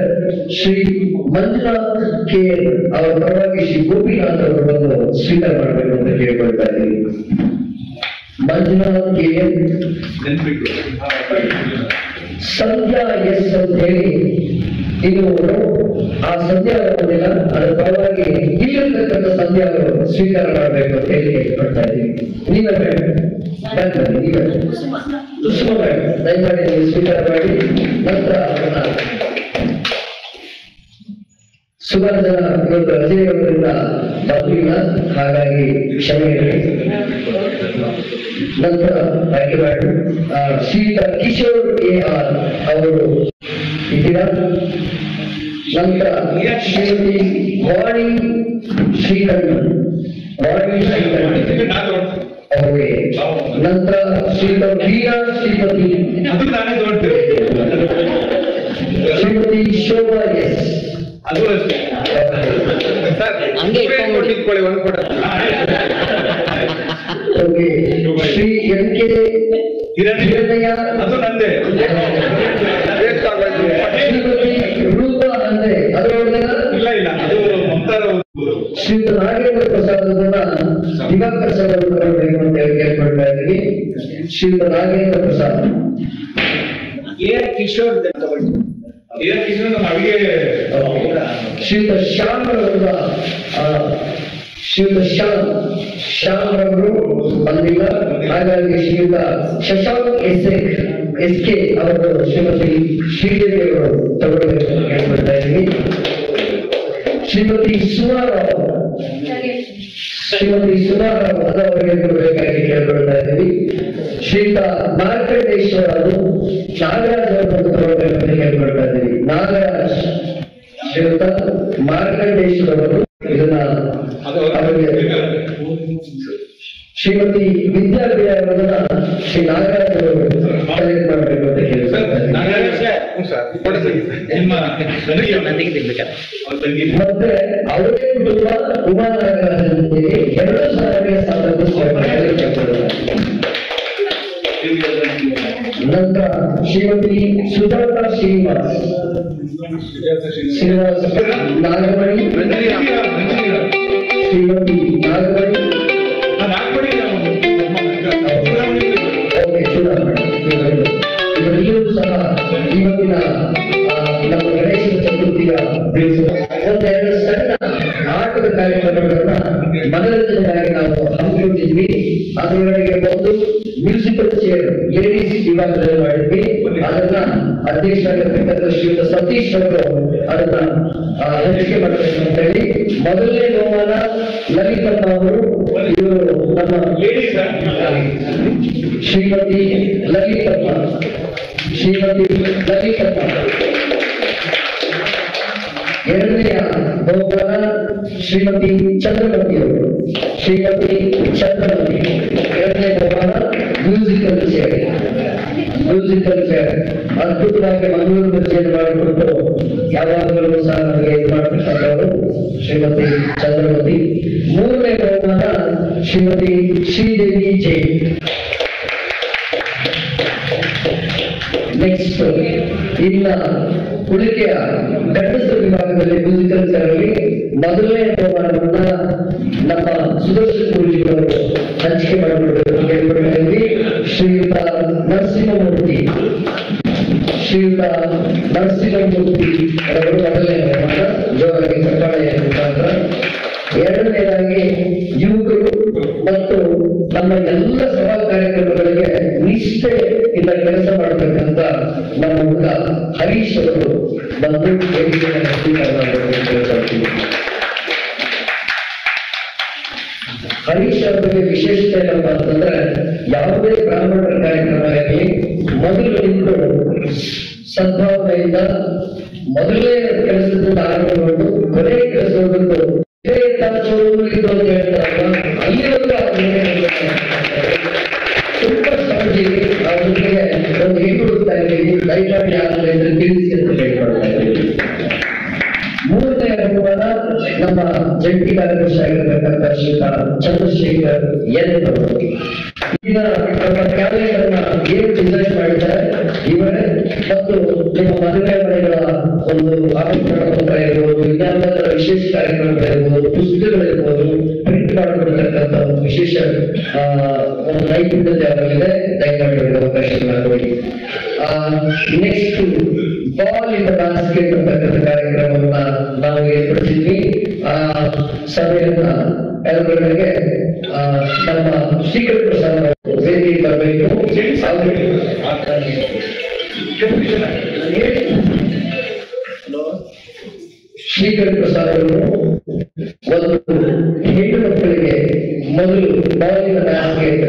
ಶ್ರೀ ಮಂಜುನಾಥ್ ಕೆ ಅವರ ಪರವಾಗಿ ಶ್ರೀ ಗೋಪಿನಾಥ್ ಅವರು ಬಂದು ಸ್ವೀಕಾರ ಮಾಡಬೇಕು ಅಂತ ಕೇಳ್ಕೊಳ್ತಾ ಇದ್ದೀವಿ. ಮಂಜುನಾಥ್ ಕೆ ಸಂಧ್ಯಾ ಎಸ್ ಅಂತ ಹೇಳಿ ಇದು ಆ ಸಂಧ್ಯಾ ಬರೋದಿಲ್ಲ. ಅದರ ಪರವಾಗಿ ಇಲ್ಲಿರ್ತಕ್ಕಂಥ ಸಂಧ್ಯಾ ಅವರು ಸ್ವೀಕಾರ ಮಾಡಬೇಕು ಅಂತ ಹೇಳಿ ಕೇಳ್ಕೊಳ್ತಾ ಇದ್ದೀವಿ. ನೀವೇ ನೀವೇ ದಯಮಾಡಿ ನೀವು ಸ್ವೀಕಾರ ಮಾಡಿ. ನಂತರ ಸುಮಾರು ಜನ ಇವತ್ತು ರಜೆಯವರಿಂದ ಬರಲಿಲ್ಲ, ಹಾಗಾಗಿ ಕ್ಷಮೆ ಇರಲಿ. ನಂತರ ಶ್ರೀಯುತ ಕಿಶೋರ್ AR ಅವರು ಇದ್ದೀರಾ. ನಂತರ ಶ್ರೀಮತಿ ವಾಣಿ ಶ್ರೀಕಂಠನ್ ಅವರಿಗೆ. ನಂತರ ಶ್ರೀಯುತ ವೀಣಾ ಶ್ರೀಮತಿ ಶೋಭಾ ಎಸ್. ಶ್ರೀ NK ಹಿರಣ್ಯ ಶ್ರೀಮತಿ ರೂಪಾ ಅಂದ್ರೆ ಅದರೊಳಗೆ ದಿವಾಕರ್ ಸರ್ ಅವರು ತಗೊಳ್ಬೇಕು ಅಂತ ಹೇಳಿ ಕೇಳ್ಕೊಳ್ತಾ ಇದ್ದೀವಿ. ಶ್ರೀಯುತ ನಾಗೇಂದ್ರ ಪ್ರಸಾದ್. ಕಿಶೋರ್ ಶ್ರೀಯುತ ಶ್ಯಾಮ್ ಅವರ ಶ್ರೀಯುತ ಶ್ಯಾಮ್ ಅವರು ಬಂದಿಲ್ಲ. ಹಾಗಾಗಿ ಶ್ರೀಯುತ ಶಶಾಂಕ್ SK ಅವರು ಶ್ರೀಮತಿ ಶ್ರೀದೇವಿ ಅವರು ತಗೊಳ್ಬೇಕು ಅಂತ ಕೇಳ್ಕೊಳ್ತಾ ಇದ್ದೀವಿ. ಶ್ರೀಮತಿ ಸುಮಾರಾವ್ ಅವರಿಗೆ ಕೊಡಬೇಕಾಗಿ ಕೇಳ್ಕೊಳ್ತಾ ಇದ್ದೀವಿ. ಶ್ರೀಯುತ ಮಾರ್ಕಂಡೇಶ್ವರ ಅವರು ನಾಗರಾಜ್ ಅವರನ್ನು ತಗೊಳ್ಬೇಕು ಅಂತ ಕೇಳ್ಕೊಳ್ತಾ ಇದ್ದೀವಿ. ನಾಗರಾಜ್ ಶ್ರೀಯುತ ಮಾರ್ಕಂಡೇಶ್ವರ ಅವರು ಇದನ್ನ ಅವರಿಗೆ ಶ್ರೀಮತಿ ವಿದ್ಯಾರ್ಥಿ ಅವರನ್ನ ಶ್ರೀ ನಾಗರಾಜ್ ಅವರು ಕಲೆಕ್ಟ್ ಮಾಡಬೇಕು ಅಂತ ಕೇಳ್ಕೊಳ್ತಾ ಮತ್ತೆ ಅವರೇ ಕುಟುಂಬ ಉಮಾ ನಾಗರಾಜ್ ಜೊತೆಗೆ 2,000 ನಂತರ ಶ್ರೀಮತಿ ಸುಜಾತಾ ಶ್ರೀನಿವಾಸ್ ನಾಗಮಣಿ, ಶ್ರೀಮತಿ ನಾಗಮಣಿ ಇವರೆಲ್ಲರೂ ಸಹ ಇವತ್ತಿನ ನಮ್ಮ ಗಣೇಶ ಚತುರ್ಥಿಯ ಒಂದೆರಡು ಸಣ್ಣ ನಾಟಕ ಕಾರ್ಯಕ್ರಮಗಳನ್ನ ಮನರಂಜನೆಗಾಗಿ ನಾವು ಹಮ್ಮಿಕೊಂಡಿದ್ವಿ. ಅದರೊಳಗೆ ಒಂದು ಮ್ಯೂಸಿಕಲ್ ಚೇರ್ ಲೇಡೀಸ್ ವಿಭಾಗದಲ್ಲಿ ಮಾಡಿದ್ವಿ. ಅದನ್ನ ಅಧ್ಯಕ್ಷರಾಗಿರ್ತಕ್ಕಂಥ ಶ್ರೀಯುತ ಸತೀಶ್ ಅವರು ಅದನ್ನ ಹಂಚಿಕೆ ಮಾಡಬೇಕು ಅಂತ ಹೇಳಿ ಮೊದಲನೇ ಬಹುಮಾನ ಲಲಿತಮ್ಮ ಅವರು, ಇವರು ನಮ್ಮ ಶ್ರೀಮತಿ ಲಲಿತಮ್ಮ. ಎರಡನೆಯ ಬಹುಮಾನ ಶ್ರೀಮತಿ ಚಂದ್ರಮತಿ ಅವರು. ಎರಡನೇ ಬಹುಮಾನ ಮ್ಯೂಸಿಕಲ್ ಚೇರ್. ಅದ್ಭುತವಾಗಿ ಮಂಗಳೂರು ಬಜ್ಜಿಯನ್ನು ಮಾಡಿಕೊಟ್ಟು ಯಾವಾಗಲೂ ಸಹ ನಮಗೆ ಇದು ಮಾಡತಕ್ಕಂಥವರು ಶ್ರೀಮತಿ ಚಂದ್ರಮತಿ. ಮೂರನೇ ಬಹುಮಾನ ಶ್ರೀಮತಿ ಶ್ರೀದೇವಿ ಜೈ. ನೆಕ್ಸ್ಟ್ ಇನ್ನ ಉಳಿಕೆಯ ಗಂಡಸರ ವಿಭಾಗದಲ್ಲಿ ಮ್ಯೂಸಿಕಲ್ ಚೇರ್ ಅಲ್ಲಿ ಮೊದಲನೇ ಬಹುಮಾನವನ್ನ ನಮ್ಮ ಸುದರ್ಶನ್ ಗುರುಜಿಗಳು ಹಂಚಿಕೆ ಮಾಡಿಕೊಡಬೇಕು ಕೇಳಿಕೊಂಡಿದ್ದೀವಿ. ಶ್ರೀಯುತ ನರಸಿಂಹಮೂರ್ತಿ ಅವರು ಮೊದಲನೇ ಬಹುಮಾನ ಜೋರಾಗಿ ಚಪ್ಪಾಳೆಯ ಮುಖಾಂತರ. ಎರಡನೇದಾಗಿ ಯುವಕರು ಮತ್ತು ನಮ್ಮ ಎಲ್ಲ ಸಭಾ ಕಾರ್ಯಕ್ರಮಗಳಿಗೆ ನಿಷ್ಠೆಯಿಂದ ಕೆಲಸ ಮಾಡತಕ್ಕಂಥ ನಮ್ಮ ಹುಡುಗ ಹರೀಶ್ ಅವರು ಬಂದು ಹರೀಶ್ ಅವರಿಗೆ ವಿಶೇಷತೆ ಏನಪ್ಪಾ ಅಂತಂದ್ರೆ ಯಾವುದೇ ಬ್ರಾಹ್ಮಣರ ಕಾರ್ಯಕ್ರಮ ಆಗಲಿ ಮೊದಲು ನಿಂತು ಸದ್ಭಾವನೆಯಿಂದ ಮೊದಲನೇ ಕೆಲಸದಿಂದ ಆರಂಭಗೊಂಡು ಕೊನೆಯ ಕೆಲಸವನ್ನು ಇದು ಅಂತ ಹೇಳ್ತಾರಲ್ಲ, ಅಲ್ಲಿವರೆಗೂ ತುಂಬಾ ಶ್ರಮಜೀವಿ. ಆ ಜೊತೆಗೆ ಒಂದು ಹೆಣ್ಣು ಹುಡುಕ್ತಾ ಇದ್ದೀವಿ, ದಯಮಾಡಿ ಯಾರು ಇದ್ರೆ ತಿಳಿಸಿ ಅಂತ ಹೇಳ್ಕೊಳ್ತಾ ಇದ್ದೀವಿ. ಮೂರನೇ ಬಹುಮಾನ ನಮ್ಮ ಜಂಟಿ ಕಾರ್ಯದರ್ಶಿ ಆಗಿರ್ತಕ್ಕಂಥ ಶ್ರೀಯುತ ಚಂದ್ರಶೇಖರ್ ಎನ್ ಅವರು. ಈಗ ನಮ್ಮ ಕ್ಯಾಲೆಂಡರ್ ಏನು ಡಿಸೈನ್ ಮಾಡಿದ್ದಾರೆ ಇವರೇ. ಮತ್ತು ನಿಮ್ಮ ಮದುವೆ ಮನೆಗಳ ಒಂದು ಆಮಂತ್ರಣ ಪತ್ರ ಇರ್ಬೋದು, ವಿಜ್ಞಾನದ ವಿಶೇಷ ಕಾರ್ಯಕ್ರಮಗಳಿರ್ಬೋದು, ಪುಸ್ತಕಗಳಿರ್ಬೋದು, ಪ್ರಿಂಟ್ ಮಾಡಿಕೊಡ್ತಕ್ಕಂಥ ಒಂದು ವಿಶೇಷ ಒಂದು ನೈಪುಣ್ಯತೆ ಅವರಲ್ಲಿದೆ. ದಯಮಾಡಿ ಅವಕಾಶ ಮಾಡಿಕೊಡಿ. Next ball in the basket ಅಂತಕ್ಕಂಥ ಕಾರ್ಯಕ್ರಮವನ್ನ ನಾವು ಏರ್ಪಡಿಸಿದ್ವಿ. ಆ ಸಭೆಯನ್ನ ಎಲ್ಲರಿಗೆ ನಮ್ಮ ಶ್ರೀಕರ್ ಪ್ರಸಾದ್ ವೇದಿಕೆ ಬರಬೇಕು. ಶ್ರೀಕರ್ ಪ್ರಸಾದ್ ಅವರು ಒಂದು ಹೆಣ್ಣು ಮಕ್ಕಳಿಗೆ ಮೊದಲು ಬಾಲಿನ ಬ್ಯಾಸ್ಕೆಟ್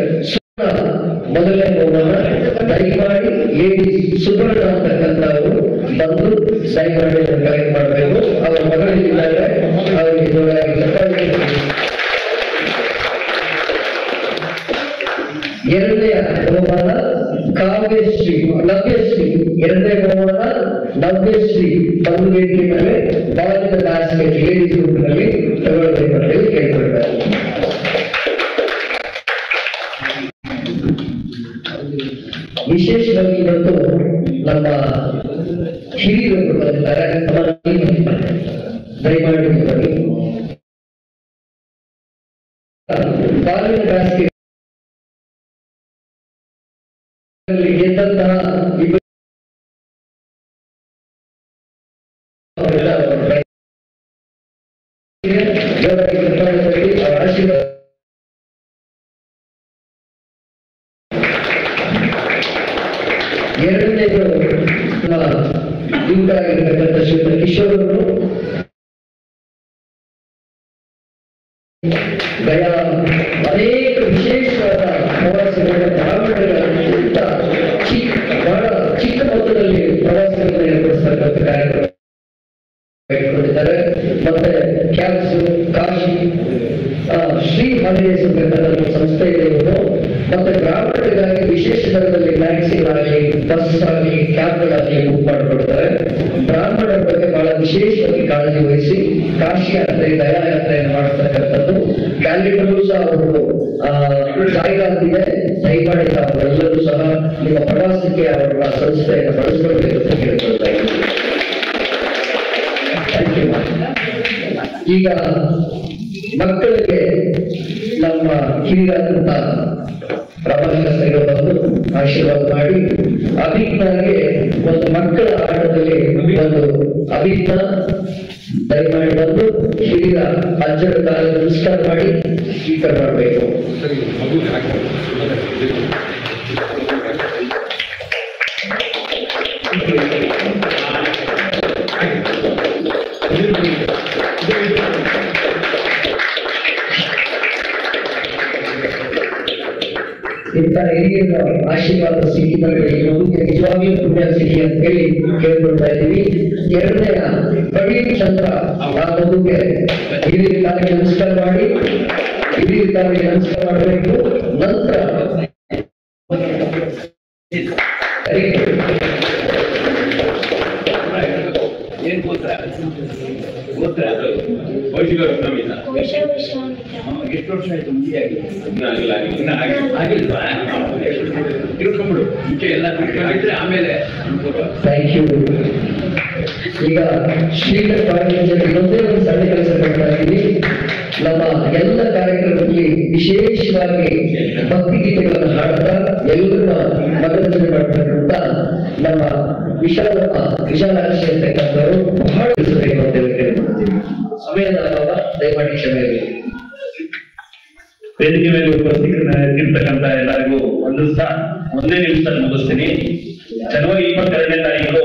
ಮೊದಲನೇ ಬಹುಮಾನ ದಯಮಾಡಿ ಲೇಡೀಸ್ ಸುಬ್ರಹ್ಮಣ್ಯ ಅಂತಕ್ಕಂಥವರು ಬಂದು ದಯಮಾಡಿ ಕಲೆಕ್ಟ್ ಮಾಡಬೇಕು. ಅವರ ಮಗಳಿದ್ದಾರೆ, ಅವರಿಗೆ ಎರಡನೆಯ ಬಹುಮಾನ ನವ್ಯಶ್ರೀ. ಎರಡನೇ ಬಹುಮಾನ ನವ್ಯಶ್ರೀ ಬಂದು ವೇದಿಕೆ ಮೇಲೆ ಬಾಲಿನ ಬ್ಯಾಸ್ಕೆಟ್ ಲೇಡೀಸ್ ಗ್ರೂಪ್ನಲ್ಲಿ ತಗೊಳ್ಬೇಕಂತ ಹೇಳಿ ಕೇಳ್ಕೊಳ್ತಾರೆ. ವಿಶೇಷವಾಗಿ ಇವತ್ತು ನಮ್ಮ ಹಿರಿಯರು ಬಂದಿದ್ದಾರೆ. ದಯಮಾಡಿ ಬಾಲಿನ ಬೇಸಿಗೆ ಗೆದ್ದಂತಹ ಇಬ್ಬರು ಅವರ ಆಶೀರ್ವಾದ ಎರಡನೇದು ಯುವಕರಾಗಿರ್ತಕ್ಕಂಥ ಶ್ರೀ ಕಿಶೋರ್ ಅವರು ಗಯಾ ಅನೇಕ ವಿಶೇಷವಾದ ಪ್ರವಾಸಗಳ ಬ್ರಾಹ್ಮಣರ ಬಹಳ ಚಿಕ್ಕ ಮೊತ್ತದಲ್ಲಿ ಪ್ರವಾಸಗಳನ್ನು ಏರ್ಪಡಿಸ್ತಕ್ಕಂಥ ಕಾರ್ಯಕ್ರಮ ಇಟ್ಕೊಂಡಿದ್ದಾರೆ. ಮತ್ತೆ ಕ್ಯಾಬ್ಸ್ ಕಾಶಿ ಶ್ರೀ ಹಾಲಿಡೇಸ್ ಅಂತಕ್ಕಂಥ ಸಂಸ್ಥೆ ಇದೆ ಇವರು. ಮತ್ತೆ ಬ್ರಾಹ್ಮಣರಿಗಾಗಿ ವಿಶೇಷ ದರದಲ್ಲಿ ಟ್ಯಾಕ್ಸಿಗಳಾಗಲಿ ಬಸ್ ಆಗಲಿ ಕ್ಯಾಬ್ಗಳಾಗಲಿ ಬುಕ್ ಮಾಡಿಕೊಡ್ತಾರೆ. ಬ್ರಾಹ್ಮಣರ ಬಗ್ಗೆ ಬಹಳ ವಿಶೇಷವಾಗಿ ಕಾಳಜಿ ವಹಿಸಿ ಕಾಶಿ ಯಾತ್ರೆ ದಯಾಯಾತ್ರೆಯನ್ನು ಮಾಡಿಸ್ತಕ್ಕಂಥದ್ದು. ಕ್ಯಾಲೆಂಡರ್ ಸಹ ಅವರು ಜಾಹೀರಾತಿದೆ, ದಯಮಾಡಿ ಅವರೆಲ್ಲರೂ ಸಹ ನಿಮ್ಮ ಪ್ರವಾಸಕ್ಕೆ ಅವರ ಸಂಸ್ಥೆಯನ್ನು ಬಳಸಿಕೊಳ್ಬೇಕು ಅಂತ ಕೇಳಿಕೊಳ್ತಾ ಇದ್ದೀನಿ. ಈಗ ಮಕ್ಕಳಿಗೆ ನಮ್ಮ ಹಿರಿಯರಾದಂತ ಪ್ರಭಾಕರ್ಗಳು ಬಂದು ಆಶೀರ್ವಾದ ಮಾಡಿ ಅಭಿಜ್ಞಾಗೆ ಒಂದು ಮಕ್ಕಳ ಆಟದಲ್ಲಿ ಒಂದು ಅಭಿಜ್ಞಾ ದಯಮಾಡಿ ಬಂದು ಹಿರಿಯ ಅಜ್ಜರ ಕಾಲ ನಮಸ್ಕಾರ ಮಾಡಿ ಸ್ವೀಕಾರ ಮಾಡಬೇಕು. ಇಂಥ ಹಿರಿಯರ ಆಶೀರ್ವಾದ ಸಿಕ್ಕಿದರೆ ಈ ಮಗುಗೆ ನಿಜವಾಗ್ಲೂ ಪುಣ್ಯ ಸಿಗಲಿ ಅಂತ ಹೇಳಿ ಕೇಳ್ಕೊಳ್ತಾ ಇದ್ದೀವಿ. ಎರಡನೆಯ ಪ್ರವೀಣ್ ಚಂದ್ರ ಆ ಮಗುಗೆ ಹಿರಿಯ ಕಾಲಿಗೆ ನಮಸ್ಕಾರ ಮಾಡಿ ಹಿರಿಯ ಕಾಲಿಗೆ ನಮಸ್ಕಾರ ಮಾಡಬೇಕು. ನಂತರ ಏನ್ ಗೋತ್ರ ಎಷ್ಟು ವರ್ಷ ಆಯ್ತು ಮುಂದೆ ಆಗಿಲ್ವಾ? ತಿಳ್ಕೊಂಬಿಡು ಮುಂಚೆ ಎಲ್ಲ ತಿಳ್ಕೊಂಡಿದ್ರೆ ಆಮೇಲೆ. Thank you. ಈಗ ಶ್ರೀಧರ್ ಕಾಲೇಜಲ್ಲಿ ಇನ್ನೊಂದೇ ಒಂದು ಸಣ್ಣ ಕೆಲಸ ಮಾಡ್ತಾ ಇದ್ದೀವಿ. ನಮ್ಮ ಎಲ್ಲ ಕಾರ್ಯಕ್ರಮದಲ್ಲಿ ವಿಶೇಷವಾಗಿ ಭಕ್ತಿಗೀತೆಗಳನ್ನು ಹಾಡ್ತಾ ಎಲ್ಲರ ಮನರಂಜನೆ ಮಾಡ್ತಕ್ಕಂಥ ನಮ್ಮ ವಿಶಾಲಾಕ್ಷಿ ಅಂತಕ್ಕಂಥವರು ಬಹಳ ತಿಳಿಸಬೇಕು ಅಂತ ಹೇಳಿ ಸಮಯದ ಅಭಾವ, ದಯಮಾಡಿ ಕ್ಷಮೆ ಇರಲಿ. ವೇದಿಕೆ ಮೇಲೆ ಉಪಸ್ಥಿತರಿರ್ತಕ್ಕಂಥ ಎಲ್ಲರಿಗೂ ಒಂದೇ ನಿಮಿಷದಲ್ಲಿ ಮುಗಿಸ್ತೀನಿ. ಜನವರಿ 22ನೇ ತಾರೀಕು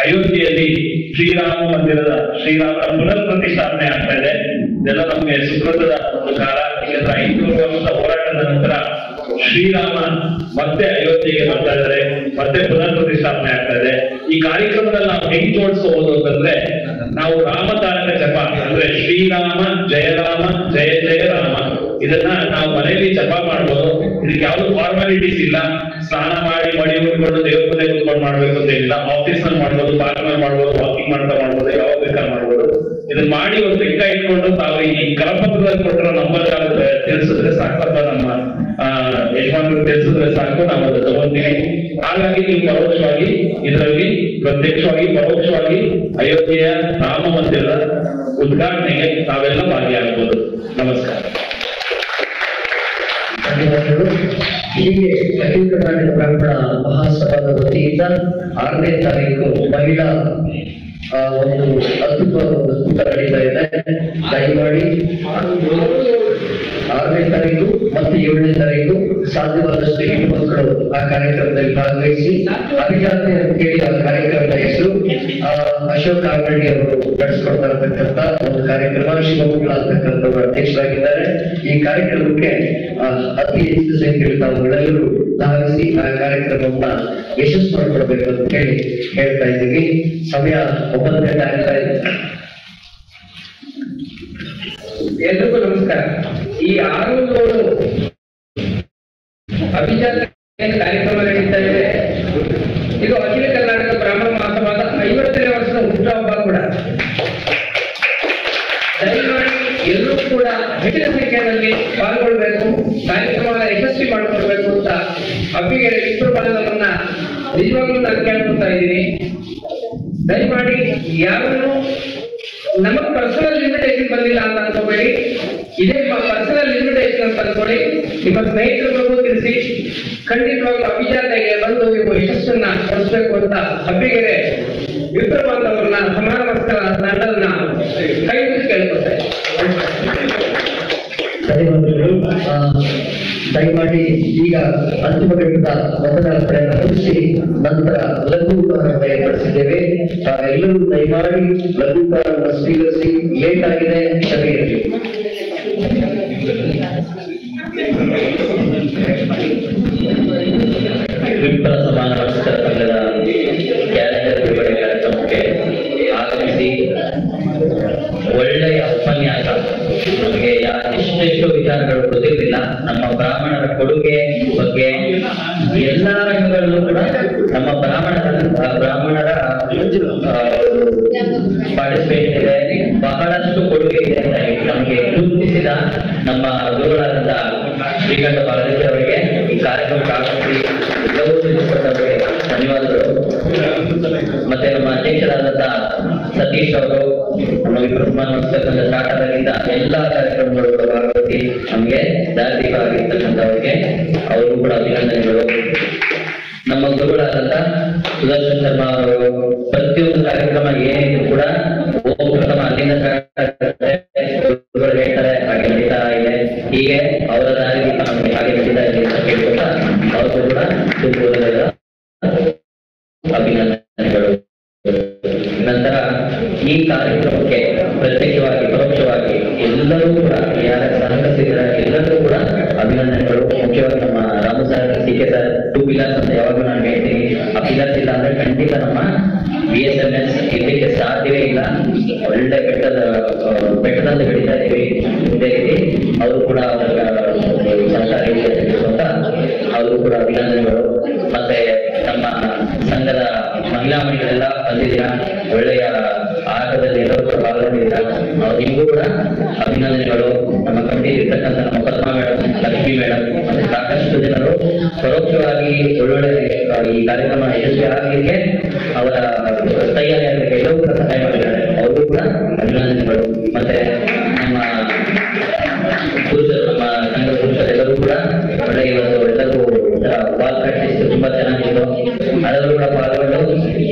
ಅಯೋಧ್ಯೆಯಲ್ಲಿ ಶ್ರೀರಾಮ ಮಂದಿರದ ಶ್ರೀರಾಮನ ಪುನರ್ ಪ್ರತಿಷ್ಠಾಪನೆ ಆಗ್ತಾ ಇದೆ. ಇದೆಲ್ಲ ನಮಗೆ ಸುಕೃತದ ಒಂದು ಕಾಲ. ಯಾಕಂದ್ರೆ 500 ವರ್ಷದ ಹೋರಾಟದ ನಂತರ ಶ್ರೀರಾಮ ಮತ್ತೆ ಅಯೋಧ್ಯೆಗೆ ಬರ್ತಾ ಇದ್ದಾರೆ, ಮತ್ತೆ ಪುನರ್ ಪ್ರತಿಷ್ಠಾಪನೆ ಆಗ್ತಾ ಇದೆ. ಈ ಕಾರ್ಯಕ್ರಮದಲ್ಲಿ ನಾವು ಹೆಂಗ್ ಜೋಡಿಸಬಹುದು ಅಂತಂದ್ರೆ, ನಾವು ರಾಮತಾರಕ ಜಪ ಅಂದ್ರೆ ಶ್ರೀರಾಮ ಜಯ ರಾಮ ಜಯ ಜಯ ರಾಮ ಇದನ್ನ ನಾವು ಮನೆಯಲ್ಲಿ ಜಪ ಮಾಡ್ಬೋದು. ಇದಕ್ಕೆ ಯಾವ್ದು ಫಾರ್ಮಾಲಿಟೀಸ್ ಇಲ್ಲ. ಸ್ನಾನ ಮಾಡಿ ಮಡಿ ಉಟ್ಕೊಂಡು ದೇವ್ರ ಮುಂದೆ ಕುತ್ಕೊಂಡು ಮಾಡ್ಬೇಕು ಅಂತ ಇಲ್ಲ. ಆಫೀಸ್ ನಲ್ಲಿ ಮಾಡ್ಬೋದು, ಪಾರ್ಕ್ ನಲ್ಲಿ ಮಾಡ್ಬೋದು, ವಾಕಿಂಗ್ ಮಾಡ್ತಾ ಮಾಡ್ಬೋದು, ಯಾವಾಗ ಬೇಕಾದ್ರೆ ಮಾಡ್ಬೋದು. ಇದನ್ನ ಮಾಡಿ ಒಂದು ಲೆಕ್ಕ ಇಟ್ಕೊಂಡು ತಾವು ಈ ಕರಪತ್ರದಲ್ಲಿ ಕೊಟ್ಟಿರೋ ನಂಬರ್ ತಿಳಿಸಿದ್ರೆ ಸಾಕಪ್ಪ, ನಮ್ಮ ಯಜಮಾನರು ತಿಳಿಸಿದ್ರೆ ಸಾಕು, ನಾವು ಅದು ತಗೊಂತೀವಿ. ಹಾಗಾಗಿ ನೀವು ಪರೋಕ್ಷವಾಗಿ ಇದರಲ್ಲಿ ಪ್ರತ್ಯಕ್ಷವಾಗಿ ಪರೋಕ್ಷವಾಗಿ ಅಯೋಧ್ಯೆಯ ರಾಮ ಮಂದಿರದ ಉದ್ಘಾಟನೆಗೆ ತಾವೆಲ್ಲ ಭಾಗಿಯಾಗಬಹುದು. ನಮಸ್ಕಾರ. ಧನ್ಯವಾದಗಳು. ಹೀಗೆ ಅಖಿಲ ಕರ್ನಾಟಕ ಬ್ರಾಹ್ಮಣ ಮಹಾಸಭಾದ ವತಿಯಿಂದ 6ನೇ ತಾರೀಕು ಮಹಿಳಾ ಒಂದು ಅದ್ಭುತವಾದ ಒಂದು ಕೂಟ ನಡೀತಾ ಇದೆ. ದಯಮಾಡಿ 6ನೇ ತಾರೀಕು ಮತ್ತು 7ನೇ ತಾರೀಕು ಸಾಧ್ಯವಾದಷ್ಟು ಹೆಣ್ಣು ಮಕ್ಕಳು ಆ ಕಾರ್ಯಕ್ರಮದಲ್ಲಿ ಭಾಗವಹಿಸಿ. ಅಭಿಜಾತೆ ಅಂತ ಹೇಳಿ ಆ ಕಾರ್ಯಕ್ರಮದ ಹೆಸರು ಅಶೋಕ್ ಆಂಗಡಿ ಅವರು ನಡೆಸ್ಕೊಡ್ತಾ ಇರ್ತಕ್ಕಂಥ ಒಂದು ಕಾರ್ಯಕ್ರಮ. ಶಿವಮೊಗ್ಗ ಅಂತಕ್ಕಂಥವ್ರು ಅಧ್ಯಕ್ಷರಾಗಿದ್ದಾರೆ. ಈ ಕಾರ್ಯಕ್ರಮಕ್ಕೆ ಅತಿ ಹೆಚ್ಚು ಸಂಖ್ಯೆಯಲ್ಲಿ ತಾವುಗಳೆಲ್ಲರೂ ಭಾಗವಹಿಸಿ ಆ ಕಾರ್ಯಕ್ರಮವನ್ನ ಯಶಸ್ಸು ಮಾಡಿಕೊಡ್ಬೇಕು ಅಂತ ಹೇಳಿ ಹೇಳ್ತಾ ಇದ್ದೀವಿ. ಸಮಯ 9 ಗಂಟೆ ಆಗ್ತಾ ಇದೆ. ಎಲ್ರಿಗೂ ನಮಸ್ಕಾರ. ಈ 6 ಅಭಿಜಾತ ಕಾರ್ಯಕ್ರಮ ನಡೀತಾ ಇದೆ. ಇದು ಅಖಿಲ ಕರ್ನಾಟಕ ಬ್ರಾಹ್ಮಣ ಮಹಾಸಭಾದ 50ನೇ ವರ್ಷದ ಹುಟ್ಟುಹಬ್ಬ ಕೂಡ. ದಯಮಾಡಿ ಎಲ್ಲರೂ ಕೂಡ ಹೆಚ್ಚಿನ ಸಂಖ್ಯೆಯಲ್ಲಿ ಪಾಲ್ಗೊಳ್ಬೇಕು, ಕಾರ್ಯಕ್ರಮ ಯಶಸ್ವಿ ಮಾಡಿಕೊಡ್ಬೇಕು ಅಂತ ಅಬ್ಬಿಗೆ ಇಬ್ಬರು ಪಾಲನವನ್ನ ನಿಜವಾಗ್ಲೂ ನಾನು ಕೇಳ್ಕೊತಾ ಇದ್ದೀನಿ. ದಯಮಾಡಿ ಯಾರನ್ನು ನಮಗ್ ಪರ್ಸನಲ್ ಇನ್ವಿಟೇಷನ್ ಬಂದಿಲ್ಲ ಅಂತ ಅನ್ಕೋಬೇಡಿ. ಇದೇ ಪರ್ಸನಲ್ ಇನ್ವಿಟೇಷನ್ ಅಂತ ಅನ್ಕೊಳ್ಳಿ. ನಿಮ್ಮ ಸ್ನೇಹಿತರಿಗೂ ತಿಳಿಸಿ ಖಂಡಿತವಾಗ್ಲೂ ಅಭಿಜಾತೆಗೆ ಬಂದು ನೀವು ಯಶಸ್ಸನ್ನ ಪಡಿಸ್ಬೇಕು ಅಂತ ಹಬ್ಬಿಗೆರೆ ವಿಪ್ರಬಂಧವರನ್ನ ಸಮಾರಂಭಸ್ಥರ ತಂಡವನ್ನ ಕೈ ಮುಗಿಸಿ ಕೇಳ್ಕೊತಾರೆ. ದಯಮಾಡಿ ಈಗ ಅಂತಿಮ ಘಟ್ಟದ ಮತದಾರರನ್ನ ಮುಗಿಸಿ ನಂತರ ಲಘೂಕಾರವನ್ನು ಏರ್ಪಡಿಸಿದ್ದೇವೆ. ಎಲ್ಲರೂ ದಯಮಾಡಿ ಲಘೂಕಾರವನ್ನು ಸ್ವೀಕರಿಸಿ. ಲೇಟ್ ಆಗಿದೆ, ಕ್ಷಮೆಯಿರಲಿ. ವಿಪ್ರ ಸಮಾನ ನಮಸ್ಕಾರ ಸಂಘದ ಕ್ಯಾಲೆಂಡರ್ ಬಿಡುಗಡೆ ಕಾರ್ಯಕ್ರಮಕ್ಕೆ ಆಗಮಿಸಿ ಒಳ್ಳೆಯ ಉಪನ್ಯಾಸ. ನಮಗೆ ಎಷ್ಟೆಷ್ಟು ವಿಚಾರಗಳು ಗೊತ್ತಿರಲಿಲ್ಲ. ನಮ್ಮ ಬ್ರಾಹ್ಮಣರ ಕೊಡುಗೆ ಬಗ್ಗೆ ಎಲ್ಲಾ ರಂಗಗಳಲ್ಲೂ ಕೂಡ ನಮ್ಮ ಬ್ರಾಹ್ಮಣರ ಪಾರ್ಟಿಸಿಪೇಟ್ ಇದೆ, ಬಹಳಷ್ಟು ಕೊಡುಗೆ ಇದೆ ಅಂತ ನಮಗೆ ಗುರುತಿಸಿದ ನಮ್ಮ ಗುರುಗಳಾದಂತ ಶ್ರೀಕಂಠ ಬಾಲದೇವಿ ಅವರಿಗೆ, ಈ ಕಾರ್ಯಕ್ರಮಕ್ಕೆ ಆಗಮಿಸಿ ಎಲ್ಲವೂ ತಿಳಿಸಿಕೊಟ್ಟವರಿಗೆ ಧನ್ಯವಾದಗಳು. ಮತ್ತೆ ನಮ್ಮ ಅಧ್ಯಕ್ಷರಾದಂತ ಸತೀಶ್ ಅವರು ನಮ್ಮ ವಿಪ್ರಸಮಾನೋತ್ಸವದಿಂದ ಸ್ಟಾರ್ಟ್ ಆದಾಗಿಂದ ಎಲ್ಲಾ ಕಾರ್ಯಕ್ರಮಗಳು ಭಾಗವಹಿಸಿ ನಮಗೆ ದಾರಿದೀಪ ಆಗಿರ್ತಕ್ಕಂಥವ್ರಿಗೆ ಅವರು ಕೂಡ ಅಭಿನಂದನೆಗಳು. ನಮ್ಮ ಗುರುಗಳಾದಂತ ಸುದರ್ಶನ್ ಶರ್ಮಾ ಅವರು ಪ್ರತಿಯೊಂದು ಕಾರ್ಯಕ್ರಮ ಏನಿದ್ರು ಕೂಡ ಓಂ ಪ್ರಥಮ ಅಲ್ಲಿಂದ ಗುರುಗಳು ಹೇಳ್ತಾರೆ ಹಾಗೆ ನಡೀತಾ ಇದೆ. ಹೀಗೆ ಅವರ ದಾರಿದೀಪ ನಮಗೆ ಹಾಗೆ ನಡೀತಾ ಇದೆ ಅಂತ ಕೇಳ್ಕೊತಾ ಅವ್ರಿಗೂ ಕೂಡ ತುಂಬುವುದರ ಅಭಿನಂದನೆಗಳು. ನಂತರ ಈ ಕಾರ್ಯಕ್ರಮಕ್ಕೆ ಪ್ರತ್ಯೇಕವಾಗಿ ಪರೋಕ್ಷವಾಗಿ ಎಲ್ಲರೂ ಕೂಡ ಯಾರ ಸಹಕರಿಸಿದ ಎಲ್ಲರಿಗೂ ಕೂಡ ಅಭಿನಂದನೆಗಳು. ಮುಖ್ಯವಾಗಿ ನಮ್ಮ Ramu sir, K sir 2 pillars ಅಂತ ಯಾವಾಗಲೂ ನಾನು ಹೇಳ್ತೀನಿ. ಆ ಪಿಲ್ಲರ್ಸ್ ಇಲ್ಲ ಅಂದ್ರೆ ಖಂಡಿತ ನಮ್ಮ BSMS ಇರ್ಲಿಕ್ಕೆ ಸಾಧ್ಯವೇ ಇಲ್ಲ. ಒಳ್ಳೆ ಬೆಟ್ಟದಂತೆ ಬೆಳೀತಾ ಇದ್ದೀವಿ. ಇದೇ ರೀತಿ ಅವರು ಕೂಡ ಸಹಕಾರ ಅಂತ ಅವರು ಕೂಡ ಅಭಿನಂದನೆಗಳು. ಮತ್ತೆ ನಮ್ಮ ಸಂಘದ ಮಹಿಳಾ ಮಣಿಗಳೆಲ್ಲ ಬಂದಿದ್ದೀರಾ, ಒಳ್ಳೆಯ ಆಟದಲ್ಲಿ ಎಲ್ಲರೂ ಭಾಗವಹಿಸಿದ್ದೀರಾ, ನಿಮಗೂ ಕೂಡ ಅಭಿನಂದನೆಗಳು. ನಮ್ಮ ಕಮಿಟಿ ಇರ್ತಕ್ಕಂಥ ನಮ್ಮ ಪದ್ಮಾ ಮೇಡಮ್, ಲಕ್ಷ್ಮಿ ಮೇಡಮ್ ಮತ್ತೆ ಸಾಕಷ್ಟು ಜನರು ಪರೋಕ್ಷವಾಗಿ ಒಳ್ಳೊಳ್ಳೆ ಈ ಕಾರ್ಯಕ್ರಮ ಯಶಸ್ವಿ ಆಗಲಿಕ್ಕೆ ಅವರ ತಯಾರಿ ಆಗಲಿಕ್ಕೆ ಎಲ್ಲವೂ ಕೂಡ ಸಹಾಯ ಮಾಡಿದ್ದಾರೆ, ಅವ್ರಿಗೂ ಕೂಡ ಅಭಿನಂದನೆಗಳು. ಮತ್ತೆ ನಮ್ಮ ಪುರುಷರು, ನಮ್ಮ ಸಂಘದ ಪುರುಷರೆಲ್ಲರೂ ಕೂಡ ಒಳ್ಳೆ ಇವತ್ತು ಎಲ್ಲರೂ ಬಾಲ್ ಪ್ರಾಕ್ಟೀಸ್ ತುಂಬಾ ಚೆನ್ನಾಗಿತ್ತು. ಅದರಲ್ಲೂ ಕೂಡ ಪಾಲ್ಗೊಂಡು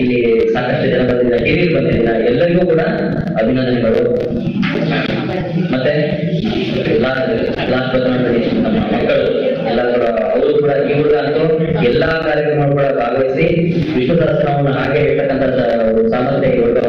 ಇಲ್ಲಿ ಸಾಕಷ್ಟು ಜನ ಬಂದಿದ್ದಾರೆ, ಟಿವಿ ಬಂದಿದ್ದಾರೆ, ಎಲ್ಲರಿಗೂ ಕೂಡ ಅಭಿನಂದನೆಗಳು. ಮತ್ತೆ ಲಾಸ್ಟ್ ನಮ್ಮ ಮಕ್ಕಳು ಎಲ್ಲ ಕೂಡ ಅವರು ಕೂಡ ಇವರು ಅಂತೂ ಎಲ್ಲಾ ಕಾರ್ಯಕ್ರಮಗಳು ಕೂಡ ಭಾಗವಹಿಸಿ ವಿಷ್ಣು ಸಹಸ್ರನಾಮವನ್ನು ಹಾಗೆ ಇರ್ತಕ್ಕಂಥ ಸಾಮರ್ಥ್ಯ ಇವರು